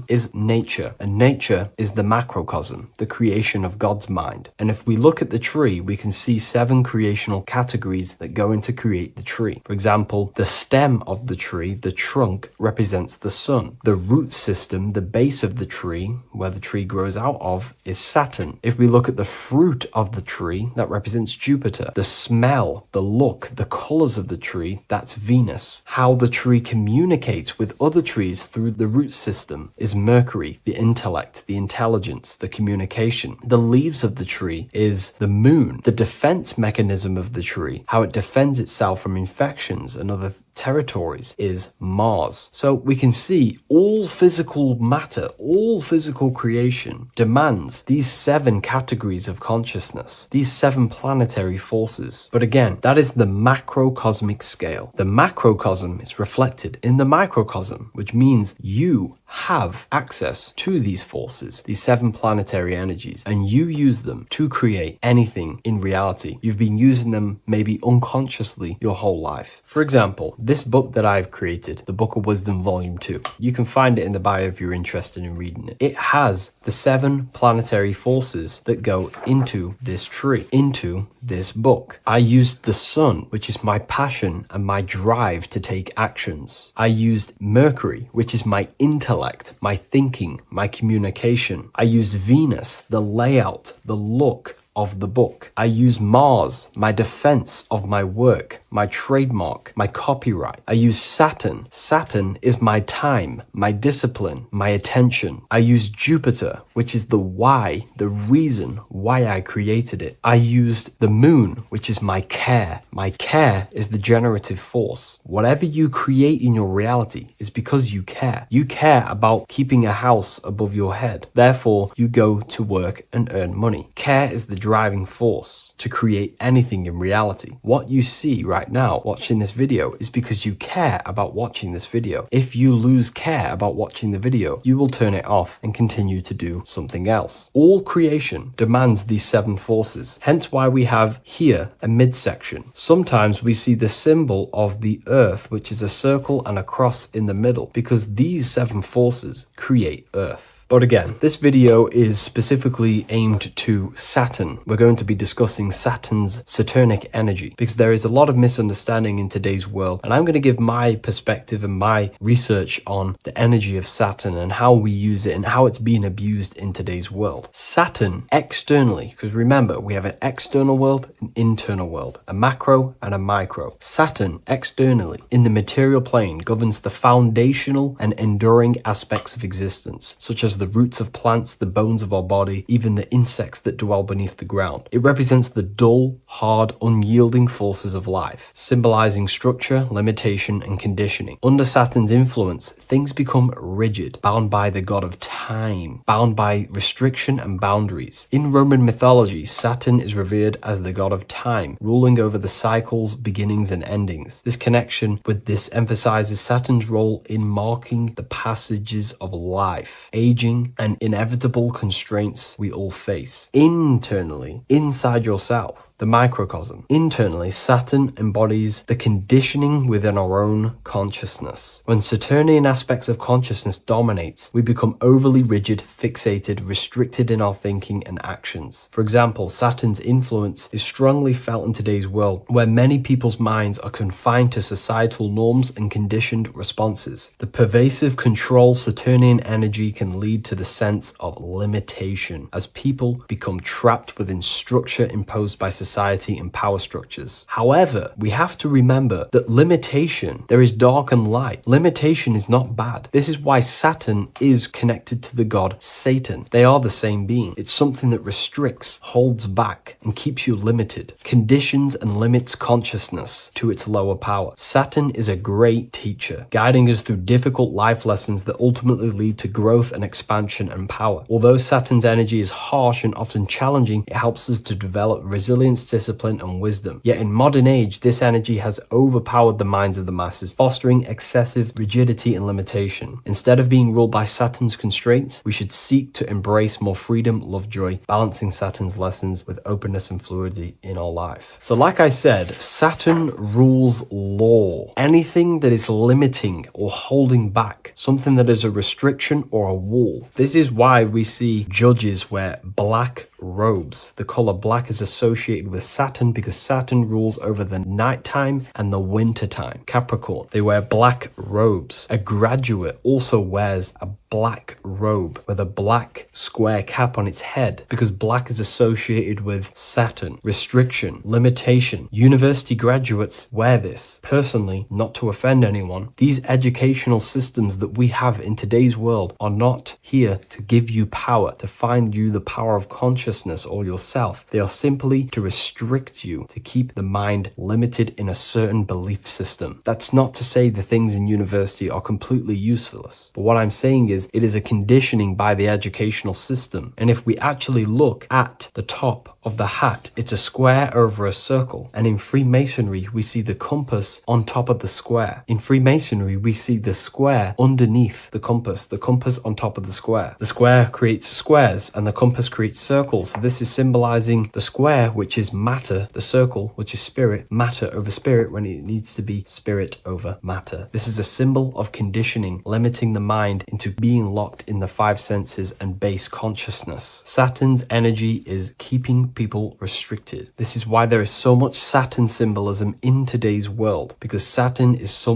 is nature, and nature is the macrocosm, the creation of God's mind. And if we look at the tree, we can see 7 creational categories that go into create the tree. For example, the stem of the tree, the trunk, represents the sun. The root system, the base of the tree, where the tree grows out of, is Saturn. If we look at the fruit of the tree, that represents Jupiter. The smell, the look, the colors of the tree, that's Venus. How the tree communicates with other trees through the root system is Mercury, the intellect, the intelligence, the communication. The leaves of the tree is the moon. The defense mechanism of the tree, how it defends itself from infections and other territories, is Mars. So we can see all physical matter, all physical creation demands these 7 categories of consciousness, these 7 planetary forces. But again, that is the macrocosmic scale. The macrocosm is reflected in the microcosm, which means you have access to these forces, these 7 planetary energies, and you use them to create anything in reality. You've been using them maybe unconsciously your whole life. For example, this book that I've created, the Book of Wisdom Volume 2, you can find it in the bio if you're interested in reading it. It has the 7 planetary forces that go into this tree, into this book. I used the sun, which is my passion and my drive to take actions. I used Mercury, which is my intellect, my thinking, my communication. I used Venus, the layout, the look of the book. I use Mars, my defense of my work, my trademark, my copyright. I use Saturn. Saturn is my time, my discipline, my attention. I use Jupiter, which is the why, the reason why I created it. I used the moon, which is my care. My care is the generative force. Whatever you create in your reality is because you care. You care about keeping a house above your head. Therefore, you go to work and earn money. Care is the driving force to create anything in reality. What you see right now watching this video is because you care about watching this video. If you lose care about watching the video, you will turn it off and continue to do something else. All creation demands these 7 forces, hence why we have here a midsection. Sometimes we see the symbol of the earth, which is a circle and a cross in the middle, because these 7 forces create earth. But again, this video is specifically aimed to Saturn. We're going to be discussing Saturn's Saturnic energy because there is a lot of misunderstanding in today's world. And I'm going to give my perspective and my research on the energy of Saturn and how we use it and how it's being abused in today's world. Saturn externally, because remember, we have an external world, an internal world, a macro and a micro. Saturn externally in the material plane governs the foundational and enduring aspects of existence, such as the roots of plants, the bones of our body, even the insects that dwell beneath the ground. It represents the dull, hard, unyielding forces of life, symbolizing structure, limitation, and conditioning. Under Saturn's influence, things become rigid, bound by the god of time, bound by restriction and boundaries. In Roman mythology, Saturn is revered as the god of time, ruling over the cycles, beginnings, and endings. This connection with this emphasizes Saturn's role in marking the passages of life, aging, and inevitable constraints we all face. Internally, inside yourself, the microcosm. Internally, Saturn embodies the conditioning within our own consciousness. When Saturnian aspects of consciousness dominates, we become overly rigid, fixated, restricted in our thinking and actions. For example, Saturn's influence is strongly felt in today's world, where many people's minds are confined to societal norms and conditioned responses. The pervasive control Saturnian energy can lead to the sense of limitation, as people become trapped within structure imposed by society and power structures. However, we have to remember that limitation, there is dark and light. Limitation is not bad. This is why Saturn is connected to the god Satan. They are the same being. It's something that restricts, holds back, and keeps you limited, conditions and limits consciousness to its lower power. Saturn is a great teacher, guiding us through difficult life lessons that ultimately lead to growth and expansion and power. Although Saturn's energy is harsh and often challenging, it helps us to develop resilience patience, discipline, and wisdom. Yet in modern age, this energy has overpowered the minds of the masses, fostering excessive rigidity and limitation. Instead of being ruled by Saturn's constraints, we should seek to embrace more freedom, love, joy, balancing Saturn's lessons with openness and fluidity in our life. So like I said, Saturn rules law. Anything that is limiting or holding back, something that is a restriction or a wall. This is why we see judges wear black robes. The color black is associated with Saturn because Saturn rules over the nighttime and the winter time. Capricorn, they wear black robes. A graduate also wears a black robe with a black square cap on its head because black is associated with Saturn, restriction, limitation. University graduates wear this. Personally, not to offend anyone, these educational systems that we have in today's world are not here to give you power, to find you the power of consciousness or yourself. They are simply to restrict you, to keep the mind limited in a certain belief system. That's not to say the things in university are completely useless, but what I'm saying is it is a conditioning by the educational system. And if we actually look at the top of the hat, it's a square over a circle. And in Freemasonry, we see the compass on top of the square. In Freemasonry, we see the square underneath the compass on top of the square. The square creates squares and the compass creates circles. So this is symbolizing the square, which is matter, the circle, which is spirit, matter over spirit when it needs to be spirit over matter. This is a symbol of conditioning, limiting the mind into being locked in the five senses and base consciousness. Saturn's energy is keeping people restricted. This is why there is so much Saturn symbolism in today's world, because Saturn is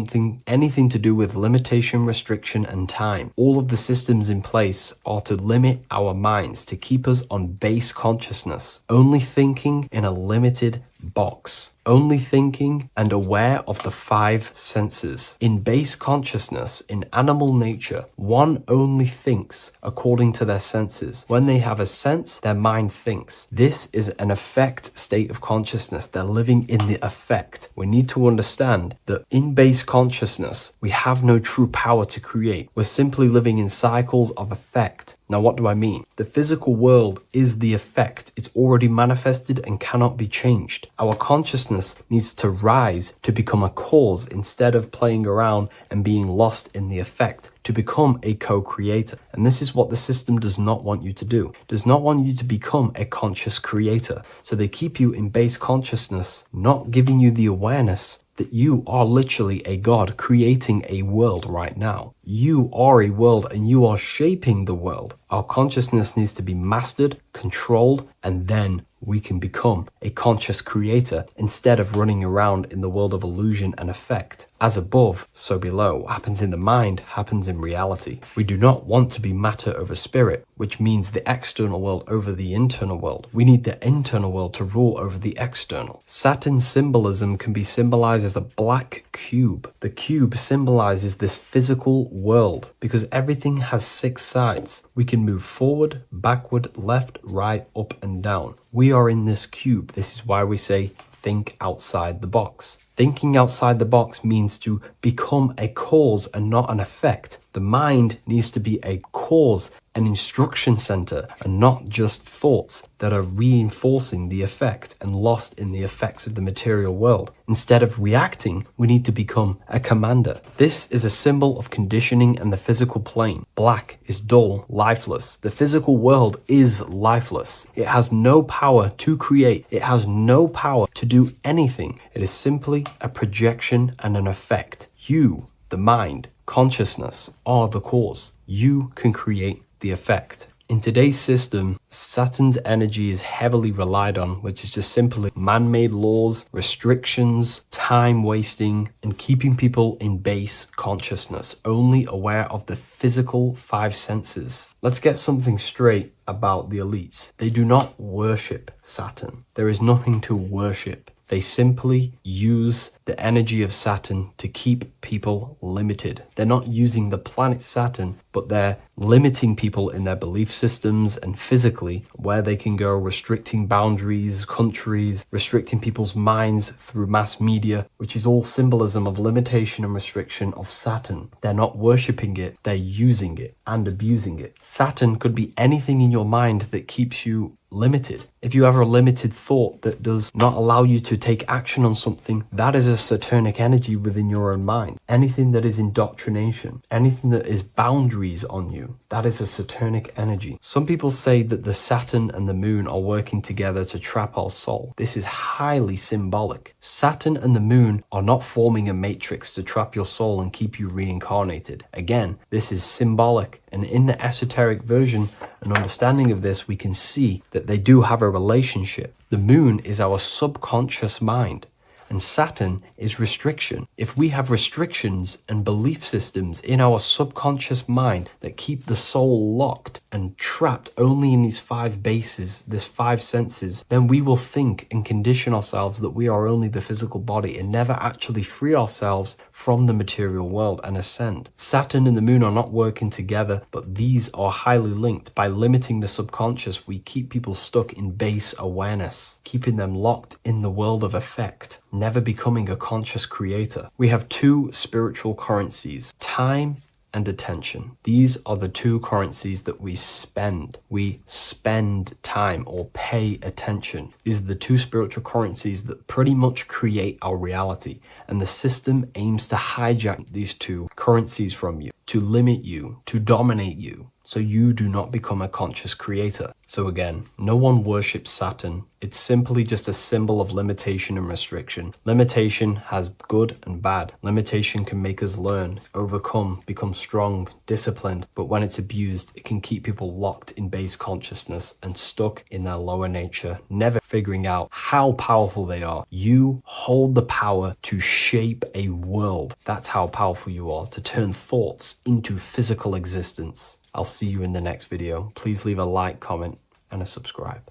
anything to do with limitation, restriction, and time. All of the systems in place are to limit our minds, to keep us on base consciousness, only thinking in a limited box, only thinking and aware of the five senses. In base consciousness, in animal nature, one only thinks according to their senses. When they have a sense, their mind thinks. This is an affect state of consciousness. They're living in the affect. We need to understand that in base consciousness, we have no true power to create. We're simply living in cycles of affect. Now, what do I mean? The physical world is the effect. It's already manifested and cannot be changed. Our consciousness needs to rise to become a cause instead of playing around and being lost in the effect, to become a co-creator. And this is what the system does not want you to do. It does not want you to become a conscious creator. So they keep you in base consciousness, not giving you the awareness that you are literally a god creating a world right now. You are a world and you are shaping the world. Our consciousness needs to be mastered, controlled, and then we can become a conscious creator instead of running around in the world of illusion and effect. As above, so below. What happens in the mind happens in reality. We do not want to be matter over spirit, which means the external world over the internal world. We need the internal world to rule over the external. Saturn symbolism can be symbolized as a black cube. The cube symbolizes this physical world because everything has 6 sides. We can move forward, backward, left, right, up, and down. We are in this cube. This is why we say think outside the box. Thinking outside the box means to become a cause and not an effect. The mind needs to be a cause, an instruction center, and not just thoughts that are reinforcing the effect and lost in the effects of the material world. Instead of reacting, we need to become a commander. This is a symbol of conditioning and the physical plane. Black is dull, lifeless. The physical world is lifeless. It has no power to create. It has no power to do anything. It is simply a projection and an effect. You, the mind, consciousness, are the cause. You can create the effect. In today's system, Saturn's energy is heavily relied on, which is just simply man-made laws, restrictions, time wasting, and keeping people in base consciousness, only aware of the physical 5 senses. Let's get something straight about the elites. They do not worship Saturn. There is nothing to worship. They simply use the energy of Saturn to keep people limited. They're not using the planet Saturn, but they're limiting people in their belief systems and physically where they can go, restricting boundaries, countries, restricting people's minds through mass media, which is all symbolism of limitation and restriction of Saturn. They're not worshipping it, they're using it and abusing it. Saturn could be anything in your mind that keeps you limited. If you have a limited thought that does not allow you to take action on something, that is a Saturnic energy within your own mind. Anything that is indoctrination, anything that is boundaries on you, that is a Saturnic energy. Some people say that the Saturn and the moon are working together to trap our soul. This is highly symbolic. Saturn and the moon are not forming a matrix to trap your soul and keep you reincarnated. Again, this is symbolic, and in the esoteric version and understanding of this, we can see that they do have a relationship. The moon is our subconscious mind, and Saturn is restriction. If we have restrictions and belief systems in our subconscious mind that keep the soul locked and trapped only in these 5 bases, these 5 senses, then we will think and condition ourselves that we are only the physical body and never actually free ourselves from the material world and ascend. Saturn and the moon are not working together, but these are highly linked. By limiting the subconscious, we keep people stuck in base awareness, keeping them locked in the world of effect, never becoming a conscious creator. We have 2 spiritual currencies, time and attention. These are the 2 currencies that we spend. We spend time or pay attention. These are the 2 spiritual currencies that pretty much create our reality. And the system aims to hijack these 2 currencies from you, to limit you, to dominate you, so you do not become a conscious creator. So again, no one worships Saturn. It's simply just a symbol of limitation and restriction. Limitation has good and bad. Limitation can make us learn, overcome, become strong, disciplined, but when it's abused, it can keep people locked in base consciousness and stuck in their lower nature, never figuring out how powerful they are. You hold the power to shape a world. That's how powerful you are, to turn thoughts into physical existence. I'll see you in the next video. Please leave a like, comment, and a subscribe.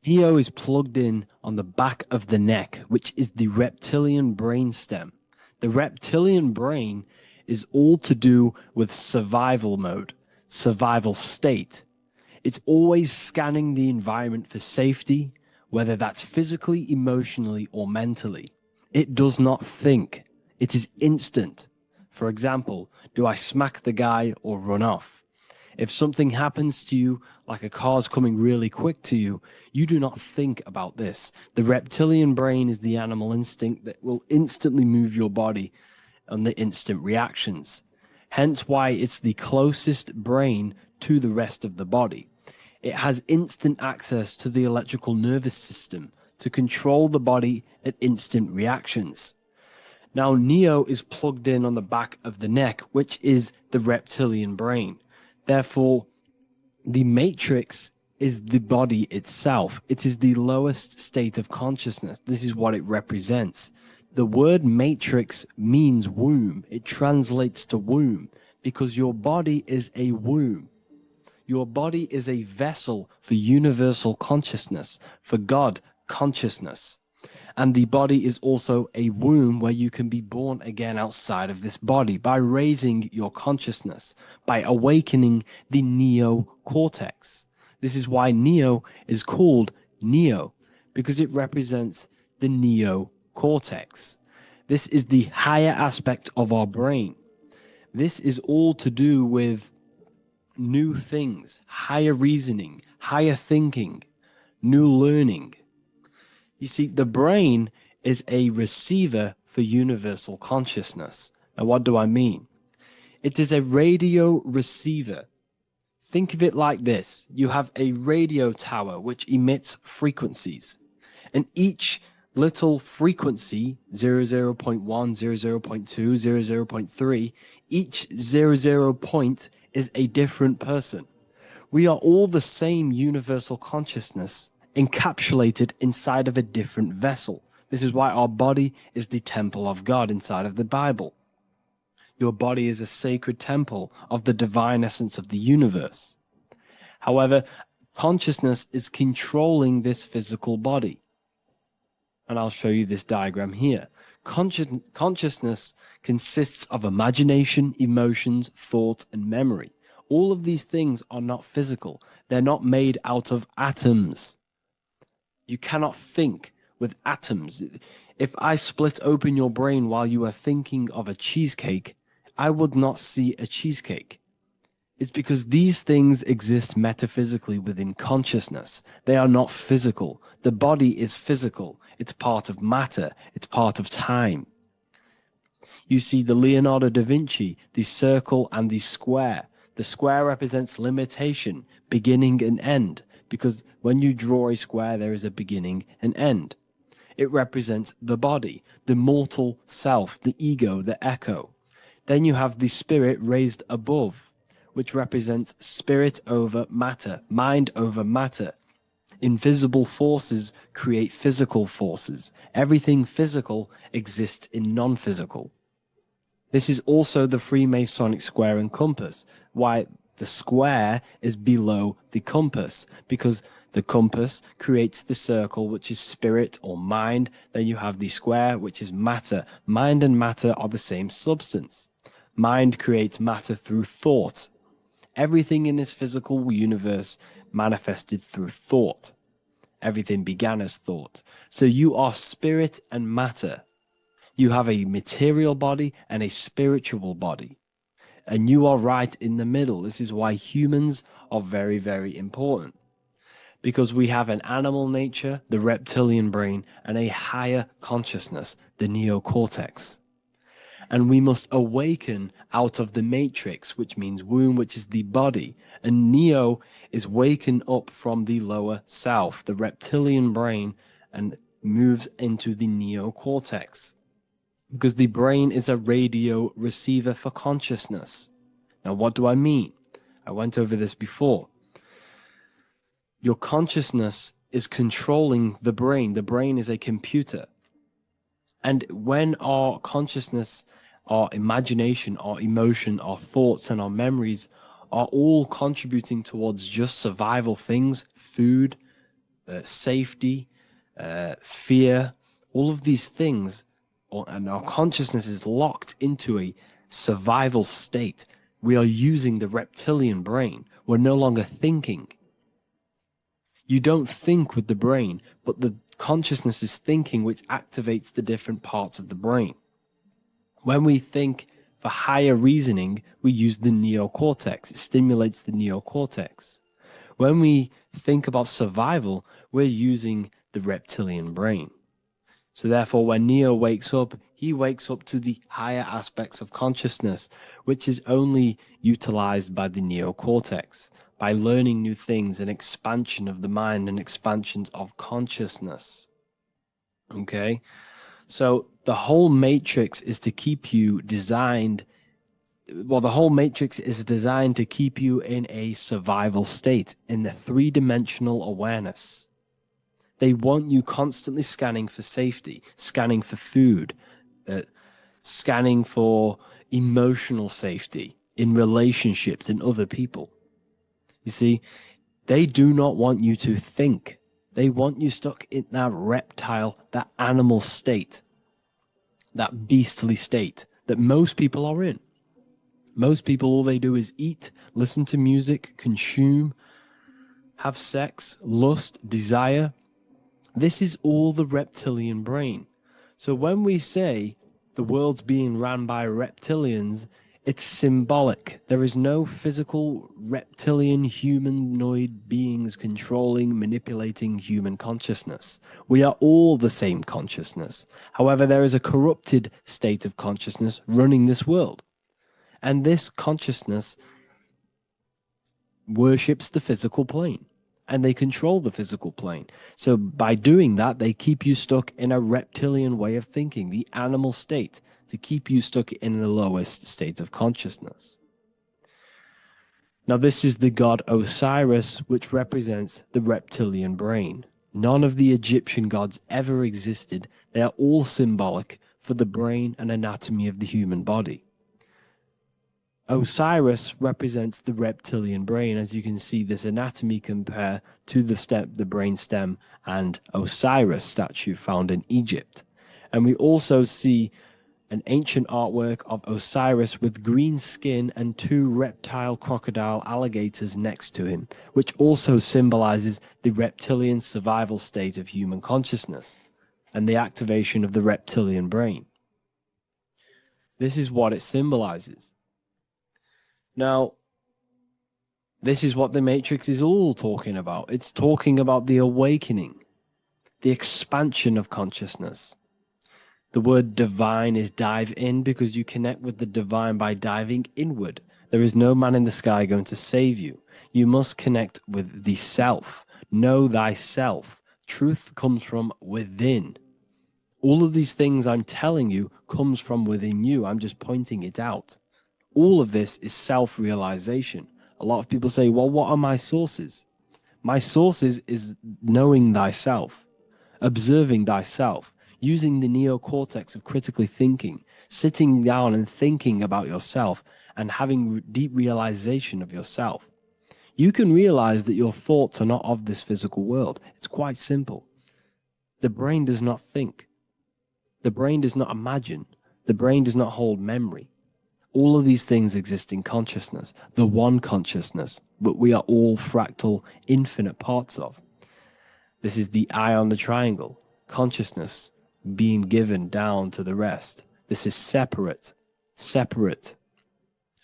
Neo is plugged in on the back of the neck, which is the reptilian brain stem. The reptilian brain is all to do with survival mode, survival state. It's always scanning the environment for safety, whether that's physically, emotionally, or mentally. It does not think. It is instant. For example, do I smack the guy or run off? If something happens to you, like a car's coming really quick to you, you do not think about this. The reptilian brain is the animal instinct that will instantly move your body on the instant reactions. Hence why it's the closest brain to the rest of the body. It has instant access to the electrical nervous system to control the body at instant reactions. Now, Neo is plugged in on the back of the neck, which is the reptilian brain. Therefore, the matrix is the body itself. It is the lowest state of consciousness. This is what it represents. The word matrix means womb. It translates to womb because your body is a womb. Your body is a vessel for universal consciousness, for God consciousness. And the body is also a womb where you can be born again outside of this body by raising your consciousness, by awakening the neocortex. This is why Neo is called Neo, because it represents the neocortex. This is the higher aspect of our brain. This is all to do with new things, higher reasoning, higher thinking, new learning. You see, the brain is a receiver for universal consciousness. Now, what do I mean? It is a radio receiver. Think of it like this. You have a radio tower which emits frequencies. And each little frequency, 00.1, 00.2, 00.3, each 00 point is a different person. We are all the same universal consciousness, encapsulated inside of a different vessel. This is why our body is the temple of God inside of the Bible. Your body is a sacred temple of the divine essence of the universe. However, consciousness is controlling this physical body. And I'll show you this diagram here. Consciousness consists of imagination, emotions, thought, and memory. All of these things are not physical. They're not made out of atoms. You cannot think with atoms. If I split open your brain while you are thinking of a cheesecake, I would not see a cheesecake. It's because these things exist metaphysically within consciousness. They are not physical. The body is physical. It's part of matter. It's part of time. You see the Leonardo da Vinci, the circle and the square. The square represents limitation, beginning and end, because when you draw a square, there is a beginning and end. It represents the body, the mortal self, the ego, the echo. Then you have the spirit raised above, which represents spirit over matter, mind over matter. Invisible forces create physical forces. Everything physical exists in non-physical. This is also the Freemasonic square and compass, why the square is below the compass, because the compass creates the circle, which is spirit or mind. Then you have the square, which is matter. Mind and matter are the same substance. Mind creates matter through thought. Everything in this physical universe manifested through thought. Everything began as thought. So you are spirit and matter. You have a material body and a spiritual body. And you are right in the middle. This is why humans are very, very important. Because we have an animal nature, the reptilian brain, and a higher consciousness, the neocortex. And we must awaken out of the matrix, which means womb, which is the body. And neo is waken up from the lower self, the reptilian brain, and moves into the neocortex. Because the brain is a radio receiver for consciousness. Now, what do I mean? I went over this before. Your consciousness is controlling the brain. The brain is a computer. And when our consciousness, our imagination, our emotion, our thoughts, and our memories are all contributing towards just survival things, food, safety, fear, all of these things, and our consciousness is locked into a survival state, we are using the reptilian brain. We're no longer thinking. You don't think with the brain, but the consciousness is thinking, which activates the different parts of the brain. When we think for higher reasoning, we use the neocortex. It stimulates the neocortex. When we think about survival, we're using the reptilian brain. So therefore, when Neo wakes up, he wakes up to the higher aspects of consciousness, which is only utilized by the neocortex, by learning new things and expansion of the mind and expansions of consciousness. Okay? So the whole matrix is to keep you designed, well, the whole matrix is designed to keep you in a survival state, in the three-dimensional awareness. They want you constantly scanning for safety, scanning for food, scanning for emotional safety in relationships in other people. You see, they do not want you to think. They want you stuck in that reptile, that animal state, that beastly state that most people are in. Most people, all they do is eat, listen to music, consume, have sex, lust, desire. This is all the reptilian brain. So when we say the world's being ran by reptilians, it's symbolic. There is no physical reptilian humanoid beings controlling, manipulating human consciousness. We are all the same consciousness. However, there is a corrupted state of consciousness running this world. And this consciousness worships the physical plane. And they control the physical plane. So by doing that, they keep you stuck in a reptilian way of thinking, the animal state, to keep you stuck in the lowest state of consciousness. Now, this is the god Osiris, which represents the reptilian brain. None of the Egyptian gods ever existed. They are all symbolic for the brain and anatomy of the human body. Osiris represents the reptilian brain. As you can see, this anatomy compare to the brain stem and Osiris statue found in Egypt. And we also see an ancient artwork of Osiris with green skin and two reptile crocodile alligators next to him, which also symbolizes the reptilian survival state of human consciousness and the activation of the reptilian brain. This is what it symbolizes. Now, This is what the Matrix is all talking about. It's talking about the awakening, the expansion of consciousness. The word divine is dive in because you connect with the divine by diving inward. There is no man in the sky going to save you. You must connect with the self. Know thyself. Truth comes from within. All of these things I'm telling you comes from within you. I'm just pointing it out. All of this is self-realization. A lot of people say, well, what are my sources? My sources is knowing thyself, observing thyself, using the neocortex of critically thinking, sitting down and thinking about yourself and having deep realization of yourself. You can realize that your thoughts are not of this physical world. It's quite simple. The brain does not think. The brain does not imagine. The brain does not hold memory. All of these things exist in consciousness, the one consciousness, but we are all fractal, infinite parts of. This is the eye on the triangle, consciousness being given down to the rest. This is separate.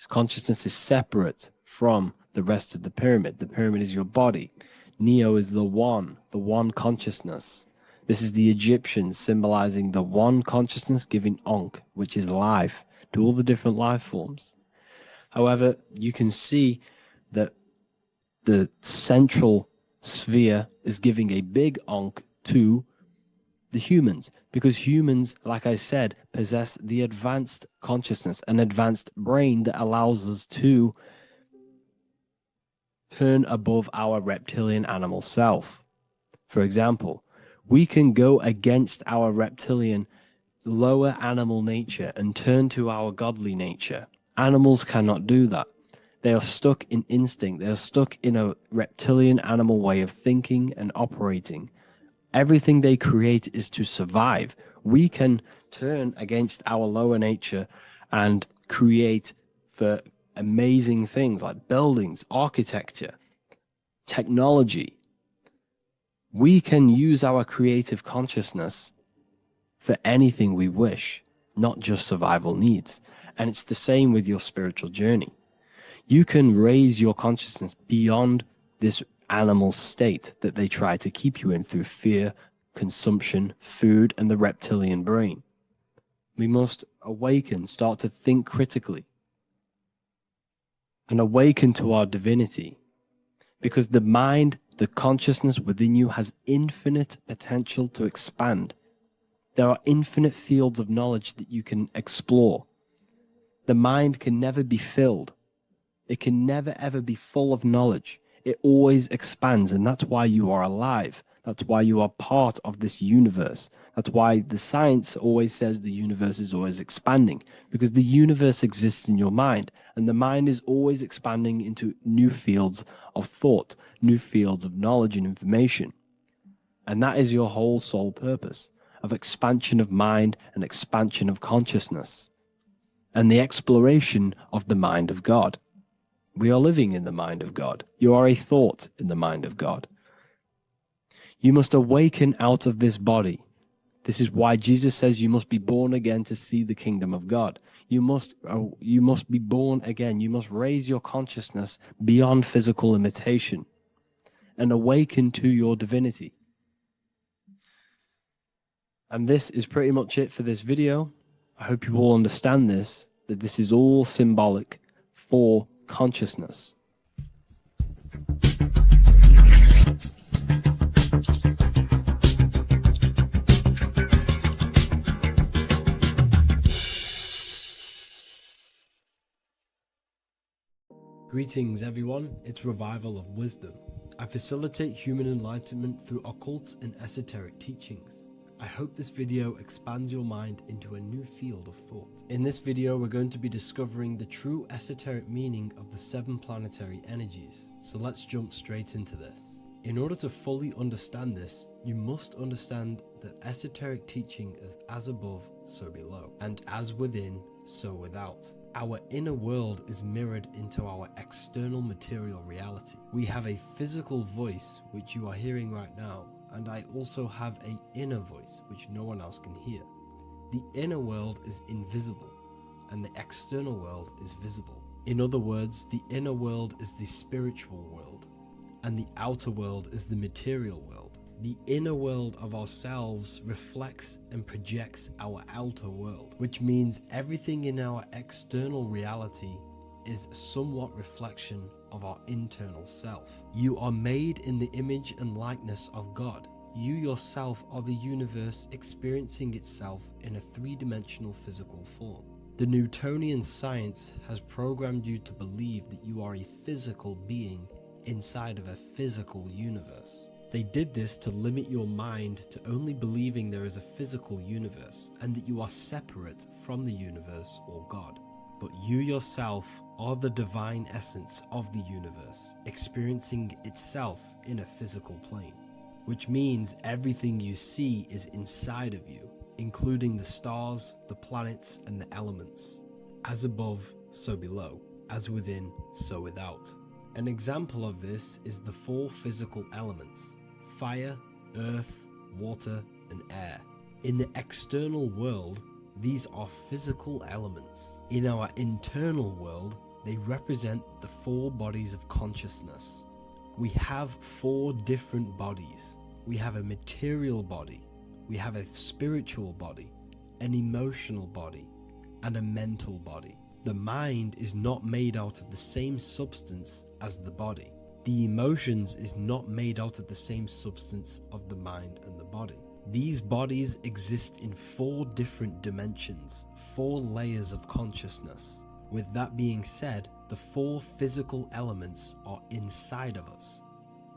Consciousness is separate from the rest of the pyramid. The pyramid is your body. Neo is the one consciousness. This is the Egyptians symbolizing the one consciousness giving Ankh, which is life, to all the different life forms. However, you can see that the central sphere is giving a big Ankh to the humans, because humans, like I said, possess the advanced consciousness, an advanced brain that allows us to turn above our reptilian animal self. For example, we can go against our reptilian lower animal nature and turn to our godly nature. Animals cannot do that. They are stuck in instinct. They are stuck in a reptilian animal way of thinking and operating. Everything they create is to survive. We can turn against our lower nature and create for amazing things like buildings, architecture, technology. We can use our creative consciousness for anything we wish, not just survival needs. And it's the same with your spiritual journey. You can raise your consciousness beyond this animal state that they try to keep you in through fear, consumption, food, and the reptilian brain. We must awaken, start to think critically, and awaken to our divinity. Because the mind, the consciousness within you has infinite potential to expand. There are infinite fields of knowledge that you can explore. The mind can never be filled. It can never ever be full of knowledge. It always expands, and that's why you are alive. That's why you are part of this universe. That's why the science always says the universe is always expanding, because the universe exists in your mind, and the mind is always expanding into new fields of thought, new fields of knowledge and information. And that is your whole sole purpose, of expansion of mind and expansion of consciousness, and the exploration of the mind of God. We are living in the mind of God. You are a thought in the mind of God. You must awaken out of this body. This is why Jesus says you must be born again to see the kingdom of God. You must be born again. You must raise your consciousness beyond physical limitation and awaken to your divinity. And this is pretty much it for this video. I hope you all understand this, that this is all symbolic for consciousness. Greetings everyone, it's Revival of Wisdom. I facilitate human enlightenment through occult and esoteric teachings. I hope this video expands your mind into a new field of thought. In this video, we're going to be discovering the true esoteric meaning of the 7 planetary energies. So let's jump straight into this. In order to fully understand this, you must understand the esoteric teaching of as above, so below, and as within, so without. Our inner world is mirrored into our external material reality. We have a physical voice, which you are hearing right now, and I also have an inner voice, which no one else can hear. The inner world is invisible, and the external world is visible. In other words, the inner world is the spiritual world, and the outer world is the material world. The inner world of ourselves reflects and projects our outer world, which means everything in our external reality is a somewhat reflection of our internal self. You are made in the image and likeness of God. You yourself are the universe experiencing itself in a three-dimensional physical form. The Newtonian science has programmed you to believe that you are a physical being inside of a physical universe. They did this to limit your mind to only believing there is a physical universe and that you are separate from the universe or God. But you yourself are the divine essence of the universe, experiencing itself in a physical plane, which means everything you see is inside of you, including the stars, the planets, and the elements. As above, so below. As within, so without. An example of this is the four physical elements: fire, earth, water, and air. In the external world, these are physical elements. In our internal world, they represent the four bodies of consciousness. We have four different bodies. We have a material body, we have a spiritual body, an emotional body, and a mental body. The mind is not made out of the same substance as the body. The emotions is not made out of the same substance of the mind and the body. These bodies exist in four different dimensions, four layers of consciousness. With that being said, the four physical elements are inside of us.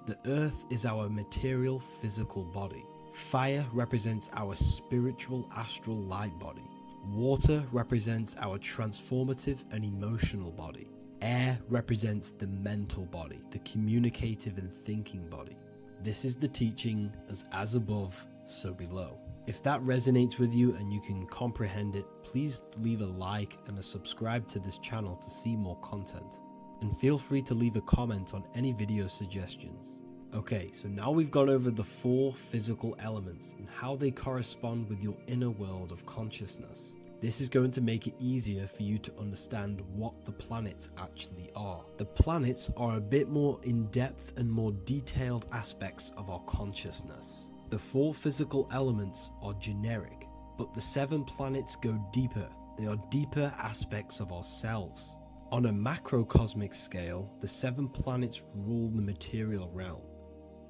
The earth is our material physical body. Fire represents our spiritual astral light body. Water represents our transformative and emotional body. Air represents the mental body, the communicative and thinking body. This is the teaching as above, so below. If that resonates with you and you can comprehend it, please leave a like and a subscribe to this channel to see more content. And feel free to leave a comment on any video suggestions. Okay, so now we've gone over the four physical elements and how they correspond with your inner world of consciousness. This is going to make it easier for you to understand what the planets actually are. The planets are a bit more in-depth and more detailed aspects of our consciousness. The four physical elements are generic, but the 7 planets go deeper. They are deeper aspects of ourselves. On a macrocosmic scale, the 7 planets rule the material realm.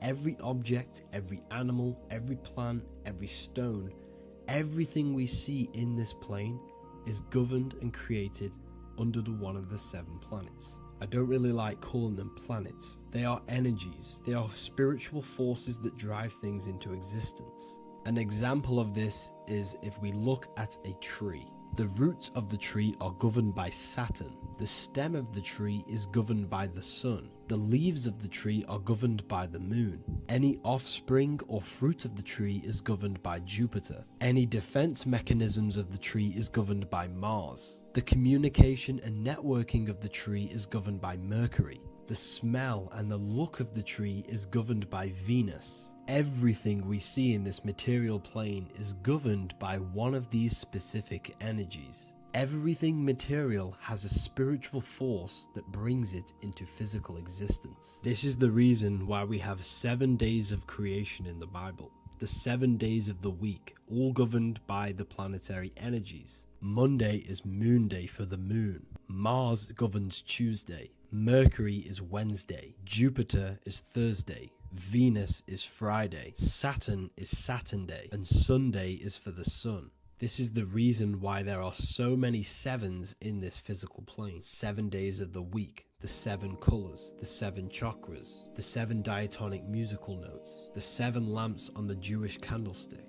Every object, every animal, every plant, every stone, everything we see in this plane is governed and created under one of the 7 planets. I don't really like calling them planets. They are energies. They are spiritual forces that drive things into existence. An example of this is if we look at a tree. The roots of the tree are governed by Saturn. The stem of the tree is governed by the sun. The leaves of the tree are governed by the moon. Any offspring or fruit of the tree is governed by Jupiter. Any defense mechanisms of the tree is governed by Mars. The communication and networking of the tree is governed by Mercury. The smell and the look of the tree is governed by Venus. Everything we see in this material plane is governed by one of these specific energies. Everything material has a spiritual force that brings it into physical existence. This is the reason why we have 7 days of creation in the Bible. The 7 days of the week, all governed by the planetary energies. Monday is moon day for the moon. Mars governs Tuesday. Mercury is Wednesday. Jupiter is Thursday. Venus is Friday. Saturn is Saturn day. And Sunday is for the sun. This is the reason why there are so many 7s in this physical plane. 7 days of the week, the 7 colors, the 7 chakras, the 7 diatonic musical notes, the 7 lamps on the Jewish candlestick.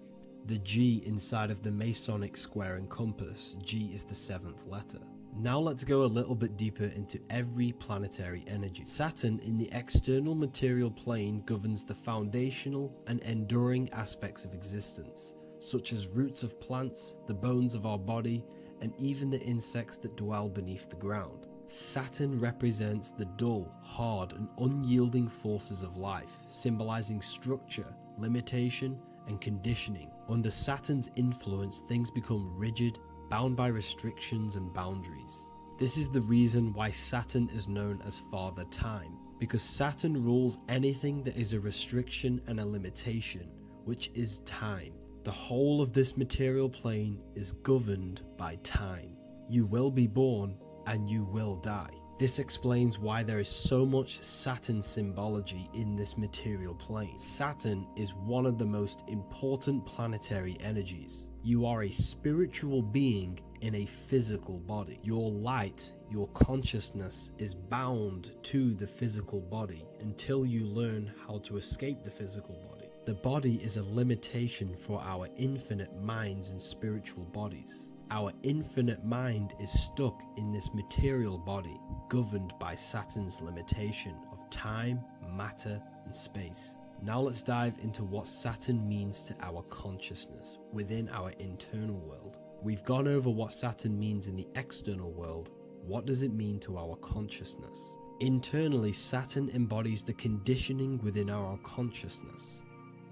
The G inside of the Masonic square and compass, G is the 7th letter. Now let's go a little bit deeper into every planetary energy. Saturn in the external material plane governs the foundational and enduring aspects of existence, such as roots of plants, the bones of our body, and even the insects that dwell beneath the ground. Saturn represents the dull, hard, and unyielding forces of life, symbolizing structure, limitation, and conditioning. Under Saturn's influence, things become rigid, bound by restrictions and boundaries. This is the reason why Saturn is known as Father Time, because Saturn rules anything that is a restriction and a limitation, which is time. The whole of this material plane is governed by time. You will be born and you will die. This explains why there is so much Saturn symbology in this material plane. Saturn is one of the most important planetary energies. You are a spiritual being in a physical body. Your light, your consciousness is bound to the physical body until you learn how to escape the physical body. The body is a limitation for our infinite minds and spiritual bodies. Our infinite mind is stuck in this material body, governed by Saturn's limitation of time, matter, and space. Now let's dive into what Saturn means to our consciousness within our internal world. We've gone over what Saturn means in the external world. What does it mean to our consciousness? Internally, Saturn embodies the conditioning within our consciousness.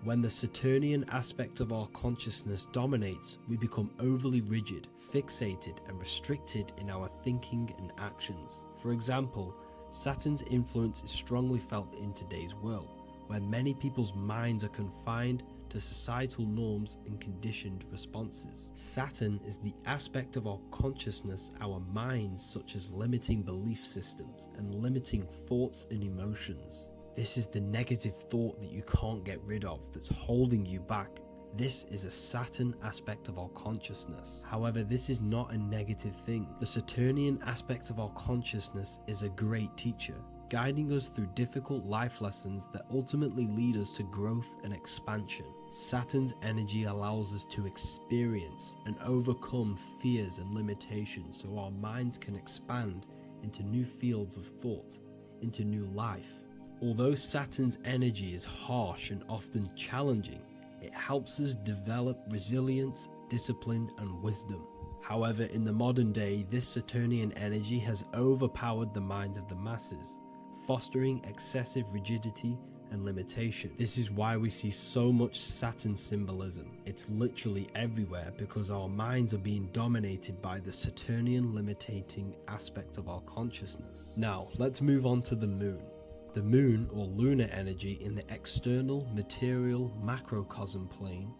When the Saturnian aspect of our consciousness dominates, we become overly rigid, fixated, and restricted in our thinking and actions. For example, Saturn's influence is strongly felt in today's world, where many people's minds are confined to societal norms and conditioned responses. Saturn is the aspect of our consciousness, our minds, such as limiting belief systems and limiting thoughts and emotions. This is the negative thought that you can't get rid of that's holding you back. This is a Saturn aspect of our consciousness. However, this is not a negative thing. The Saturnian aspect of our consciousness is a great teacher, guiding us through difficult life lessons that ultimately lead us to growth and expansion. Saturn's energy allows us to experience and overcome fears and limitations so our minds can expand into new fields of thought, into new life. Although Saturn's energy is harsh and often challenging, it helps us develop resilience, discipline, and wisdom. However, in the modern day, this Saturnian energy has overpowered the minds of the masses, fostering excessive rigidity and limitation. This is why we see so much Saturn symbolism. It's literally everywhere because our minds are being dominated by the Saturnian limiting aspect of our consciousness. Now, let's move on to the moon. The moon, or lunar energy, in the external material macrocosm plane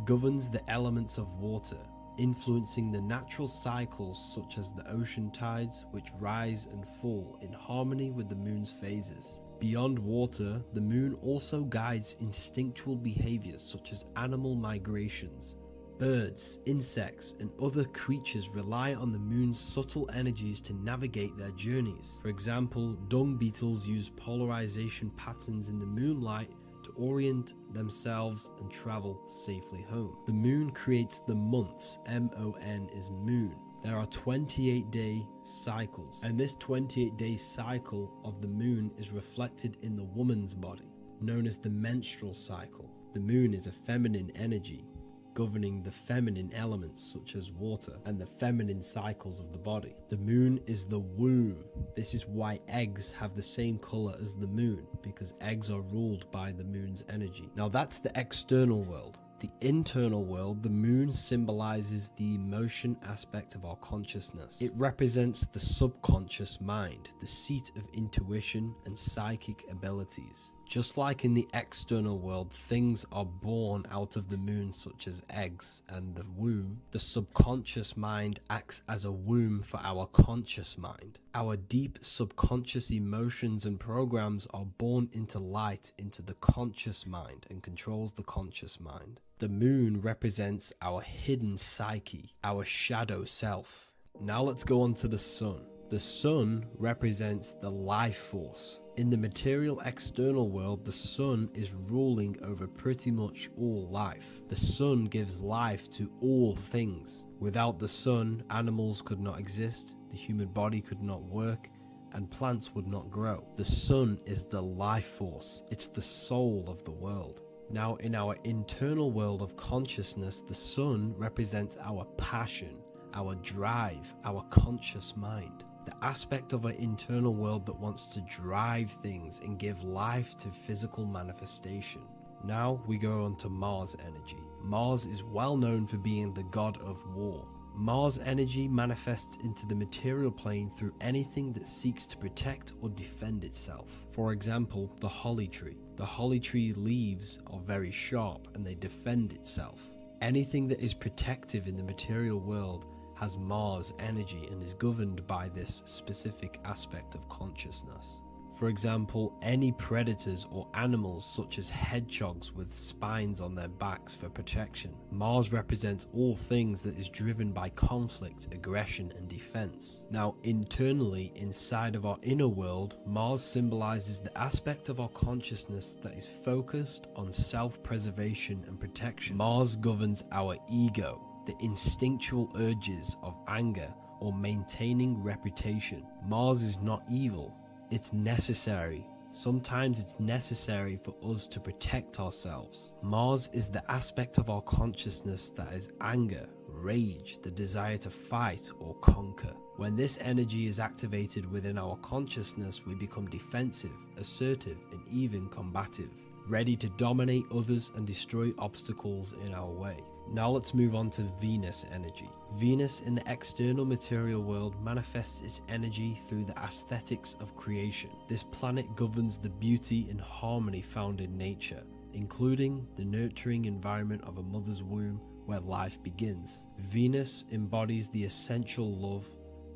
governs the elements of water, influencing the natural cycles such as the ocean tides, which rise and fall in harmony with the moon's phases. Beyond water, the moon also guides instinctual behaviors such as animal migrations. Birds, insects, and other creatures rely on the moon's subtle energies to navigate their journeys. For example, dung beetles use polarization patterns in the moonlight to orient themselves and travel safely home. The moon creates the months. M-O-N is moon. There are 28-day cycles, and this 28-day cycle of the moon is reflected in the woman's body, known as the menstrual cycle. The moon is a feminine energy, governing the feminine elements such as water and the feminine cycles of the body. The moon is the womb. This is why eggs have the same color as the moon, because eggs are ruled by the moon's energy. Now that's the external world. The internal world, the moon symbolizes the emotion aspect of our consciousness. It represents the subconscious mind, the seat of intuition and psychic abilities. Just like in the external world, things are born out of the moon, such as eggs and the womb. The subconscious mind acts as a womb for our conscious mind. Our deep subconscious emotions and programs are born into light into the conscious mind and controls the conscious mind. The moon represents our hidden psyche, our shadow self. Now let's go on to the sun. The sun represents the life force. In the material external world, the sun is ruling over pretty much all life. The sun gives life to all things. Without the sun, animals could not exist, the human body could not work, and plants would not grow. The sun is the life force. It's the soul of the world. Now, in our internal world of consciousness, the sun represents our passion, our drive, our conscious mind. The aspect of our internal world that wants to drive things and give life to physical manifestation. Now we go on to Mars energy. Mars is well known for being the god of war. Mars energy manifests into the material plane through anything that seeks to protect or defend itself. For example, the holly tree. The holly tree leaves are very sharp and they defend itself. Anything that is protective in the material world has Mars energy and is governed by this specific aspect of consciousness. For example, any predators or animals such as hedgehogs with spines on their backs for protection. Mars represents all things that is driven by conflict, aggression and defense. Now internally, inside of our inner world, Mars symbolizes the aspect of our consciousness that is focused on self-preservation and protection. Mars governs our ego, the instinctual urges of anger or maintaining reputation. Mars is not evil. It's necessary. Sometimes it's necessary for us to protect ourselves. Mars is the aspect of our consciousness that is anger, rage, the desire to fight or conquer. When this energy is activated within our consciousness, we become defensive, assertive, and even combative, ready to dominate others and destroy obstacles in our way. Now let's move on to Venus energy. Venus in the external material world manifests its energy through the aesthetics of creation. This planet governs the beauty and harmony found in nature, including the nurturing environment of a mother's womb where life begins. Venus embodies the essential love,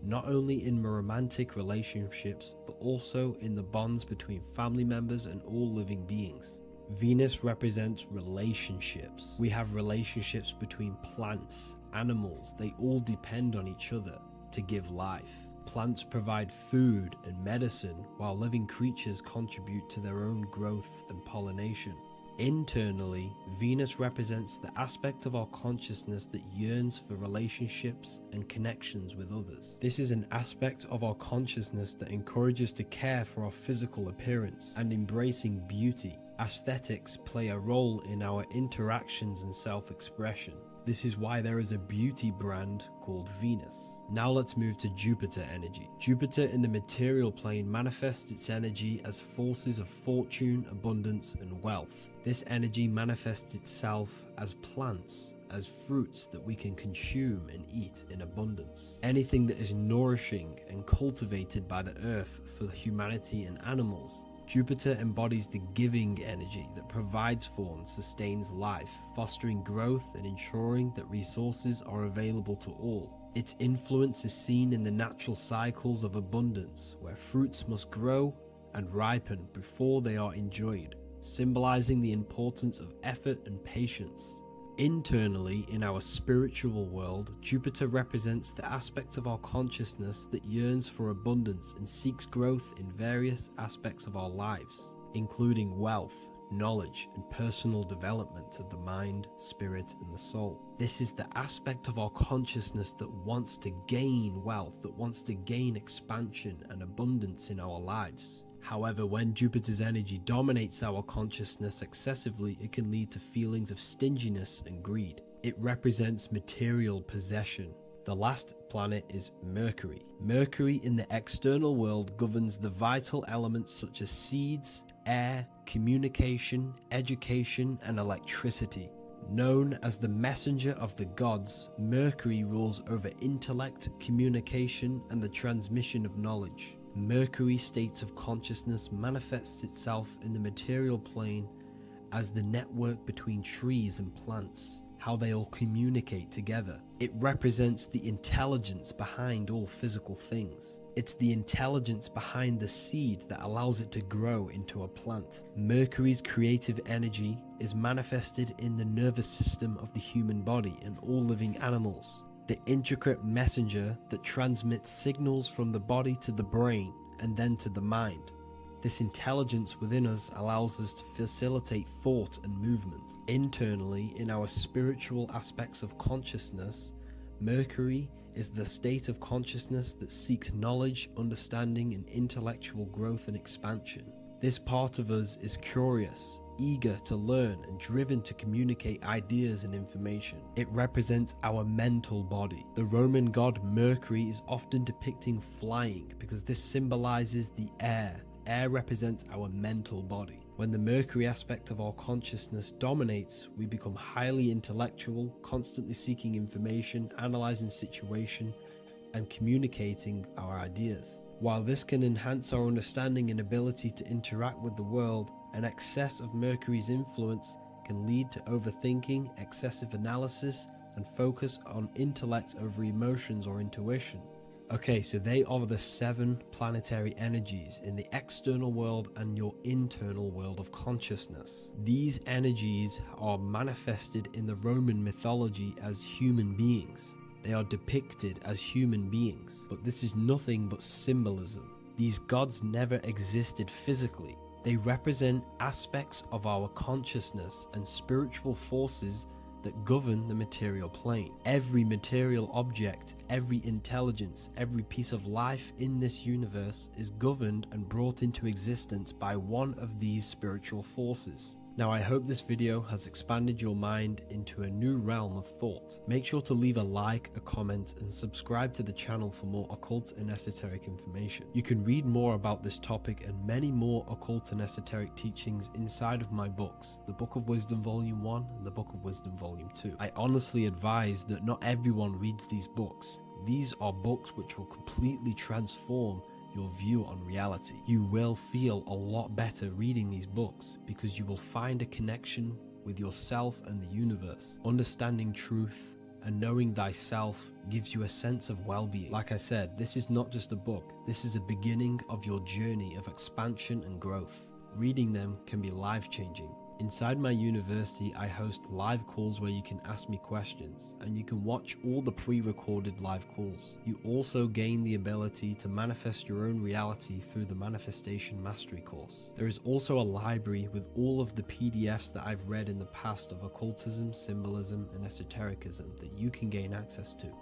not only in romantic relationships, but also in the bonds between family members and all living beings. Venus represents relationships. We have relationships between plants, animals, they all depend on each other to give life. Plants provide food and medicine, while living creatures contribute to their own growth and pollination. Internally, Venus represents the aspect of our consciousness that yearns for relationships and connections with others. This is an aspect of our consciousness that encourages to care for our physical appearance and embracing beauty. Aesthetics play a role in our interactions and self-expression. This is why there is a beauty brand called Venus. Now let's move to Jupiter energy. Jupiter in the material plane manifests its energy as forces of fortune, abundance, and wealth. This energy manifests itself as plants, as fruits that we can consume and eat in abundance. Anything that is nourishing and cultivated by the earth for humanity and animals. Jupiter embodies the giving energy that provides for and sustains life, fostering growth and ensuring that resources are available to all. Its influence is seen in the natural cycles of abundance, where fruits must grow and ripen before they are enjoyed, symbolizing the importance of effort and patience. Internally, in our spiritual world, Jupiter represents the aspect of our consciousness that yearns for abundance and seeks growth in various aspects of our lives, including wealth, knowledge, and personal development of the mind, spirit, and the soul. This is the aspect of our consciousness that wants to gain wealth, that wants to gain expansion and abundance in our lives. However, when Jupiter's energy dominates our consciousness excessively, it can lead to feelings of stinginess and greed. It represents material possession. The last planet is Mercury. Mercury in the external world governs the vital elements such as seeds, air, communication, education, and electricity. Known as the messenger of the gods, Mercury rules over intellect, communication, and the transmission of knowledge. Mercury's states of consciousness manifests itself in the material plane as the network between trees and plants, how they all communicate together. It represents the intelligence behind all physical things. It's the intelligence behind the seed that allows it to grow into a plant. Mercury's creative energy is manifested in the nervous system of the human body and all living animals. The intricate messenger that transmits signals from the body to the brain and then to the mind. This intelligence within us allows us to facilitate thought and movement. Internally, in our spiritual aspects of consciousness, Mercury is the state of consciousness that seeks knowledge, understanding, and intellectual growth and expansion. This part of us is curious, eager to learn, and driven to communicate ideas and information. It represents our mental body. The Roman god Mercury is often depicting flying because this symbolizes the air. Air represents our mental body. When the Mercury aspect of our consciousness dominates, we become highly intellectual, constantly seeking information, analyzing situation, and communicating our ideas. While this can enhance our understanding and ability to interact with the world, an excess of Mercury's influence can lead to overthinking, excessive analysis, and focus on intellect over emotions or intuition. Okay, so they are the 7 planetary energies in the external world and your internal world of consciousness. These energies are manifested in the Roman mythology as human beings. They are depicted as human beings, but this is nothing but symbolism. These gods never existed physically. They represent aspects of our consciousness and spiritual forces that govern the material plane. Every material object, every intelligence, every piece of life in this universe is governed and brought into existence by one of these spiritual forces. Now, I hope this video has expanded your mind into a new realm of thought. Make sure to leave a like, a comment, and subscribe to the channel for more occult and esoteric information. You can read more about this topic and many more occult and esoteric teachings inside of my books, the Book of Wisdom Volume 1 and the Book of Wisdom Volume 2. I honestly advise that not everyone reads these books. These are books which will completely transform your view on reality. You will feel a lot better reading these books because you will find a connection with yourself and the universe. Understanding truth and knowing thyself gives you a sense of well-being. Like I said, this is not just a book. This is a beginning of your journey of expansion and growth. Reading them can be life-changing. Inside my university, I host live calls where you can ask me questions, and you can watch all the pre-recorded live calls. You also gain the ability to manifest your own reality through the Manifestation Mastery course. There is also a library with all of the PDFs that I've read in the past of occultism, symbolism, and esotericism that you can gain access to.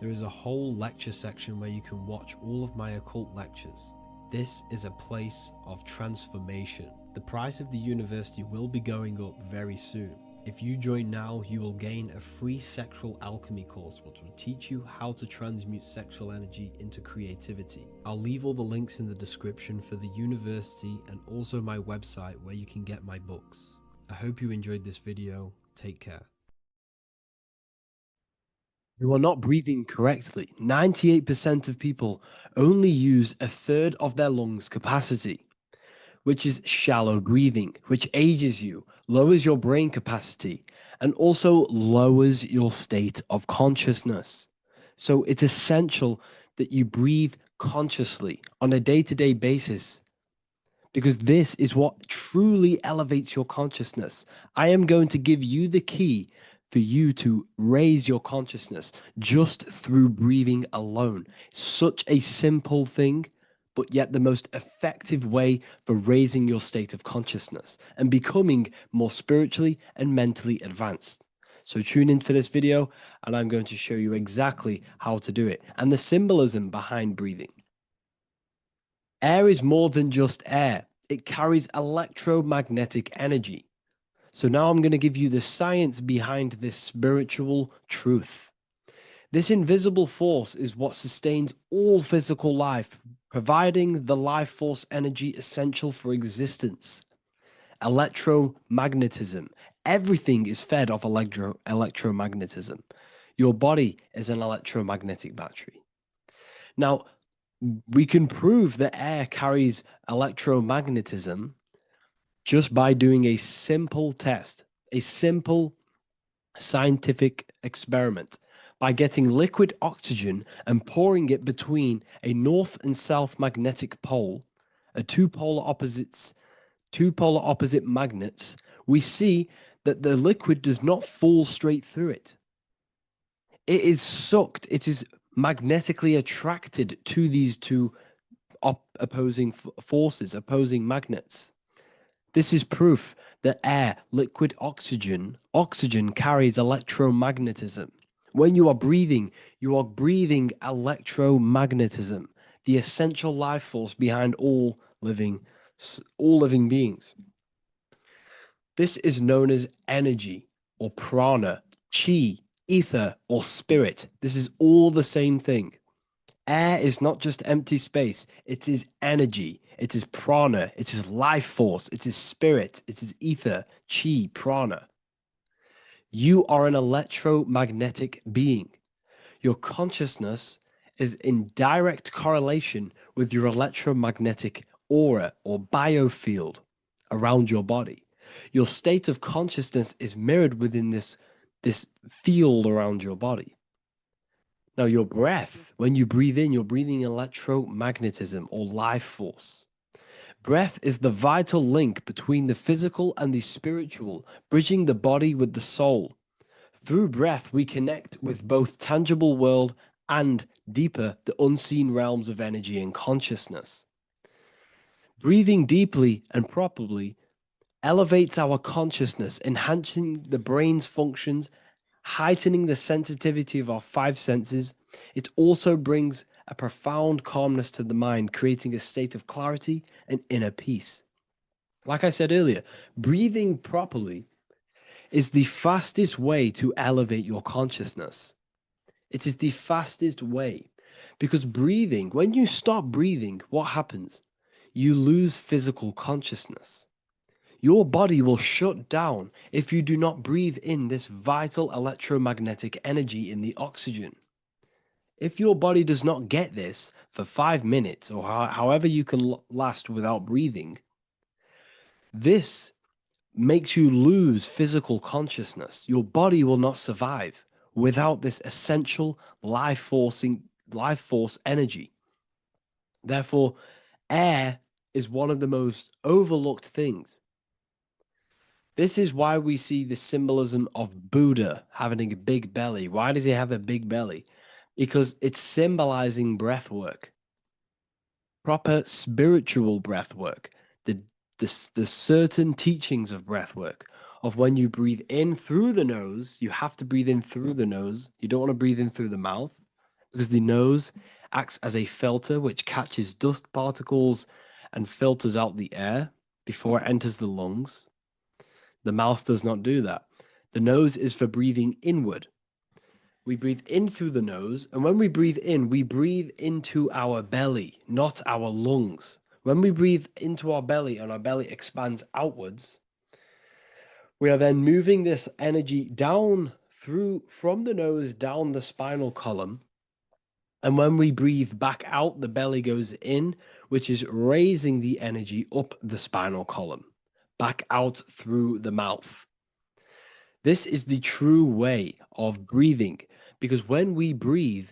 There is a whole lecture section where you can watch all of my occult lectures. This is a place of transformation. The price of the university will be going up very soon. If you join now, you will gain a free sexual alchemy course which will teach you how to transmute sexual energy into creativity. I'll leave all the links in the description for the university and also my website where you can get my books. I hope you enjoyed this video. Take care. You are not breathing correctly. 98% of people only use a third of their lungs capacity, which is shallow breathing, which ages you, lowers your brain capacity, and also lowers your state of consciousness. So it's essential that you breathe consciously on a day-to-day basis, because this is what truly elevates your consciousness. I am going to give you the key for you to raise your consciousness just through breathing alone. Such a simple thing, but yet the most effective way for raising your state of consciousness and becoming more spiritually and mentally advanced. So tune in for this video and I'm going to show you exactly how to do it and the symbolism behind breathing. Air is more than just air. It carries electromagnetic energy. So now I'm going to give you the science behind this spiritual truth. This invisible force is what sustains all physical life, providing the life force energy essential for existence. Electromagnetism. Everything is fed off electromagnetism. Your body is an electromagnetic battery. Now, we can prove that air carries electromagnetism just by doing a simple test, a simple scientific experiment, by getting liquid oxygen and pouring it between a north and south magnetic pole, two polar opposite magnets. We see that the liquid does not fall straight through it. It is sucked, it is magnetically attracted to these two opposing forces, opposing magnets. This is proof that air, liquid oxygen carries electromagnetism. When you are breathing electromagnetism, the essential life force behind all living beings. This is known as energy or prana, chi, ether, or spirit. This is all the same thing. Air is not just empty space, it is energy. it is prana, it is life force, it is spirit, it is ether, chi, prana. You are an electromagnetic being. Your consciousness is in direct correlation with your electromagnetic aura or biofield around your body. Your state of consciousness is mirrored within this field around your body. Now, your breath, when you breathe in, you're breathing electromagnetism or life force. Breath is the vital link between the physical and the spiritual, bridging the body with the soul. Through breath, we connect with both tangible world and deeper, the unseen realms of energy and consciousness. Breathing deeply and properly elevates our consciousness, enhancing the brain's functions, heightening the sensitivity of our five senses. It also brings a profound calmness to the mind, creating a state of clarity and inner peace. Like I said earlier, breathing properly is the fastest way to elevate your consciousness. It is the fastest way because breathing, when you stop breathing, what happens? You lose physical consciousness. Your body will shut down if you do not breathe in this vital electromagnetic energy in the oxygen. If your body does not get this for 5 minutes or however you can last without breathing, this makes you lose physical consciousness. Your body will not survive without this essential life force energy. Therefore, air is one of the most overlooked things. This is why we see the symbolism of Buddha having a big belly. Why does he have a big belly? Because it's symbolizing breath work, proper spiritual breath work, the certain teachings of breath work, of when you breathe in through the nose, you have to breathe in through the nose. You don't want to breathe in through the mouth because the nose acts as a filter which catches dust particles and filters out the air before it enters the lungs. The mouth does not do that. The nose is for breathing inward. We breathe in through the nose, and when we breathe in, we breathe into our belly, not our lungs. When we breathe into our belly and our belly expands outwards, we are then moving this energy down from the nose down the spinal column. And when we breathe back out, the belly goes in, which is raising the energy up the spinal column, back out through the mouth. This is the true way of breathing, because when we breathe,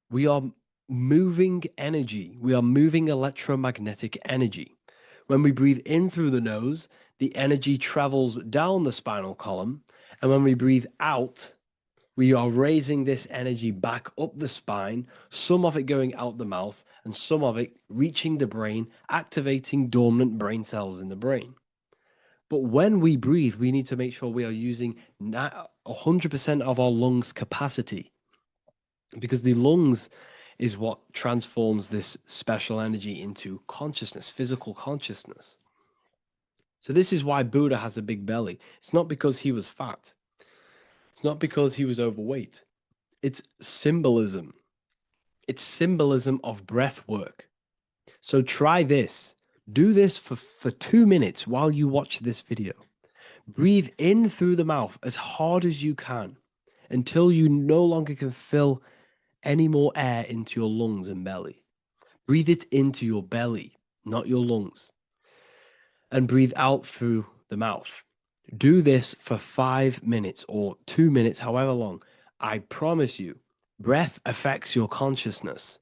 we are moving energy. We are moving electromagnetic energy. When we breathe in through the nose, the energy travels down the spinal column. And when we breathe out, we are raising this energy back up the spine, some of it going out the mouth, and some of it reaching the brain, activating dormant brain cells in the brain. But when we breathe, we need to make sure we are using 100% of our lungs' capacity, because the lungs is what transforms this special energy into consciousness, physical consciousness. So this is why Buddha has a big belly. It's not because he was fat. It's not because he was overweight. It's symbolism. It's symbolism of breath work. So try this. Do this for 2 minutes while you watch this video. Breathe in through the mouth as hard as you can until you no longer can fill any more air into your lungs and belly. Breathe it into your belly, not your lungs. And breathe out through the mouth. Do this for 5 minutes or 2 minutes, however long. I promise you, breath affects your consciousness.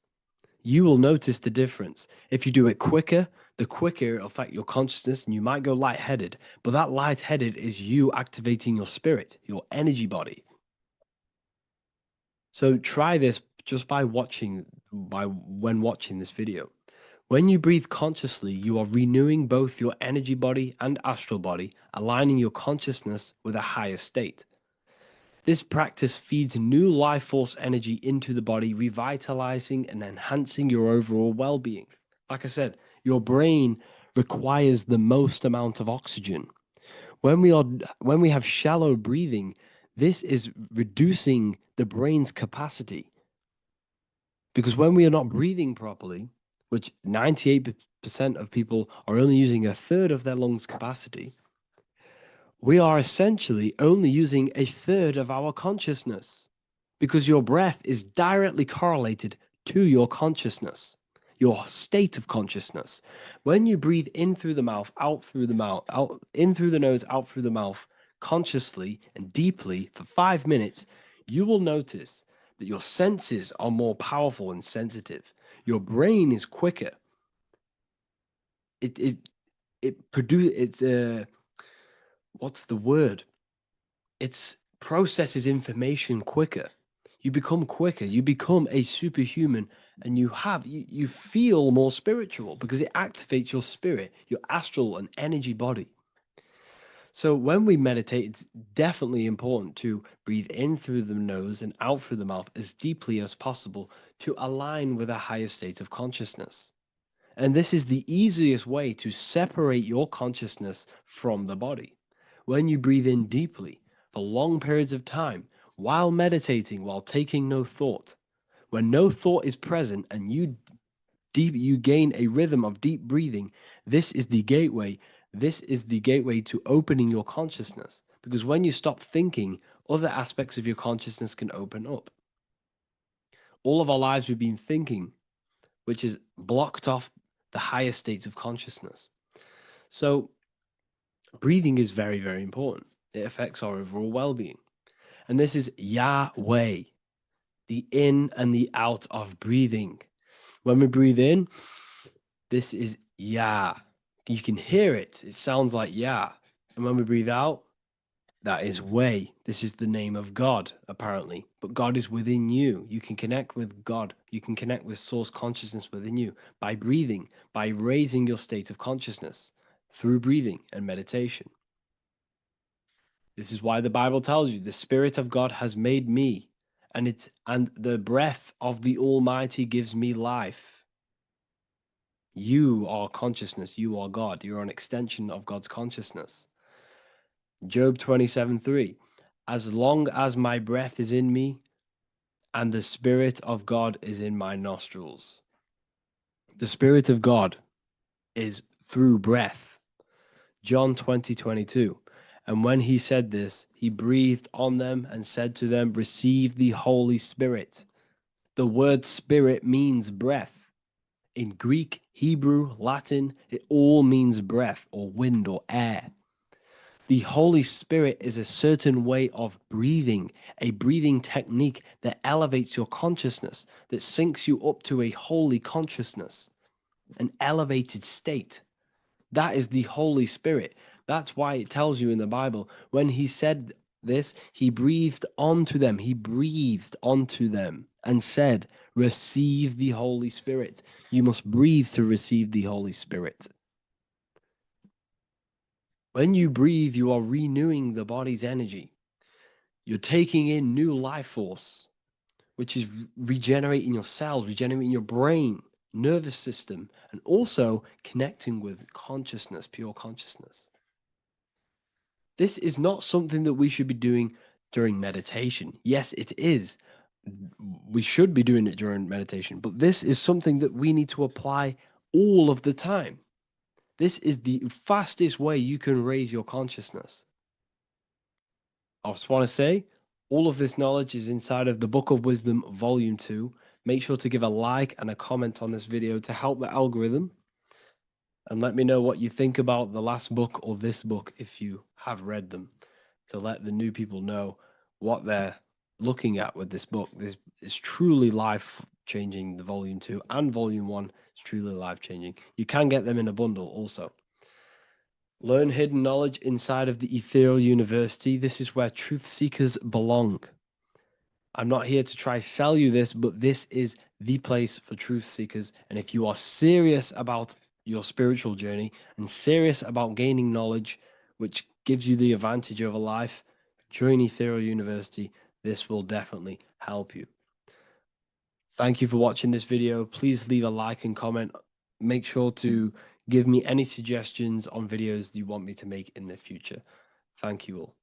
You will notice the difference. If you do it quicker, the quicker it'll affect your consciousness, and you might go lightheaded. But that lightheaded is you activating your spirit, your energy body. So try this just when watching this video. When you breathe consciously, you are renewing both your energy body and astral body, aligning your consciousness with a higher state. This practice feeds new life force energy into the body, revitalizing and enhancing your overall well-being. Like I said, your brain requires the most amount of oxygen. When we have shallow breathing, this is reducing the brain's capacity. Because when we are not breathing properly, which 98% of people are only using a third of their lungs capacity, we are essentially only using a third of our consciousness, because your breath is directly correlated to your consciousness, your state of consciousness. When you breathe in through the mouth, out through the mouth, out in through the nose, out through the mouth, consciously and deeply for 5 minutes, you will notice that your senses are more powerful and sensitive. Your brain is quicker. What's the word? It processes information quicker. You become quicker. You become a superhuman, and you feel more spiritual because it activates your spirit, your astral and energy body. So when we meditate, it's definitely important to breathe in through the nose and out through the mouth as deeply as possible to align with a higher state of consciousness. And this is the easiest way to separate your consciousness from the body. When you breathe in deeply for long periods of time, while meditating, while taking no thought, when no thought is present and you gain a rhythm of deep breathing, this is the gateway. This is the gateway to opening your consciousness. Because when you stop thinking, other aspects of your consciousness can open up. All of our lives we've been thinking, which is blocked off the higher states of consciousness. So breathing is very, very important. It affects our overall well-being. And this is Yahweh, the in and the out of breathing. When we breathe in, this is Yah. You can hear it. It sounds like Yah. And when we breathe out, that is Way. This is the name of God, apparently. But God is within you. You can connect with God. You can connect with source consciousness within you by breathing, by raising your state of consciousness through breathing and meditation. This is why the Bible tells you the Spirit of God has made me, and the breath of the Almighty gives me life. You are consciousness. You are God. You're an extension of God's consciousness. Job 27:3. As long as my breath is in me and the Spirit of God is in my nostrils. The Spirit of God is through breath. John 20:22. And when he said this, he breathed on them and said to them, receive the Holy Spirit. The word spirit means breath. In Greek, Hebrew, Latin, it all means breath or wind or air. The Holy Spirit is a certain way of breathing, a breathing technique that elevates your consciousness, that syncs you up to a holy consciousness, an elevated state. That is the Holy Spirit. That's why it tells you in the Bible, when he said this, he breathed onto them. He breathed onto them and said, receive the Holy Spirit. You must breathe to receive the Holy Spirit. When you breathe, you are renewing the body's energy. You're taking in new life force, which is regenerating your cells, regenerating your brain, nervous system, and also connecting with consciousness, pure consciousness. This is not something that we should be doing during meditation. Yes, it is. We should be doing it during meditation, but this is something that we need to apply all of the time. This is the fastest way you can raise your consciousness. I just want to say, all of this knowledge is inside of the Book of Wisdom, Volume 2. Make sure to give a like and a comment on this video to help the algorithm. And let me know what you think about the last book or this book if you have read them, to let the new people know what they're looking at with this book. This is truly life-changing, the Volume 2 and Volume 1 is truly life-changing. You can get them in a bundle also. Learn hidden knowledge inside of the Ethereal University. This is where truth seekers belong. I'm not here to try sell you this, but this is the place for truth seekers. And if you are serious about your spiritual journey and serious about gaining knowledge, which gives you the advantage over life, join Ethereal University. This will definitely help you. Thank you for watching this video. Please leave a like and comment. Make sure to give me any suggestions on videos you want me to make in the future. Thank you all.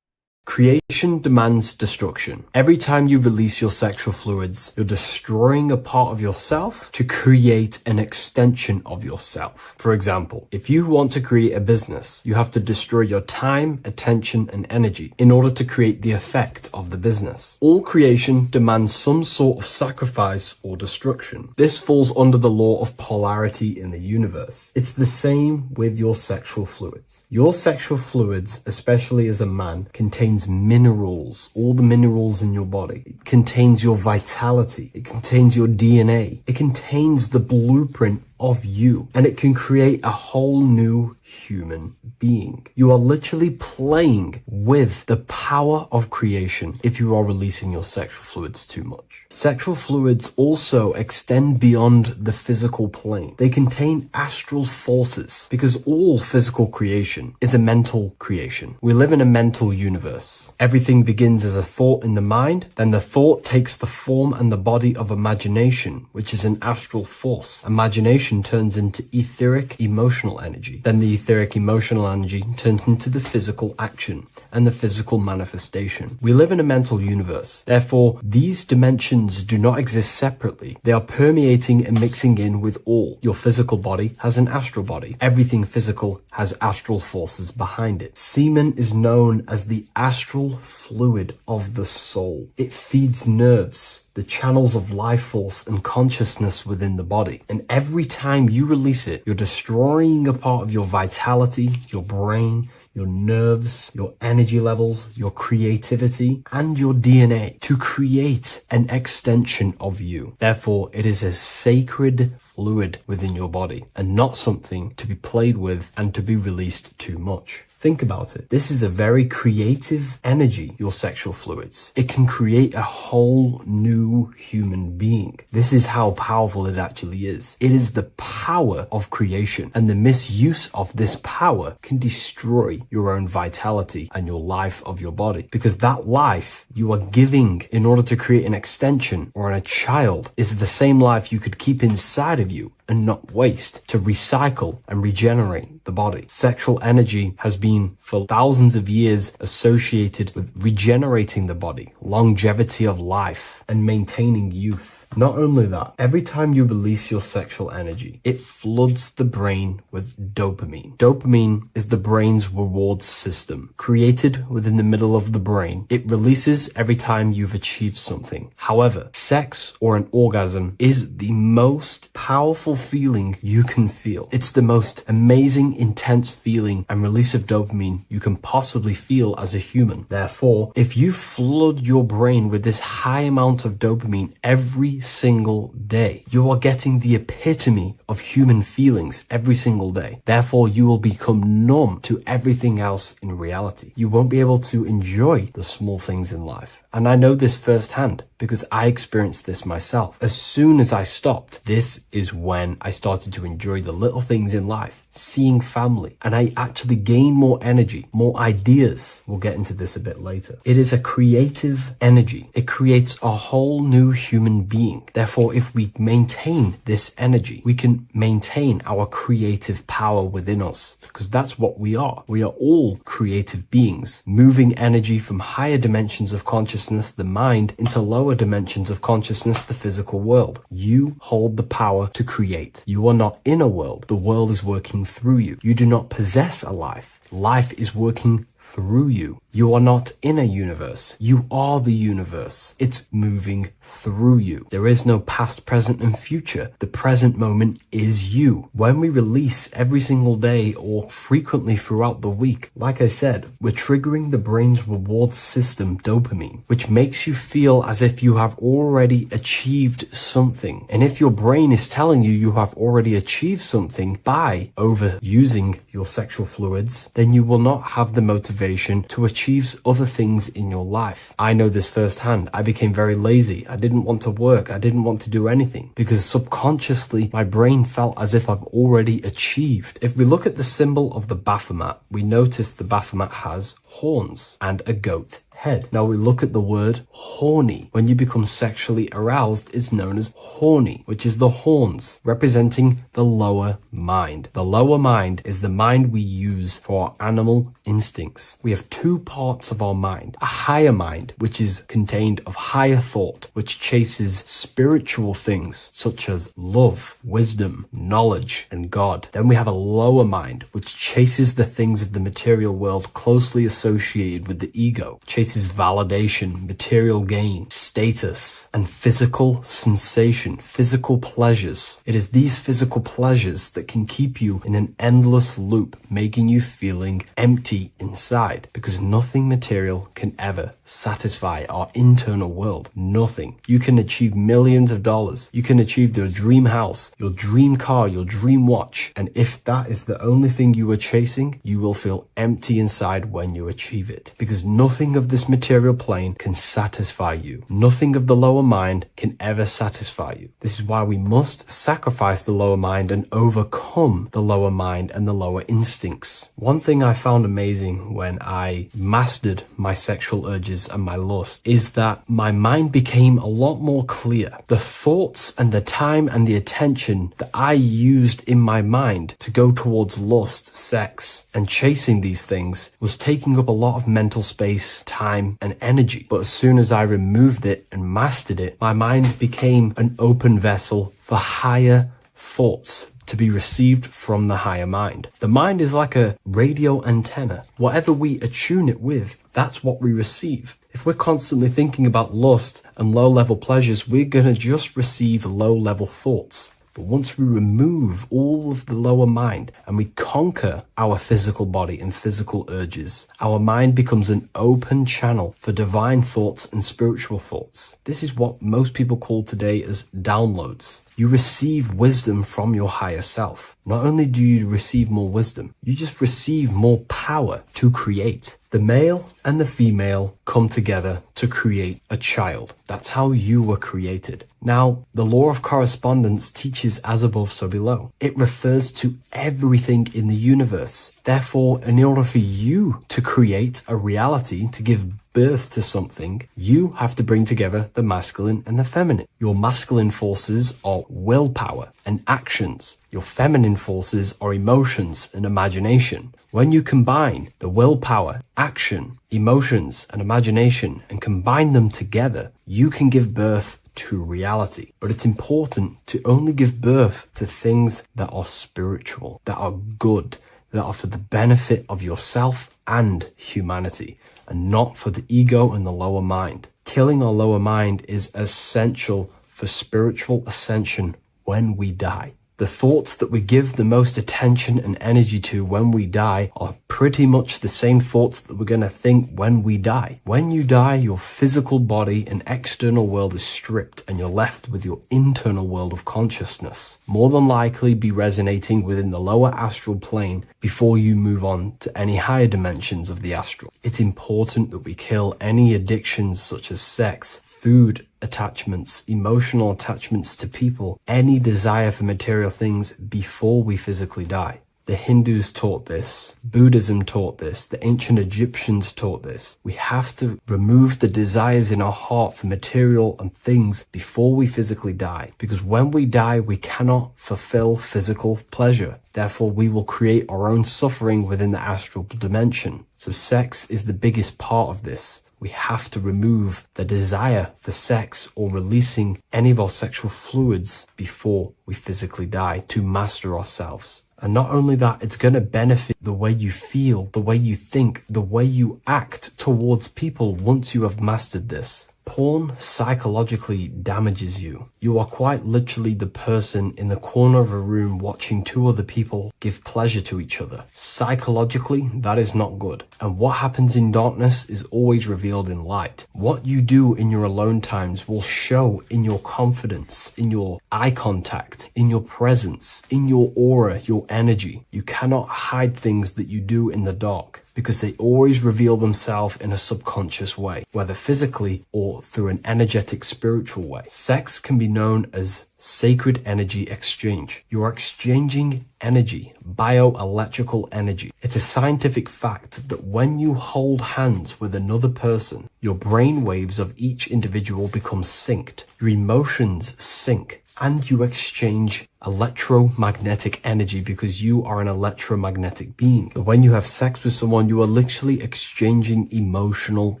Creation demands destruction. Every time you release your sexual fluids, you're destroying a part of yourself to create an extension of yourself. For example, if you want to create a business, you have to destroy your time, attention, and energy in order to create the effect of the business. All creation demands some sort of sacrifice or destruction. This falls under the law of polarity in the universe. It's the same with your sexual fluids. Your sexual fluids, especially as a man, contains minerals, all the minerals in your body. It contains your vitality. It contains your DNA. It contains the blueprint of you, and it can create a whole new human being. You are literally playing with the power of creation if you are releasing your sexual fluids too much. Sexual fluids also extend beyond the physical plane. They contain astral forces because all physical creation is a mental creation. We live in a mental universe. Everything begins as a thought in the mind, then the thought takes the form and the body of imagination, which is an astral force. Imagination turns into etheric emotional energy. Then the etheric emotional energy turns into the physical action and the physical manifestation. We live in a mental universe. Therefore, these dimensions do not exist separately. They are permeating and mixing in with all. Your physical body has an astral body. Everything physical has astral forces behind it. Semen is known as the astral fluid of the soul. It feeds nerves, the channels of life force and consciousness within the body. And every time you release it, you're destroying a part of your vitality, your brain, your nerves, your energy levels, your creativity, and your DNA to create an extension of you. Therefore, it is a sacred fluid within your body and not something to be played with and to be released too much. Think about it. This is a very creative energy, your sexual fluids. It can create a whole new human being. This is how powerful it actually is. It is the power of creation, and the misuse of this power can destroy your own vitality and your life of your body, because that life you are giving in order to create an extension or a child is the same life you could keep inside of you and not waste to recycle and regenerate the body. Sexual energy has been for thousands of years associated with regenerating the body, longevity of life, and maintaining youth. Not only that, every time you release your sexual energy, it floods the brain with dopamine. Dopamine is the brain's reward system, created within the middle of the brain. It releases every time you've achieved something. However, sex or an orgasm is the most powerful feeling you can feel. It's the most amazing, intense feeling and release of dopamine you can possibly feel as a human. Therefore, if you flood your brain with this high amount of dopamine every single day, you are getting the epitome of human feelings every single day. Therefore, you will become numb to everything else in reality. You won't be able to enjoy the small things in life. And I know this firsthand because I experienced this myself. As soon as I stopped, this is when I started to enjoy the little things in life, seeing family, and I actually gained more energy, more ideas. We'll get into this a bit later. It is a creative energy. It creates a whole new human being. Therefore, if we maintain this energy, we can maintain our creative power within us, because that's what we are. We are all creative beings, moving energy from higher dimensions of consciousness, the mind, into lower dimensions of consciousness, the physical world. You hold the power to create. You are not in a world. The world is working through you. You do not possess a life. Life is working through you. You are not in a universe. You are the universe. It's moving through you. There is no past, present, and future. The present moment is you. When we release every single day or frequently throughout the week, like I said, we're triggering the brain's reward system, dopamine, which makes you feel as if you have already achieved something. And if your brain is telling you you have already achieved something by overusing your sexual fluids, then you will not have the motivation to achieve other things in your life. I know this firsthand. I became very lazy. I didn't want to work. I didn't want to do anything because subconsciously my brain felt as if I've already achieved. If we look at the symbol of the Baphomet, we notice the Baphomet has horns and a goat head. Now we look at the word horny. When you become sexually aroused, it's known as horny, which is the horns, representing the lower mind. The lower mind is the mind we use for our animal instincts. We have two parts of our mind. A higher mind, which is contained of higher thought, which chases spiritual things such as love, wisdom, knowledge, and God. Then we have a lower mind, which chases the things of the material world closely associated with the ego, chases validation, material gain, status, and physical sensation, physical pleasures. It is these physical pleasures that can keep you in an endless loop, making you feeling empty inside, because nothing material can ever satisfy our internal world. Nothing. You can achieve millions of dollars. You can achieve your dream house, your dream car, your dream watch. And if that is the only thing you are chasing, you will feel empty inside when you achieve it, because nothing of this material plane can satisfy you. Nothing of the lower mind can ever satisfy you. This is why we must sacrifice the lower mind and overcome the lower mind and the lower instincts. One thing I found amazing when I mastered my sexual urges and my lust is that my mind became a lot more clear. The thoughts and the time and the attention that I used in my mind to go towards lust, sex, and chasing these things was taking up a lot of mental space, time, and energy. But as soon as I removed it and mastered it, my mind became an open vessel for higher thoughts to be received from the higher mind. The mind is like a radio antenna. Whatever we attune it with, that's what we receive. If we're constantly thinking about lust and low-level pleasures, we're going to just receive low-level thoughts. But once we remove all of the lower mind and we conquer our physical body and physical urges, our mind becomes an open channel for divine thoughts and spiritual thoughts. This is what most people call today as downloads. You receive wisdom from your higher self. Not only do you receive more wisdom, you just receive more power to create. The male and the female come together to create a child. That's how you were created. Now, the law of correspondence teaches as above, so below. It refers to everything in the universe. Therefore, in order for you to create a reality, to give birth to something, you have to bring together the masculine and the feminine. Your masculine forces are willpower and actions. Your feminine forces are emotions and imagination. When you combine the willpower, action, emotions, and imagination and combine them together, you can give birth to reality. But it's important to only give birth to things that are spiritual, that are good, that are for the benefit of yourself and humanity, and not for the ego and the lower mind. Killing our lower mind is essential for spiritual ascension when we die. The thoughts that we give the most attention and energy to when we die are pretty much the same thoughts that we're going to think when we die. When you die, your physical body and external world is stripped and you're left with your internal world of consciousness, more than likely be resonating within the lower astral plane before you move on to any higher dimensions of the astral. It's important that we kill any addictions such as sex, food, attachments, emotional attachments to people, any desire for material things before we physically die. The Hindus taught this, Buddhism taught this, the ancient Egyptians taught this. We have to remove the desires in our heart for material and things before we physically die, because when we die, we cannot fulfill physical pleasure. Therefore, we will create our own suffering within the astral dimension. So sex is the biggest part of this. We have to remove the desire for sex or releasing any of our sexual fluids before we physically die to master ourselves. And not only that, it's going to benefit the way you feel, the way you think, the way you act towards people once you have mastered this. Porn psychologically damages you. You are quite literally the person in the corner of a room watching two other people give pleasure to each other. Psychologically, that is not good. And what happens in darkness is always revealed in light. What you do in your alone times will show in your confidence, in your eye contact, in your presence, in your aura, your energy. You cannot hide things that you do in the dark, because they always reveal themselves in a subconscious way, whether physically or through an energetic spiritual way. Sex can be known as sacred energy exchange. You're exchanging energy, bioelectrical energy. It's a scientific fact that when you hold hands with another person, your brain waves of each individual become synced. Your emotions sync, and you exchange electromagnetic energy because you are an electromagnetic being. When you have sex with someone, you are literally exchanging emotional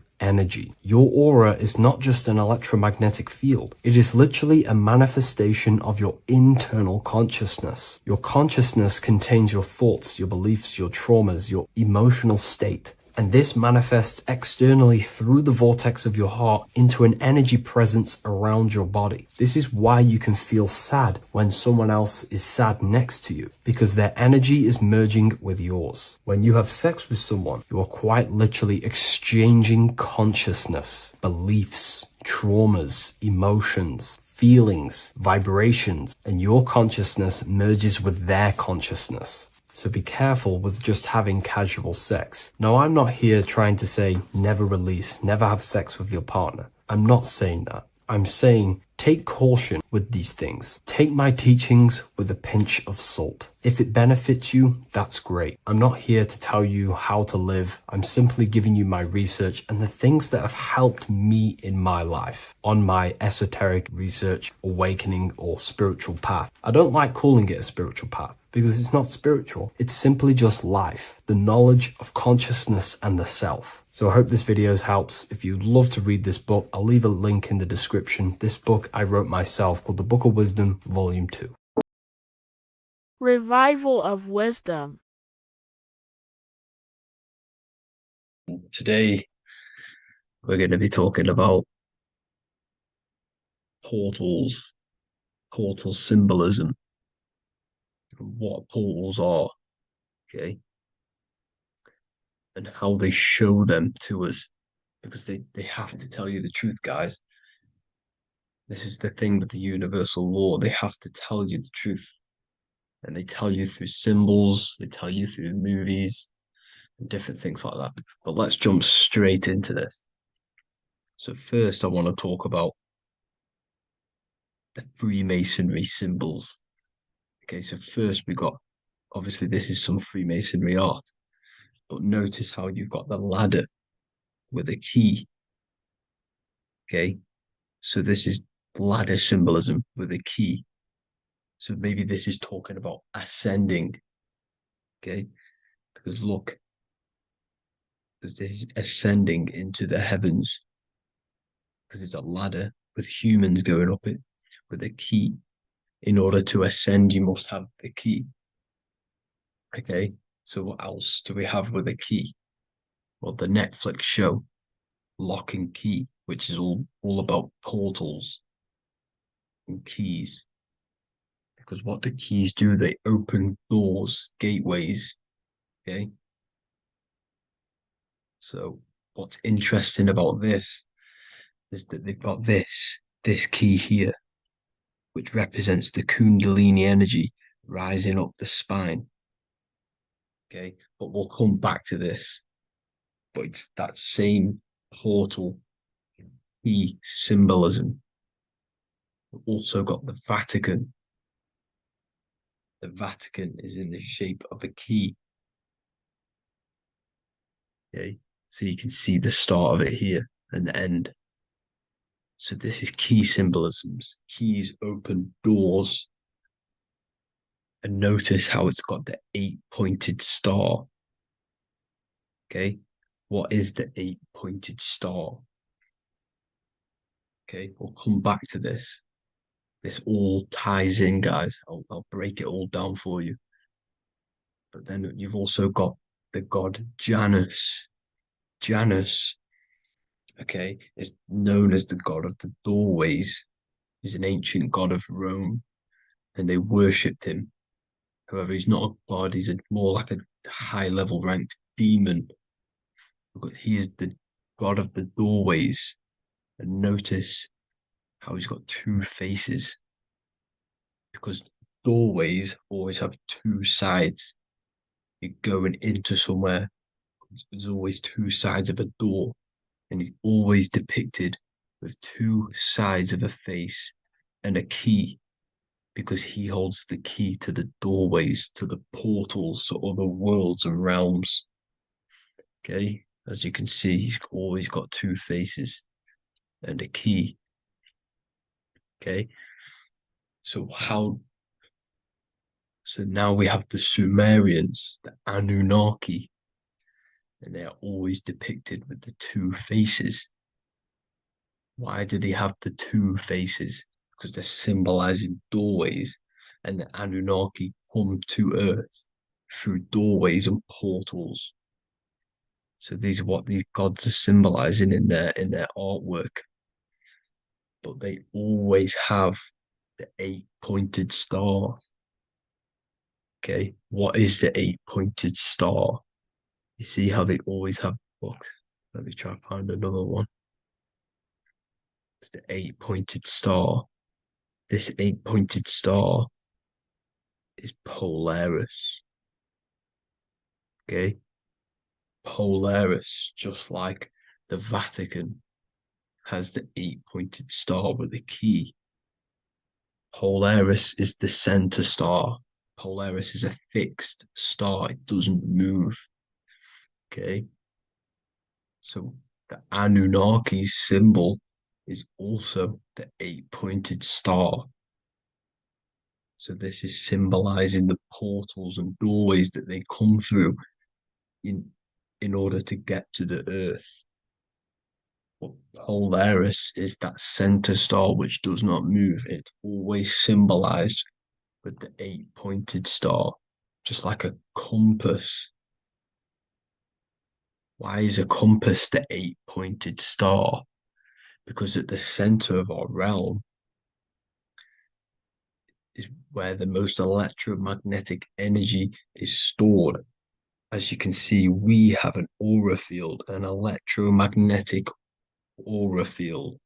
energy. Your aura is not just an electromagnetic field. It is literally a manifestation of your internal consciousness. Your consciousness contains your thoughts, your beliefs, your traumas, your emotional state. And this manifests externally through the vortex of your heart into an energy presence around your body. This is why you can feel sad when someone else is sad next to you, because their energy is merging with yours. When you have sex with someone, you are quite literally exchanging consciousness, beliefs, traumas, emotions, feelings, vibrations, and your consciousness merges with their consciousness. So be careful with just having casual sex. Now, I'm not here trying to say never release, never have sex with your partner. I'm not saying that. I'm saying take caution with these things. Take my teachings with a pinch of salt. If it benefits you, that's great. I'm not here to tell you how to live. I'm simply giving you my research and the things that have helped me in my life on my esoteric research, awakening, or spiritual path. I don't like calling it a spiritual path, because it's not spiritual. It's simply just life, the knowledge of consciousness and the self. So I hope this video helps. If you'd love to read this book, I'll leave a link in the description. This book I wrote myself called The Book of Wisdom, Volume 2. Revival of Wisdom. Today, we're going to be talking about portals, portal symbolism, what portals are, okay, and how they show them to us, because they have to tell you the truth, guys. This is the thing with the universal law. They have to tell you the truth. And they tell you through symbols, they tell you through movies, and different things like that. But let's jump straight into this. So first, I want to talk about the Freemasonry symbols. Okay, so first we got, obviously this is some Freemasonry art, but notice how you've got the ladder with a key. Okay, so this is ladder symbolism with a key. So maybe this is talking about ascending. Okay, because look, because this is ascending into the heavens, because it's a ladder with humans going up it with a key. In order to ascend, you must have the key. Okay, so what else do we have with a key? Well, the Netflix show Lock and Key, which is all about portals and keys. Because what the keys do, they open doors, gateways. Okay, so what's interesting about this is that they've got this key here, which represents the Kundalini energy rising up the spine. Okay, but we'll come back to this. But it's that same portal key symbolism. We've also got the Vatican. The Vatican is in the shape of a key. Okay, so you can see the start of it here and the end. So this is key symbolisms. Keys open doors. And notice how it's got the 8-pointed star. Okay, what is the 8-pointed star? Okay, we'll come back to this. This all ties in, guys. I'll break it all down for you. But then you've also got the god Janus. Janus, okay, is known as the god of the doorways. He's an ancient god of Rome, and they worshipped him. However, he's not a god, he's more like a high-level ranked demon. Because he is the god of the doorways. And notice how he's got two faces. Because doorways always have two sides. You're going into somewhere, there's always two sides of a door. And he's always depicted with two sides of a face. and a key, because he holds the key to the doorways, to the portals, to other worlds and realms. Okay, as you can see, he's always got two faces and a key. Okay, so now we have the Sumerians, the Anunnaki, and they are always depicted with the two faces. Why do they have the two faces? Because they're symbolizing doorways, and the Anunnaki come to Earth through doorways and portals. So these are what these gods are symbolizing in their artwork. But they always have the eight-pointed star. Okay, what is the eight-pointed star? You see how they always have. Look, let me try to find another one. It's the eight-pointed star. This eight-pointed star is Polaris. Okay, Polaris, just like the Vatican has the eight-pointed star with a key. Polaris is the center star. Polaris is a fixed star. It doesn't move. Okay. So the Anunnaki's symbol is also the eight-pointed star. So this is symbolizing the portals and doorways that they come through in order to get to the earth. But Polaris is that center star which does not move. It's always symbolized with the eight-pointed star, just like a compass. Why is a compass the eight-pointed star? Because at the center of our realm is where the most electromagnetic energy is stored. As you can see, we have an aura field, an electromagnetic aura field.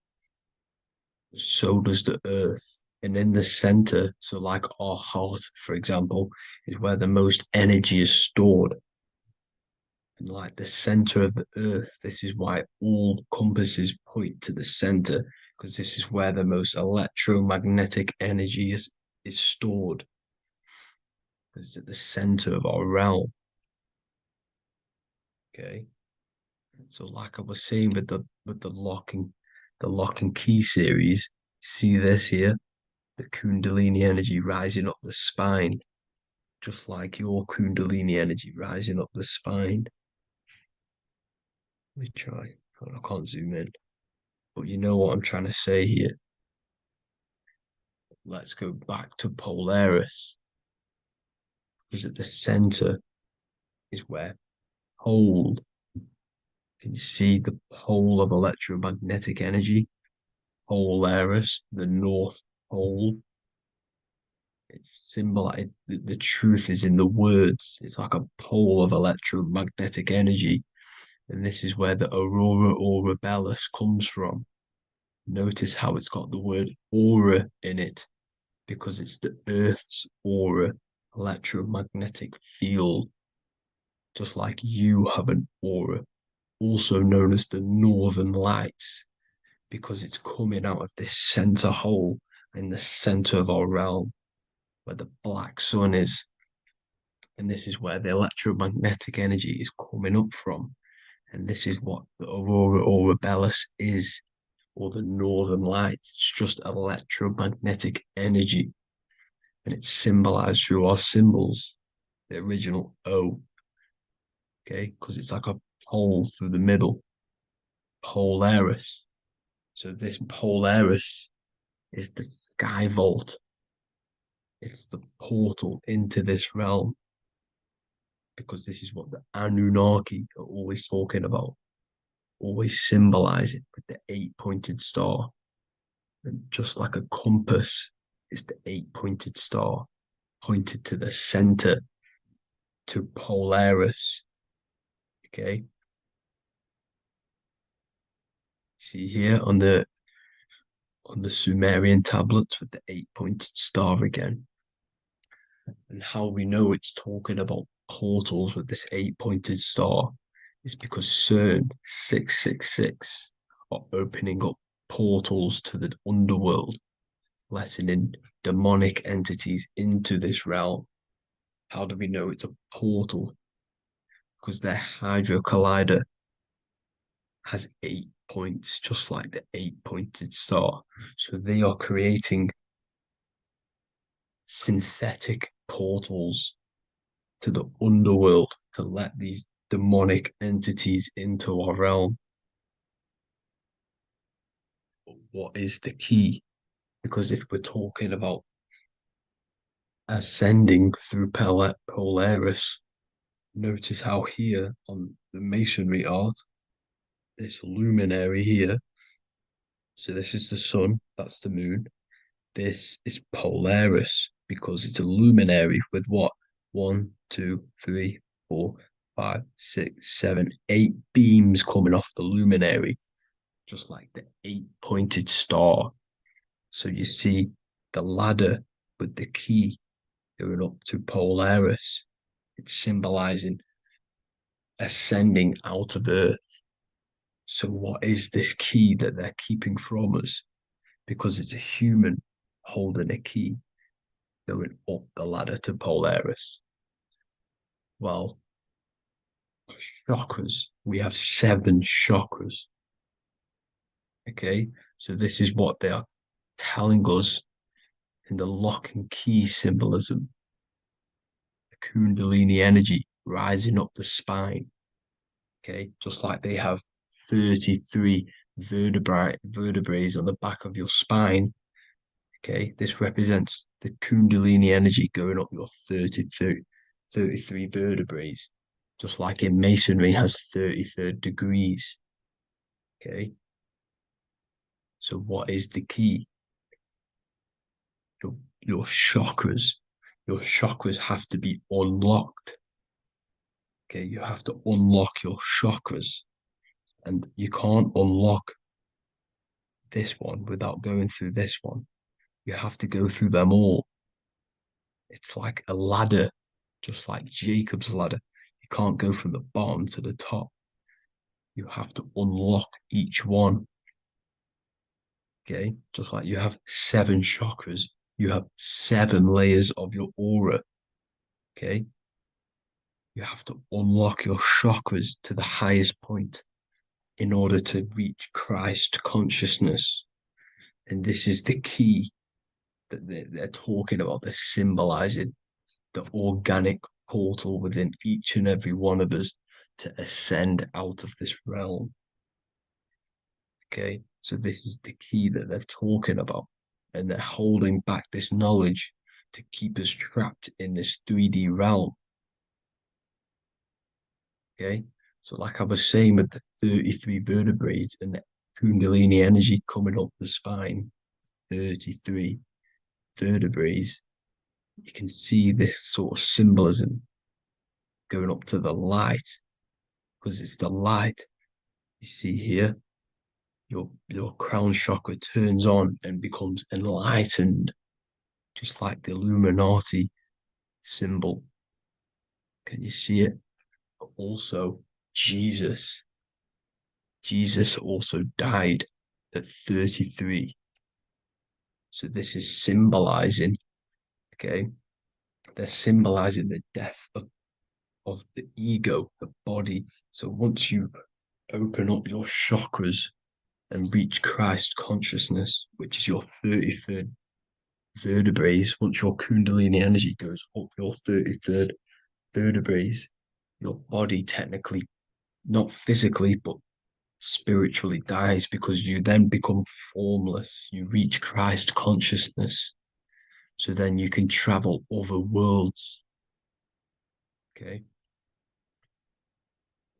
So does the Earth. And in the center, so like our heart, for example, is where the most energy is stored. And like the center of the Earth, this is why all compasses point to the center, because this is where the most electromagnetic energy is stored. It's at the center of our realm. Okay. So like I was saying with the lock and key series, see this here? The Kundalini energy rising up the spine, just like your Kundalini energy rising up the spine. Let me try. I can't zoom in. But you know what I'm trying to say here. Let's go back to Polaris. Because at the center is where hold. Can you see the pole of electromagnetic energy? Polaris, the North Pole. It's symbolized. The truth is in the words. It's like a pole of electromagnetic energy. And this is where the aurora borealis comes from. Notice how it's got the word aura in it, because it's the Earth's aura, electromagnetic field. Just like you have an aura, also known as the northern lights, because it's coming out of this center hole in the center of our realm, where the black sun is. And this is where the electromagnetic energy is coming up from. And this is what the aurora borealis is, or the northern lights. It's just electromagnetic energy. And it's symbolized through our symbols, the original O. Okay, because it's like a pole through the middle. Polaris. So this Polaris is the sky vault. It's the portal into this realm. Because this is what the Anunnaki are always talking about. Always symbolize it with the eight-pointed star. And just like a compass is the eight-pointed star pointed to the center, to Polaris. Okay. See here on the Sumerian tablets with the eight-pointed star again. And how we know it's talking about portals with this eight-pointed star is because CERN 666 are opening up portals to the underworld. letting in demonic entities into this realm. How do we know it's a portal? Because their Hydro Collider has 8 points, just like the 8-pointed star. So they are creating synthetic portals to the underworld to let these demonic entities into our realm. But what is the key? Because if we're talking about ascending through Polaris, notice how here on the masonry art, this luminary here, so this is the sun, that's the moon. This is Polaris because it's a luminary with what? 1, 2, 3, 4, 5, 6, 7, 8 beams coming off the luminary, just like the 8-pointed star. So you see the ladder with the key going up to Polaris. It's symbolizing ascending out of Earth. So what is this key that they're keeping from us? Because it's a human holding a key going up the ladder to Polaris. Well, chakras. We have 7 chakras. Okay, so this is what they are telling us in the lock and key symbolism. The Kundalini energy rising up the spine. Okay, just like they have 33 vertebrae on the back of your spine. Okay, this represents the Kundalini energy going up your 33 vertebrae, just like in masonry has 33rd degrees. Okay, so what is the key? Your chakras. Your chakras have to be unlocked. Okay, you have to unlock your chakras, and you can't unlock this one without going through this one. You have to go through them all. It's like a ladder, just like Jacob's ladder. You can't go from the bottom to the top. You have to unlock each one. Okay, just like you have 7 chakras, you have 7 layers of your aura. Okay, you have to unlock your chakras to the highest point in order to reach Christ consciousness. And this is the key that they're talking about. They're symbolizing the organic portal within each and every one of us to ascend out of this realm. Okay, so this is the key that they're talking about, and they're holding back this knowledge to keep us trapped in this 3D realm. Okay, so like I was saying with the 33 vertebrae and the Kundalini energy coming up the spine, 33 vertebrae, you can see this sort of symbolism going up to the light, because it's the light you see here. Your crown chakra turns on and becomes enlightened, just like the Illuminati symbol. Can you see it? But also, Jesus also died at 33. So this is symbolizing, okay, they're symbolizing the death of the ego, the body. So once you open up your chakras and reach Christ consciousness, which is your 33rd vertebrae, once your Kundalini energy goes up your 33rd vertebrae, your body technically, not physically, but spiritually dies, because you then become formless. You reach Christ consciousness. So then you can travel other worlds. Okay.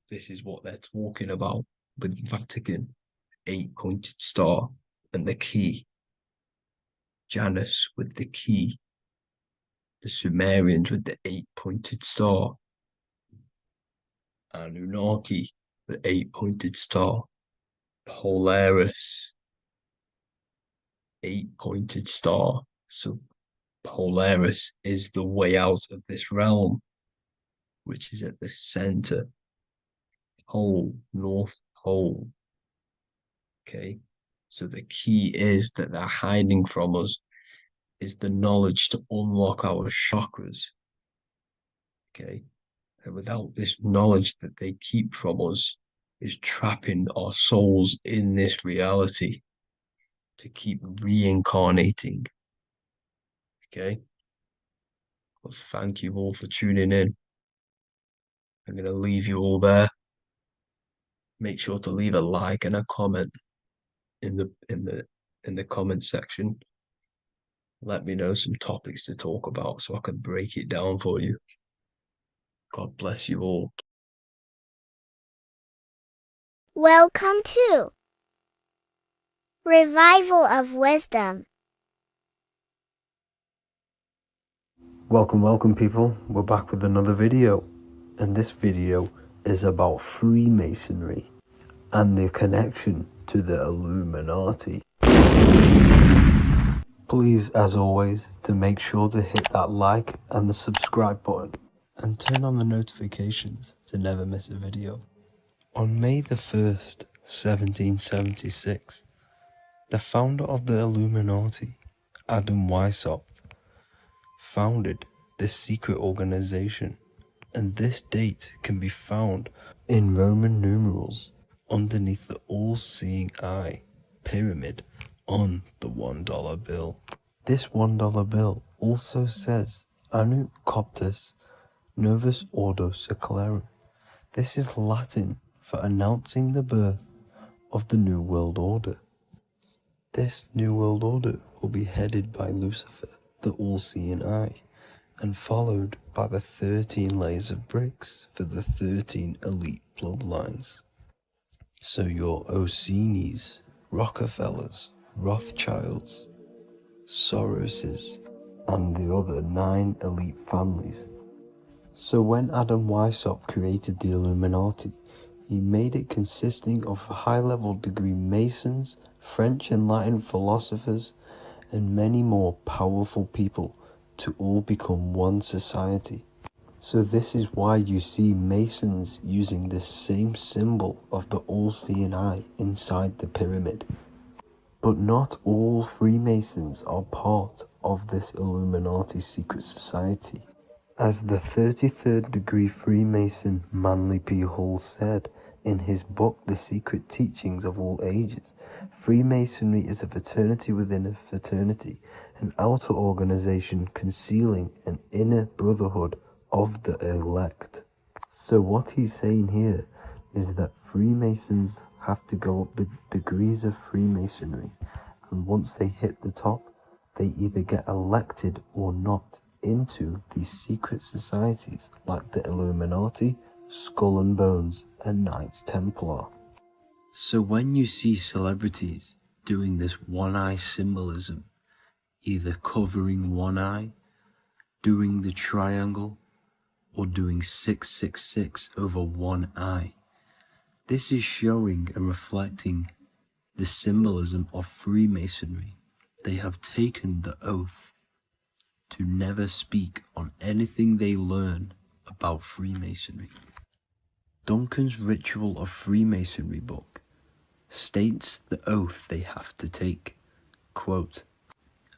This is what they're talking about with Vatican, 8-pointed star, and the key. Janus with the key. The Sumerians with the 8-pointed star. Anunnaki, the 8-pointed star. Polaris, 8-pointed star. So Polaris is the way out of this realm, which is at the center. Pole, North Pole. Okay. So the key is that they're hiding from us is the knowledge to unlock our chakras. Okay. And without this knowledge that they keep from us, is trapping our souls in this reality to keep reincarnating. Okay. Well, thank you all for tuning in. I'm going to leave you all there. Make sure to leave a like and a comment in the comment section. Let me know some topics to talk about so I can break it down for you. God bless you all. Welcome to Revival of Wisdom. Welcome people, we're back with another video, and this video is about Freemasonry and their connection to the Illuminati. Please, as always, to make sure to hit that like and the subscribe button and turn on the notifications to never miss a video. On May the 1st, 1776, the founder of the Illuminati, Adam Weishaupt, founded this secret organization, and this date can be found in Roman numerals underneath the all-seeing eye pyramid on the $1 bill. This $1 bill also says Anno Coptus Novus Ordo Secularum. This is Latin for announcing the birth of the New World Order. This New World Order will be headed by Lucifer, the all-seeing eye, and followed by the 13 layers of bricks for the 13 elite bloodlines. So your Orsini's, Rockefellers, Rothschilds, Soroses, and the other 9 elite families. So when Adam Weishaupt created the Illuminati, he made it consisting of high-level degree Masons, French and Latin philosophers, and many more powerful people to all become one society. So this is why you see Masons using the same symbol of the all-seeing eye inside the pyramid. But not all Freemasons are part of this Illuminati secret society. As the 33rd degree Freemason Manly P. Hall said in his book The Secret Teachings of All Ages, Freemasonry is a fraternity within a fraternity, an outer organization concealing an inner brotherhood of the elect. So what he's saying here is that Freemasons have to go up the degrees of Freemasonry, and once they hit the top, they either get elected or not into these secret societies like the Illuminati, Skull and Bones, and Knights Templar. So when you see celebrities doing this one-eye symbolism, either covering one eye, doing the triangle, or doing 666 over one eye, this is showing and reflecting the symbolism of Freemasonry. They have taken the oath to never speak on anything they learn about Freemasonry. Duncan's Ritual of Freemasonry book states the oath they have to take. Quote,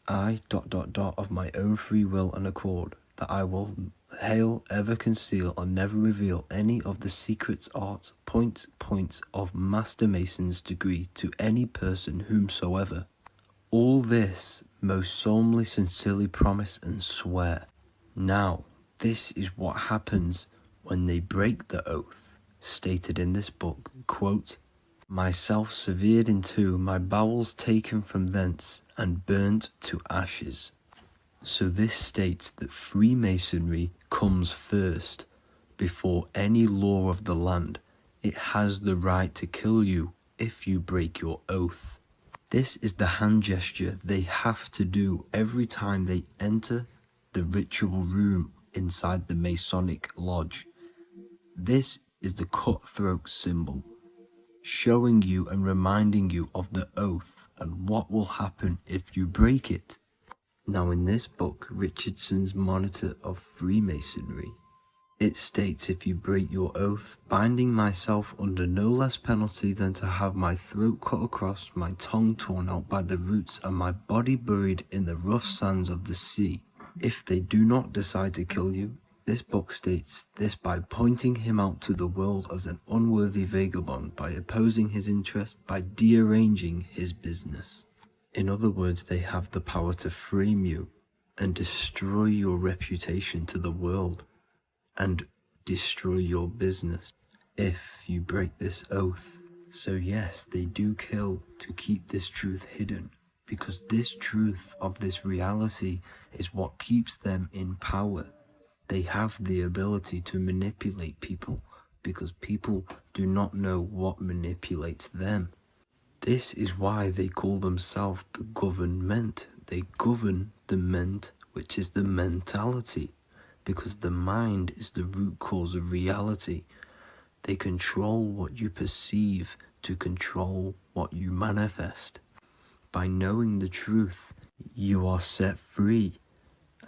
I ... of my own free will and accord, that I will hail, ever conceal, or never reveal any of the secrets, arts, points of Master Mason's degree to any person whomsoever. All this most solemnly, sincerely promise and swear. Now, this is what happens when they break the oath, stated in this book, quote, myself severed in two, my bowels taken from thence, and burnt to ashes. So this states that Freemasonry comes first, before any law of the land. It has the right to kill you if you break your oath. This is the hand gesture they have to do every time they enter the ritual room inside the Masonic lodge. This is the cutthroat symbol, showing you and reminding you of the oath and what will happen if you break it. Now in this book, Richardson's Monitor of Freemasonry, It states, if you break your oath, binding myself under no less penalty than to have my throat cut across, my tongue torn out by the roots, and my body buried in the rough sands of the sea. If they do not decide to kill you, this book states this by pointing him out to the world as an unworthy vagabond, by opposing his interest, by dearranging his business. In other words, they have the power to frame you and destroy your reputation to the world and destroy your business if you break this oath. So yes, they do kill to keep this truth hidden, because this truth of this reality is what keeps them in power. They have the ability to manipulate people because people do not know what manipulates them. This is why they call themselves the government. They govern the ment, which is the mentality, because the mind is the root cause of reality. They control what you perceive to control what you manifest. By knowing the truth, you are set free,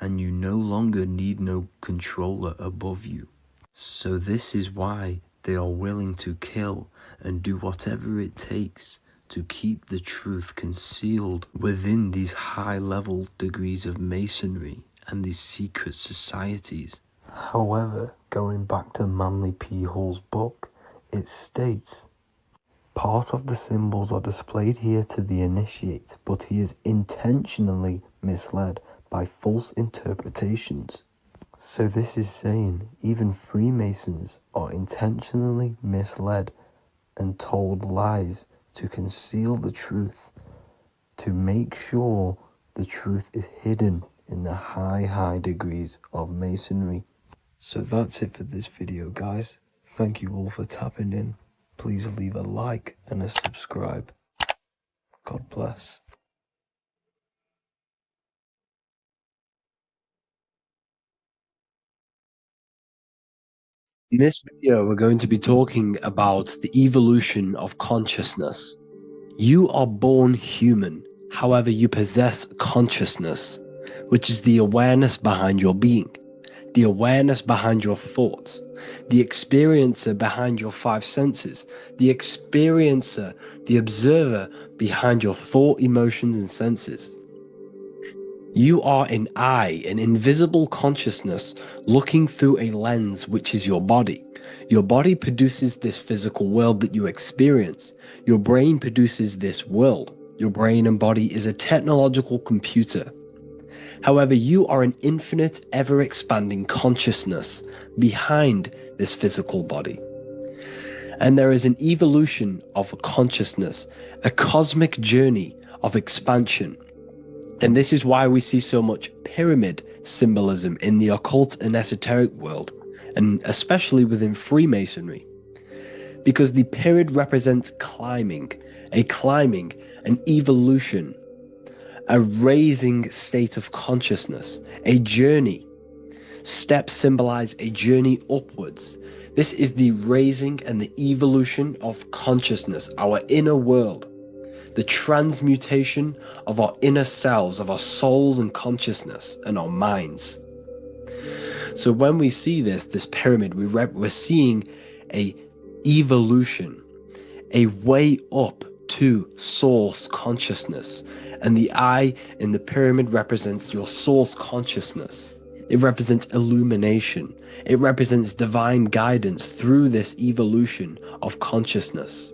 and you no longer need no controller above you. So this is why they are willing to kill and do whatever it takes to keep the truth concealed within these high-level degrees of masonry and these secret societies. However, going back to Manly P. Hall's book, it states, part of the symbols are displayed here to the initiate, but he is intentionally misled by false interpretations. So this is saying even Freemasons are intentionally misled and told lies to conceal the truth, to make sure the truth is hidden in the high degrees of masonry. So that's it for this video, guys. Thank you all for tapping in. Please leave a like and a subscribe. God bless. In this video, we're going to be talking about the evolution of consciousness. You are born human, however, you possess consciousness, which is the awareness behind your being, the awareness behind your thoughts, the experiencer behind your five senses, the experiencer, the observer behind your thought, emotions, and senses. You are an eye, an invisible consciousness looking through a lens, which is your body. Your body produces this physical world that you experience. Your brain produces this world. Your brain and body is a technological computer. However, you are an infinite, ever-expanding consciousness behind this physical body. And there is an evolution of consciousness, a cosmic journey of expansion. And this is why we see so much pyramid symbolism in the occult and esoteric world, and especially within Freemasonry. Because the pyramid represents climbing, an evolution, a raising state of consciousness, a journey. Steps symbolize a journey upwards. This is the raising and the evolution of consciousness, our inner world. The transmutation of our inner selves, of our souls and consciousness and our minds. So when we see this pyramid, we're seeing a evolution, a way up to source consciousness. And the eye in the pyramid represents your source consciousness. It represents illumination. It represents divine guidance through this evolution of consciousness.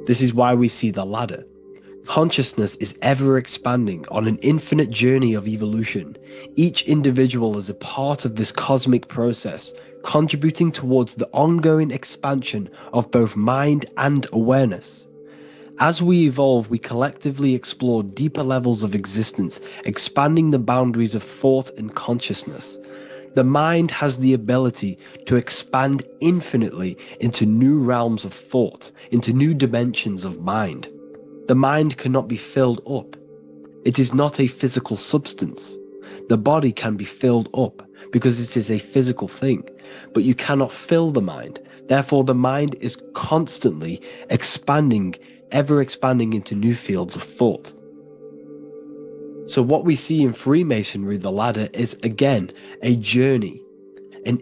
This is why we see the ladder. Consciousness is ever expanding on an infinite journey of evolution. Each individual is a part of this cosmic process, contributing towards the ongoing expansion of both mind and awareness. As we evolve, we collectively explore deeper levels of existence, expanding the boundaries of thought and consciousness. The mind has the ability to expand infinitely into new realms of thought, into new dimensions of mind. The mind cannot be filled up. It is not a physical substance. The body can be filled up because it is a physical thing, but you cannot fill the mind. Therefore, the mind is constantly expanding, ever expanding into new fields of thought. So what we see in Freemasonry, the ladder, is again a journey, an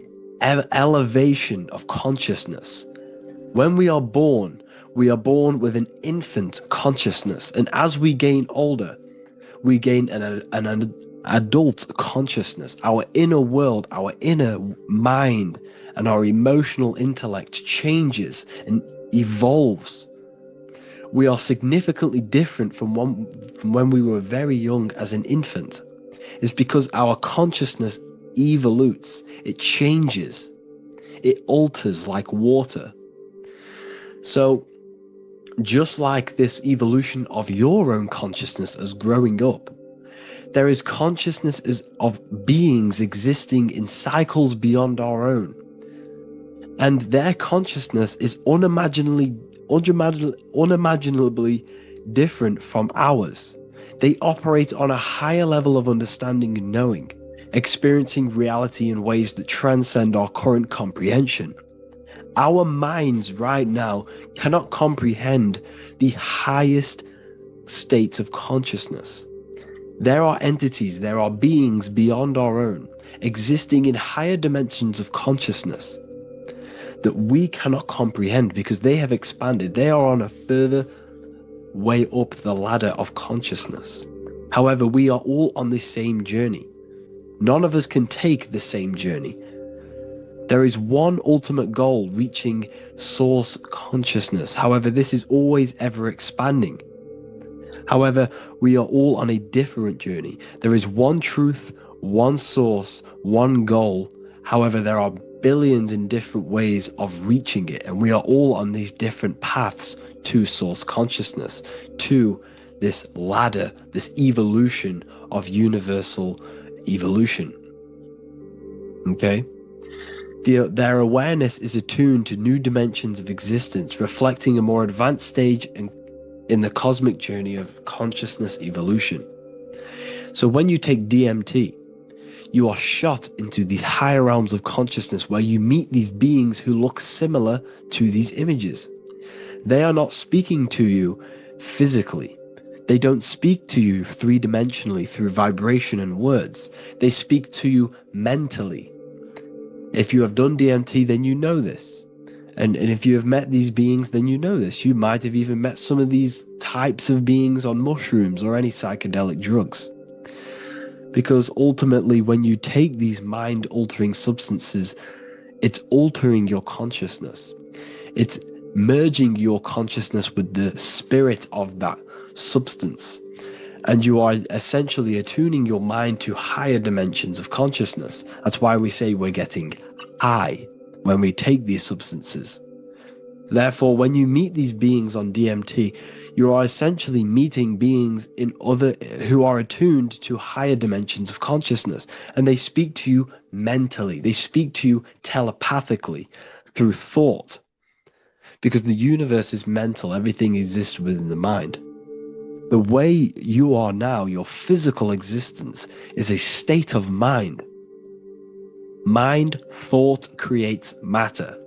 elevation of consciousness. When we are born with an infant consciousness, and as we gain older, we gain an adult consciousness. Our inner world, our inner mind, and our emotional intellect changes and evolves. We are significantly different from when we were very young as an infant. It's because our consciousness evolutes, it changes, it alters like water. So just like this evolution of your own consciousness as growing up, there is consciousness of beings existing in cycles beyond our own. And their consciousness is unimaginably different from ours. They operate on a higher level of understanding and knowing, experiencing reality in ways that transcend our current comprehension. Our minds right now cannot comprehend the highest states of consciousness. There are entities, there are beings beyond our own, existing in higher dimensions of consciousness that we cannot comprehend because they have expanded. They are on a further way up the ladder of consciousness. However, we are all on this same journey. None of us can take the same journey. There is one ultimate goal, reaching source consciousness. However, this is always ever expanding. However, we are all on a different journey. There is one truth, one source, one goal. However, there are billions in different ways of reaching it, and we are all on these different paths to source consciousness, to this ladder, this evolution of universal evolution. Okay? Their awareness is attuned to new dimensions of existence, reflecting a more advanced stage in the cosmic journey of consciousness evolution. So when you take DMT, you are shot into these higher realms of consciousness where you meet these beings who look similar to these images. They are not speaking to you physically. They don't speak to you three-dimensionally through vibration and words. They speak to you mentally. If you have done DMT, then you know this. And if you have met these beings, then you know this. You might have even met some of these types of beings on mushrooms or any psychedelic drugs. Because ultimately, when you take these mind-altering substances, it's altering your consciousness. It's merging your consciousness with the spirit of that substance. And you are essentially attuning your mind to higher dimensions of consciousness. That's why we say we're getting high when we take these substances. Therefore, when you meet these beings on DMT, you are essentially meeting beings who are attuned to higher dimensions of consciousness, and they speak to you mentally. They speak to you telepathically through thought, because the universe is mental. Everything exists within the mind. The way you are now, your physical existence, is a state of mind. Mind, thought creates matter.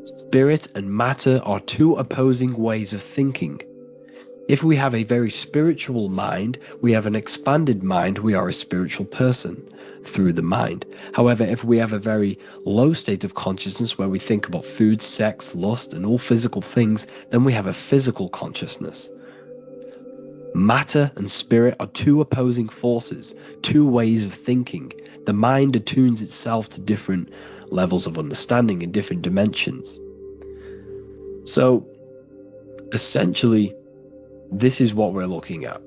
Spirit and matter are two opposing ways of thinking. If we have a very spiritual mind, we have an expanded mind, we are a spiritual person through the mind. However, if we have a very low state of consciousness where we think about food, sex, lust, and all physical things, then we have a physical consciousness. Matter and spirit are two opposing forces, two ways of thinking. The mind attunes itself to different levels of understanding in different dimensions. So, essentially, this is what we're looking at.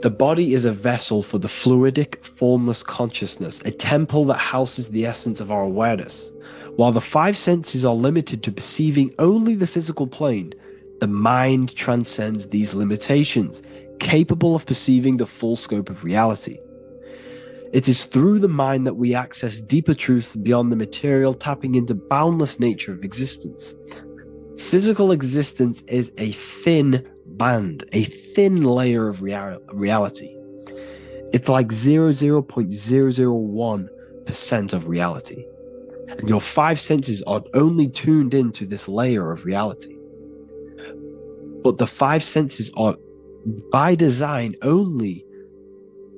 The body is a vessel for the fluidic, formless consciousness, a temple that houses the essence of our awareness. While the five senses are limited to perceiving only the physical plane, the mind transcends these limitations, capable of perceiving the full scope of reality. It is through the mind that we access deeper truths beyond the material, tapping into boundless nature of existence. Physical existence is a thin band, a thin layer of reality. It's like 0.001% of reality. And your five senses are only tuned into this layer of reality. But the five senses are, by design, only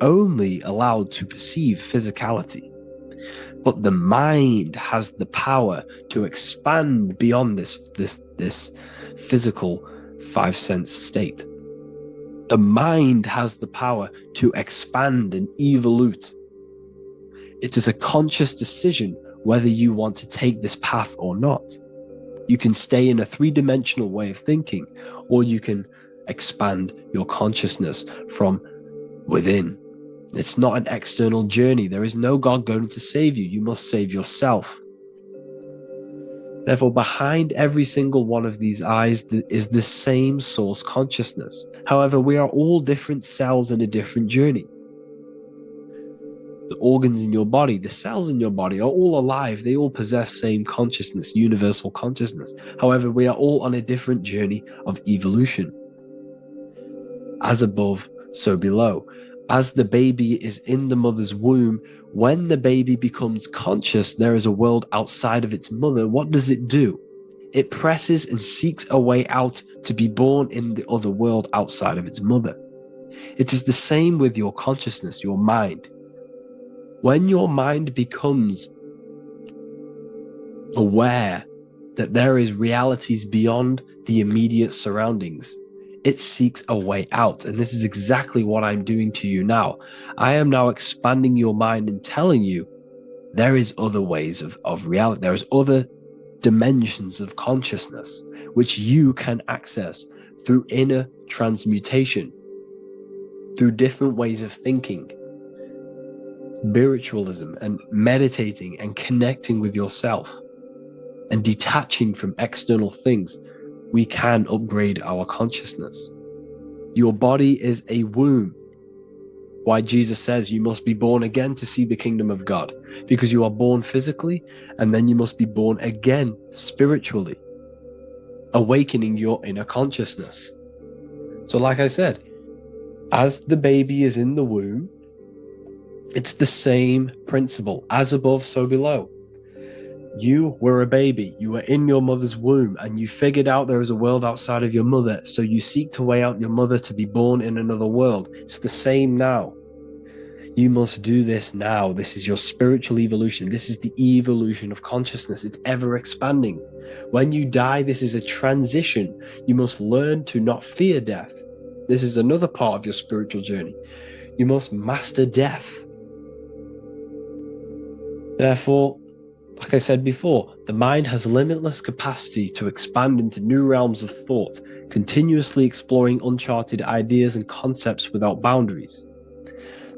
allowed to perceive physicality. But the mind has the power to expand beyond this physical five sense state. The mind has the power to expand and evolute. It is a conscious decision whether you want to take this path or not. You can stay in a three-dimensional way of thinking, or you can expand your consciousness from within. It's not an external journey. There is no God going to save you. You must save yourself. Therefore, behind every single one of these eyes is the same source consciousness. However, we are all different cells in a different journey. The organs in your body, the cells in your body are all alive. They all possess same consciousness, universal consciousness. However, we are all on a different journey of evolution. As above, so below. As the baby is in the mother's womb, when the baby becomes conscious, there is a world outside of its mother. What does it do? It presses and seeks a way out to be born in the other world outside of its mother. It is the same with your consciousness, your mind. When your mind becomes aware that there is realities beyond the immediate surroundings, it seeks a way out. And this is exactly what I'm doing to you now. I am now expanding your mind and telling you there is other ways of reality. There is other dimensions of consciousness which you can access through inner transmutation, through different ways of thinking, spiritualism, and meditating and connecting with yourself and detaching from external things. We can upgrade our consciousness. Your body is a womb. Why Jesus says you must be born again to see the kingdom of God, because you are born physically and then you must be born again spiritually, awakening your inner consciousness. So like I said, as the baby is in the womb, it's the same principle. As above, so below. You were a baby, you were in your mother's womb, and you figured out there is a world outside of your mother, so you seek to way out your mother to be born in another world. It's the same now. You must do this now. This is your spiritual evolution. This is the evolution of consciousness. It's ever expanding. When you die, this is a transition. You must learn to not fear death. This is another part of your spiritual journey. You must master death. Therefore, like I said before, the mind has limitless capacity to expand into new realms of thought, continuously exploring uncharted ideas and concepts without boundaries.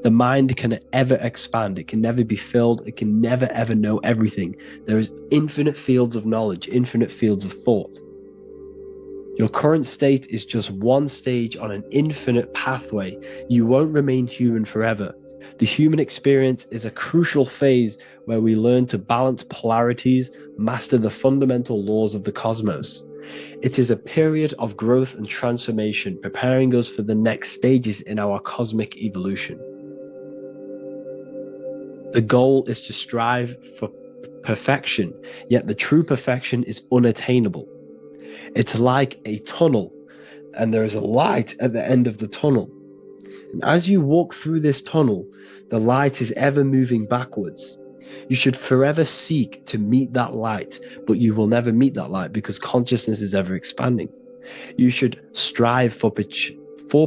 The mind can ever expand. It can never be filled. It can never ever know everything. There is infinite fields of knowledge, infinite fields of thought. Your current state is just one stage on an infinite pathway. You won't remain human forever. The human experience is a crucial phase where we learn to balance polarities, master the fundamental laws of the cosmos. It is a period of growth and transformation, preparing us for the next stages in our cosmic evolution. The goal is to strive for perfection, yet the true perfection is unattainable. It's like a tunnel, and there is a light at the end of the tunnel. And as you walk through this tunnel, the light is ever moving backwards. You should forever seek to meet that light, but you will never meet that light because consciousness is ever expanding. You should strive for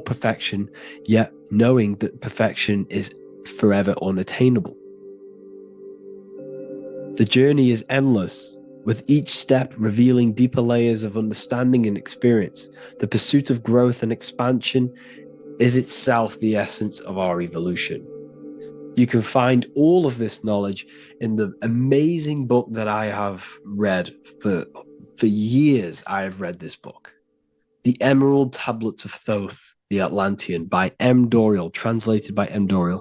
perfection, yet knowing that perfection is forever unattainable. The journey is endless, with each step revealing deeper layers of understanding and experience. The pursuit of growth and expansion is itself the essence of our evolution. You can find all of this knowledge in the amazing book that I have read for years. I have read this book, The Emerald Tablets of Thoth, the Atlantean, by M. Dorial, translated by M. Dorial.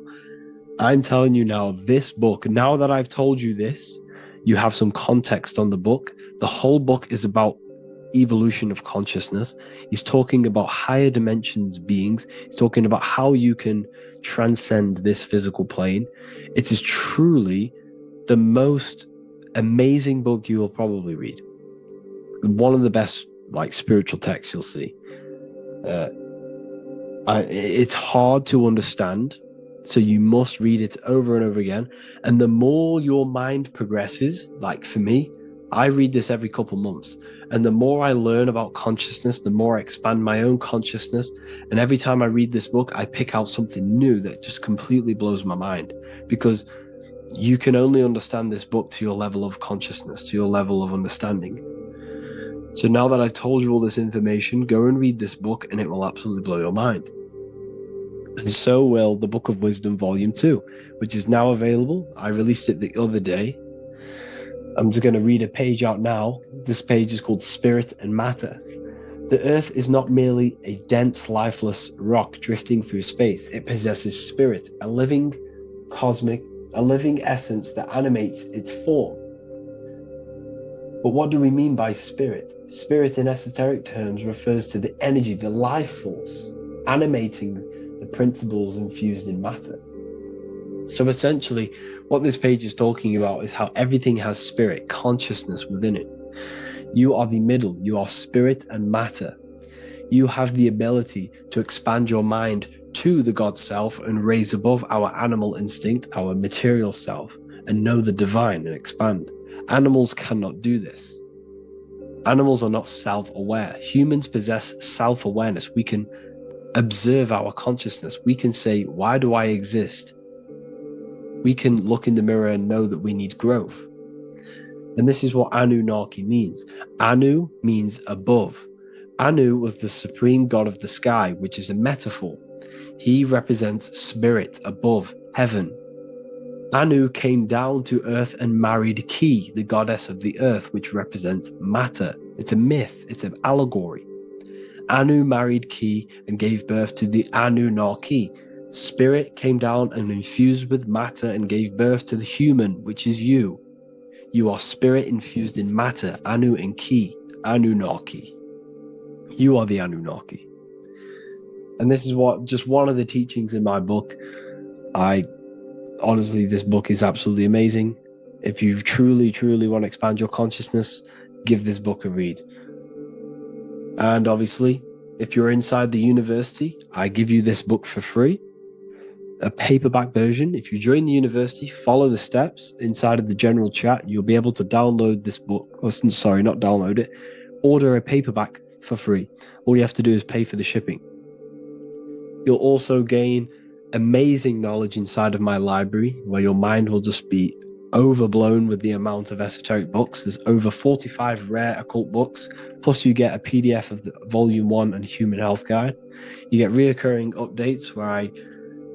I'm telling you now, this book, now that I've told you this, you have some context on the book. The whole book is about evolution of consciousness. He's talking about higher dimensions beings. He's talking about how you can transcend this physical plane. It is truly the most amazing book you will probably read. One of the best spiritual texts you'll see. It's hard to understand. So you must read it over and over again. And the more your mind progresses, like for me, I read this every couple months. And the more I learn about consciousness, the more I expand my own consciousness. And every time I read this book, I pick out something new that just completely blows my mind, because you can only understand this book to your level of consciousness, to your level of understanding. So now that I've told you all this information, go and read this book and it will absolutely blow your mind. And so will the Book of Wisdom Volume 2, which is now available. I released it the other day. I'm just going to read a page out now. This page is called Spirit and Matter. The Earth is not merely a dense, lifeless rock drifting through space. It possesses spirit, a living essence that animates its form. But what do we mean by spirit? Spirit in esoteric terms refers to the energy, the life force, animating the principles infused in matter. So essentially, what this page is talking about is how everything has spirit, consciousness within it. You are the middle, you are spirit and matter. You have the ability to expand your mind to the God self and raise above our animal instinct, our material self, and know the divine and expand. Animals cannot do this. Animals are not self-aware. Humans possess self-awareness. We can observe our consciousness. We can say, why do I exist? We can look in the mirror and know that we need growth. And this is what Anunnaki means. Anu means above. Anu was the supreme god of the sky, which is a metaphor. He represents spirit above, heaven. Anu came down to earth and married Ki, the goddess of the earth, which represents matter. It's a myth, it's an allegory. Anu married Ki and gave birth to the Anunnaki. Spirit came down and infused with matter and gave birth to the human, which is you. You are spirit infused in matter, Anu and Ki, Anunnaki. You are the Anunnaki. And this is just one of the teachings in my book. Honestly, this book is absolutely amazing. If you truly, truly want to expand your consciousness, give this book a read. And obviously, if you're inside the university, I give you this book for free. A paperback version. If you join the university, follow the steps inside of the general chat, you'll be able to download this book. Sorry, not download it. Order a paperback for free. All you have to do is pay for the shipping. You'll also gain amazing knowledge inside of my library, where your mind will just be overblown with the amount of esoteric books. There's over 45 rare occult books, plus you get a PDF of the Volume 1 and Human Health Guide. You get reoccurring updates where I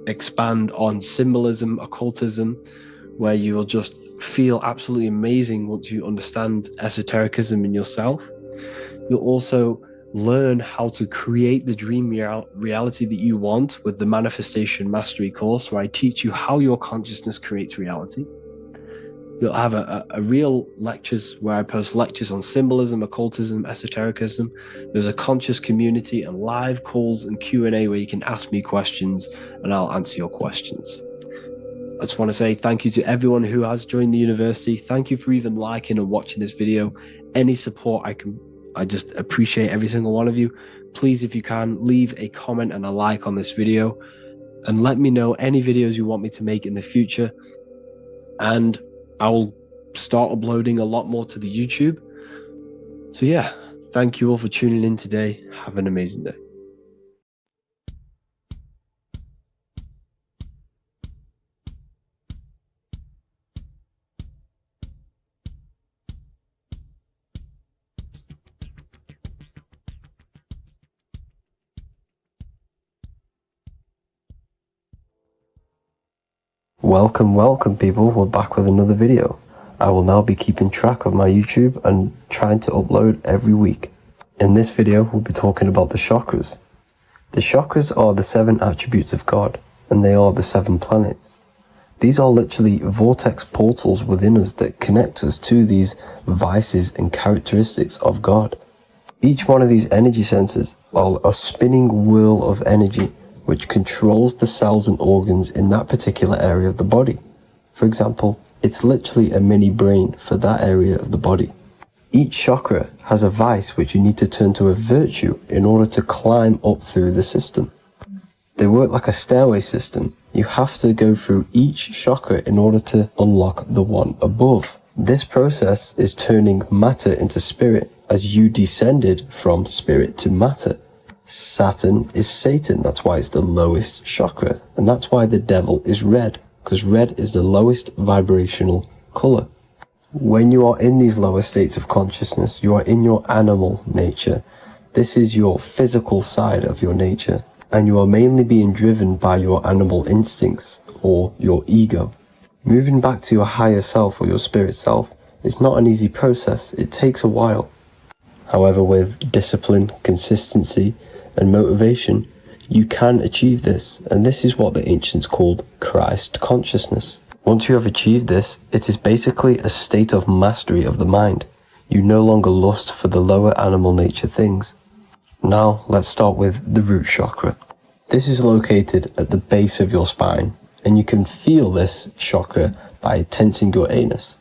expand on symbolism, occultism, where you will just feel absolutely amazing once you understand esotericism in yourself. You'll also learn how to create the dream reality that you want with the Manifestation Mastery course, where I teach you how your consciousness creates reality. You'll have a real lectures where I post lectures on symbolism, occultism, esotericism. There's a conscious community and live calls and Q&A where you can ask me questions and I'll answer your questions. I just want to say thank you to everyone who has joined the university. Thank you for even liking and watching this video. Any support I just appreciate every single one of you. Please, if you can, leave a comment and a like on this video and let me know any videos you want me to make in the future. And I will start uploading a lot more to the YouTube. So yeah, thank you all for tuning in today. Have an amazing day. Welcome people, we're back with another video. I will now be keeping track of my YouTube and trying to upload every week. In this video, we'll be talking about the chakras. The chakras are the 7 attributes of God, and they are the 7 planets. These are literally vortex portals within us that connect us to these vices and characteristics of God. Each one of these energy centers are a spinning wheel of energy which controls the cells and organs in that particular area of the body. For example, it's literally a mini brain for that area of the body. Each chakra has a vice which you need to turn to a virtue in order to climb up through the system. They work like a stairway system. You have to go through each chakra in order to unlock the one above. This process is turning matter into spirit as you descended from spirit to matter. Saturn is Satan, that's why it's the lowest chakra, and that's why the devil is red, because red is the lowest vibrational color. When you are in these lower states of consciousness, you are in your animal nature. This is your physical side of your nature, and you are mainly being driven by your animal instincts or your ego. Moving back to your higher self or your spirit self is not an easy process. It takes a while. However, with discipline, consistency, and motivation, you can achieve this, and this is what the ancients called Christ consciousness. Once you have achieved this, it is basically a state of mastery of the mind. You no longer lust for the lower animal nature things. Now, let's start with the root chakra. This is located at the base of your spine, and you can feel this chakra by tensing your anus.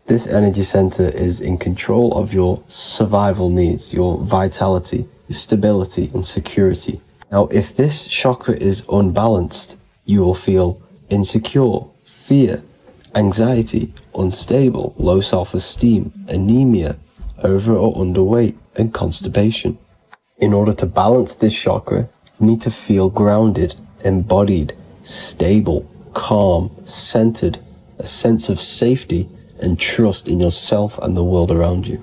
This energy center is in control of your survival needs, your vitality, stability, and security. Now, if this chakra is unbalanced, you will feel insecure, fear, anxiety, unstable, low self-esteem, anemia, over or underweight, and constipation. In order to balance this chakra, you need to feel grounded, embodied, stable, calm, centered, a sense of safety, and trust in yourself and the world around you.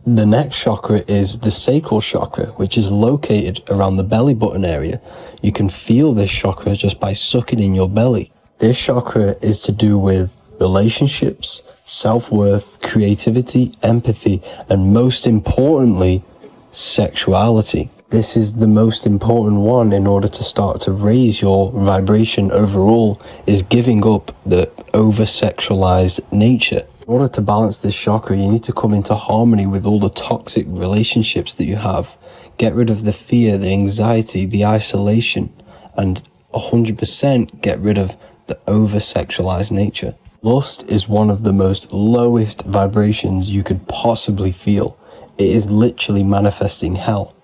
The next chakra is the sacral chakra, which is located around the belly button area. You can feel this chakra just by sucking in your belly. This chakra is to do with relationships, self-worth, creativity, empathy, and most importantly, sexuality. This is the most important one in order to start to raise your vibration overall, is giving up the over-sexualized nature. In order to balance this chakra, you need to come into harmony with all the toxic relationships that you have. Get rid of the fear, the anxiety, the isolation, and 100% get rid of the over-sexualized nature. Lust is one of the most lowest vibrations you could possibly feel. It is literally manifesting hell.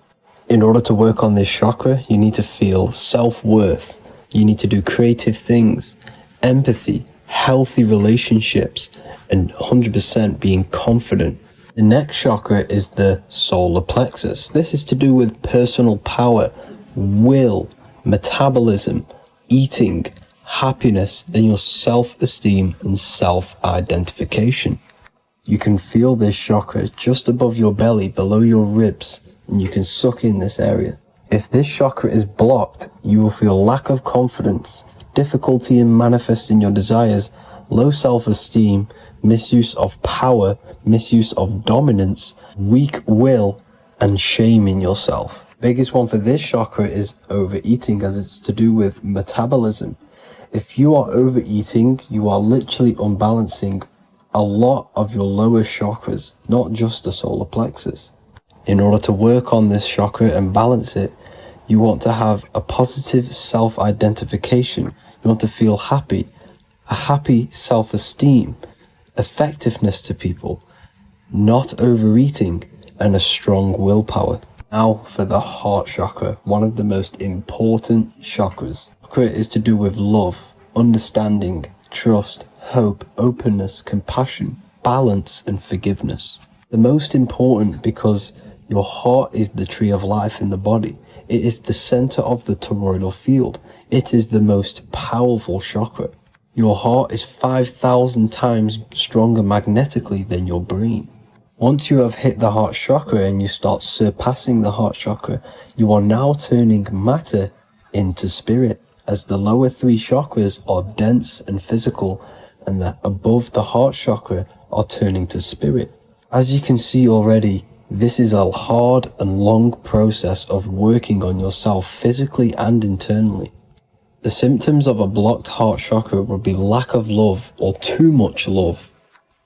In order to work on this chakra, you need to feel self-worth. You need to do creative things, empathy, healthy relationships, and 100% being confident. The next chakra is the solar plexus. This is to do with personal power, will, metabolism, eating, happiness, and your self-esteem and self-identification. You can feel this chakra just above your belly, below your ribs, and you can suck in this area. If this chakra is blocked, you will feel lack of confidence, difficulty in manifesting your desires, low self-esteem, misuse of power, misuse of dominance, weak will, and shame in yourself. Biggest one for this chakra is overeating, as it's to do with metabolism. If you are overeating, you are literally unbalancing a lot of your lower chakras, not just the solar plexus. In order to work on this chakra and balance it, you want to have a positive self-identification. You want to feel happy, a happy self-esteem, effectiveness to people, not overeating, and a strong willpower. Now for the heart chakra, one of the most important chakras. Chakra is to do with love, understanding, trust, hope, openness, compassion, balance, and forgiveness. The most important because your heart is the tree of life in the body. It is the center of the toroidal field. It is the most powerful chakra. Your heart is 5,000 times stronger magnetically than your brain. Once you have hit the heart chakra and you start surpassing the heart chakra, you are now turning matter into spirit, as the lower three chakras are dense and physical, and the above the heart chakra are turning to spirit. As you can see already, this is a hard and long process of working on yourself physically and internally. The symptoms of a blocked heart chakra would be lack of love or too much love,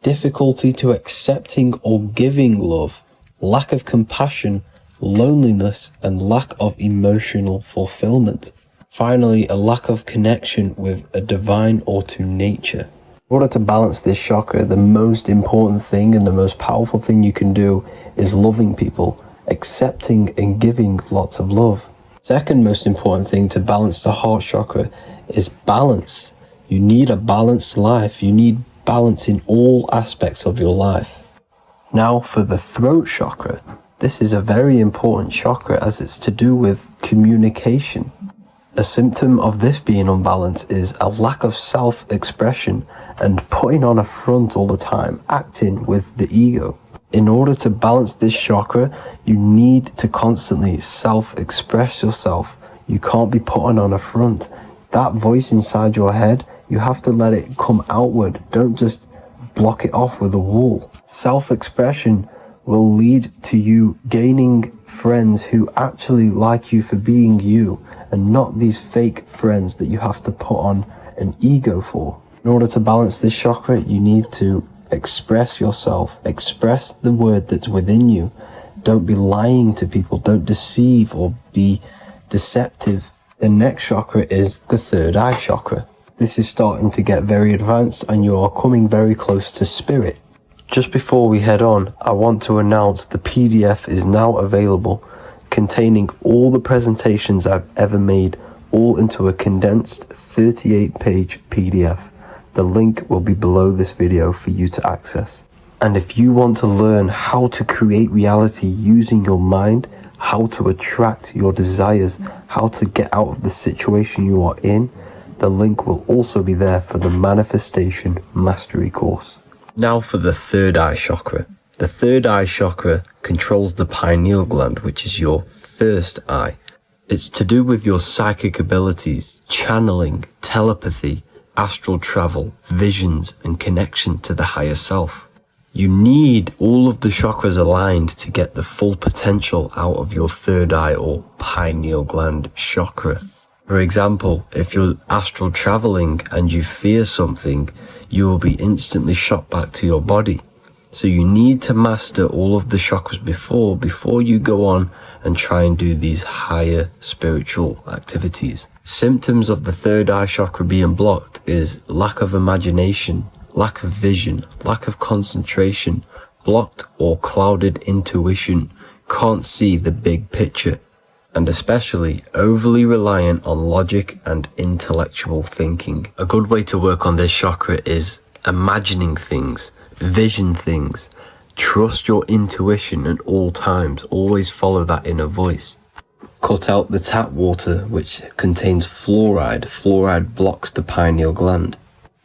difficulty to accepting or giving love, lack of compassion, loneliness, and lack of emotional fulfillment. Finally, a lack of connection with a divine or to nature. In order to balance this chakra, the most important thing and the most powerful thing you can do is loving people, accepting and giving lots of love. Second most important thing to balance the heart chakra is balance. You need a balanced life. You need balance in all aspects of your life. Now for the throat chakra. This is a very important chakra as it's to do with communication. A symptom of this being unbalanced is a lack of self-expression and putting on a front all the time, acting with the ego. In order to balance this chakra, you need to constantly self-express yourself. You can't be putting on a front. That voice inside your head, you have to let it come outward. Don't just block it off with a wall. Self-expression will lead to you gaining friends who actually like you for being you and not these fake friends that you have to put on an ego for. In order to balance this chakra, you need to express yourself, express the word that's within you. Don't be lying to people, don't deceive or be deceptive. The next chakra is the third eye chakra. This is starting to get very advanced and you are coming very close to spirit. Just before we head on, I want to announce the PDF is now available, containing all the presentations I've ever made, all into a condensed 38-page PDF. The link will be below this video for you to access. And if you want to learn how to create reality using your mind, how to attract your desires, how to get out of the situation you are in, the link will also be there for the Manifestation Mastery course. Now for the third eye chakra. The third eye chakra controls the pineal gland, which is your first eye. It's to do with your psychic abilities, channeling, telepathy, astral travel, visions, and connection to the higher self. You need all of the chakras aligned to get the full potential out of your third eye or pineal gland chakra. For example, if you're astral traveling and you fear something, you will be instantly shot back to your body. So you need to master all of the chakras before you go on and try and do these higher spiritual activities. Symptoms of the third eye chakra being blocked is lack of imagination, lack of vision, lack of concentration, blocked or clouded intuition, can't see the big picture, and especially overly reliant on logic and intellectual thinking. A good way to work on this chakra is imagining things, vision things, trust your intuition at all times, always follow that inner voice. Cut out the tap water which contains fluoride. Fluoride blocks the pineal gland.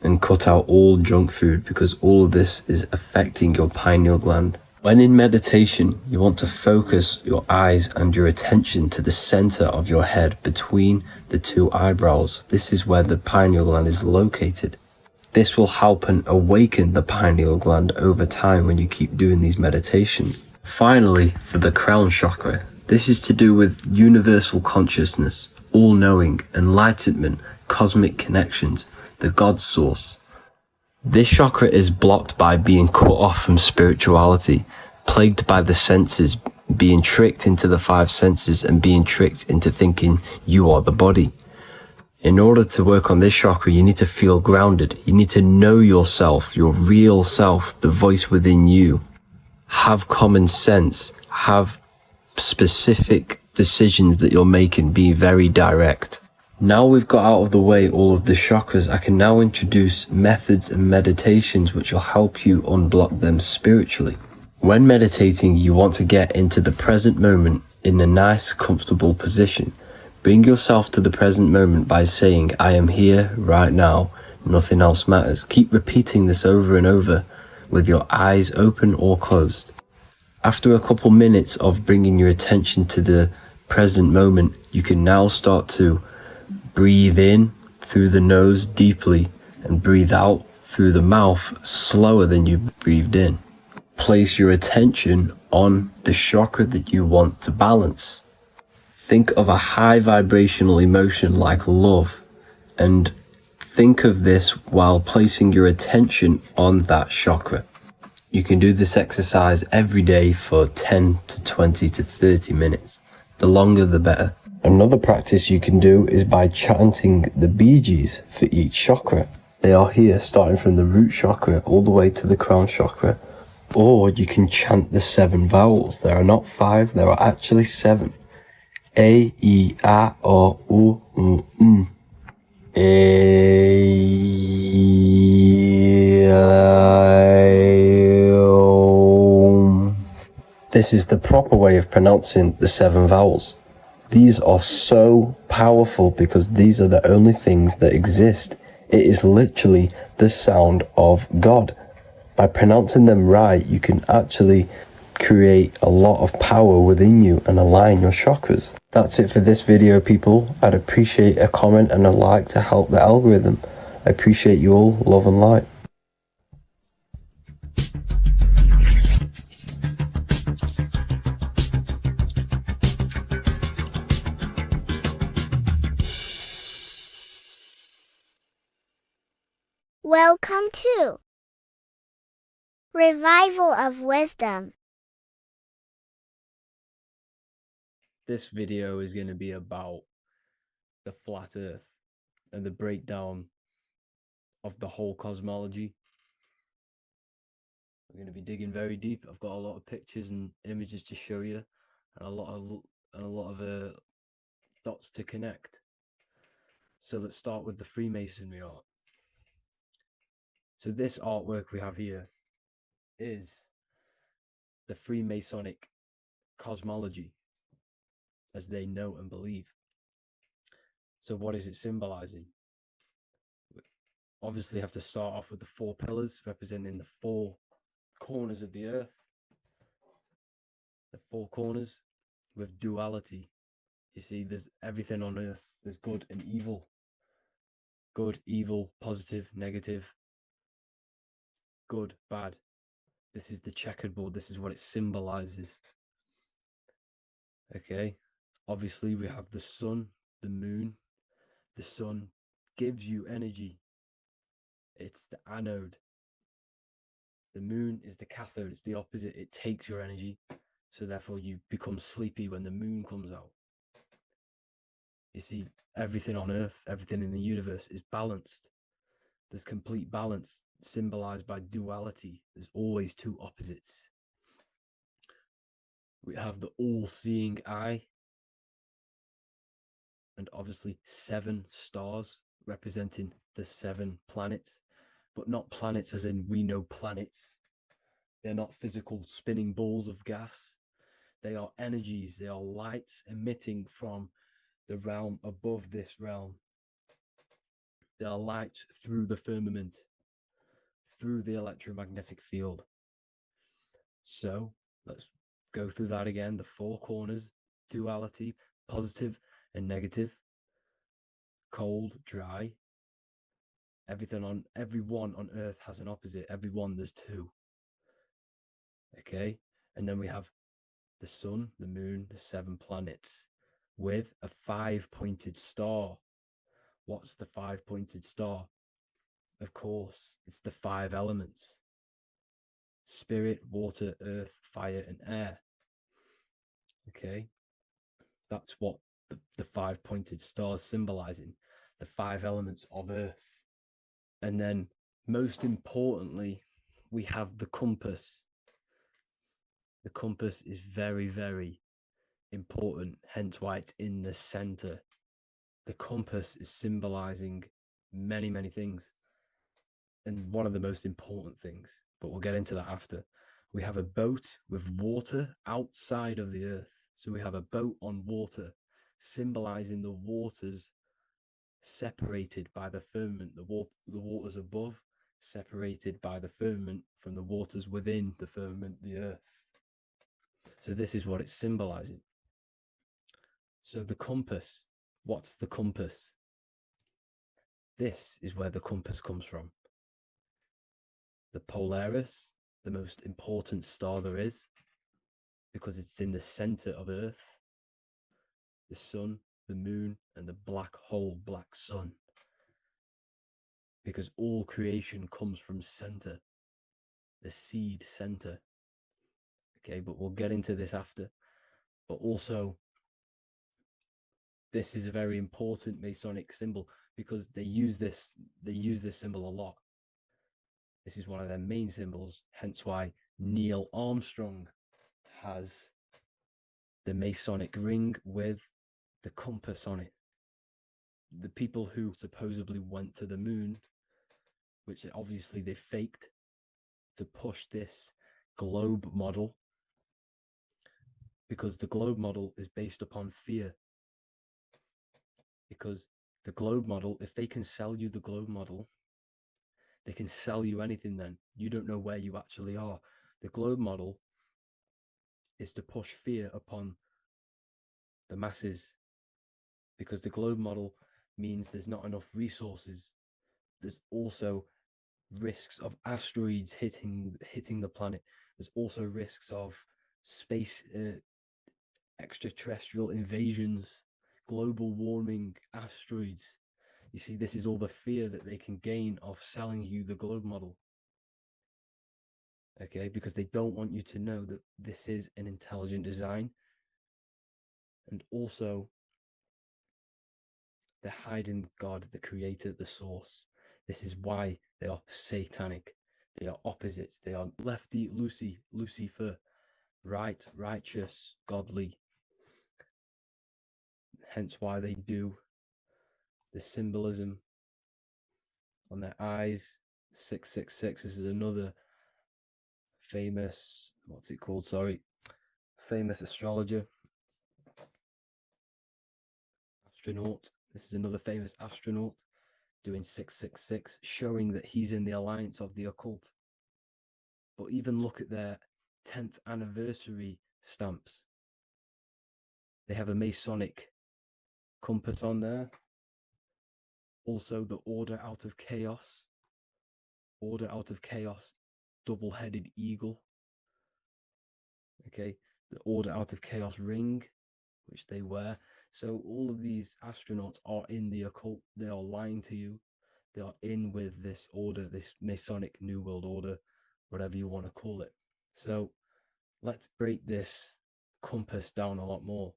And cut out all junk food because all of this is affecting your pineal gland. When in meditation, you want to focus your eyes and your attention to the center of your head between the two eyebrows. This is where the pineal gland is located. This will help and awaken the pineal gland over time when you keep doing these meditations. Finally, for the crown chakra, this is to do with universal consciousness, all-knowing, enlightenment, cosmic connections, the God source. This chakra is blocked by being cut off from spirituality, plagued by the senses, being tricked into the five senses and being tricked into thinking you are the body. In order to work on this chakra, you need to feel grounded. You need to know yourself, your real self, the voice within you. Have common sense, have specific decisions that you're making, be very direct. Now we've got out of the way all of the chakras, I can now introduce methods and meditations which will help you unblock them spiritually. When meditating, you want to get into the present moment in a nice, comfortable position. Bring yourself to the present moment by saying, I am here right now, nothing else matters. Keep repeating this over and over with your eyes open or closed. After a couple minutes of bringing your attention to the present moment, you can now start to breathe in through the nose deeply and breathe out through the mouth slower than you breathed in. Place your attention on the chakra that you want to balance. Think of a high vibrational emotion like love and think of this while placing your attention on that chakra. You can do this exercise every day for 10 to 20 to 30 minutes. The longer the better. Another practice you can do is by chanting the Bijis for each chakra. They are here starting from the root chakra all the way to the crown chakra. Or you can chant the 7 vowels. There are not 5, there are actually 7. A, I, A, O, U, This is the proper way of pronouncing the 7 vowels. These are so powerful because these are the only things that exist. It is literally the sound of God. By pronouncing them right, you can actually create a lot of power within you and align your chakras. That's it for this video, people. I'd appreciate a comment and a like to help the algorithm. I appreciate you all. Love and light. Welcome to Revival of Wisdom. This video is going to be about the flat earth and the breakdown of the whole cosmology. We're going to be digging very deep. I've got a lot of pictures and images to show you, and a lot of dots to connect. So let's start with the Freemasonry art. So this artwork we have here is the Freemasonic cosmology, as they know and believe. So what is it symbolizing? We obviously have to start off with the 4 pillars representing the 4 corners of the earth. The 4 corners with duality. You see, there's everything on earth. There's good and evil. Good, evil, positive, negative. Good, bad. This is the checkered board. This is what it symbolizes. Okay. Obviously, we have the sun, the moon. The sun gives you energy. It's the anode. The moon is the cathode. It's the opposite. It takes your energy. So therefore, you become sleepy when the moon comes out. You see, everything on Earth, everything in the universe is balanced. There's complete balance, symbolized by duality. There's always 2 opposites. We have the all-seeing eye, and obviously 7 stars representing the 7 planets, but not planets as in we know planets. They're not physical spinning balls of gas. They are energies. They are lights emitting from the realm above this realm. They are lights through the firmament, through the electromagnetic field. So let's go through that again. The 4 corners, duality, positive and negative, cold, dry. Everyone on Earth has an opposite. Everyone, there's 2. Okay, and then we have the sun, the moon, the 7 planets with a 5-pointed star. What's the 5-pointed star? Of course, it's the 5 elements: spirit, water, earth, fire, and air. Okay, that's what the 5-pointed stars symbolizing, the 5 elements of earth. And then, most importantly, we have the compass. The compass is very, very important, hence why it's in the center. The compass is symbolizing many, many things. And one of the most important things, but we'll get into that after. We have a boat with water outside of the earth. So we have a boat on water, symbolizing the waters separated by the firmament, the waters above, separated by the firmament from the waters within the firmament, the earth. So this is what it's symbolizing. So the compass, what's the compass? This is where the compass comes from. The Polaris, the most important star there is, because it's in the center of Earth, the sun, the moon, and the black hole, black sun. Because all creation comes from center, the seed center. Okay, but we'll get into this after. But also, this is a very important Masonic symbol because they use this symbol a lot. This is one of their main symbols, hence why Neil Armstrong has the Masonic ring with the compass on it. the people who supposedly went to the moon, which obviously they faked to push this globe model, because the globe model is based upon fear. Because the globe model, if they can sell you the globe model, they can sell you anything then. You don't know where you actually are. The globe model is to push fear upon the masses, because the globe model means there's not enough resources. There's also risks of asteroids hitting the planet. There's also risks of space extraterrestrial invasions, global warming, asteroids. You see, this is all the fear that they can gain off selling you the globe model. Okay, because they don't want you to know that this is an intelligent design. And also, they're hiding God, the creator, the source. This is why they are satanic. They are opposites. They are lefty, Lucifer, right, righteous, godly. Hence why they do the symbolism on their eyes. 666. This is another famous, what's it called? Sorry, famous astrologer, astronaut. This is another famous astronaut doing 666, showing that he's in the alliance of the occult. But even look at their 10th anniversary stamps. They have a Masonic compass on there. Also, the Order Out of Chaos. Order Out of Chaos, double-headed eagle. Okay, the Order Out of Chaos ring, which they wear. So all of these astronauts are in the occult. They are lying to you. They are in with this order, this Masonic New World Order, whatever you want to call it. So let's break this compass down a lot more.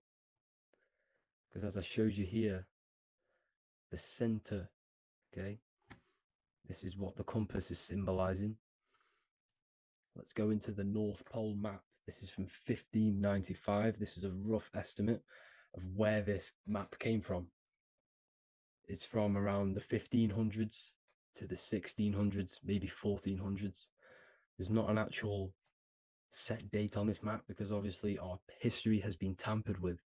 Because as I showed you here, the center, okay, this is what the compass is symbolizing. Let's go into the North Pole map. This is from 1595. This is a rough estimate of where this map came from. It's from around the 1500s to the 1600s, maybe 1400s. There's not an actual set date on this map because obviously our history has been tampered with.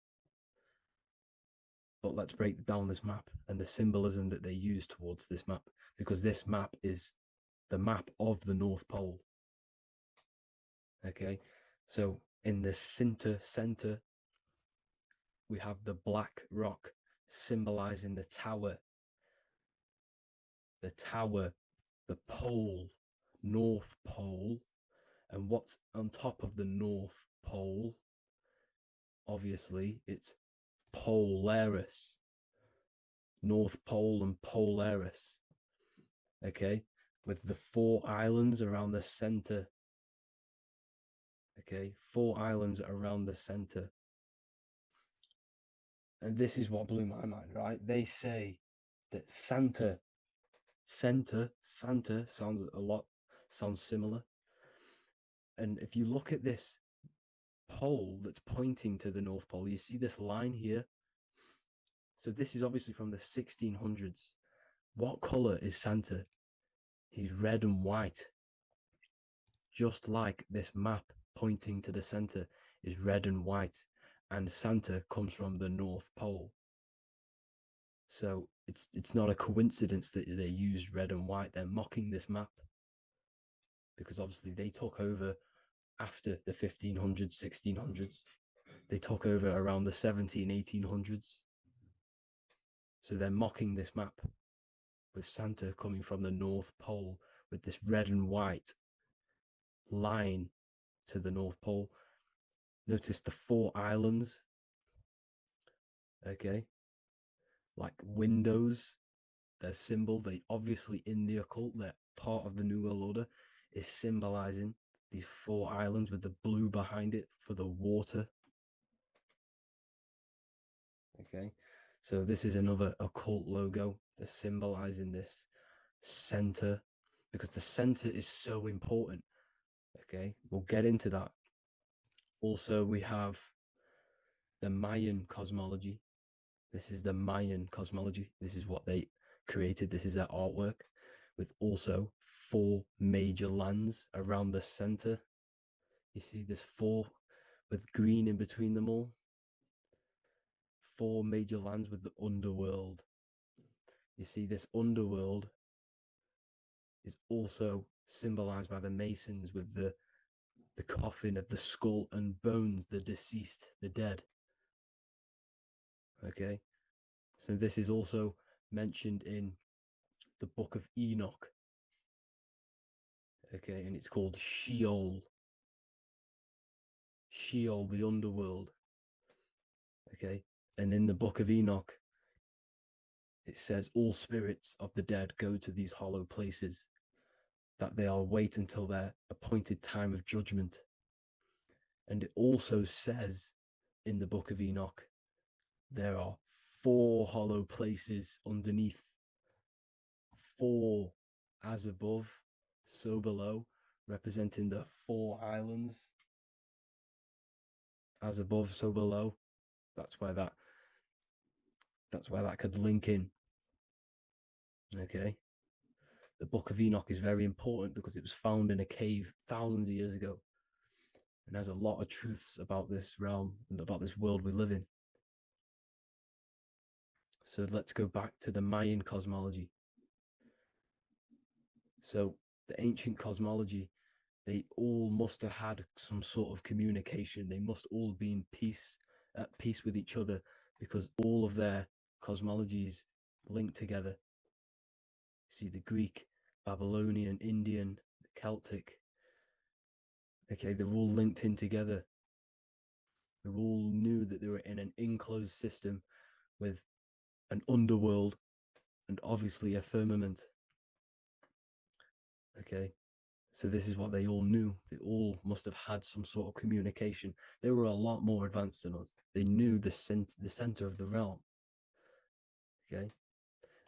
But let's break down this map and the symbolism that they use towards this map, because this map is the map of the North Pole. Okay, so in the center, we have the black rock symbolizing the tower, the pole, North Pole. And what's on top of the North Pole? Obviously, it's Polaris. North Pole and Polaris. Okay, with the 4 islands around the center. Okay, 4 islands around the center. And this is what blew my mind, right? They say that Santa sounds similar. And if you look at this pole that's pointing to the North Pole, you see this line here. So this is obviously from the 1600s. What color is Santa? He's red and white. Just like this map pointing to the center is red and white, and Santa comes from the North Pole. So it's not a coincidence that they use red and white. They're mocking this map because obviously they took over after the 1500s, 1600s. They took over around the 1800s. So they're mocking this map with Santa coming from the North Pole with this red and white line to the North Pole. Notice the 4 islands. Okay. Like windows, their symbol, they obviously in the occult, they're part of the New World Order, is symbolizing these 4 islands with the blue behind it for the water. Okay, so this is another occult logo that's symbolizing this center, because the center is so important. Okay, we'll get into that. Also, we have the Mayan cosmology. This is the Mayan cosmology. This is what they created. This is their artwork, with also 4 major lands around the center. You see this 4 with green in between them all. 4 major lands with the underworld. You see this underworld is also symbolized by the Masons with the coffin of the skull and bones, the deceased, the dead. Okay, so this is also mentioned in the book of Enoch. Okay, and it's called Sheol. Sheol, the underworld. Okay, and in the book of Enoch, it says all spirits of the dead go to these hollow places, that they will wait until their appointed time of judgment. And it also says in the book of Enoch, there are 4 hollow places underneath. 4 as above, so below, representing the 4 islands. As above, so below. That's where that could link in. Okay. The book of Enoch is very important because it was found in a cave thousands of years ago. And has a lot of truths about this realm and about this world we live in. So let's go back to the Mayan cosmology. So the ancient cosmology, they all must have had some sort of communication. They must all be at peace with each other, because all of their cosmologies linked together. See, the Greek, Babylonian, Indian, Celtic. Okay, they're all linked in together. They all knew that they were in an enclosed system with an underworld and obviously a firmament. Okay, so this is what they all knew. They all must have had some sort of communication. They were a lot more advanced than us. They knew the center of the realm. Okay,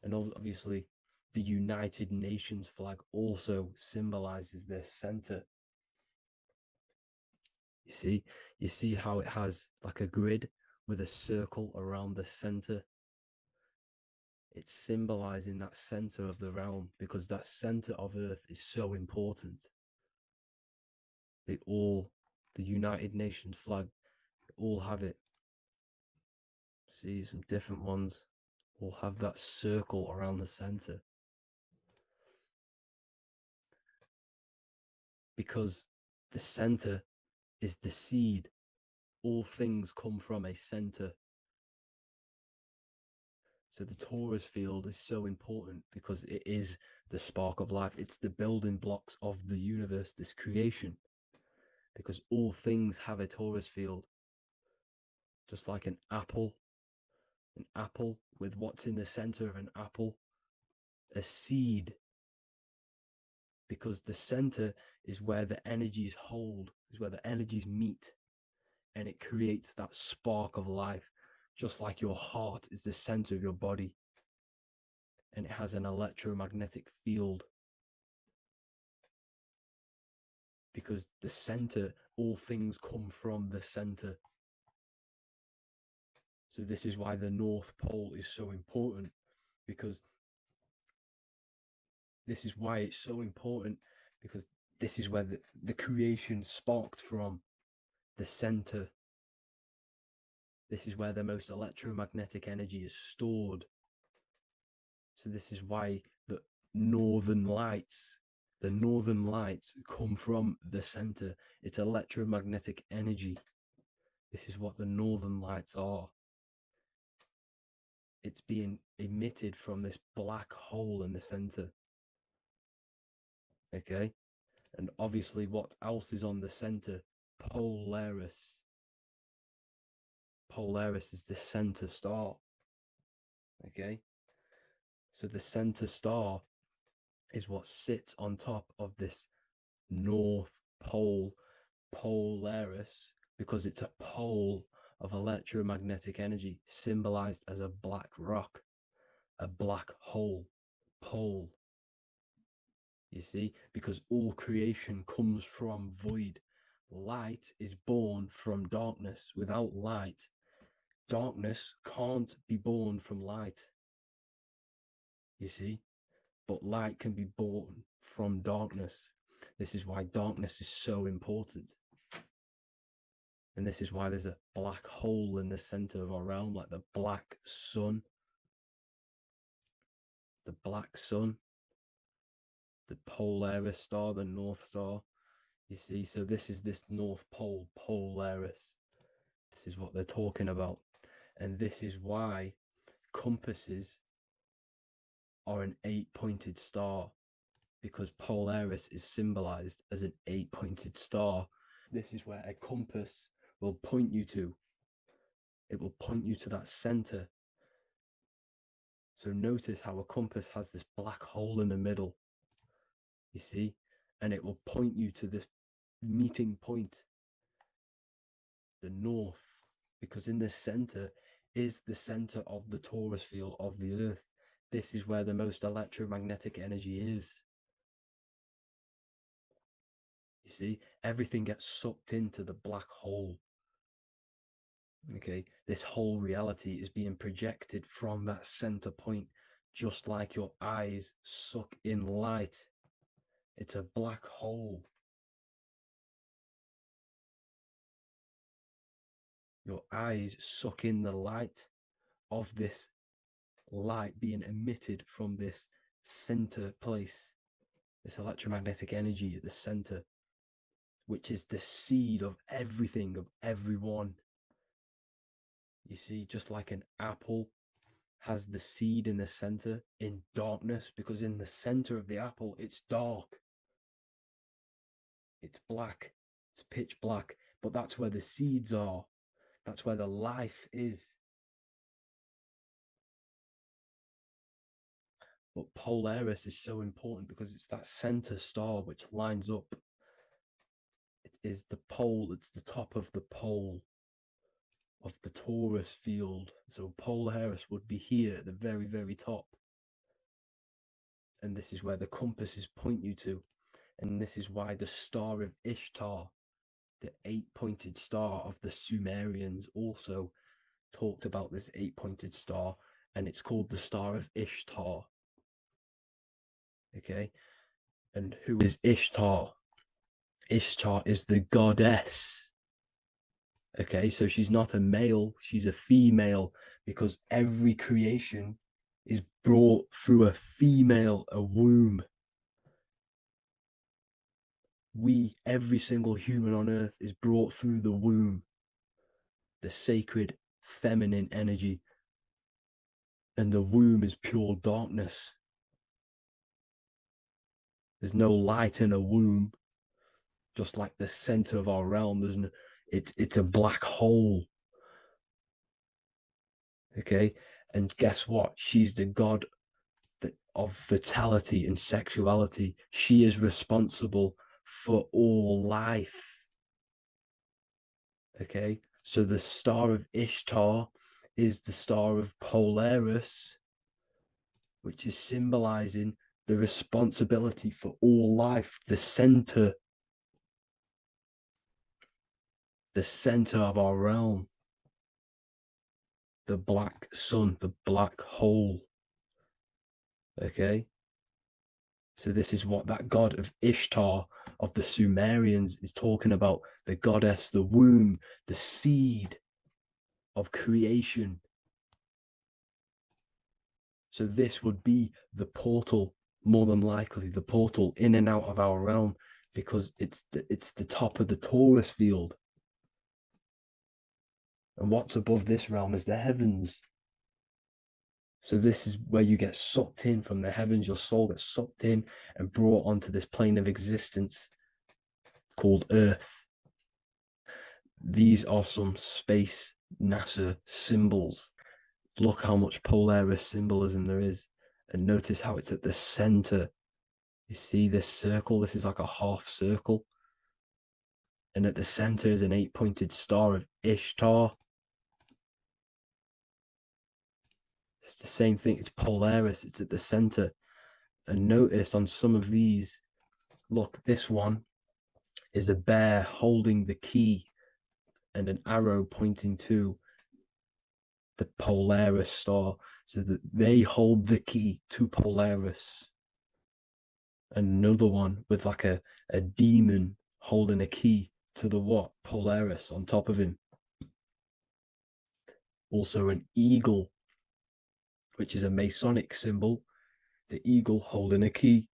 and obviously the United Nations flag also symbolizes their center. You see how it has like a grid with a circle around the center. It's symbolizing that center of the realm, because that center of Earth is so important. The United Nations flag, all have it. See, some different ones all have that circle around the center. Because the center is the seed. All things come from a center. So the torus field is so important because it is the spark of life. It's the building blocks of the universe, this creation. Because all things have a torus field. Just like an apple with what's in the center of an apple, a seed. Because the center is where the energies hold, is where the energies meet, and it creates that spark of life. Just like your heart is the center of your body, and it has an electromagnetic field. Because the center, all things come from the center. So this is why the North Pole is so important, because this is why it's so important, because this is where the creation sparked from, the center. This is where the most electromagnetic energy is stored. So this is why the northern lights come from the center. It's electromagnetic energy. This is what the northern lights are. It's being emitted from this black hole in the center. Okay, and obviously what else is on the center? Polaris. Polaris is the center star. Okay, so the center star is what sits on top of this North Pole, Polaris, because it's a pole of electromagnetic energy, symbolized as a black rock, a black hole, pole. You see, because all creation comes from void. Light is born from darkness. Without light, darkness can't be born from light. You see? But light can be born from darkness. This is why darkness is so important. And this is why there's a black hole in the center of our realm, like the black sun. The black sun, the Polaris star, the North Star. You see, so this is this North Pole, Polaris. This is what they're talking about. And this is why compasses are an 8-pointed star, because Polaris is symbolized as an 8-pointed star. This is where a compass will point you to. It will point you to that center. So notice how a compass has this black hole in the middle, you see, and it will point you to this meeting point, the north, because in the center is the center of the torus field of the earth. This is where the most electromagnetic energy is. You see, everything gets sucked into the black hole. Okay, this whole reality is being projected from that center point, just like your eyes suck in light. It's a black hole. Your eyes suck in the light of this light being emitted from this center place, this electromagnetic energy at the center, which is the seed of everything, of everyone. You see, just like an apple has the seed in the center in darkness, because in the center of the apple, it's dark. It's black. It's pitch black. But that's where the seeds are. That's where the life is. But Polaris is so important because it's that center star which lines up. It is the pole, it's the top of the pole of the torus field. So Polaris would be here at the very, very top. And this is where the compasses point you to. And this is why the star of Ishtar, the 8-pointed star of the Sumerians, also talked about this 8-pointed star, and it's called the Star of Ishtar. Okay, and who is Ishtar? Ishtar is the goddess. Okay, so she's not a male, she's a female, because every creation is brought through a female, a womb. Every single human on earth is brought through the womb, the sacred feminine energy. And the womb is pure darkness. There's no light in a womb, just like the center of our realm. It's a black hole. Okay, and guess what? She's the god of fertility and sexuality. She is responsible for all life. Okay, so the star of Ishtar is the star of Polaris, which is symbolizing the responsibility for all life, the center of our realm, the black sun, the black hole. Okay, so this is what that god of Ishtar of the Sumerians is talking about, the goddess, the womb, the seed of creation. So this would be the portal, more than likely the portal in and out of our realm, because it's the top of the torus field. And what's above this realm is the heavens. So this is where you get sucked in from the heavens. Your soul gets sucked in and brought onto this plane of existence called Earth. These are some space NASA symbols. Look how much Polaris symbolism there is. And notice how it's at the center. You see this circle? This is like a half circle. And at the center is an 8-pointed star of Ishtar. It's the same thing. It's Polaris. It's at the center. And notice on some of these, look, this one is a bear holding the key and an arrow pointing to the Polaris star, so that they hold the key to Polaris. And another one with like a demon holding a key to the what? Polaris on top of him. Also an eagle, which is a Masonic symbol. The eagle holding a key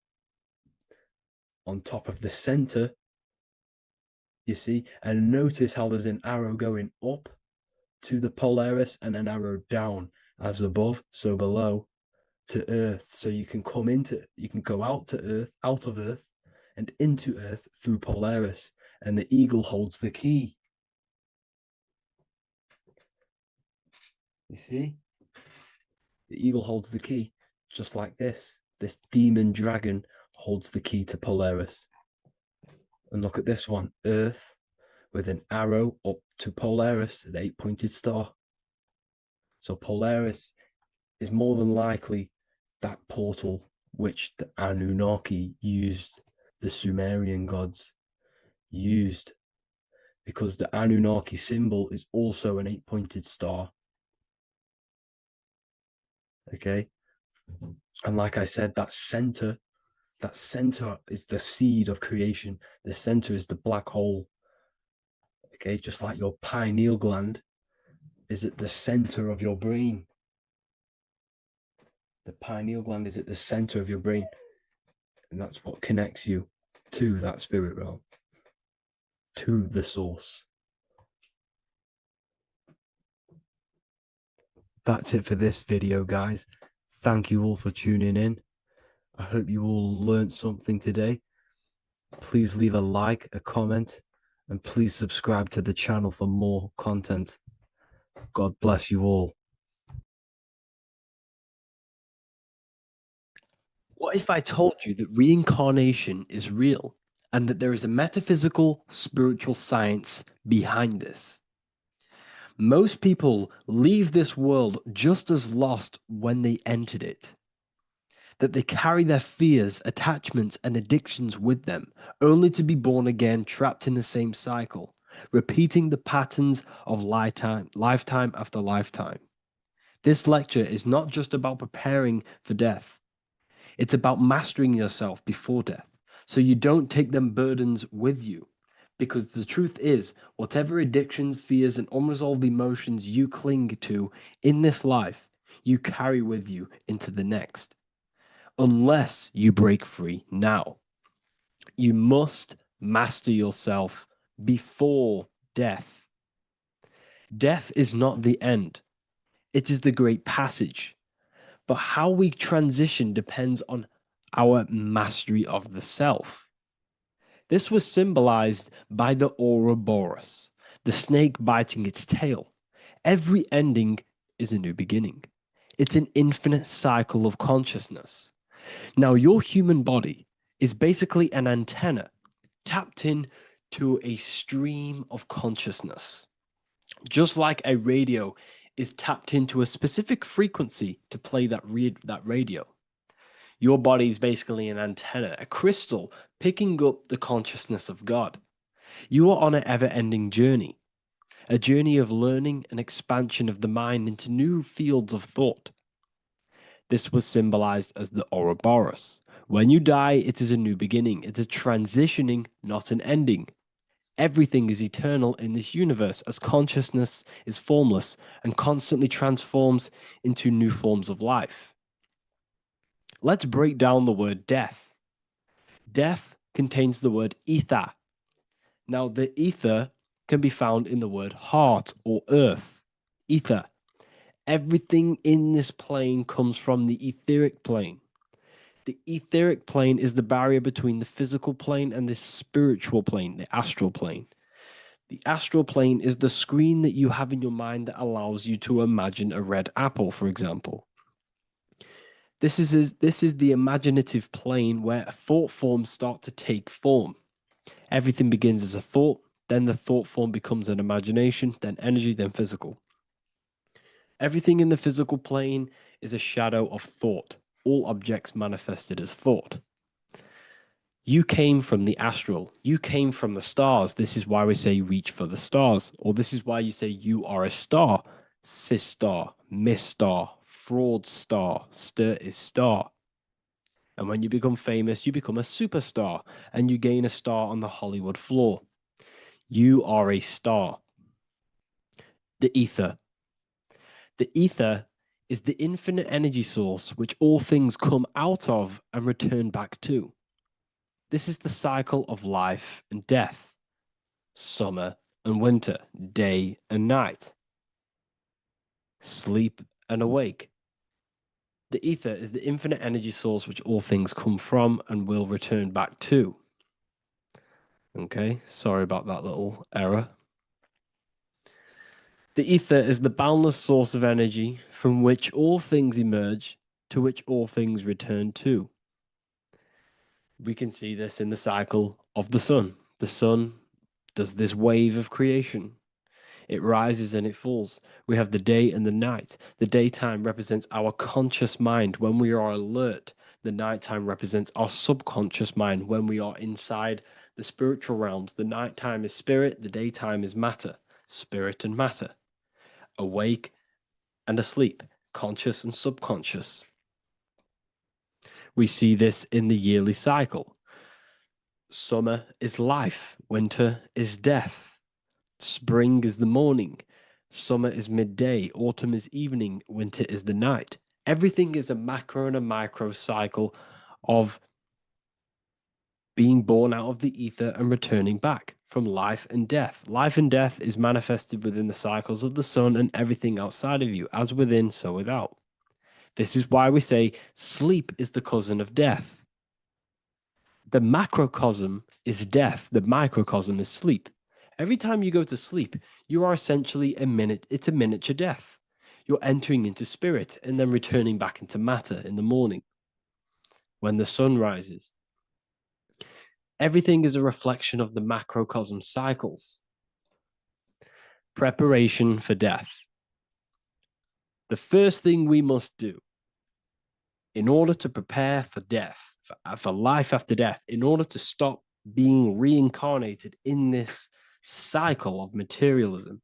on top of the center. You see, and notice how there's an arrow going up to the Polaris and an arrow down, as above, so below, to Earth. So you can go out of Earth, and into Earth through Polaris. And the eagle holds the key. You see? The eagle holds the key, just like this. This demon dragon holds the key to Polaris. And look at this one, Earth, with an arrow up to Polaris, an 8-pointed star. So Polaris is more than likely that portal which the Anunnaki used, the Sumerian gods used, because the Anunnaki symbol is also an 8-pointed star. Okay? And like I said, that center is the seed of creation. The center is the black hole. Okay, just like your pineal gland is at the center of your brain. The pineal gland is at the center of your brain. And that's what connects you to that spirit realm, to the source. That's it for this video, guys. Thank you all for tuning in. I hope you all learned something today. Please leave a like, a comment, and please subscribe to the channel for more content. God bless you all. What if I told you that reincarnation is real and that there is a metaphysical, spiritual science behind this? Most people leave this world just as lost when they entered it. That they carry their fears, attachments, and addictions with them, only to be born again, trapped in the same cycle, repeating the patterns of lifetime after lifetime. This lecture is not just about preparing for death. It's about mastering yourself before death, so you don't take them burdens with you. Because the truth is, whatever addictions, fears, and unresolved emotions you cling to in this life, you carry with you into the next. Unless you break free now. You must master yourself before death. Death is not the end. It is the great passage. But how we transition depends on our mastery of the self. This was symbolized by the Ouroboros, the snake biting its tail. Every ending is a new beginning. It's an infinite cycle of consciousness. Now, your human body is basically an antenna tapped in to a stream of consciousness. Just like a radio is tapped into a specific frequency to play that radio. Your body is basically an antenna, a crystal picking up the consciousness of God. You are on an ever-ending journey, a journey of learning and expansion of the mind into new fields of thought. This was symbolized as the Ouroboros. When you die, it is a new beginning. It's a transitioning, not an ending. Everything is eternal in this universe as consciousness is formless and constantly transforms into new forms of life. Let's break down the word death. Death contains the word ether. Now, the ether can be found in the word heart or earth. Ether. Everything in this plane comes from the etheric plane. The etheric plane is the barrier between the physical plane and the spiritual plane, the astral plane. The astral plane is the screen that you have in your mind that allows you to imagine a red apple, for example. This is the imaginative plane where thought forms start to take form. Everything begins as a thought, then the thought form becomes an imagination, then energy, then physical. Everything in the physical plane is a shadow of thought. All objects manifested as thought. You came from the astral. You came from the stars. This is why we say reach for the stars. Or this is why you say you are a star. Sistar, Mistar, Fraudster, Stir is star. And when you become famous, you become a superstar and you gain a star on the Hollywood floor. You are a star. The ether. The ether is the infinite energy source which all things come out of and return back to. This is the cycle of life and death, summer and winter, day and night, sleep and awake. The ether is the infinite energy source which all things come from and will return back to. Okay, sorry about that little error. The ether is the boundless source of energy from which all things emerge, to which all things return to. We can see this in the cycle of the sun. The sun does this wave of creation. It rises and it falls. We have the day and the night. The daytime represents our conscious mind when we are alert. The nighttime represents our subconscious mind when we are inside the spiritual realms. The nighttime is spirit, the daytime is matter, spirit and matter, awake and asleep, conscious and subconscious. We see this in the yearly cycle. Summer is life, winter is death. Spring is the morning, summer is midday, autumn is evening, winter is the night. Everything is a macro and a micro cycle of being born out of the ether and returning back from life and death. Life and death is manifested within the cycles of the sun and everything outside of you, as within, so without. This is why we say sleep is the cousin of death. The macrocosm is death, the microcosm is sleep. Every time you go to sleep, you are essentially it's a miniature death. You're entering into spirit and then returning back into matter in the morning when the sun rises. Everything is a reflection of the macrocosm cycles. Preparation for death. The first thing we must do in order to prepare for death, for life after death, in order to stop being reincarnated in this cycle of materialism,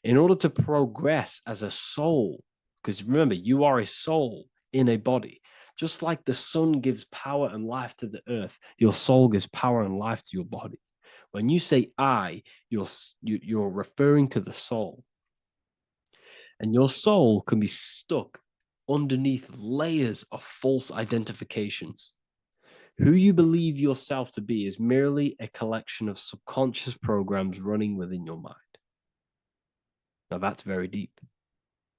in order to progress as a soul, because remember, you are a soul in a body. Just like the sun gives power and life to the earth, your soul gives power and life to your body. When you say I, you're referring to the soul. And your soul can be stuck underneath layers of false identifications. Who you believe yourself to be is merely a collection of subconscious programs running within your mind. Now that's very deep.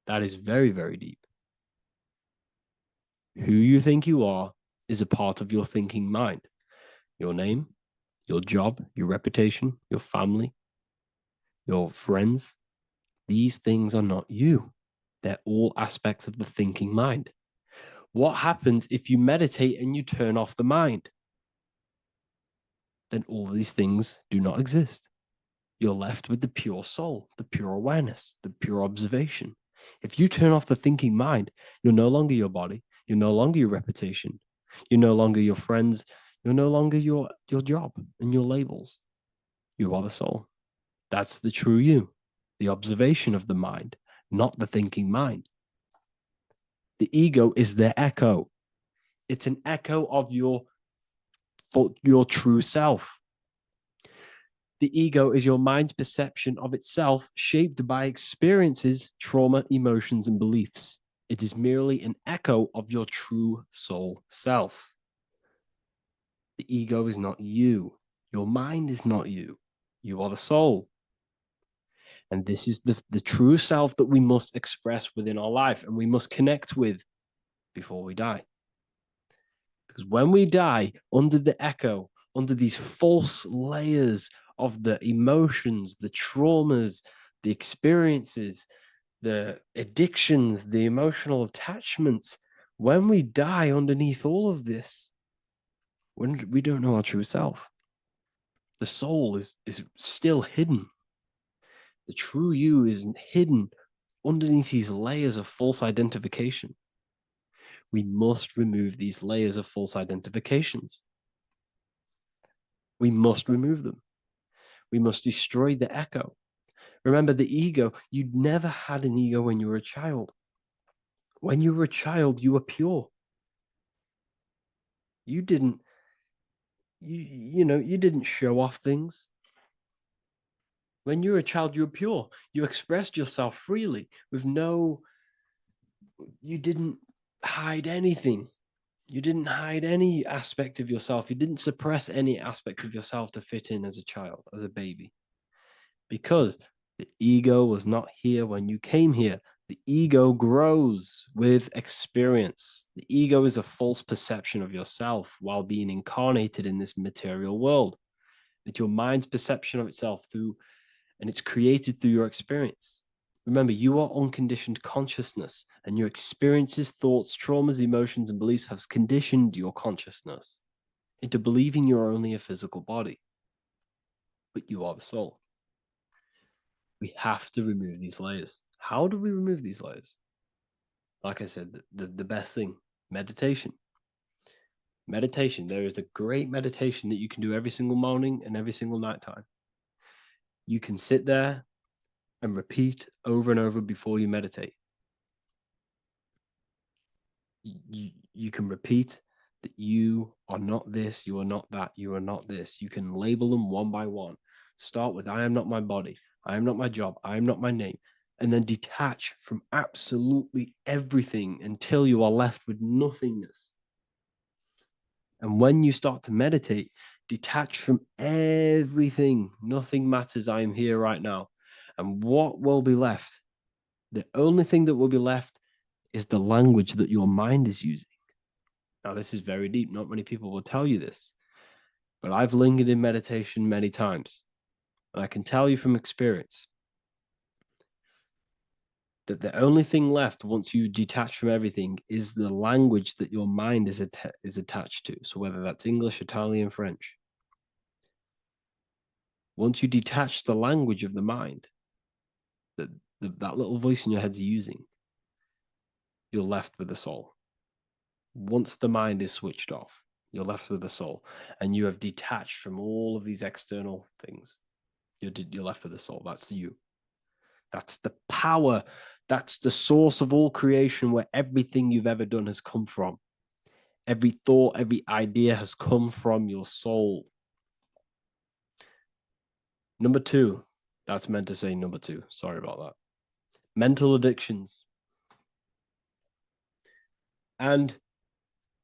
That is very, very deep. Who you think you are is a part of your thinking mind. Your name, your job, your reputation, your family, your friends. These things are not you. They're all aspects of the thinking mind. What happens if you meditate and you turn off the mind? Then all these things do not exist. You're left with the pure soul, the pure awareness, the pure observation. If you turn off the thinking mind, you're no longer your body, you're no longer your reputation, you're no longer your friends, you're no longer your job and your labels. You are the soul. That's the true you, the observation of the mind, not the thinking mind. The ego is the echo. It's an echo of your true self. The ego is your mind's perception of itself, shaped by experiences, trauma, emotions, and beliefs. It is merely an echo of your true soul self. The ego is not you. Your mind is not you. You are the soul. And this is the true self that we must express within our life and we must connect with before we die. Because when we die under the echo, under these false layers of the emotions, the traumas, the experiences, the addictions, the emotional attachments, when we die underneath all of this, when we don't know our true self, the soul is still hidden. The true you is hidden underneath these layers of false identification. We must remove these layers of false identifications. We must remove them. We must destroy the echo. Remember, the ego, you never had an ego when you were a child. When you were a child, you were pure. You didn't, you didn't show off things. When you were a child, you were pure. You expressed yourself freely with you didn't hide anything. You didn't hide any aspect of yourself. You didn't suppress any aspect of yourself to fit in as a child, as a baby. Because the ego was not here when you came here. The ego grows with experience. The ego is a false perception of yourself while being incarnated in this material world. It's your mind's perception of itself and it's created through your experience. Remember, you are unconditioned consciousness, and your experiences, thoughts, traumas, emotions, and beliefs have conditioned your consciousness into believing you're only a physical body, but you are the soul. We have to remove these layers. How do we remove these layers? Like I said, the best thing, meditation. Meditation. There is a great meditation that you can do every single morning and every single nighttime. You can sit there and repeat over and over before you meditate. You can repeat that you are not this, you are not that, you are not this. You can label them one by one. Start with, I am not my body, I am not my job, I am not my name, and then detach from absolutely everything until you are left with nothingness. And when you start to meditate, detach from everything. Nothing matters. I am here right now. And what will be left? The only thing that will be left is the language that your mind is using. Now, this is very deep. Not many people will tell you this, but I've lingered in meditation many times. And I can tell you from experience that the only thing left once you detach from everything is the language that your mind is attached to. So whether that's English, Italian, French. Once you detach the language of the mind that that little voice in your head's using, you're left with the soul. Once the mind is switched off, you're left with the soul, and you have detached from all of these external things. You're left with the soul. That's you. That's the power. That's the source of all creation, where everything you've ever done has come from. Every thought, every idea has come from your soul. Number two, that's meant to say number two. Sorry about that. Mental addictions and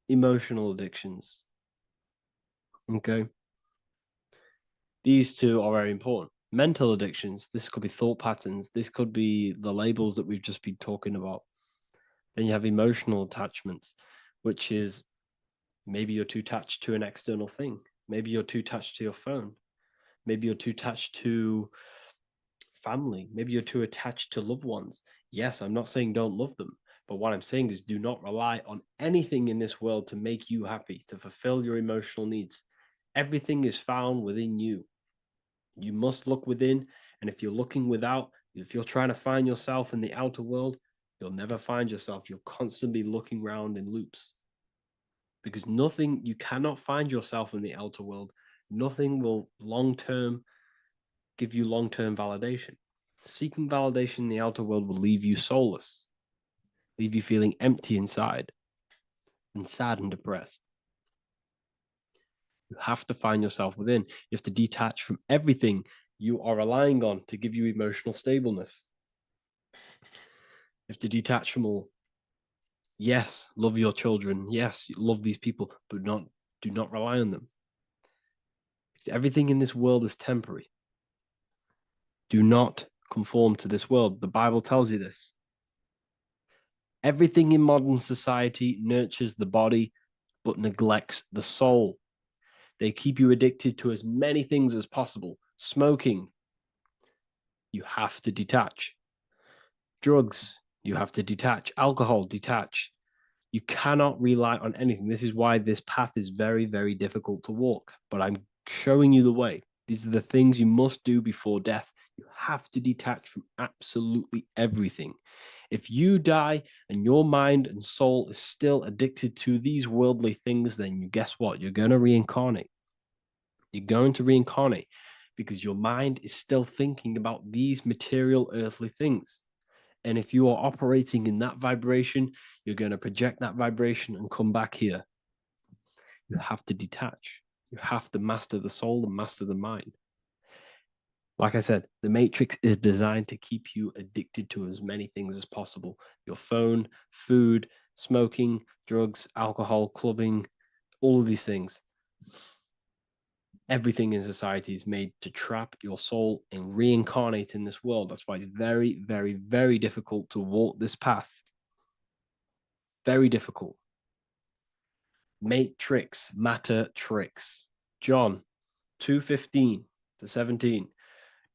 emotional addictions. Okay. These two are very important. Mental addictions, this could be thought patterns, this could be the labels that we've just been talking about. Then you have emotional attachments, which is maybe you're too attached to an external thing. Maybe you're too attached to your phone. Maybe you're too attached to family. Maybe you're too attached to loved ones. Yes, I'm not saying don't love them, but what I'm saying is do not rely on anything in this world to make you happy, to fulfill your emotional needs. Everything is found within you. You must look within, and if you're looking without, if you're trying to find yourself in the outer world, you'll never find yourself. You'll constantly be looking around in loops. Because you cannot find yourself in the outer world. Nothing will give you long-term validation. Seeking validation in the outer world will leave you soulless, leave you feeling empty inside and sad and depressed. You have to find yourself within. You have to detach from everything you are relying on to give you emotional stableness. You have to detach from all. Yes, love your children. Yes, love these people, but do not rely on them. Because everything in this world is temporary. Do not conform to this world. The Bible tells you this. Everything in modern society nurtures the body, but neglects the soul. They keep you addicted to as many things as possible. Smoking, you have to detach. Drugs, you have to detach. Alcohol, detach. You cannot rely on anything. This is why this path is very, very difficult to walk. But I'm showing you the way. These are the things you must do before death. You have to detach from absolutely everything. If you die and your mind and soul is still addicted to these worldly things, then guess what? You're going to reincarnate. You're going to reincarnate because your mind is still thinking about these material earthly things. And if you are operating in that vibration, you're going to project that vibration and come back here. You have to detach. You have to master the soul and master the mind. Like I said, the matrix is designed to keep you addicted to as many things as possible. Your phone, food, smoking, drugs, alcohol, clubbing, all of these things. Everything in society is made to trap your soul and reincarnate in this world. That's why it's very, very, very difficult to walk this path. Very difficult. Matrix, matter tricks. John 2:15 to 17.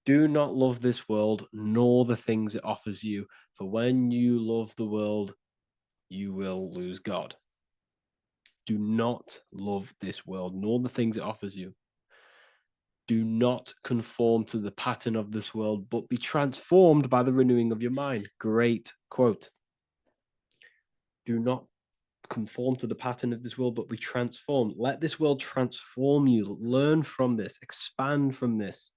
Do not love this world, nor the things it offers you. For when you love the world, you will lose God. Do not love this world, nor the things it offers you. Do not conform to the pattern of this world, but be transformed by the renewing of your mind. Great quote. Do not conform to the pattern of this world, but be transformed. Let this world transform you. Learn from this, expand from this,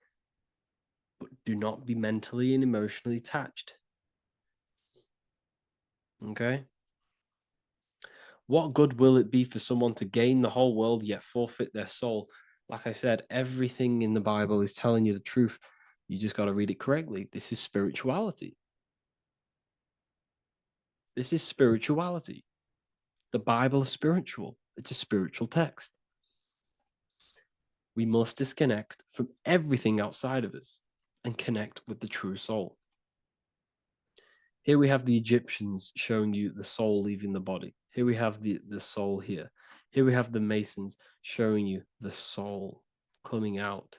but do not be mentally and emotionally attached. Okay? What good will it be for someone to gain the whole world yet forfeit their soul? Like I said, everything in the Bible is telling you the truth. You just got to read it correctly. This is spirituality. This is spirituality. The Bible is spiritual. It's a spiritual text. We must disconnect from everything outside of us and connect with the true soul. Here we have the Egyptians showing you the soul leaving the body. Here we have the soul here. Here we have the Masons showing you the soul coming out.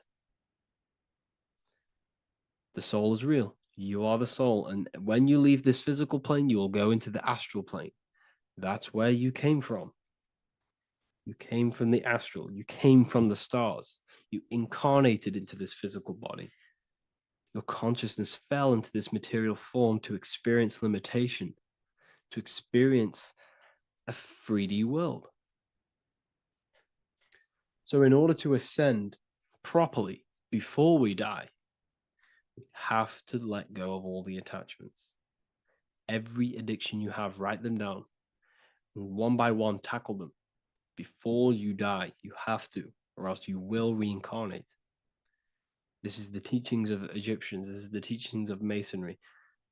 The soul is real. You are the soul. And when you leave this physical plane, you will go into the astral plane. That's where you came from. You came from the astral. You came from the stars. You incarnated into this physical body. Your consciousness fell into this material form to experience limitation, to experience a 3D world. So in order to ascend properly before we die, we have to let go of all the attachments. Every addiction you have, write them down. And one by one, tackle them. Before you die, you have to, or else you will reincarnate. This is the teachings of Egyptians. This is the teachings of Masonry.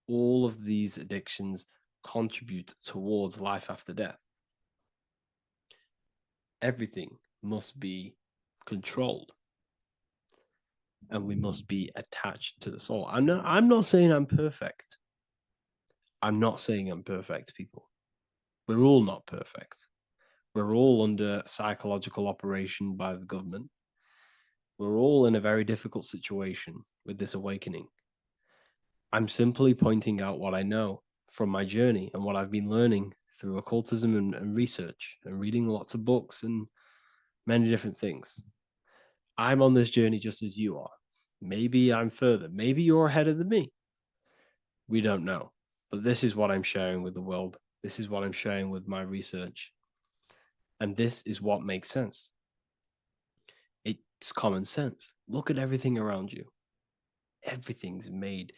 All of these addictions contribute towards life after death. Everything must be controlled. And we must be attached to the soul. I'm not saying I'm perfect. I'm not saying I'm perfect, people. We're all not perfect. We're all under psychological operation by the government. We're all in a very difficult situation with this awakening. I'm simply pointing out what I know from my journey and what I've been learning through occultism and research and reading lots of books and many different things. I'm on this journey just as you are. Maybe I'm further. Maybe you're ahead of me. We don't know. But this is what I'm sharing with the world. This is what I'm sharing with my research. And this is what makes sense. It's common sense. Look at everything around you. Everything's made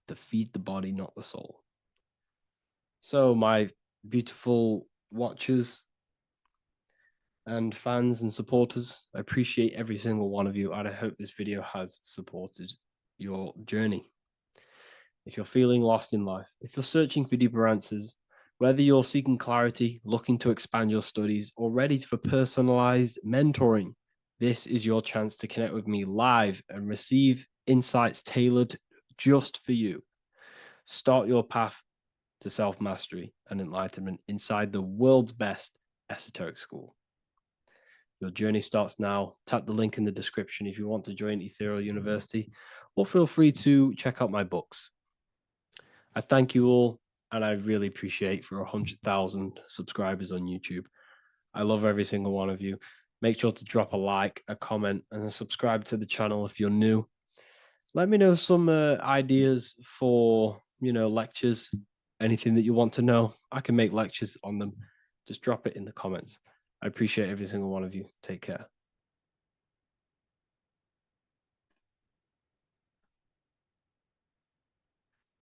to feed the body, not the soul. So, my beautiful watchers and fans and supporters, I appreciate every single one of you, and I hope this video has supported your journey. If you're feeling lost in life, if you're searching for deeper answers, whether you're seeking clarity, looking to expand your studies, or ready for personalized mentoring, this is your chance to connect with me live and receive insights tailored just for you. Start your path to self-mastery and enlightenment inside the world's best esoteric school. Your journey starts now. Tap the link in the description if you want to join Ethereal University, or feel free to check out my books. I thank you all, and I really appreciate for 100,000 subscribers on YouTube. I love every single one of you. Make sure to drop a like, a comment, and subscribe to the channel if you're new. Let me know some ideas for, lectures, anything that you want to know. I can make lectures on them. Just drop it in the comments. I appreciate every single one of you. Take care.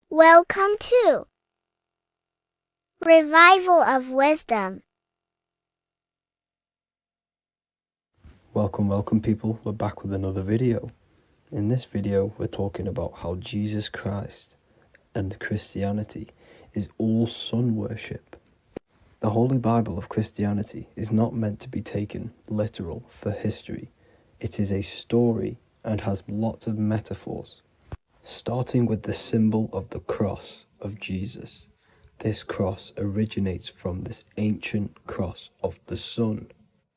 Welcome to Revival of Wisdom. Welcome people, we're back with another video. In this video we're talking about how Jesus Christ and Christianity is all sun worship. The Holy Bible of Christianity is not meant to be taken literal for history. It is a story and has lots of metaphors. Starting with the symbol of the cross of Jesus. This cross originates from this ancient cross of the sun.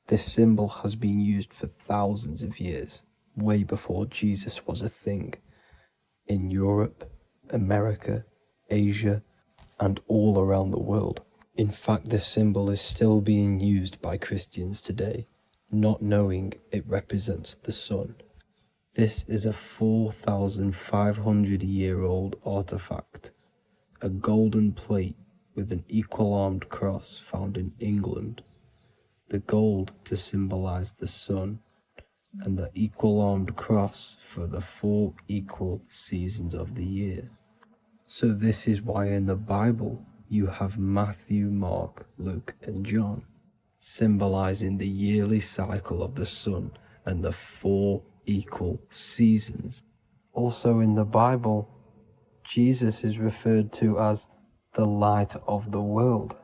This symbol has been used for thousands of years, way before Jesus was a thing, in Europe, America, Asia, and all around the world. In fact, this symbol is still being used by Christians today, not knowing it represents the sun. This is a 4,500-year-old artifact, a golden plate with an equal-armed cross found in England. The gold to symbolize the sun, and the equal-armed cross for the 4 equal seasons of the year. So this is why in the Bible you have Matthew, Mark, Luke, and John, symbolizing the yearly cycle of the sun and the 4 equal seasons. Also in the Bible, Jesus is referred to as the light of the world.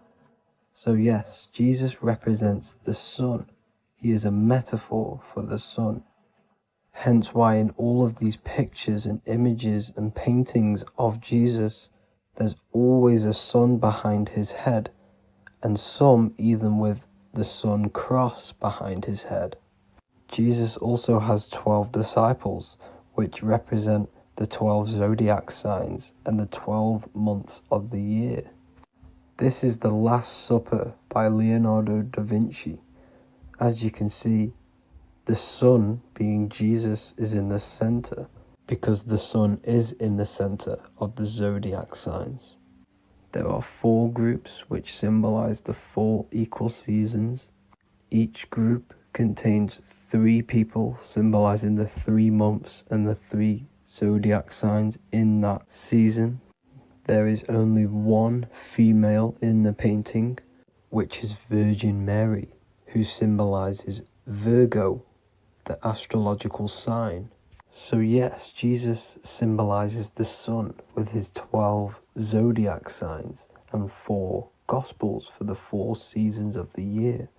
So yes, Jesus represents the sun. He is a metaphor for the sun. Hence why in all of these pictures and images and paintings of Jesus, there's always a sun behind his head, and some even with the sun cross behind his head. Jesus also has 12 disciples, which represent the 12 zodiac signs and the 12 months of the year. This is the Last Supper by Leonardo da Vinci. As you can see, the sun, being Jesus, is in the center, because the sun is in the center of the zodiac signs. There are 4 groups which symbolize the 4 equal seasons. Each group contains 3 people symbolizing the 3 months and the 3 zodiac signs in that season. There is only 1 female in the painting, which is Virgin Mary, who symbolizes Virgo, the astrological sign. So yes, Jesus symbolizes the sun with his 12 zodiac signs and 4 gospels for the 4 seasons of the year.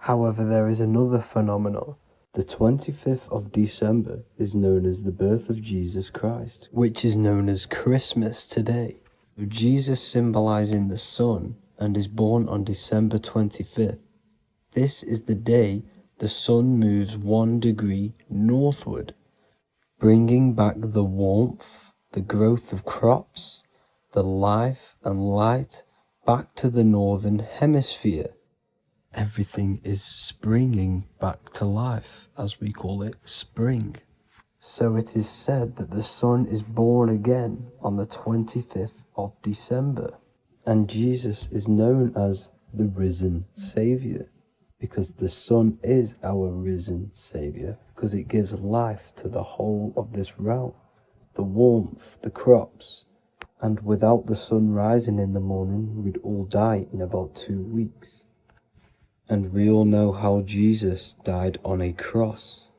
However, there is another phenomenon. The 25th of December is known as the birth of Jesus Christ, which is known as Christmas today. Jesus symbolizing the sun and is born on December 25th. This is the day the sun moves 1 degree northward, bringing back the warmth, the growth of crops, the life and light back to the northern hemisphere. Everything is springing back to life, as we call it, spring. So it is said that the sun is born again on the 25th of December, and Jesus is known as the risen Saviour, because the sun is our risen Saviour, because it gives life to the whole of this realm, the warmth, the crops, and without the sun rising in the morning, we'd all die in about 2 weeks. And we all know how Jesus died on a cross.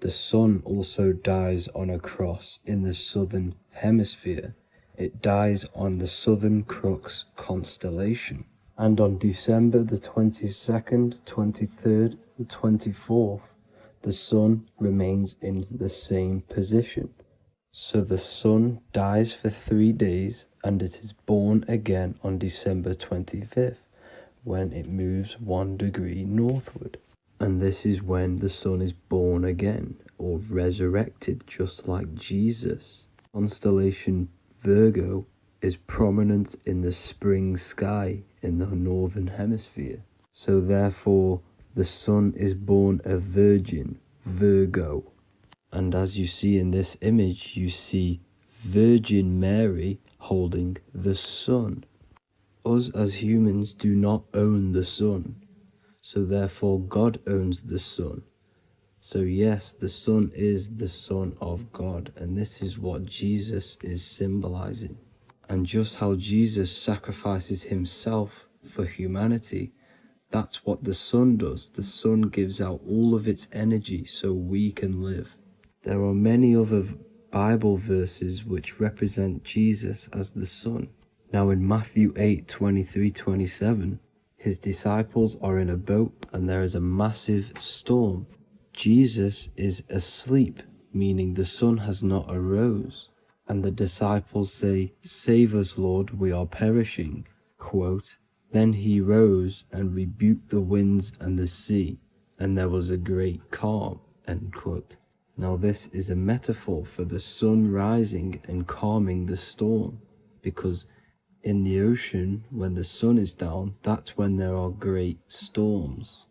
The sun also dies on a cross in the southern hemisphere. It dies on the Southern Crux constellation. And on December the 22nd, 23rd, and 24th, the sun remains in the same position. So the sun dies for 3 days and it is born again on December 25th, when it moves 1 degree northward. And this is when the sun is born again, or resurrected, just like Jesus. Constellation Virgo is prominent in the spring sky in the northern hemisphere. So therefore, the sun is born a virgin, Virgo. And as you see in this image, you see Virgin Mary holding the sun. Us as humans do not own the sun, so therefore God owns the sun. So yes, the sun is the Son of God, and this is what Jesus is symbolizing. And just how Jesus sacrifices himself for humanity, that's what the sun does. The sun gives out all of its energy so we can live. There are many other Bible verses which represent Jesus as the sun. Now in Matthew 8:23-27, his disciples are in a boat and there is a massive storm. Jesus is asleep, meaning the sun has not arose. And the disciples say, "Save us, Lord, we are perishing." Quote, "Then he rose and rebuked the winds and the sea, and there was a great calm." End quote. Now this is a metaphor for the sun rising and calming the storm, because in the ocean, when the sun is down, that's when there are great storms.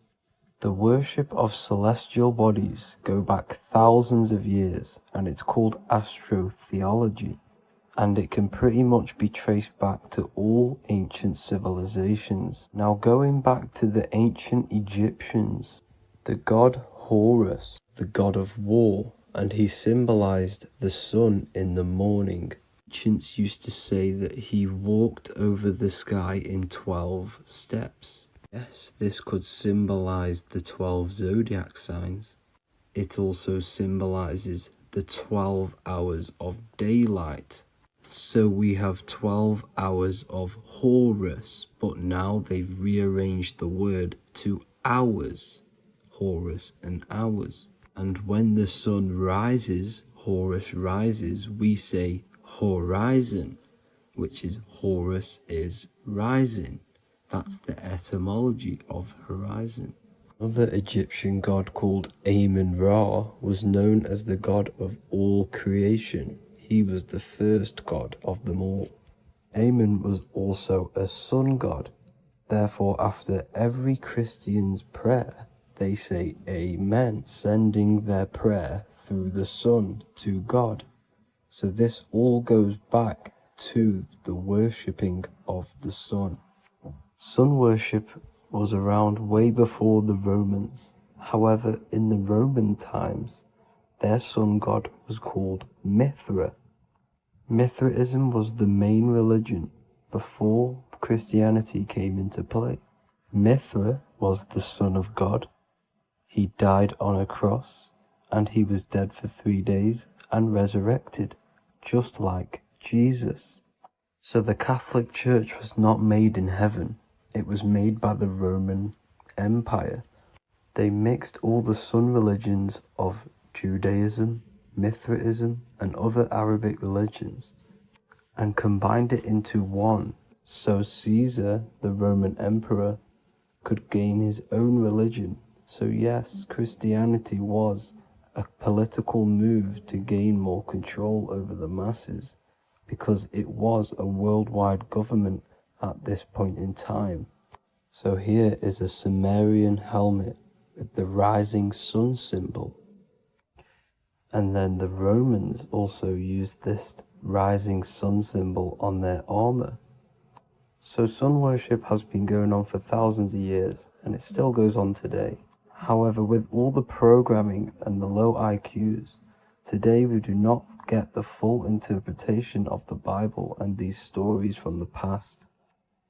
The worship of celestial bodies go back thousands of years, and it's called astrotheology, and it can pretty much be traced back to all ancient civilizations. Now going back to the ancient Egyptians, the god Horus, the god of war, and he symbolized the sun in the morning. Ancients used to say that he walked over the sky in 12 steps. Yes, this could symbolize the 12 zodiac signs. It also symbolizes the 12 hours of daylight. So we have 12 hours of Horus, but now they've rearranged the word to hours. Horus and hours. And when the sun rises, Horus rises, we say horizon, which is Horus is rising. That's the etymology of horizon. Another Egyptian god called Amun-Ra was known as the god of all creation. He was the first god of them all. Amun was also a sun god. Therefore, after every Christian's prayer, they say Amen, sending their prayer through the sun to God. So this all goes back to the worshipping of the sun. Sun worship was around way before the Romans. However, in the Roman times, their sun god was called Mithra. Mithraism was the main religion before Christianity came into play. Mithra was the son of God. He died on a cross, and he was dead for 3 days and resurrected, just like Jesus. So the Catholic Church was not made in heaven, it was made by the Roman Empire. They mixed all the sun religions of Judaism, Mithraism, and other Arabic religions, and combined it into one, so Caesar, the Roman emperor, could gain his own religion. So yes, Christianity was a political move to gain more control over the masses, because it was a worldwide government at this point in time. So here is a Sumerian helmet with the rising sun symbol. And then the Romans also used this rising sun symbol on their armor. So sun worship has been going on for thousands of years, and it still goes on today. However, with all the programming and the low IQs, today we do not get the full interpretation of the Bible and these stories from the past.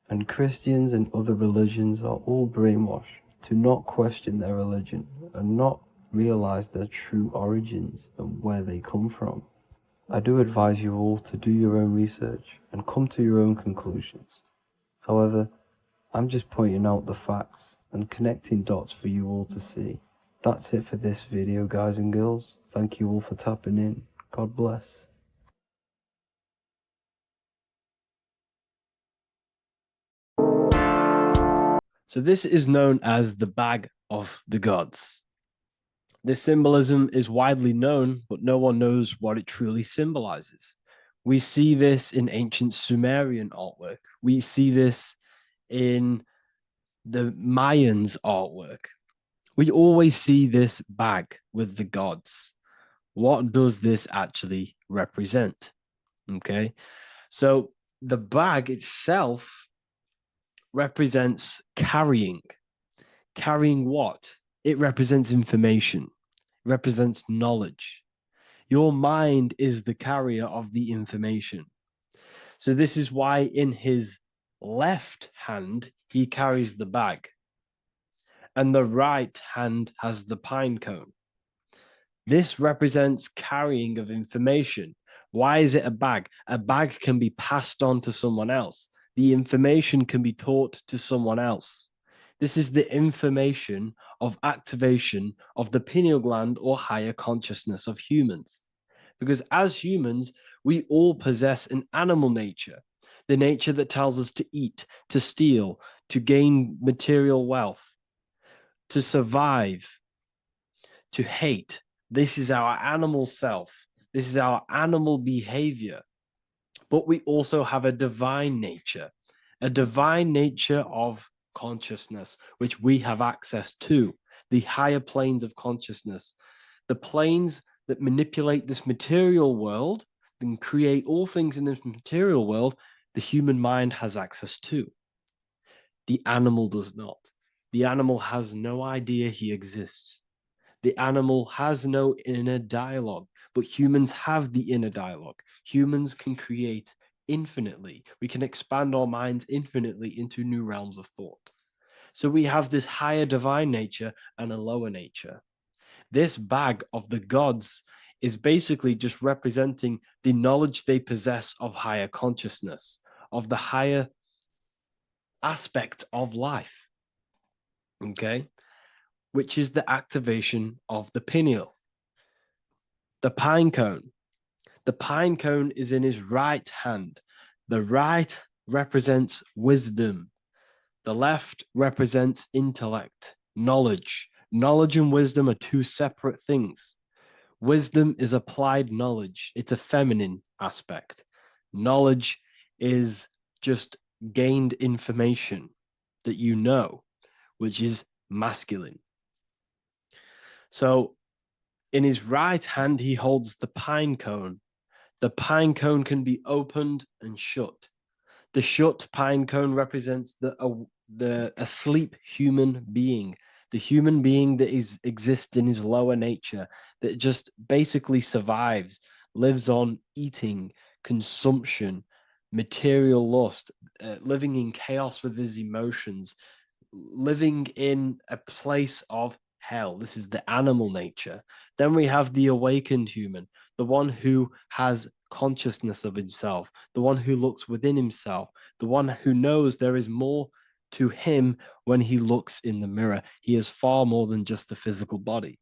And Christians and other religions are all brainwashed to not question their religion and not realize their true origins and where they come from. I do advise you all to do your own research and come to your own conclusions. However, I'm just pointing out the facts and connecting dots for you all to see. That's it for this video, guys and girls. Thank you all for tapping in. God bless. So this is known as the bag of the gods. This symbolism is widely known, but no one knows what it truly symbolizes. We see this in ancient Sumerian artwork. We see this in the Mayans' artwork. We always see this bag with the gods. What does this actually represent? Okay, so the bag itself represents carrying. Carrying what? It represents information. It represents knowledge. Your mind is the carrier of the information. So this is why in his left hand, he carries the bag, and the right hand has the pine cone. This represents carrying of information. Why is it a bag? A bag can be passed on to someone else. The information can be taught to someone else. This is the information of activation of the pineal gland or higher consciousness of humans. Because as humans, we all possess an animal nature, the nature that tells us to eat, to steal, to gain material wealth, to survive, to hate. This is our animal self. This is our animal behavior. But we also have a divine nature of consciousness, which we have access to, the higher planes of consciousness, the planes that manipulate this material world and create all things in this material world. The human mind has access to. The animal does not. The animal has no idea he exists. The animal has no inner dialogue, but humans have the inner dialogue. Humans can create infinitely. We can expand our minds infinitely into new realms of thought. So we have this higher divine nature and a lower nature. This bag of the gods is basically just representing the knowledge they possess of higher consciousness, of the higher aspect of life. Okay? Which is the activation of the pineal. The pine cone. The pine cone is in his right hand. The right represents wisdom. The left represents intellect, knowledge. Knowledge and wisdom are two separate things. Wisdom is applied knowledge. It's a feminine aspect. Knowledge is just gained information that you know, which is masculine. So in his right hand, he holds the pine cone. The pine cone can be opened and shut. The shut pine cone represents the asleep human being, the human being that exists in his lower nature, that just basically survives, lives on eating, consumption, material lust, living in chaos with his emotions, living in a place of hell. This is the animal nature. Then we have the awakened human, the one who has consciousness of himself, the one who looks within himself, the one who knows there is more to him when he looks in the mirror. He is far more than just the physical body.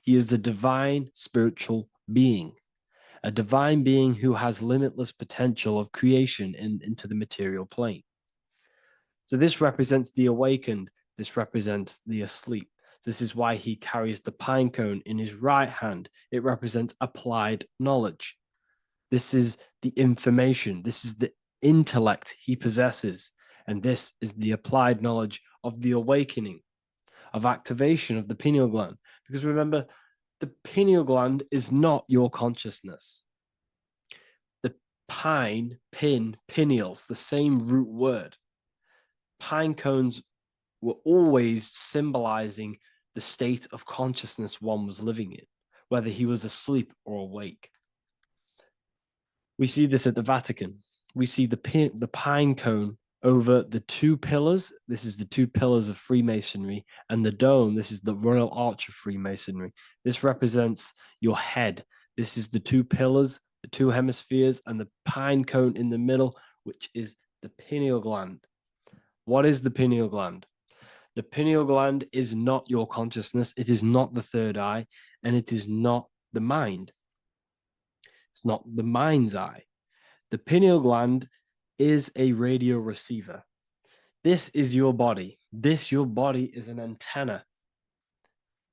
He is a divine spiritual being, a divine being who has limitless potential of creation into the material plane. So this represents the awakened. This represents the asleep. This is why he carries the pine cone in his right hand. It represents applied knowledge. This is the information. This is the intellect he possesses. And this is the applied knowledge of the awakening, of activation of the pineal gland. Because remember, the pineal gland is not your consciousness. The pine, pin, pineals, the same root word. Pine cones were always symbolizing the state of consciousness one was living in, whether he was asleep or awake. We see this at the Vatican. We see the pine cone over the two pillars. This is the two pillars of Freemasonry, and the dome. This is the Royal Arch of Freemasonry. This represents your head. This is the two pillars, the two hemispheres, and the pine cone in the middle, which is the pineal gland. What is the pineal gland? The pineal gland is not your consciousness. It is not the third eye, and it is not the mind. It's not the mind's eye. The pineal gland is a radio receiver. This is your body. Your body is an antenna.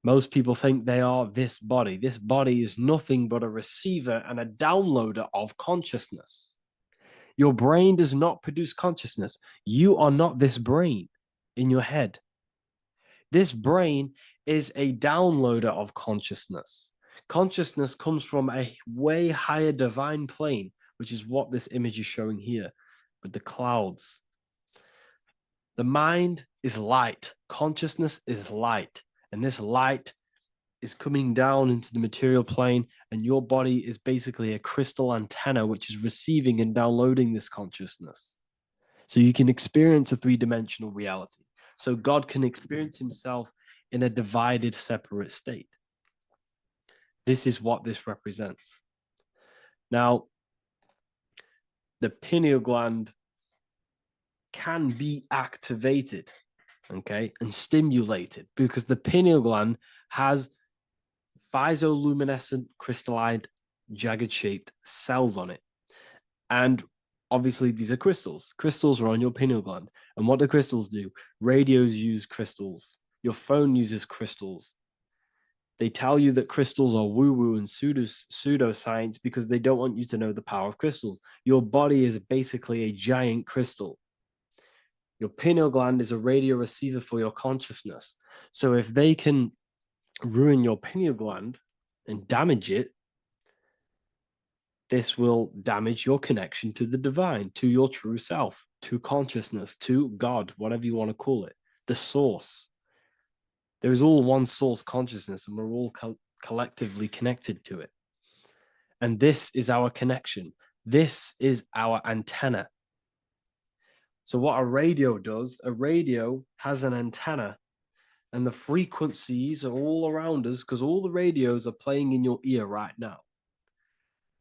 Most people think they are this body. This body is nothing but a receiver and a downloader of consciousness. Your brain does not produce consciousness. You are not this brain in your head. This brain is a downloader of consciousness. Consciousness comes from a way higher divine plane, which is what this image is showing here with the clouds. The mind is light. Consciousness is light. And this light is coming down into the material plane, and your body is basically a crystal antenna which is receiving and downloading this consciousness. So you can experience a three-dimensional reality. So God can experience himself in a divided, separate state. This is what this represents. Now, the pineal gland can be activated, okay, and stimulated, because the pineal gland has physioluminescent crystalline jagged-shaped cells on it. And obviously these are crystals. Crystals are on your pineal gland. And what do crystals do? Radios use crystals. Your phone uses crystals. They tell you that crystals are woo-woo and pseudoscience because they don't want you to know the power of crystals. Your body is basically a giant crystal. Your pineal gland is a radio receiver for your consciousness. So if they can ruin your pineal gland and damage it, this will damage your connection to the divine, to your true self, to consciousness, to God, whatever you want to call it, the source. There is all one source consciousness, and we're all collectively connected to it. And this is our connection. This is our antenna. So what a radio does, a radio has an antenna, and the frequencies are all around us because all the radios are playing in your ear right now.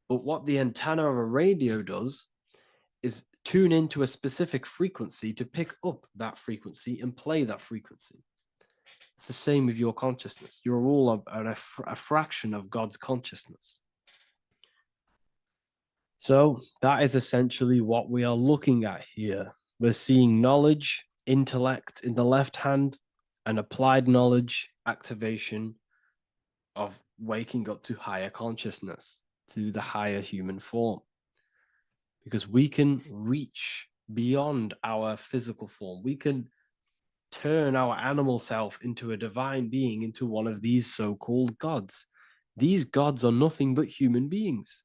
But what the antenna of a radio does is tune into a specific frequency to pick up that frequency and play that frequency. It's the same with your consciousness. You're all a fraction of God's consciousness. So that is essentially what we are looking at here. We're seeing knowledge, intellect in the left hand, and applied knowledge, activation of waking up to higher consciousness, to the higher human form. Because we can reach beyond our physical form. We can turn our animal self into a divine being, into one of these so-called gods. These gods are nothing but human beings.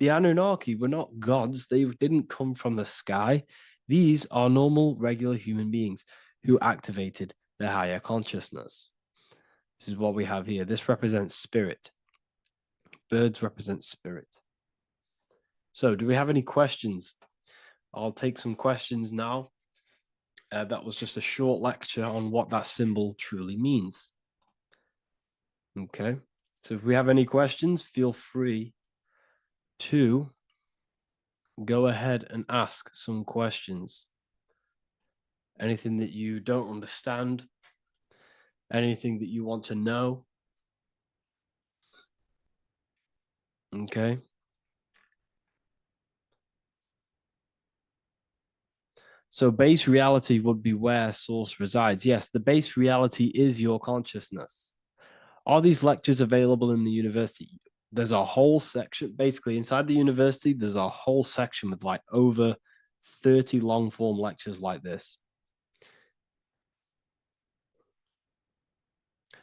The Anunnaki were not gods. They didn't come from the sky. These are normal, regular human beings who activated their higher consciousness. This is what we have here. This represents spirit. Birds represent spirit. So do we have any questions? I'll take some questions now. That was just a short lecture on what that symbol truly means. Okay, so if we have any questions, feel free to go ahead and ask some questions. Anything that you don't understand, anything that you want to know. Okay. So base reality would be where source resides. Yes, the base reality is your consciousness. Are these lectures available in the university? There's a whole section, basically inside the university, there's a whole section with like over 30 long form lectures like this.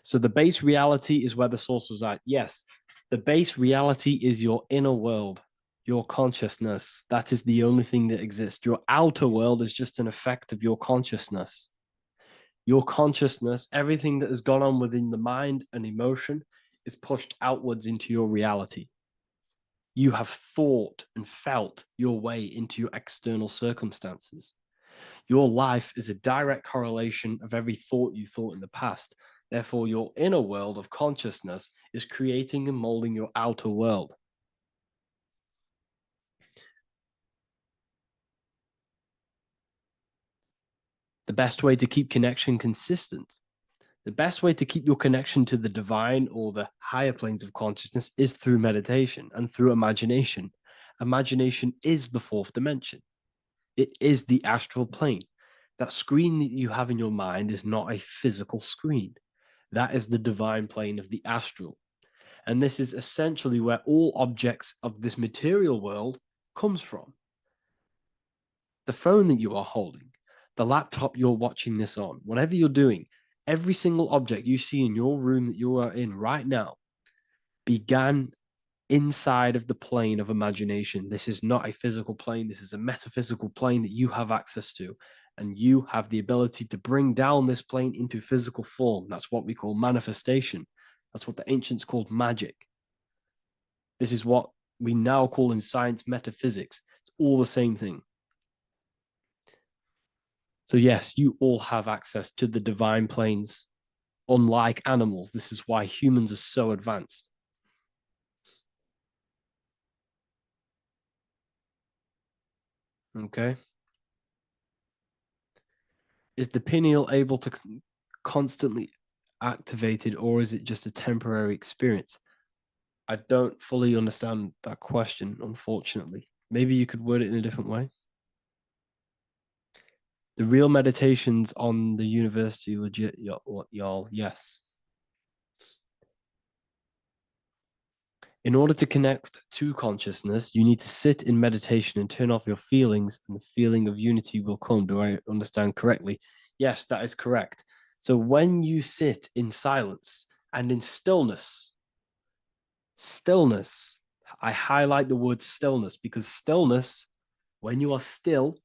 So the base reality is where the source resides. Yes, the base reality is your inner world, your consciousness. That is the only thing that exists. Your outer world is just an effect of your consciousness. Your consciousness, everything that has gone on within the mind and emotion is pushed outwards into your reality. You have thought and felt your way into your external circumstances. Your life is a direct correlation of every thought you thought in the past. Therefore, your inner world of consciousness is creating and molding your outer world. The best way to keep connection consistent, the best way to keep your connection to the divine or the higher planes of consciousness is through meditation and through imagination. Imagination is the fourth dimension. It is the astral plane. That screen that you have in your mind is not a physical screen. That is the divine plane of the astral. And this is essentially where all objects of this material world comes from. The phone that you are holding, the laptop you're watching this on, whatever you're doing, every single object you see in your room that you are in right now began inside of the plane of imagination. This is not a physical plane. This is a metaphysical plane that you have access to. And you have the ability to bring down this plane into physical form. That's what we call manifestation. That's what the ancients called magic. This is what we now call in science metaphysics. It's all the same thing. So yes, you all have access to the divine planes. Unlike animals, this is why humans are so advanced. Okay. Is the pineal able to constantly activated, or is it just a temporary experience? I don't fully understand that question, unfortunately. Maybe you could word it in a different way. The real meditations on the university, legit, y'all, yes. In order to connect to consciousness, you need to sit in meditation and turn off your feelings, and the feeling of unity will come. Do I understand correctly? Yes, that is correct. So when you sit in silence and in stillness, I highlight the word stillness because stillness, when you are still,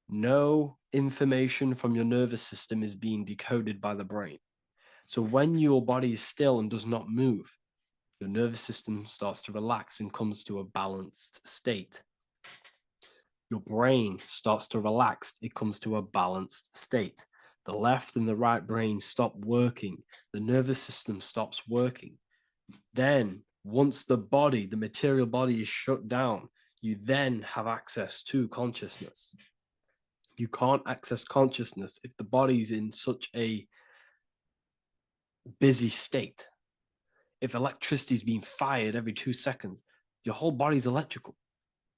no information from your nervous system is being decoded by the brain. So when your body is still and does not move, your nervous system starts to relax and comes to a balanced state. Your brain starts to relax, it comes to a balanced state. The left and the right brain stop working, the nervous system stops working. Then, once the body, the material body is shut down, you then have access to consciousness. You can't access consciousness if the body's in such a busy state. If electricity is being fired every 2 seconds, your whole body's electrical.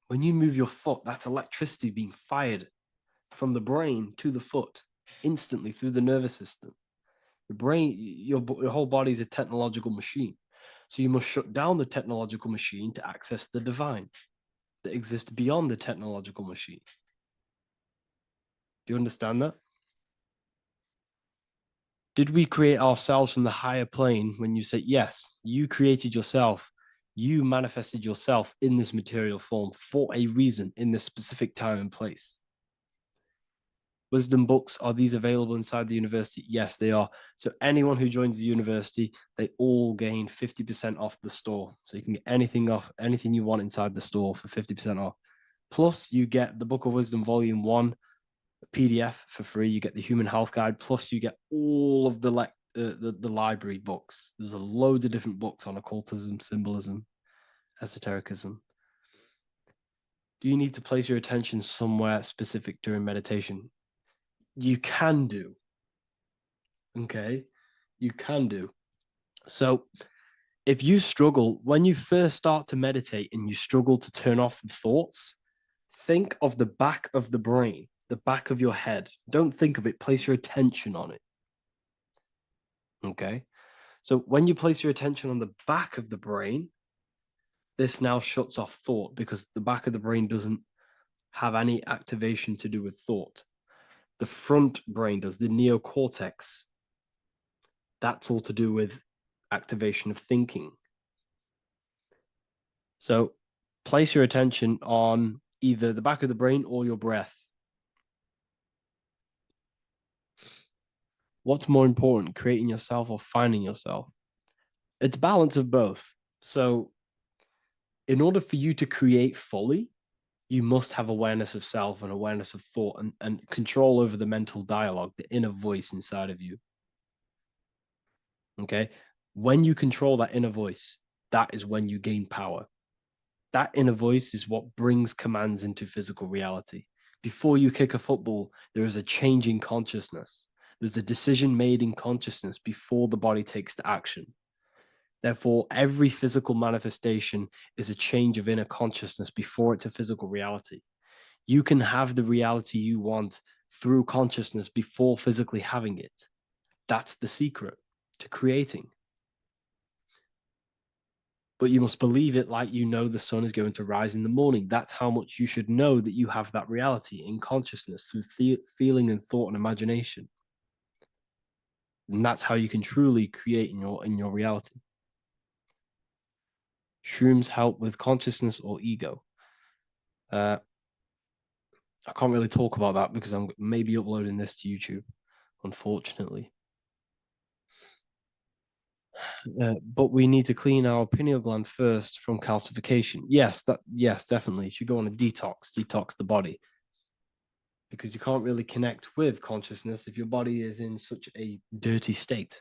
When you move your foot, that's electricity being fired from the brain to the foot instantly through the nervous system. Your brain, your whole body is a technological machine. So you must shut down the technological machine to access the divine that exists beyond the technological machine. Do you understand that? Did we create ourselves from the higher plane? When you say yes, you created yourself, you manifested yourself in this material form for a reason in this specific time and place. Wisdom books, are these available inside the university? Yes, they are. So anyone who joins the university, they all gain 50% off the store. So you can get anything off, anything you want inside the store for 50% off. Plus, you get the Book of Wisdom Volume 1 PDF for free. You get the Human Health Guide. Plus, you get all of the library books. There's a loads of different books on occultism, symbolism, esotericism. Do you need to place your attention somewhere specific during meditation? You can do. Okay, you can do. So if you struggle, when you first start to meditate and you struggle to turn off the thoughts, think of the back of the brain, the back of your head. Don't think of it, place your attention on it. Okay, so when you place your attention on the back of the brain, this now shuts off thought because the back of the brain doesn't have any activation to do with thought. The front brain does, the neocortex. That's all to do with activation of thinking. So place your attention on either the back of the brain or your breath. What's more important, creating yourself or finding yourself? It's balance of both. So in order for you to create fully, you must have awareness of self and awareness of thought and control over the mental dialogue, the inner voice inside of you. Okay. When you control that inner voice, that is when you gain power. That inner voice is what brings commands into physical reality. Before you kick a football, there is a change in consciousness. There's a decision made in consciousness before the body takes the action. Therefore, every physical manifestation is a change of inner consciousness before it's a physical reality. You can have the reality you want through consciousness before physically having it. That's the secret to creating. But you must believe it like you know the sun is going to rise in the morning. That's how much you should know that you have that reality in consciousness through feeling and thought and imagination. And that's how you can truly create in your reality. Shrooms help with consciousness or ego. I can't really talk about that because I'm maybe uploading this to YouTube, unfortunately. But we need to clean our pineal gland first from calcification. Yes, definitely. You should go on a detox the body. Because you can't really connect with consciousness if your body is in such a dirty state.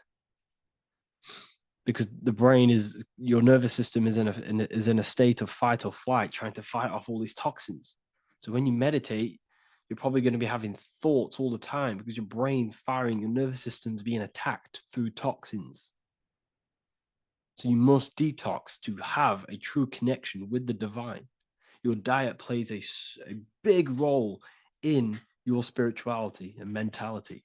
Because the brain your nervous system is in a state of fight or flight, trying to fight off all these toxins. So when you meditate, you're probably going to be having thoughts all the time because your brain's firing, your nervous system's being attacked through toxins. So you must detox to have a true connection with the divine. Your diet plays a big role in your spirituality and mentality.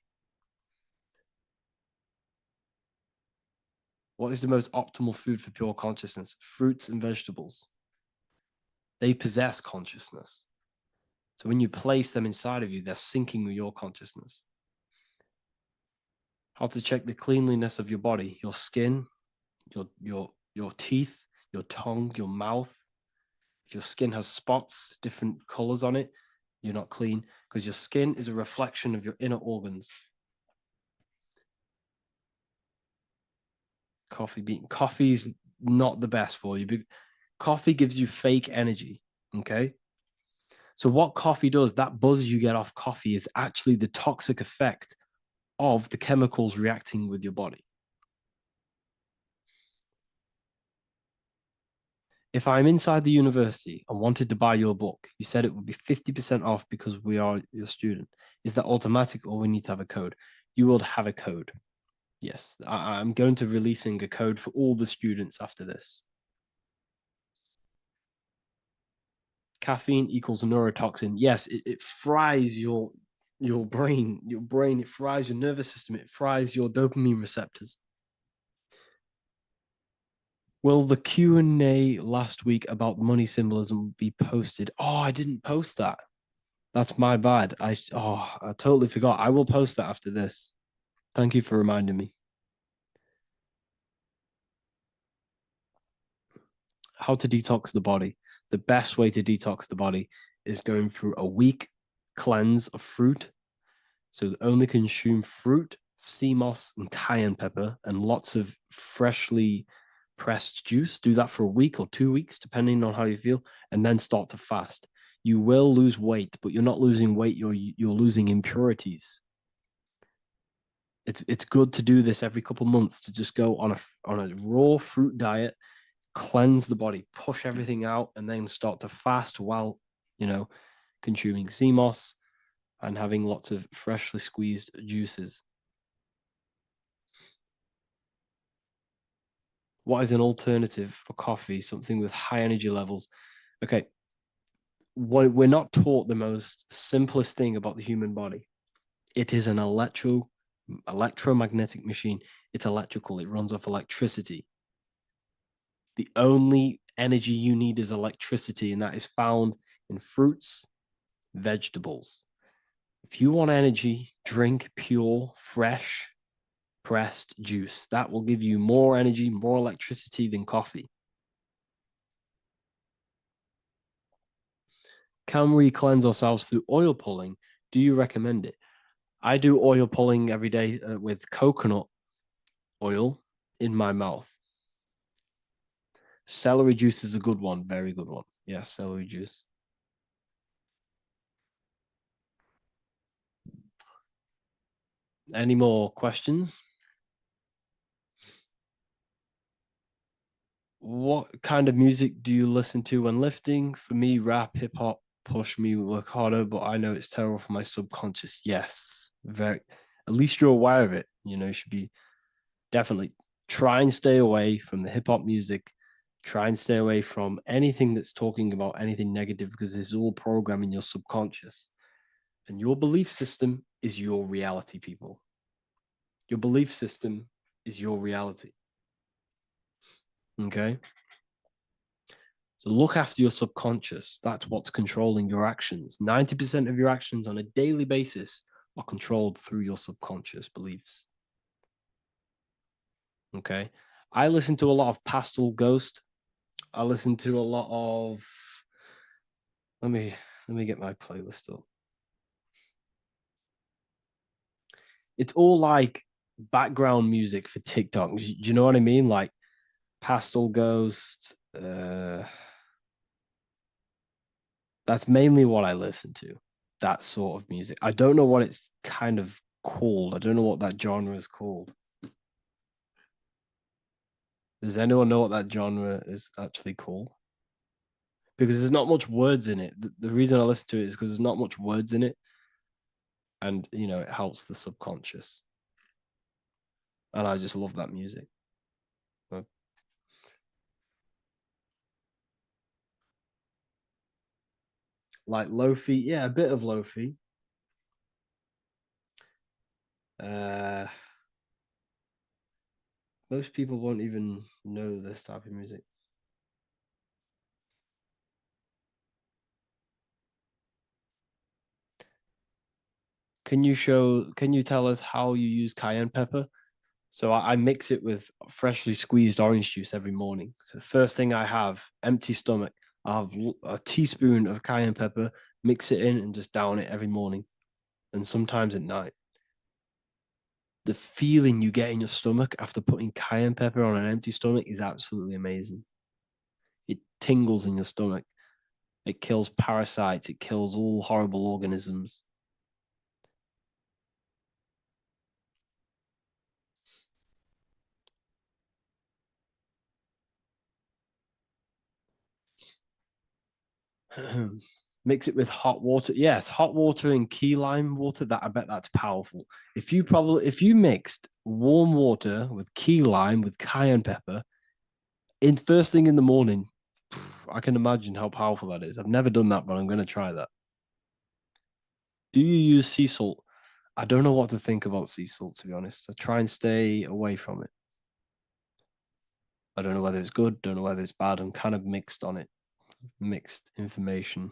What is the most optimal food for pure consciousness? Fruits and vegetables. They possess consciousness. So when you place them inside of you, they're syncing with your consciousness. How to check the cleanliness of your body, your skin, your teeth, your tongue, your mouth. If your skin has spots, different colors on it, you're not clean because your skin is a reflection of your inner organs. Coffee's not the best for you. Coffee gives you fake energy. Okay. So what coffee does, that buzz you get off coffee is actually the toxic effect of the chemicals reacting with your body. If I'm inside the university and wanted to buy your book, you said it would be 50% off because we are your student. Is that automatic or we need to have a code? You will have a code. Yes, I'm going to releasing a code for all the students after this. Caffeine equals neurotoxin. Yes, it fries your brain. It fries your nervous system. It fries your dopamine receptors. Will the Q&A last week about money symbolism be posted? Oh, I didn't post that. That's my bad. I totally forgot. I will post that after this. Thank you for reminding me. How to detox the body. The best way to detox the body is going through a week cleanse of fruit. So only consume fruit, sea moss, and cayenne pepper, and lots of freshly pressed juice. Do that for a week or 2 weeks, depending on how you feel, and then start to fast. You will lose weight, but you're not losing weight. You're losing impurities. It's good to do this every couple months to just go on a raw fruit diet, cleanse the body, push everything out, and then start to fast while consuming sea moss and having lots of freshly squeezed juices. What is an alternative for coffee? Something with high energy levels. Okay. We're not taught the most simplest thing about the human body. It is an electromagnetic machine. It's electrical. It runs off electricity. The only energy you need is electricity, and that is found in fruits, vegetables. If you want energy, drink pure, fresh, pressed juice. That will give you more energy, more electricity than coffee. Can we cleanse ourselves through oil pulling? Do you recommend it? I do oil pulling every day with coconut oil in my mouth. Celery juice is a good one, very good one. Yes, celery juice. Any more questions? What kind of music do you listen to when lifting? For me, rap, hip hop push me work harder, but I know it's terrible for my subconscious. Yes, very. At least you're aware of it. You should be definitely try and stay away from the hip hop music. Try and stay away from anything that's talking about anything negative because this is all programming your subconscious. And your belief system is your reality, people. Your belief system is your reality. Okay. So look after your subconscious. That's what's controlling your actions. 90% of your actions on a daily basis are controlled through your subconscious beliefs. Okay. I listen to a lot of Pastel Ghost. I listen to a lot of let me get my playlist up. It's all like background music for TikTok. Do you know what I mean? Like Pastel Ghost. That's mainly what I listen to. That sort of music. I don't know what it's kind of called. I don't know what that genre is called. Does anyone know what that genre is actually called? Because there's not much words in it. The reason I listen to it is because there's not much words in it. And, you know, it helps the subconscious. And I just love that music. Like lo-fi, yeah, a bit of lo-fi. Most people won't even know this type of music. Can you tell us how you use cayenne pepper? So I mix it with freshly squeezed orange juice every morning. So the first thing I have, empty stomach, I have a teaspoon of cayenne pepper, mix it in and just down it every morning. And sometimes at night. The feeling you get in your stomach after putting cayenne pepper on an empty stomach is absolutely amazing. It tingles in your stomach. It kills parasites. It kills all horrible organisms. Mix it with hot water. Yes, hot water and key lime water. That I bet that's powerful. If you mixed warm water with key lime with cayenne pepper in first thing in the morning, I can imagine how powerful that is. I've never done that, but I'm going to try that. Do you use sea salt? I don't know what to think about sea salt, to be honest. I try and stay away from it. I don't know whether it's good, don't know whether it's bad. I'm kind of mixed on it, mixed information.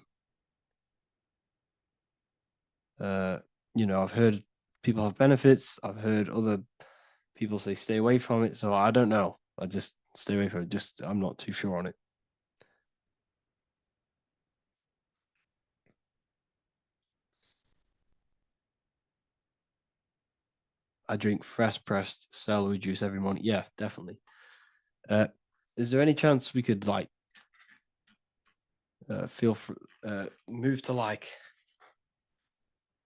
You know, I've heard people have benefits. I've heard other people say stay away from it. So I don't know. I just stay away from it. Just I'm not too sure on it. I drink fresh pressed celery juice every morning. Yeah, definitely. Is there any chance we could like feel for move to like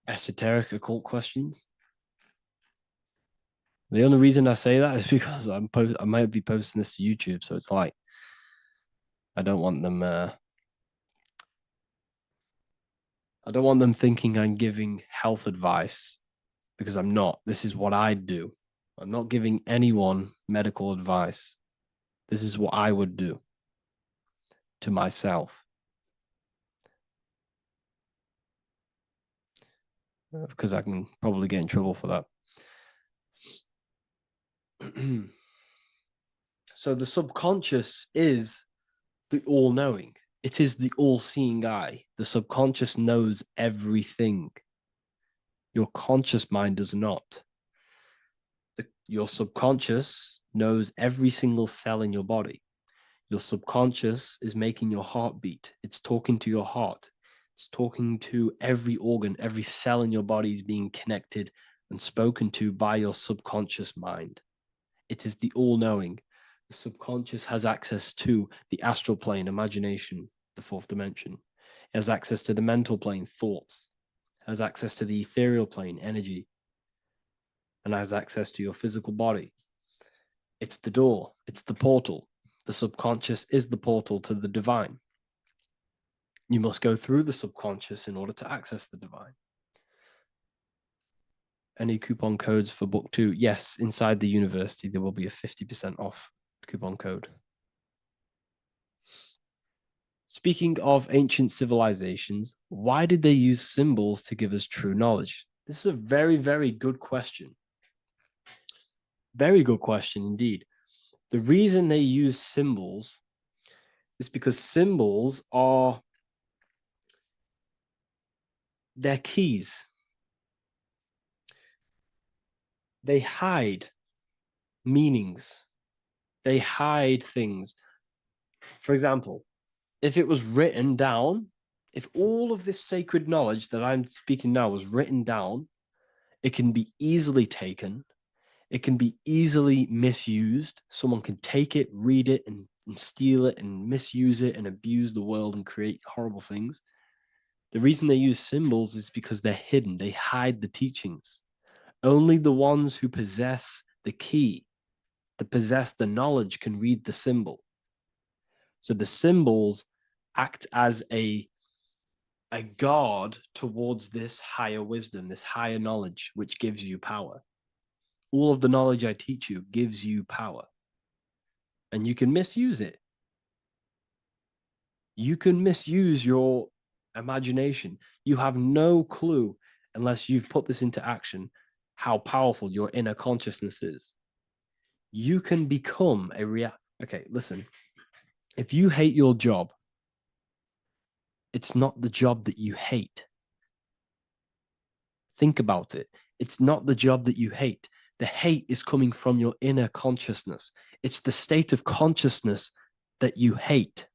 esoteric occult questions? The only reason I say that is because I might be posting this to YouTube, so it's like I don't want them. I don't want them thinking I'm giving health advice because I'm not. This is what I do. I'm not giving anyone medical advice. This is what I would do to myself. Because I can probably get in trouble for that. So the subconscious is the all-knowing. It is the all-seeing eye. The subconscious knows everything. Your conscious mind does not. Your subconscious knows every single cell in your body. Your subconscious is making your heart beat. It's talking to your heart. It's talking to every organ, every cell in your body is being connected and spoken to by your subconscious mind. It is the all-knowing. The subconscious has access to the astral plane, imagination, the fourth dimension. It has access to the mental plane, thoughts. It has access to the ethereal plane, energy. And has access to your physical body. It's the door. It's the portal. The subconscious is the portal to the divine. You must go through the subconscious in order to access the divine. Any coupon codes for book 2? Yes, inside the university, there will be a 50% off coupon code. Speaking of ancient civilizations, why did they use symbols to give us true knowledge? This is a very, very good question. Very good question indeed. The reason they use symbols is because symbols are their keys. They hide meanings. They hide things. For example, if it was written down, if all of this sacred knowledge that I'm speaking now was written down, it can be easily taken, It can be easily misused. Someone can take it, read it, and steal it and misuse it and abuse the world and create horrible things. The reason they use symbols is because they're hidden. They hide the teachings. Only the ones who possess the key, that possess the knowledge, can read the symbol. So the symbols act as a guard towards this higher wisdom, this higher knowledge, which gives you power. All of the knowledge I teach you gives you power. And you can misuse it. You can misuse your imagination. You have no clue, unless you've put this into action, how powerful your inner consciousness is. You can become a Okay, listen. If you hate your job, it's not the job that you hate. Think about it. It's not the job that you hate. The hate is coming from your inner consciousness. It's the state of consciousness that you hate.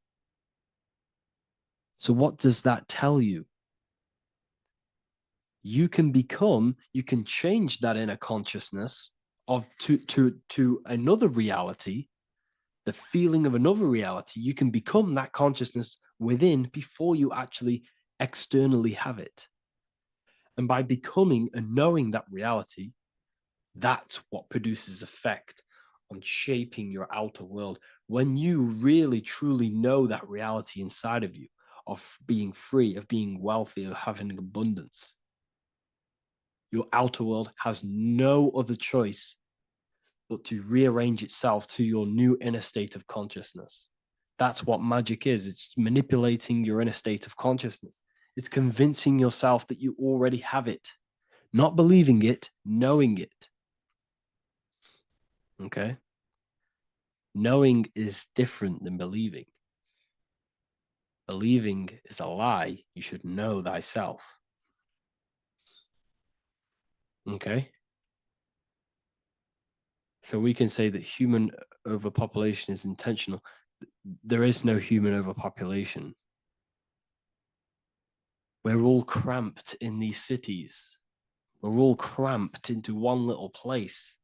So what does that tell you? You can change that inner consciousness to another reality, the feeling of another reality. You can become that consciousness within before you actually externally have it. And by becoming and knowing that reality, that's what produces effect on shaping your outer world. When you really, truly know that reality inside of you, of being free, of being wealthy, of having abundance, your outer world has no other choice but to rearrange itself to your new inner state of consciousness. That's what magic is. It's manipulating your inner state of consciousness. It's convincing yourself that you already have it, not believing it, knowing it. Okay? Knowing is different than believing. Believing is a lie. You should know thyself. Okay? So we can say that human overpopulation is intentional. There is no human overpopulation. We're all cramped in these cities. We're all cramped into one little place.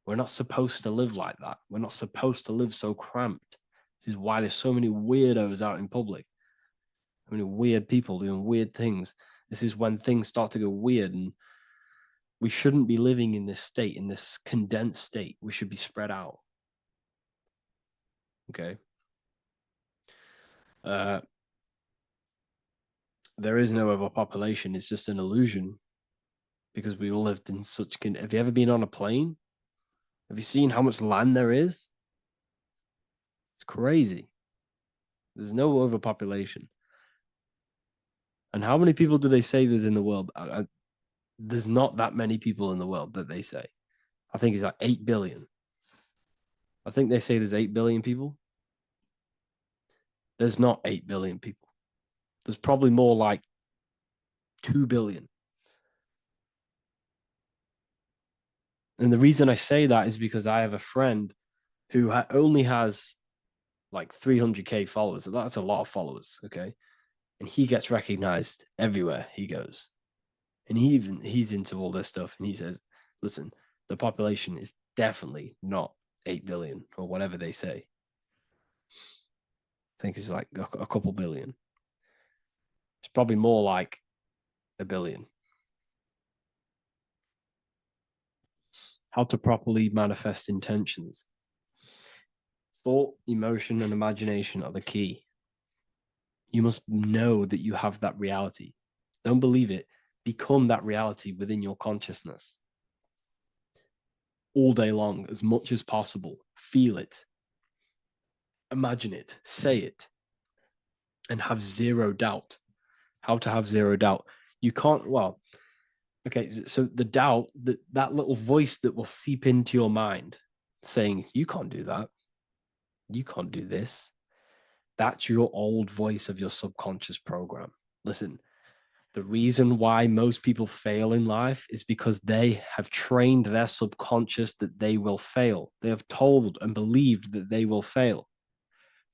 We're not supposed to live like that. We're not supposed to live so cramped. This is why there's so many weirdos out in public. So many weird people doing weird things. This is when things start to go weird, and we shouldn't be living in this state, in this condensed state. We should be spread out. Okay? There is no overpopulation. It's just an illusion, because we all lived in such... Have you ever been on a plane? Have you seen how much land there is? It's crazy. There's no overpopulation. And how many people do they say there's in the world? There's not that many people in the world that they say. I think it's like 8 billion. I think they say there's 8 billion people. There's not 8 billion people. There's probably more like 2 billion. And the reason I say that is because I have a friend who only has like 300K followers. That's a lot of followers, okay? And he gets recognized everywhere he goes. And he's into all this stuff. And he says, listen, the population is definitely not 8 billion or whatever they say. I think it's like a couple billion. It's probably more like 1 billion. How to properly manifest intentions. Thought, emotion, and imagination are the key. You must know that you have that reality. Don't believe it. Become that reality within your consciousness. All day long, as much as possible. Feel it. Imagine it. Say it. And have zero doubt. How to have zero doubt. You can't, well, okay, so the doubt, that little voice that will seep into your mind saying, you can't do that. You can't do this. That's your old voice of your subconscious program. Listen, the reason why most people fail in life is because they have trained their subconscious that they will fail. They have told and believed that they will fail.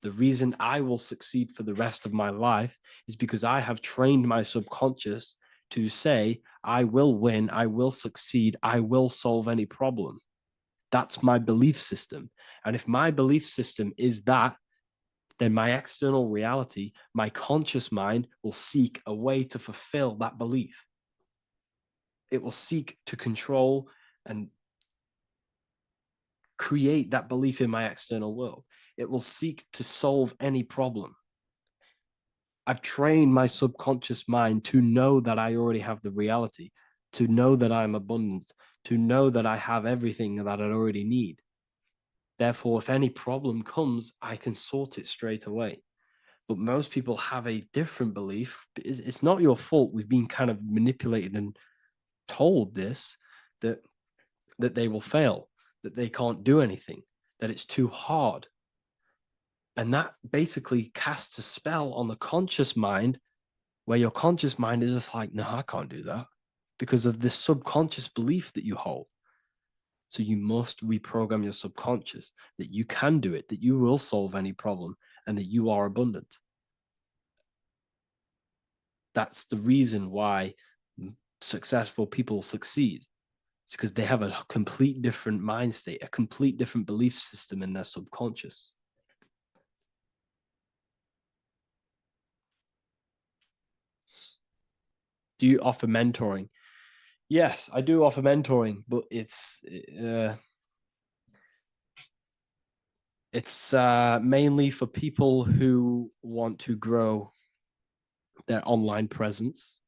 The reason I will succeed for the rest of my life is because I have trained my subconscious to say, I will win, I will succeed, I will solve any problem. That's my belief system. And if my belief system is that, then my external reality, my conscious mind will seek a way to fulfill that belief. It will seek to control and create that belief in my external world. It will seek to solve any problem. I've trained my subconscious mind to know that I already have the reality, to know that I'm abundant, to know that I have everything that I already need. Therefore, if any problem comes, I can sort it straight away. But most people have a different belief. It's not your fault. We've been kind of manipulated and told this, that they will fail, that they can't do anything, that it's too hard. And that basically casts a spell on the conscious mind, where your conscious mind is just like, no, I can't do that, because of this subconscious belief that you hold. So you must reprogram your subconscious that you can do it, that you will solve any problem, and that you are abundant. That's the reason why successful people succeed. It's because they have a complete different mind state, a complete different belief system in their subconscious. Do you offer mentoring? Yes, I do offer mentoring, but it's mainly for people who want to grow their online presence,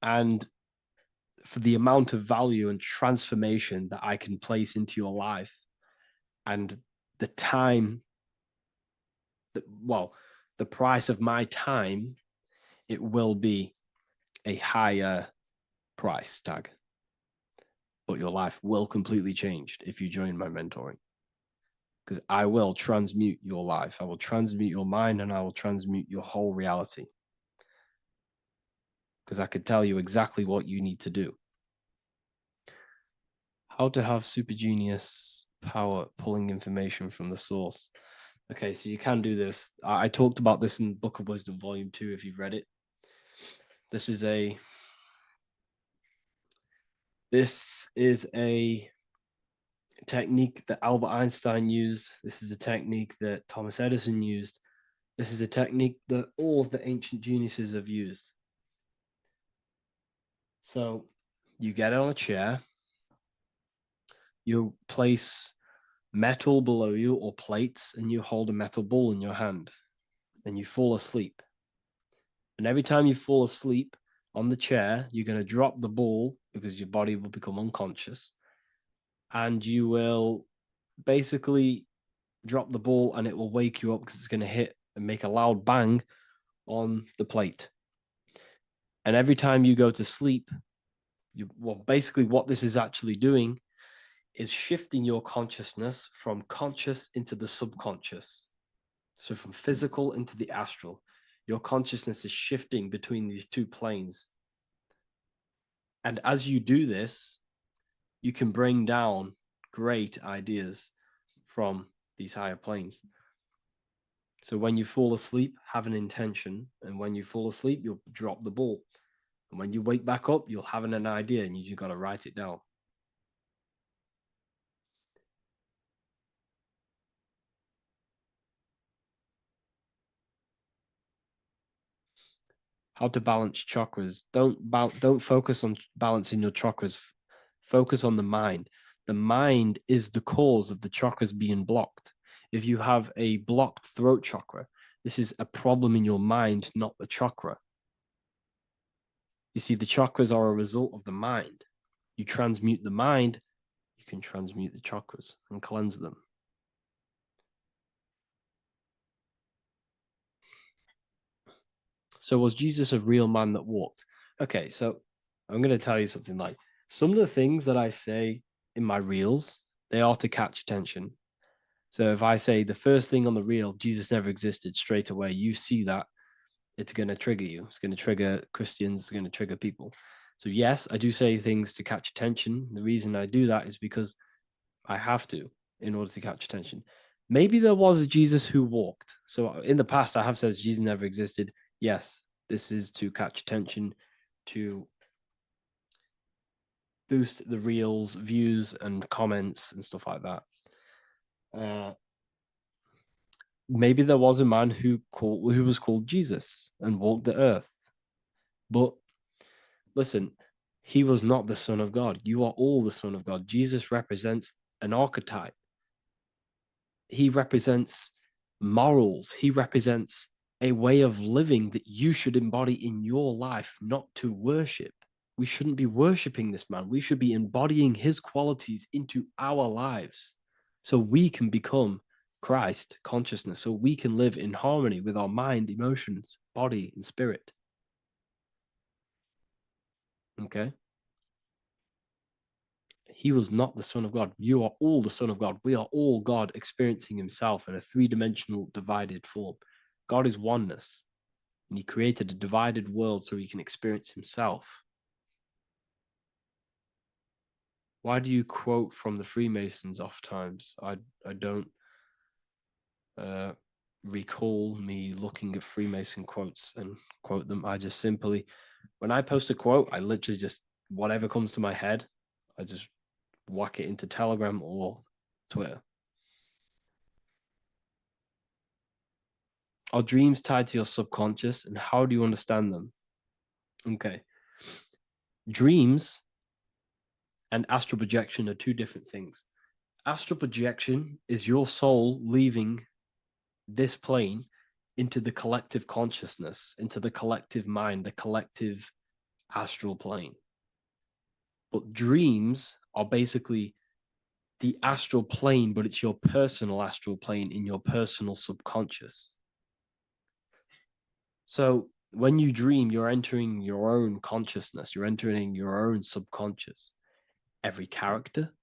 and for the amount of value and transformation that I can place into your life, and the time that, well, the price of my time, it will be a higher price tag, but your life will completely change if you join my mentoring, because I will transmute your life. I will transmute your mind, and I will transmute your whole reality, because I could tell you exactly what you need to do. How to have super genius power pulling information from the source. Okay, so you can do this. I talked about this in Book of Wisdom Volume 2, if you've read it. This is a technique that Albert Einstein used. This is a technique that Thomas Edison used. This is a technique that all of the ancient geniuses have used. So you get on a chair, you place metal below you or plates, and you hold a metal ball in your hand, and you fall asleep. And every time you fall asleep on the chair, you're going to drop the ball, because your body will become unconscious, and you will basically drop the ball, and it will wake you up because it's going to hit and make a loud bang on the plate. And every time you go to sleep, basically what this is actually doing is shifting your consciousness from conscious into the subconscious. So from physical into the astral. Your consciousness is shifting between these two planes. And as you do this, you can bring down great ideas from these higher planes. So when you fall asleep, have an intention. And when you fall asleep, you'll drop the ball. And when you wake back up, you'll have an idea, and you just got to write it down. How to balance chakras. Don't focus on balancing your chakras. Focus on the mind. The mind is the cause of the chakras being blocked. If you have a blocked throat chakra, this is a problem in your mind, not the chakra. You see, the chakras are a result of the mind. You transmute the mind, you can transmute the chakras and cleanse them. So was Jesus a real man that walked? Okay, so I'm going to tell you something. Like, some of the things that I say in my reels, they are to catch attention. So if I say the first thing on the reel, Jesus never existed, straight away, you see that, it's going to trigger you. It's going to trigger Christians. It's going to trigger people. So yes, I do say things to catch attention. The reason I do that is because I have to, in order to catch attention. Maybe there was a Jesus who walked. So in the past, I have said Jesus never existed. Yes, This is to catch attention, to boost the reels, views, and comments and stuff like that. Maybe there was a man who was called Jesus and walked the earth. But listen, he was not the Son of God. You are all the Son of God. Jesus represents an archetype. He represents morals. He represents a way of living that you should embody in your life, not to worship. We shouldn't be worshiping this man. We should be embodying his qualities into our lives so we can become Christ consciousness, so we can live in harmony with our mind, emotions, body, and spirit. Okay? He was not the Son of God. You are all the Son of God. We are all God experiencing himself in a three-dimensional divided form. God is oneness, and he created a divided world so he can experience himself. Why do you quote from the Freemasons oft times? I don't recall me looking at Freemason quotes and quote them. I just simply, when I post a quote, I literally just, whatever comes to my head, I just whack it into Telegram or Twitter. Are dreams tied to your subconscious, and how do you understand them? Okay. Dreams and astral projection are two different things. Astral projection is your soul leaving this plane into the collective consciousness, into the collective mind, the collective astral plane. But dreams are basically the astral plane, but it's your personal astral plane in your personal subconscious. So when you dream, you're entering your own consciousness, you're entering your own subconscious. Every character,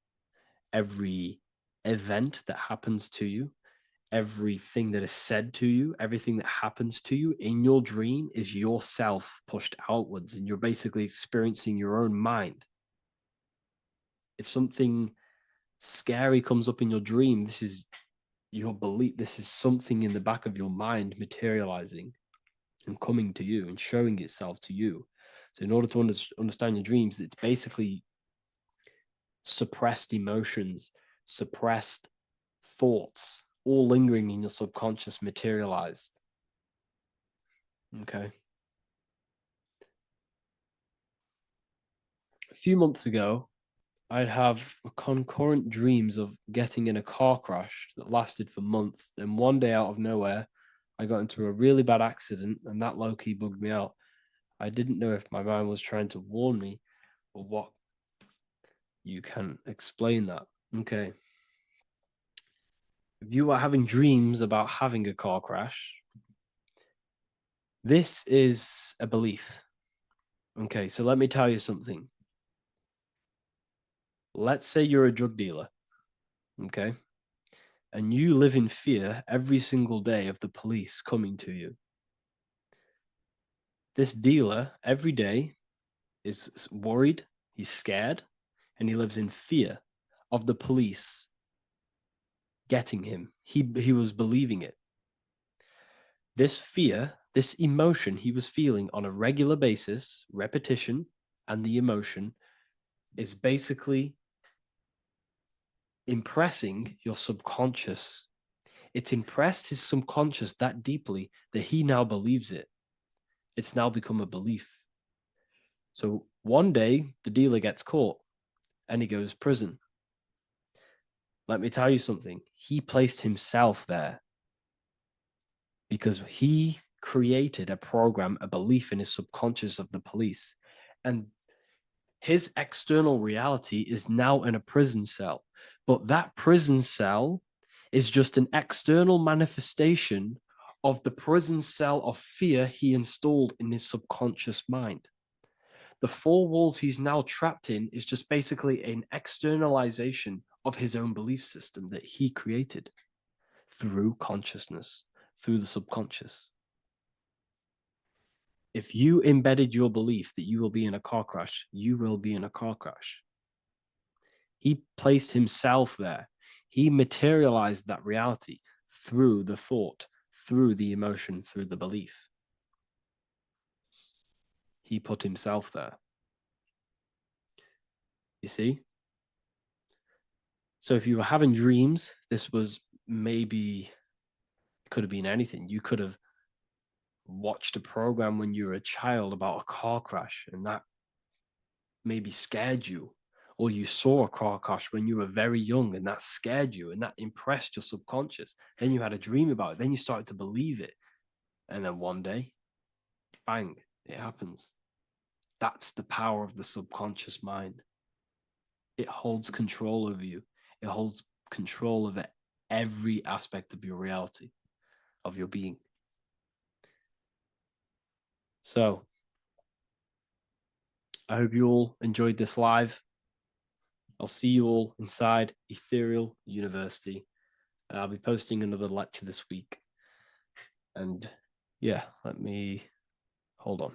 every event that happens to you, everything that is said to you, everything that happens to you in your dream is yourself pushed outwards, and you're basically experiencing your own mind. If something scary comes up in your dream, this is your belief, this is something in the back of your mind materializing and coming to you and showing itself to you. So in order to understand your dreams, it's basically suppressed emotions, suppressed thoughts, all lingering in your subconscious materialized. Okay. A few months ago, I'd have concurrent dreams of getting in a car crash that lasted for months. Then one day out of nowhere, I got into a really bad accident, and that low-key bugged me out. I didn't know if my mind was trying to warn me or what. You can explain that. Okay. If you are having dreams about having a car crash, this is a belief. Okay, so let me tell you something. Let's say you're a drug dealer, okay? And you live in fear every single day of the police coming to you. This dealer every day is worried, he's scared, and he lives in fear of the police getting him. He was believing it. This fear, this emotion he was feeling on a regular basis, repetition, and the emotion is basically impressing your subconscious. It's impressed his subconscious that deeply that he now believes it. It's now become a belief. So one day the dealer gets caught and he goes to prison. Let me tell you something. He placed himself there because he created a program, a belief in his subconscious of the police. And his external reality is now in a prison cell. But that prison cell is just an external manifestation of the prison cell of fear he installed in his subconscious mind. The four walls he's now trapped in is just basically an externalization of his own belief system that he created through consciousness, through the subconscious. If you embedded your belief that you will be in a car crash, you will be in a car crash. He placed himself there. He materialized that reality through the thought, through the emotion, through the belief. He put himself there. You see? So if you were having dreams, this was maybe, it could have been anything. You could have watched a program when you were a child about a car crash, and that maybe scared you. Or you saw a car crash when you were very young, and that scared you, and that impressed your subconscious. Then you had a dream about it. Then you started to believe it. And then one day, bang, it happens. That's the power of the subconscious mind. It holds control over you. It holds control over every aspect of your reality, of your being. So, I hope you all enjoyed this live. I'll see you all inside Ethereal University. I'll be posting another lecture this week. And yeah, let me hold on.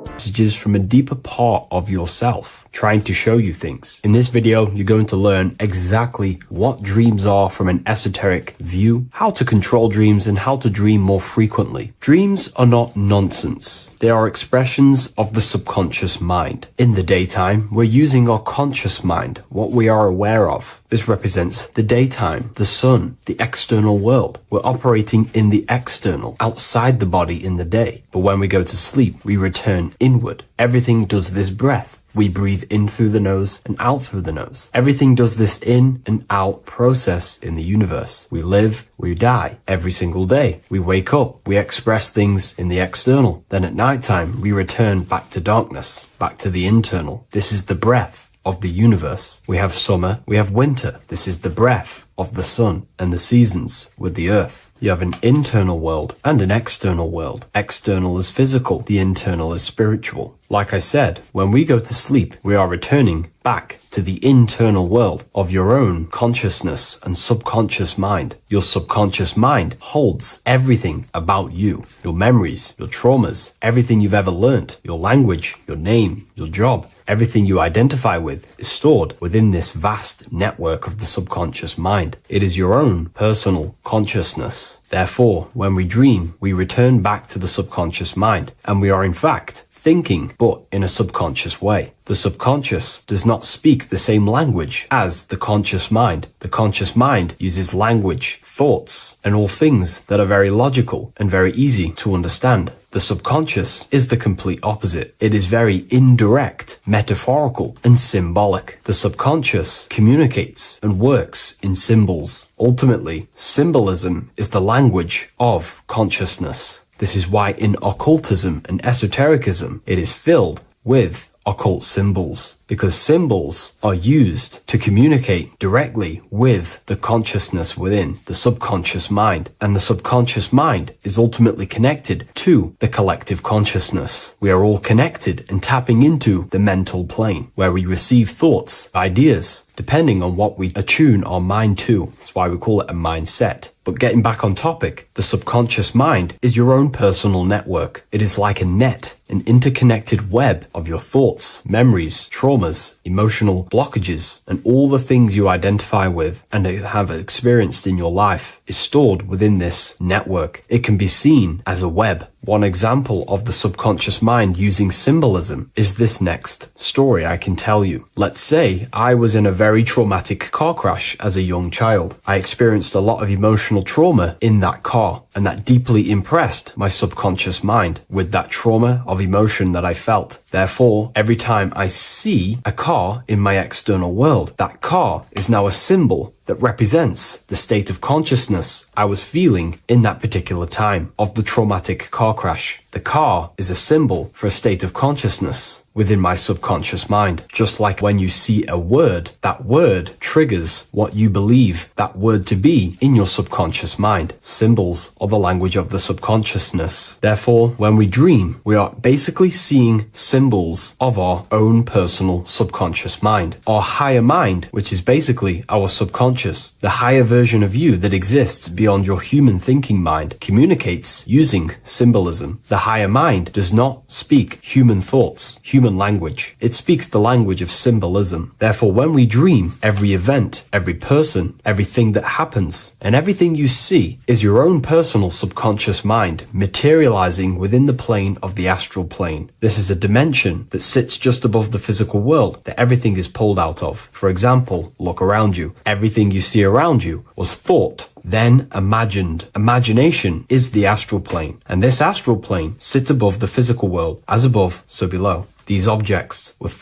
Messages from a deeper part of yourself, trying to show you things. In this video, you're going to learn exactly what dreams are from an esoteric view, how to control dreams, and how to dream more frequently. Dreams are not nonsense. They are expressions of the subconscious mind. In the daytime, we're using our conscious mind, what we are aware of. This represents the daytime, the sun, the external world. We're operating in the external, outside the body in the day. But when we go to sleep, we return inward. Everything does this breath. We breathe in through the nose and out through the nose. Everything does this in and out process in the universe. We live, we die every single day. We wake up, we express things in the external. Then at nighttime, we return back to darkness, back to the internal. This is the breath of the universe. We have summer, we have winter. This is the breath of the sun and the seasons with the earth. You have an internal world and an external world. External is physical, the internal is spiritual. Like I said, when we go to sleep, we are returning back to the internal world of your own consciousness and subconscious mind. Your subconscious mind holds everything about you, your memories, your traumas, everything you've ever learnt, your language, your name, your job, everything you identify with is stored within this vast network of the subconscious mind. It is your own personal consciousness. Therefore, when we dream, we return back to the subconscious mind, and we are in fact thinking, but in a subconscious way. The subconscious does not speak the same language as the conscious mind. The conscious mind uses language, thoughts, and all things that are very logical and very easy to understand. The subconscious is the complete opposite. It is very indirect, metaphorical, and symbolic. The subconscious communicates and works in symbols. Ultimately, symbolism is the language of consciousness. This is why in occultism and esotericism, it is filled with occult symbols, because symbols are used to communicate directly with the consciousness within the subconscious mind, and the subconscious mind is ultimately connected to the collective consciousness. We are all connected and tapping into the mental plane, where we receive thoughts, ideas, depending on what we attune our mind to. That's why we call it a mindset. But getting back on topic, the subconscious mind is your own personal network. It is like a net, an interconnected web of your thoughts, memories, traumas, emotional blockages, and all the things you identify with and have experienced in your life is stored within this network. It can be seen as a web. One example of the subconscious mind using symbolism is this next story I can tell you. Let's say I was in a very traumatic car crash as a young child. I experienced a lot of emotional trauma in that car, and that deeply impressed my subconscious mind with that trauma of emotion that I felt. Therefore, every time I see a car in my external world, that car is now a symbol that represents the state of consciousness I was feeling in that particular time of the traumatic car crash. The car is a symbol for a state of consciousness within my subconscious mind. Just like when you see a word, that word triggers what you believe that word to be in your subconscious mind. Symbols are the language of the subconsciousness. Therefore, when we dream, we are basically seeing symbols of our own personal subconscious mind. Our higher mind, which is basically our subconscious subconscious, the higher version of you that exists beyond your human thinking mind, communicates using symbolism. The higher mind does not speak human thoughts, human language. It speaks the language of symbolism. Therefore, when we dream, every event, every person, everything that happens, and everything you see is your own personal subconscious mind materializing within the plane of the astral plane. This is a dimension that sits just above the physical world that everything is pulled out of. For example, look around you. Everything you see around you was thought, then imagined. Imagination is the astral plane, and this astral plane sits above the physical world. As above, so below. These objects were thought